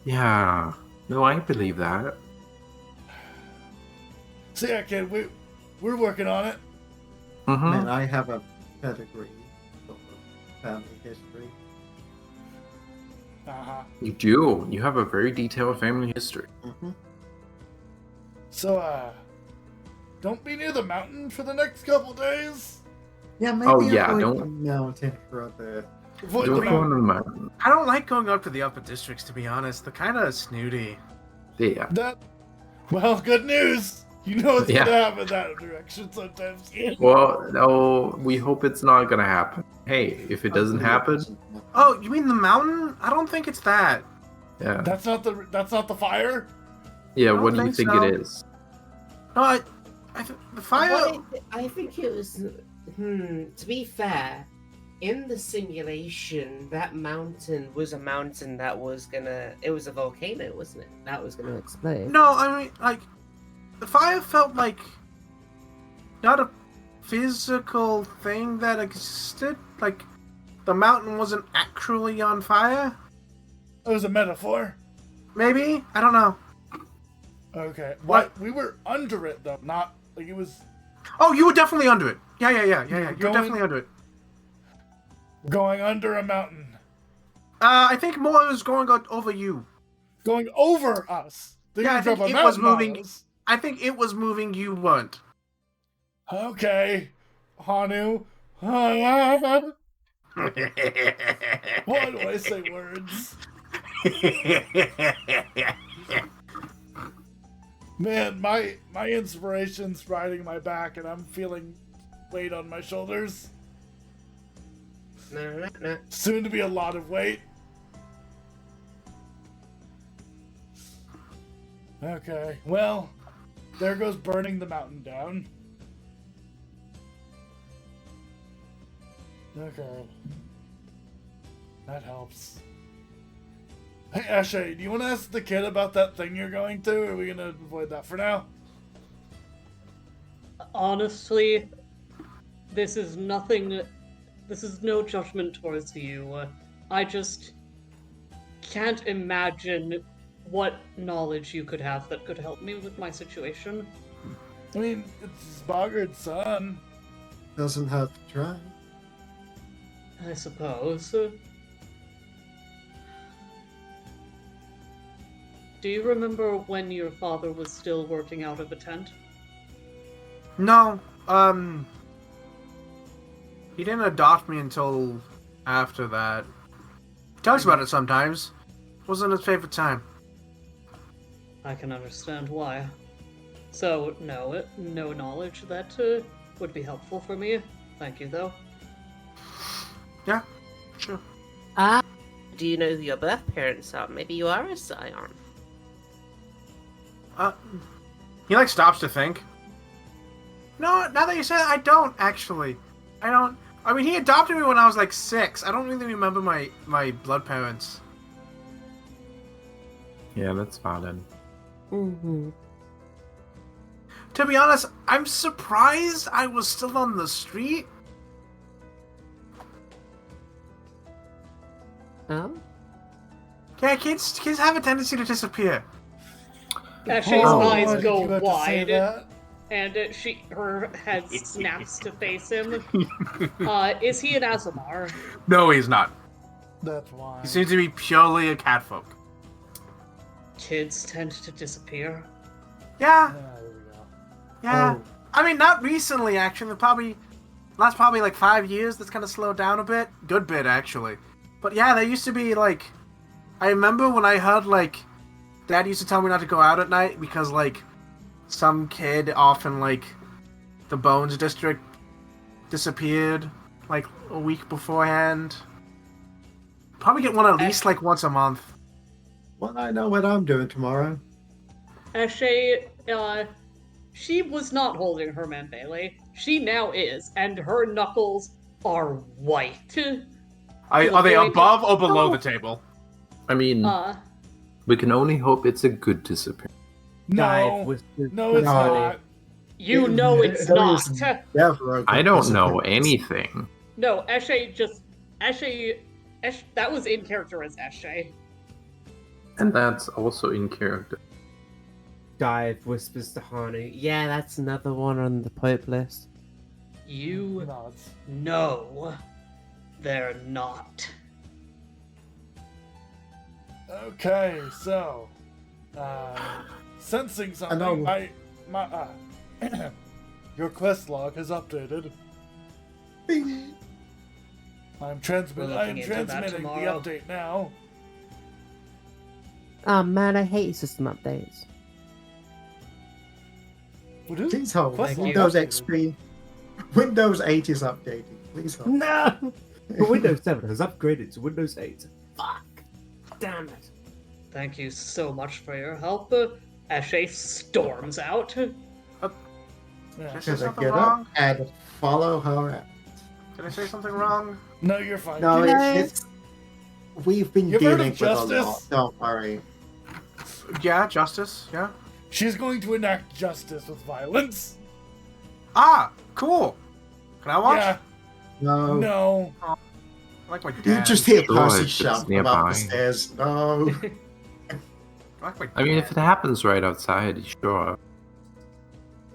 Yeah. No, I believe that. So yeah, kid, we're working on it. Mm-hmm. And I have a pedigree of family history. Uh-huh. You do. You have a very detailed family history. Mm-hmm. So, don't be near the mountain for the next couple days. Yeah, maybe Oh, yeah, avoid don't- the mountain for a bit. Avoid Don't the go on mountain. the mountain. I don't like going up to the upper districts, to be honest. They're kind of snooty. Yeah. Well, good news. You know it's Yeah. gonna happen that direction sometimes. Well, no, we hope it's not gonna happen. Hey, if it doesn't happen, Oh, you mean the mountain? I don't think it's that. yeah. That's not the fire. Yeah, don't what do you think think so. it is? No, the fire. I think it was. To be fair, in the simulation, that mountain was a mountain that was gonna. It was a volcano, wasn't it? That was gonna explode. No, I mean, like, the fire felt like not a physical thing that existed. Like, the mountain wasn't actually on fire. It was a metaphor. Maybe? I don't know. Okay. What? We were under it though, not like it was Oh, you were definitely under it. Yeah. You were Going- definitely under it. going under a mountain, I think more was going over you. going over us. They Yeah, I didn't think drop a it was mountain on moving- us. I think it was moving, you weren't. Okay, Hanu. Why do I say words? Man, my inspiration's riding my back, and I'm feeling weight on my shoulders. No. Soon to be a lot of weight. Okay, well, there goes burning the mountain down. Okay. That helps. Hey, Ashay, do you want to ask the kid about that thing you're going to, or are we going to avoid that for now? Honestly, this is nothing. This is no judgment towards you. I just can't imagine what knowledge you could have that could help me with my situation. I mean, it's Boggart's son. Doesn't hurt to try. I suppose. Do you remember when your father was still working out of a tent? No, he didn't adopt me until after that. He talks about it sometimes. Wasn't his favorite time. I can understand why. So, no knowledge that would be helpful for me. Thank you, though. Yeah, sure. Do you know who your birth parents are? Maybe you are a Scion. He like stops to think. No, now that you say it, I don't actually. I don't. I mean, he adopted me when I was like 6. I don't really remember my blood parents. Yeah, that's valid. Mm-hmm. To be honest, I'm surprised I was still on the street. Oh? Yeah, kids have a tendency to disappear. Ashay's Oh, eyes why did go you have to say wide, that? and her head snaps to face him. Is he an Azamar? No, he's not. That's why. He seems to be purely a catfolk. Kids tend to disappear. Yeah, Yeah, there we go. yeah. Oh. I mean, not recently, actually. Last like 5 years, that's kind of slowed down a bit. Good bit, actually. But yeah, there used to be, like... I remember when I heard, like... Dad used to tell me not to go out at night because, like... Some kid off in, like... The Bones District disappeared, like, a week beforehand. Probably get one at least, like, once a month. Well, I know what I'm doing tomorrow. Ashay, she was not holding her Mambele. She now is, and her knuckles are white. Are they above or below the table? I mean, we can only hope it's a good disappearance. No, with no, it's No. not. You know it's There not. is never a I good don't know disappearance. anything. No, Ashay, that was in character as Ashay. And that's also in character. Dive whispers to Hanu. Yeah, that's another one on the Pope list. You Nods. know they're not. Okay, so sensing something, know. your quest log has updated. Bing. I am We're looking into that transmitting the tomorrow. update now. Oh man, I hate system updates. Please hold. Quest log Windows updated. XP. Windows 8 is updated. Please hold. No! Windows 7 has upgraded to Windows 8. Fuck! Damn it. Thank you so much for your help. Eshe storms out. Did I say Should I something get wrong? up and follow her? Did I say something wrong? No, you're fine. No, Yes. it's we've been You ever heard dealing of with a lot. justice? Don't worry. Yeah, justice. Yeah. She's going to enact justice with violence. Ah, cool. Can I watch? Yeah. No. No. I like my dad. You just hear Sure, Percy it's shout from up nearby. the stairs. No. I like my I mean, if dad. it happens right outside, sure.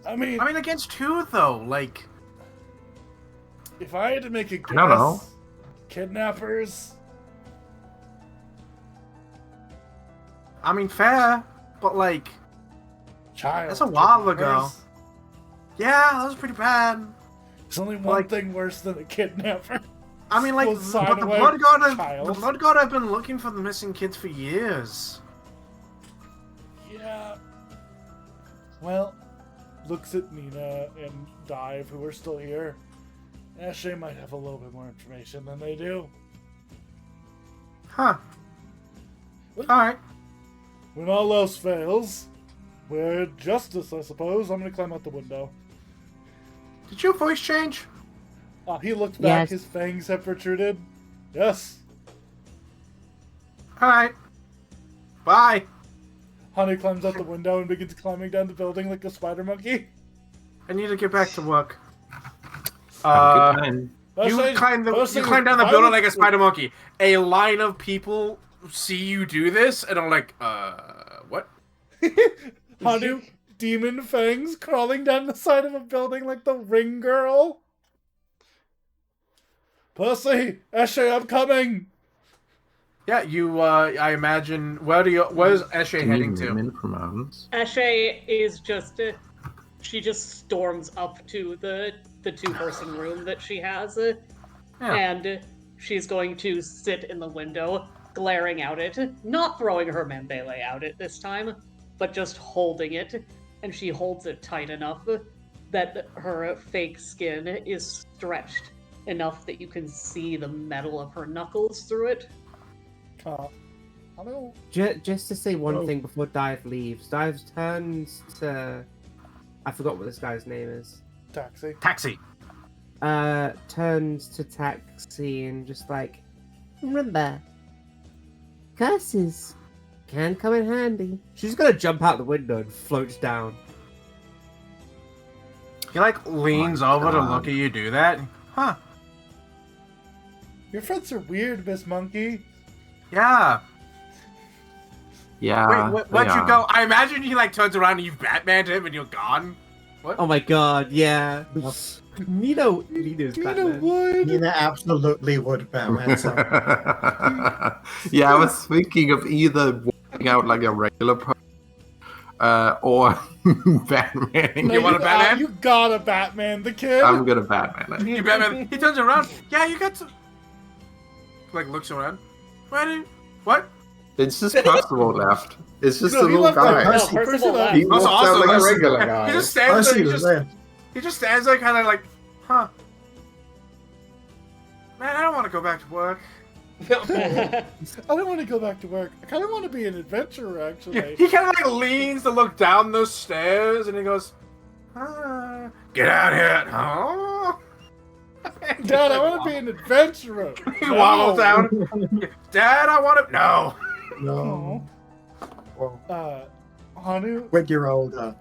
I mean, against who though? Like, if I had to make a guess, I don't know. Kidnappers. I mean, fair, but like, Child. That's a while kidnappers. ago. yeah, that was pretty bad. There's only one Like- thing worse than a kidnapper. I mean, like, We'll sign but the away Blood God, the child. Blood God have been looking for the missing kids for years. Yeah. Well, looks at Nina and Dive, who are still here. Eshe might have a little bit more information than they do. Huh. Alright. When all else fails, we're justice, I suppose. I'm gonna climb out the window. Did your voice change? He looked back, Yes. his fangs have protruded. Yes. Alright. Bye. Honey climbs out the window and begins climbing down the building like a spider monkey. I need to get back to work. Have a good time. You climb down the building like a spider monkey. A line of people see you do this and are like, what? Hanu, demon fangs crawling down the side of a building like the ring girl. Percy, Eshe, I'm coming. Yeah, you, I imagine, where's Eshe Can heading you to? name in from mountains? Eshe is just she just storms up to the two-person room that she has, and she's going to sit in the window, glaring out it, not throwing her membele out it this time, but just holding it, and she holds it tight enough that her fake skin is stretched enough that you can see the metal of her knuckles through it. Hello. Just to say one Oh. thing before Dive leaves. Dive turns to... I forgot what this guy's name is. Taxi. Taxi. Turns to Taxi and just like... Remember, curses can come in handy. She's gonna jump out the window and floats down. He, like, leans over to God. look at you do that. Huh. Your friends are weird, Miss Monkey. Yeah. Yeah. Wait, where'd they you are. go? I imagine he, like, turns around and you've Batmaned him and you're gone. What? Oh my god, yeah. Nino's Nina Batman. would. Nina absolutely would Batman something. Yeah, I was thinking of either walking out like a regular person or Batman. No, You want a Batman? You got a Batman, the kid. I'm gonna Batman it. You Batman. He turns around. Yeah, you got to. Like, looks around. What? It's just Percival left. It's just No, a he little left guy. that No, Percival left. He That's walks out awesome. like a Percy- regular He guy. just stands there. Percy was there. He just stands there, kind of like, huh? Man, I don't want to go back to work. I don't want to go back to work. I kind of want to be an adventurer, actually. He kind of like leans to look down those stairs, and he goes, "Get out here!" Oh. Dad, I want to be an adventurer. He waddles down. Dad, I want to. No. No. Hanu, When you're older.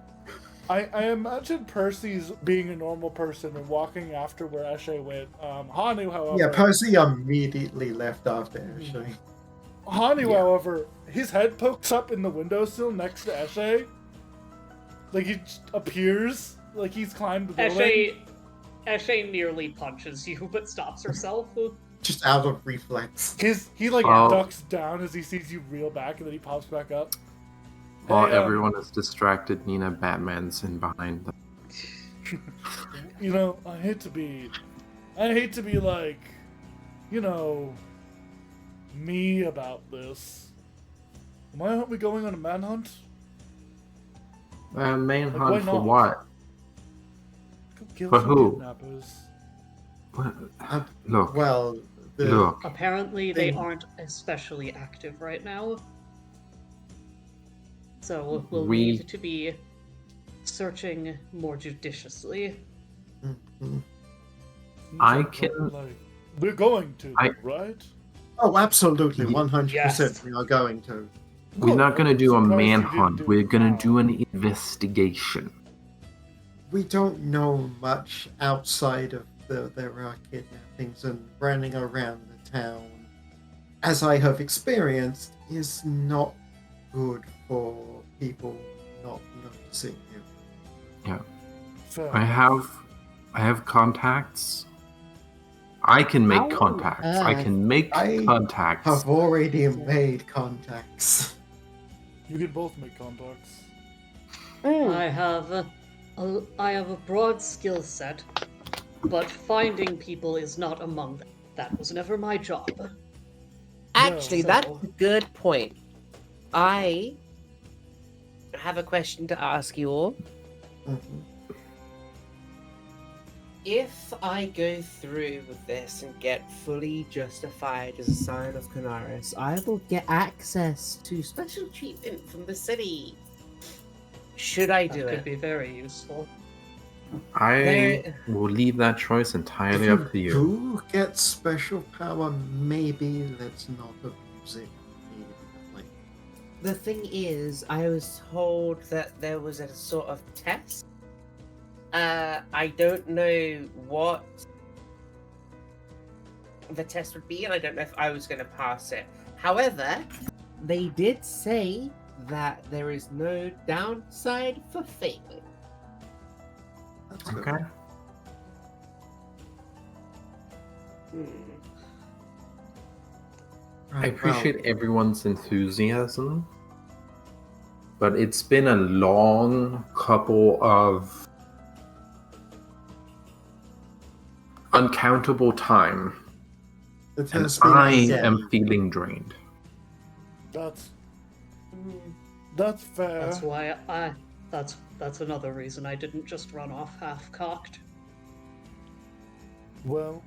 I imagine Percy's being a normal person and walking after where Eshe went. Hanu, however, Yeah, Percy immediately left after actually. Hanu, Yeah. however, his head pokes up in the windowsill next to Eshe. Like he just appears, like he's climbed the building. Eshe nearly punches you, but stops herself. Just out of reflex. He like Oh. ducks down as he sees you reel back, and then he pops back up. While Hey, everyone is distracted, Nina Batman's in behind them. You know, I hate to be like, you know, me about this. Why aren't we going on a manhunt? Manhunt why for not? what? Go kill For some who? kidnappers. Look, Well, the look. Apparently, they thing- aren't especially active right now. So we'll We- need to be searching more judiciously. Mhm. I Seems can- like we're going to, I- right? Oh, absolutely, Ye- 100%. Yes. We are going to. We're Good. not gonna I'm do a surprised you didn't manhunt. do We're it gonna now. do an investigation. We don't know much outside of there are kidnappings and running around the town. As I have experienced, is not good for people not noticing you. Fair. I have contacts. I can make How on contacts. I earth- can make I contacts. Have already made contacts. You can both make contacts. I have a broad skill set, but finding people is not among them. That was never my job. Actually, No. that's a good point. I have a question to ask you all. Mhm. If I go through with this and get fully justified as a Scion of Canaris, I will get access to special treatment from the city. Should I That do could it? be very useful. I There- will leave that choice If entirely you up to you. do get special power, maybe let's not abuse it immediately. The thing is, I was told that there was a sort of test. I don't know what the test would be, and I don't know if I was going to pass it. However, they did say that there is no downside for failing. That's good. Okay. I Right, appreciate everyone's enthusiasm, but it's been a long couple of uncountable time, It and has been I a day. am feeling drained. That's fair. That's why that's another reason I didn't just run off half-cocked. Well,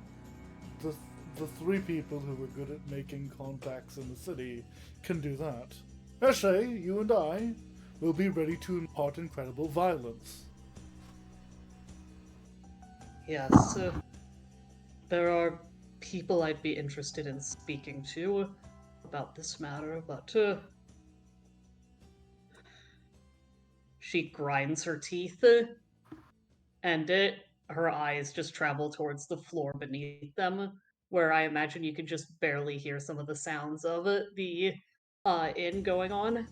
the three people who were good at making contacts in the city can do that. Eshe, you and I will be ready to impart incredible violence. Yes, there are people I'd be interested in speaking to about this matter, but she grinds her teeth, and her eyes just travel towards the floor beneath them, where I imagine you can just barely hear some of the sounds of the inn going on.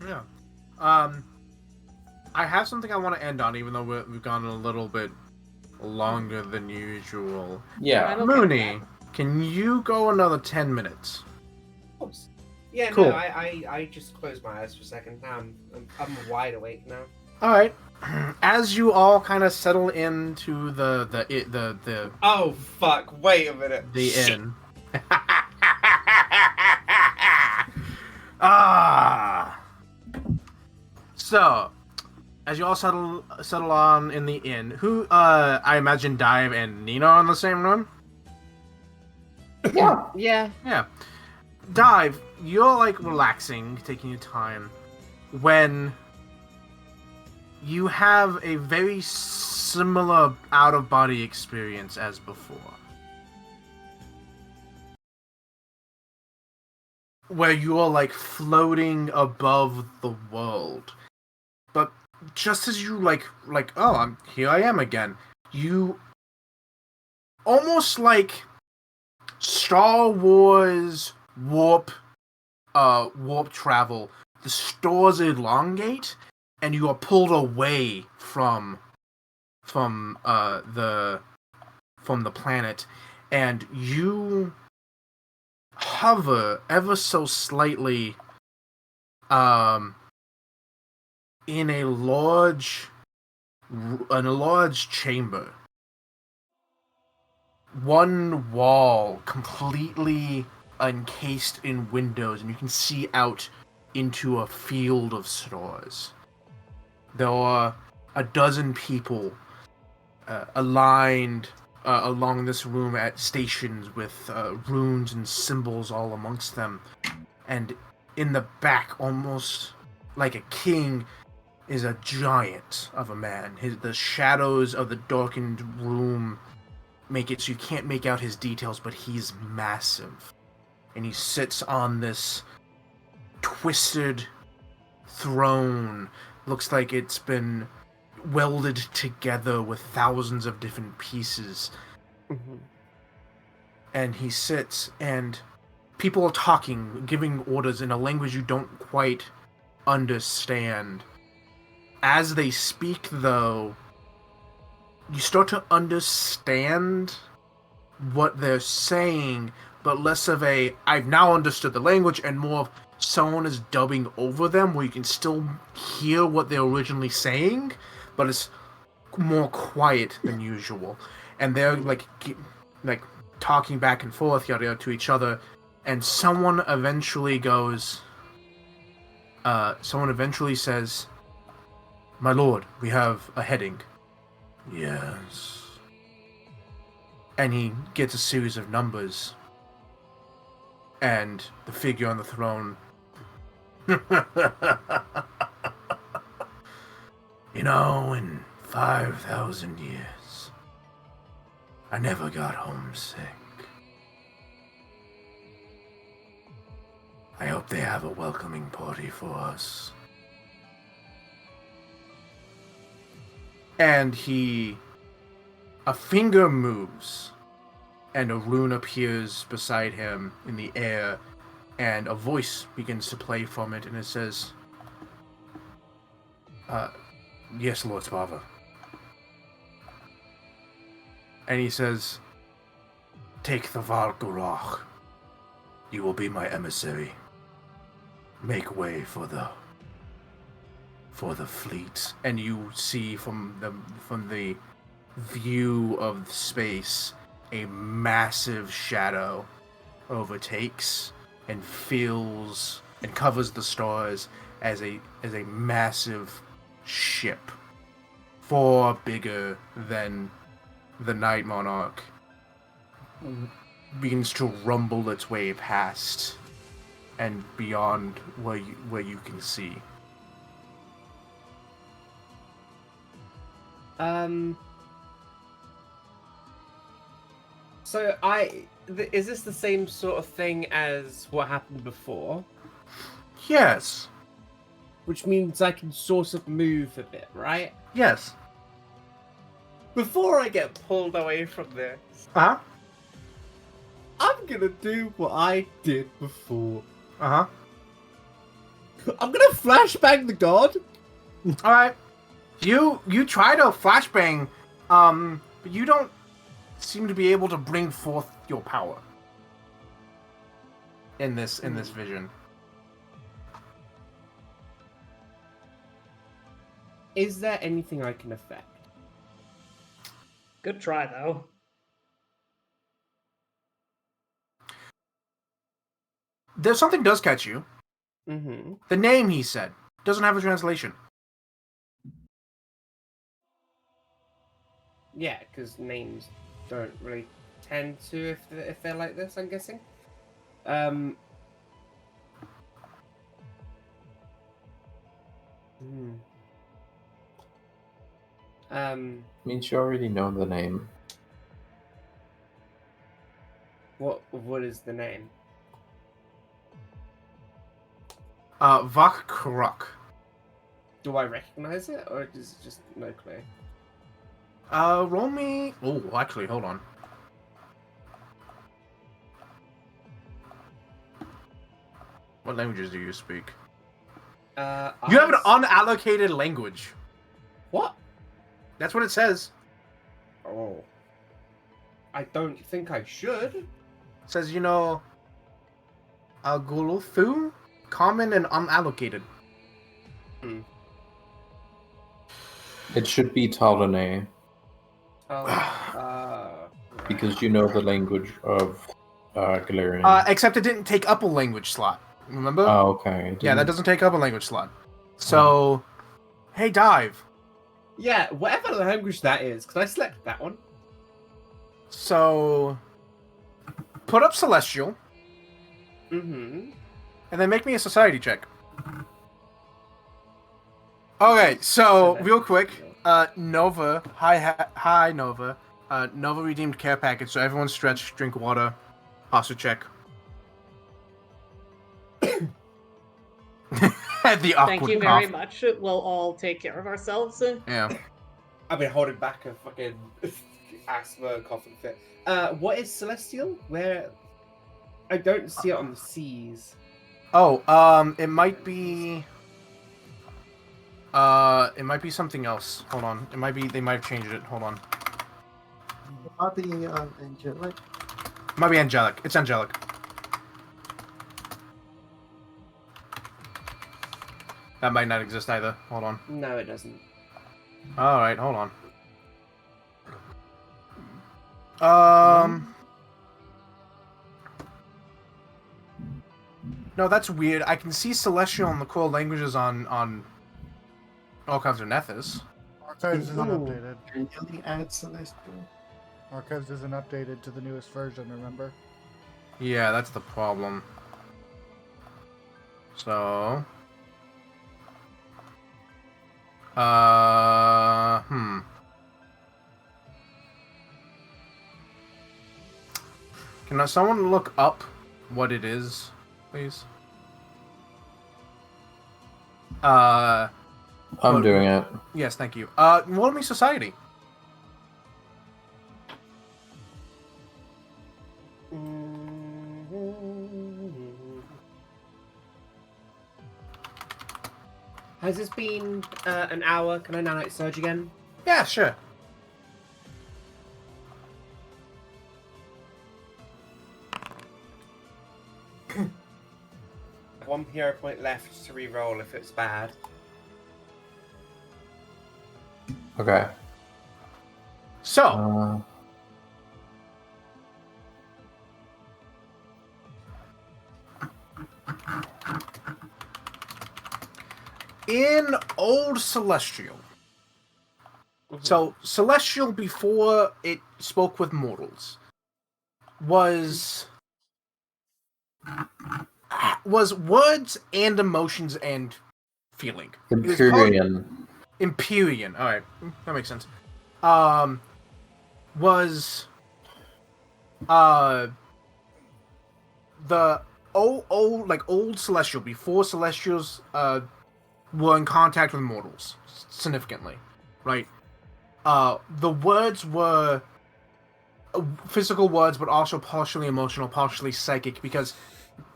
Yeah. I have something I want to end on, even though we've gone a little bit longer than usual. Yeah. I'm okay with Mooney, can you go another 10 minutes? Of course. Yeah, Cool. no, I just closed my eyes for a second. Now I'm wide awake now. All right. As you all kind of settle into the Oh fuck! Wait a minute. Shit. inn. Ah. So, as you all settle on in the inn, who I imagine Dive and Nina are in the same room. Yeah. Yeah. Yeah. Dive, you're like relaxing, taking your time, when you have a very similar out-of-body experience as before. Where you're like floating above the world. But just as you oh, here I am again. You almost like Star Wars warp travel. The stores elongate, and you are pulled away from the planet, and you hover ever so slightly in a large chamber one wall completely encased in windows, and you can see out into a field of stars. There are a dozen people aligned along this room at stations with runes and symbols all amongst them. And in the back, almost like a king, is a giant of a man. The shadows of the darkened room make it so you can't make out his details, but he's massive. And he sits on this twisted throne. Looks like it's been welded together with thousands of different pieces. Mm-hmm. And he sits, and people are talking, giving orders in a language you don't quite understand. As they speak, though, you start to understand what they're saying, but less of a I've now understood the language and more of someone is dubbing over them where you can still hear what they're originally saying, but it's more quiet than usual. And they're like talking back and forth yada to each other, and someone eventually says, "My lord, we have a heading." "Yes." And he gets a series of numbers. And the figure on the throne... You know, in 5,000 years, I never got homesick. I hope they have a welcoming party for us. And a finger moves, and a rune appears beside him in the air, and a voice begins to play from it, and it says, "Yes, Lord Spava." And he says, "Take the Valgorach. You will be my emissary. Make way for the fleet." And you see from the view of space, a massive shadow overtakes and fills and covers the stars as a massive ship, far bigger than the Night Monarch, begins to rumble its way past and beyond where you can see. So is this the same sort of thing as what happened before? Yes. Which means I can sort of move a bit, right? Yes. Before I get pulled away from this, Uh-huh. I'm gonna do what I did before. Uh-huh. I'm gonna flashbang the god. Alright. You try to flashbang, but you don't seem to be able to bring forth your power in this vision. Is there anything I can affect? Good try, though. There's something does catch you. Mm-hmm. The name, he said, doesn't have a translation. Yeah, because names don't really tend to if they're like this, I'm guessing. Means you already know the name. What is the name? Vak Kruk. Do I recognize it, or is it just no clue? Roll me... Oh, actually, hold on. What languages do you speak? You have an unallocated language. What? That's what it says. Oh. I don't think I should. It says, Guluthu, common and unallocated. It should be Talene. Oh, because you know the language of Galarian. Except it didn't take up a language slot. Remember? Oh, okay. Yeah, that doesn't take up a language slot. So, hey, Dive. Yeah, whatever language that is, because I selected that one. So, put up Celestial, Mm-hmm. and then make me a society check. Okay, so real quick, Nova, hi Nova. Nova redeemed care package, so everyone stretch, drink water, posture check. The awkward Thank you very cough. much. We'll all take care of ourselves. Yeah. I've been holding back a fucking asthma coughing fit. What is Celestial? Where? I don't see it on the seas. Oh, it might be something else. Hold on. They might have changed it. Hold on. Are the angelic? It might be angelic. It's angelic. That might not exist either. Hold on. No, it doesn't. Alright, hold on. No, that's weird. I can see Celestial and the core languages on Archives of Nethys. Archives isn't updated. Really add Celestial? Archives isn't updated to the newest version, remember? Yeah, that's the problem. So... Can someone look up what it is, please? I'm doing it. Yes, thank you. Roll me society. Has this been an hour? Can I nanite surge again? Yeah, sure. One hero point left to re-roll if it's bad. Okay. So, in Old Celestial. So, Celestial, before it spoke with mortals, was words and emotions and feeling. Empyrean. Empyrean. All right, that makes sense. Was the old Celestial, before Celestials were in contact with mortals significantly, right? The words were physical words, but also partially emotional, partially psychic, because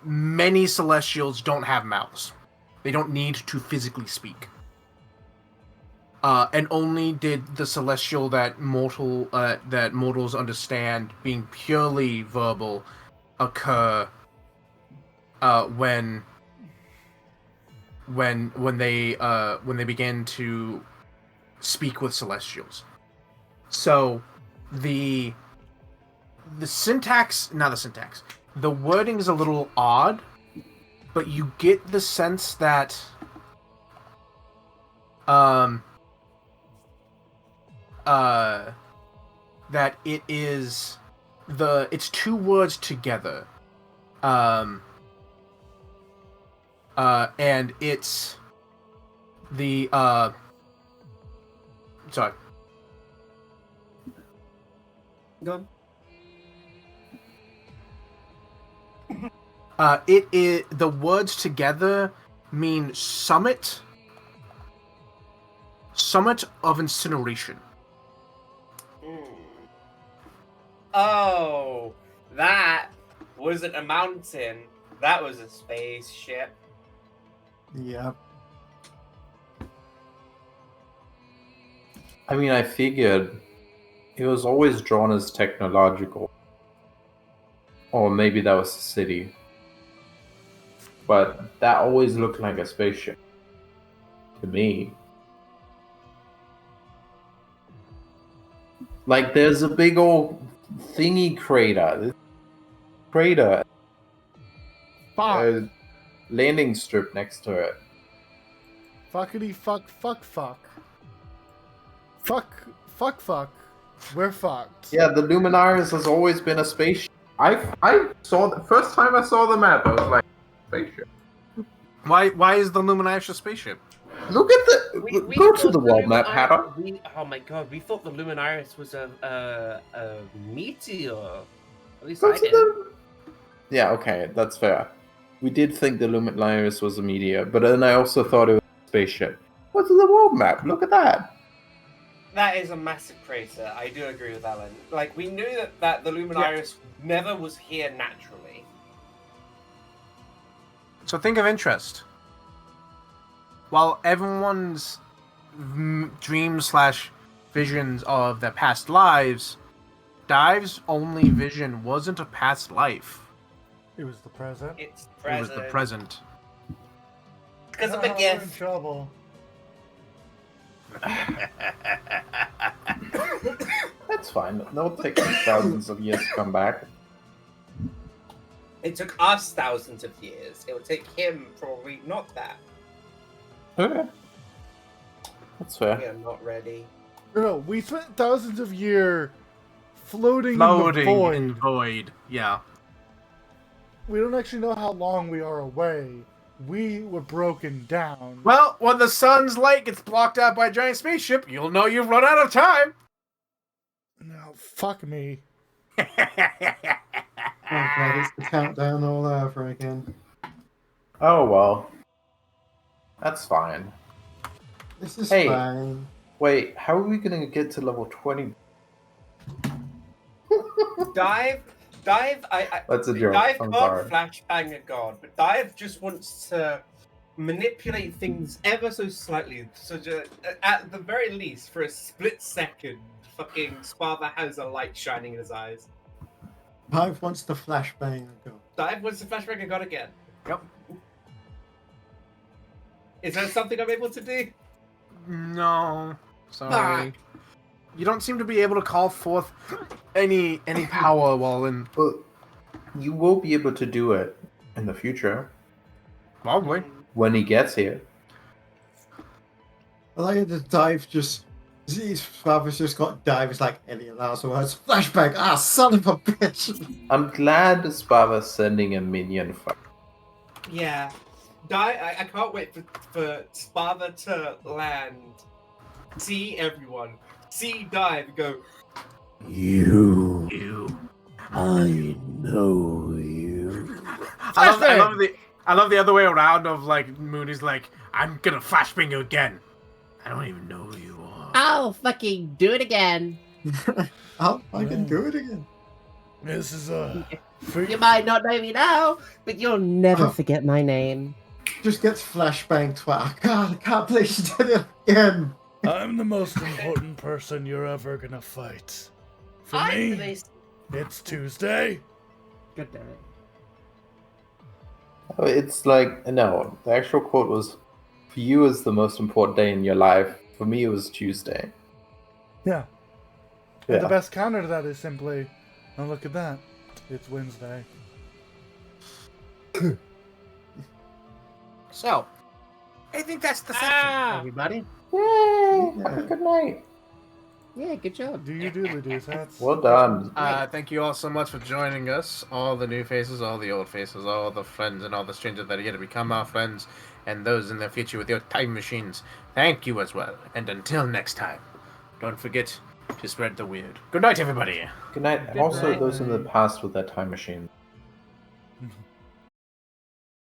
many Celestials don't have mouths. They don't need to physically speak. And only did the Celestial that mortals understand, being purely verbal, occur when they began to speak with Celestials. So the syntax, not the syntax, the wording is a little odd, but you get the sense that that it's two words together. And it's the sorry. Go on. The words together mean summit of incineration. Oh, that wasn't a mountain. That was a spaceship. Yep. I mean, I figured it was always drawn as technological. Or maybe that was a city. But that always looked like a spaceship. To me. Like, there's a big old thingy crater. This crater. Fuck. A landing strip next to it. Fuckity fuck fuck fuck. Fuck fuck fuck. We're fucked. Yeah, the Luminaris has always been a spaceship. I saw the first time I saw the map, I was like, spaceship. Why is the Luminaris a spaceship? Look at the We go to thought the world map, Lumina- Hatter. Oh my god, we thought the Luminaris was a meteor. At least Go I to did. the. Yeah, okay, that's fair. We did think the Luminaris was a meteor, but then I also thought it was a spaceship. Go to the world map. Look at that. That is a massive crater. I do agree with Alan. Like, we knew that the Luminaris never was here naturally. So think of interest. While everyone's dreams / visions of their past lives, Dive's only vision wasn't a past life. It was the present. It's It present. was the present. Because of Ah, a we're in gift. trouble. That's fine. It'll take thousands of years to come back. It took us thousands of years. It would take him probably not that. Okay. That's We fair. are not ready. No, we spent thousands of years floating in Floating the void. in void. Yeah. We don't actually know how long we are away. We were broken down. Well, when the sun's light gets blocked out by a giant spaceship, you'll know you've run out of time. No, fuck me. Oh god, it's the countdown all over again. Oh well. That's fine. This is Hey. fine. Wait, how are we gonna get to level 20? Dive, I That's a joke. Dive I'm can't sorry. flashbang a god, but Dive just wants to manipulate things ever so slightly. So at the very least, for a split second, fucking Sparva has a light shining in his eyes. Hive wants to flashbang a god. Dive wants to flashbang a god again. Yep. Is that something I'm able to do? No. Sorry. You don't seem to be able to call forth any power while in. Well, you will be able to do it in the future Probably. when he gets here. I like the Dive just. His father's just got Dive. It's like any last words. Flashbang! Ah, son of a bitch! I'm glad Spava's sending a minion fight. Yeah. I can't wait for Sparva to land. See everyone. See Dive go. You. I know you. I love the other way around of like Mooney's like, I'm gonna flashbang you again. I don't even know who you are. I'll fucking do it again. I can do it again. This is a. You might not know me now, but you'll never Oh. forget my name. Just gets flashbang twat. God, I can't believe she did it again. I'm the most important person you're ever gonna fight. For me, it's Tuesday. God damn it. Oh, it's like, no, the actual quote was, for you is the most important day in your life. For me, it was Tuesday. Yeah. Yeah. And the best counter to that is simply, oh, look at that. It's Wednesday. So, I think that's the section. Everybody? Yay! Yeah. Have a good night. Yeah, good job. Do you do the dudes? That's Well done. Thank you all so much for joining us. All the new faces, all the old faces, all the friends, and all the strangers that are here to become our friends, and those in the future with your time machines. Thank you as well. And until next time, don't forget to spread the weird. Good night, everybody. Good night. Good Also, night. those in the past with that time machine. Mhm.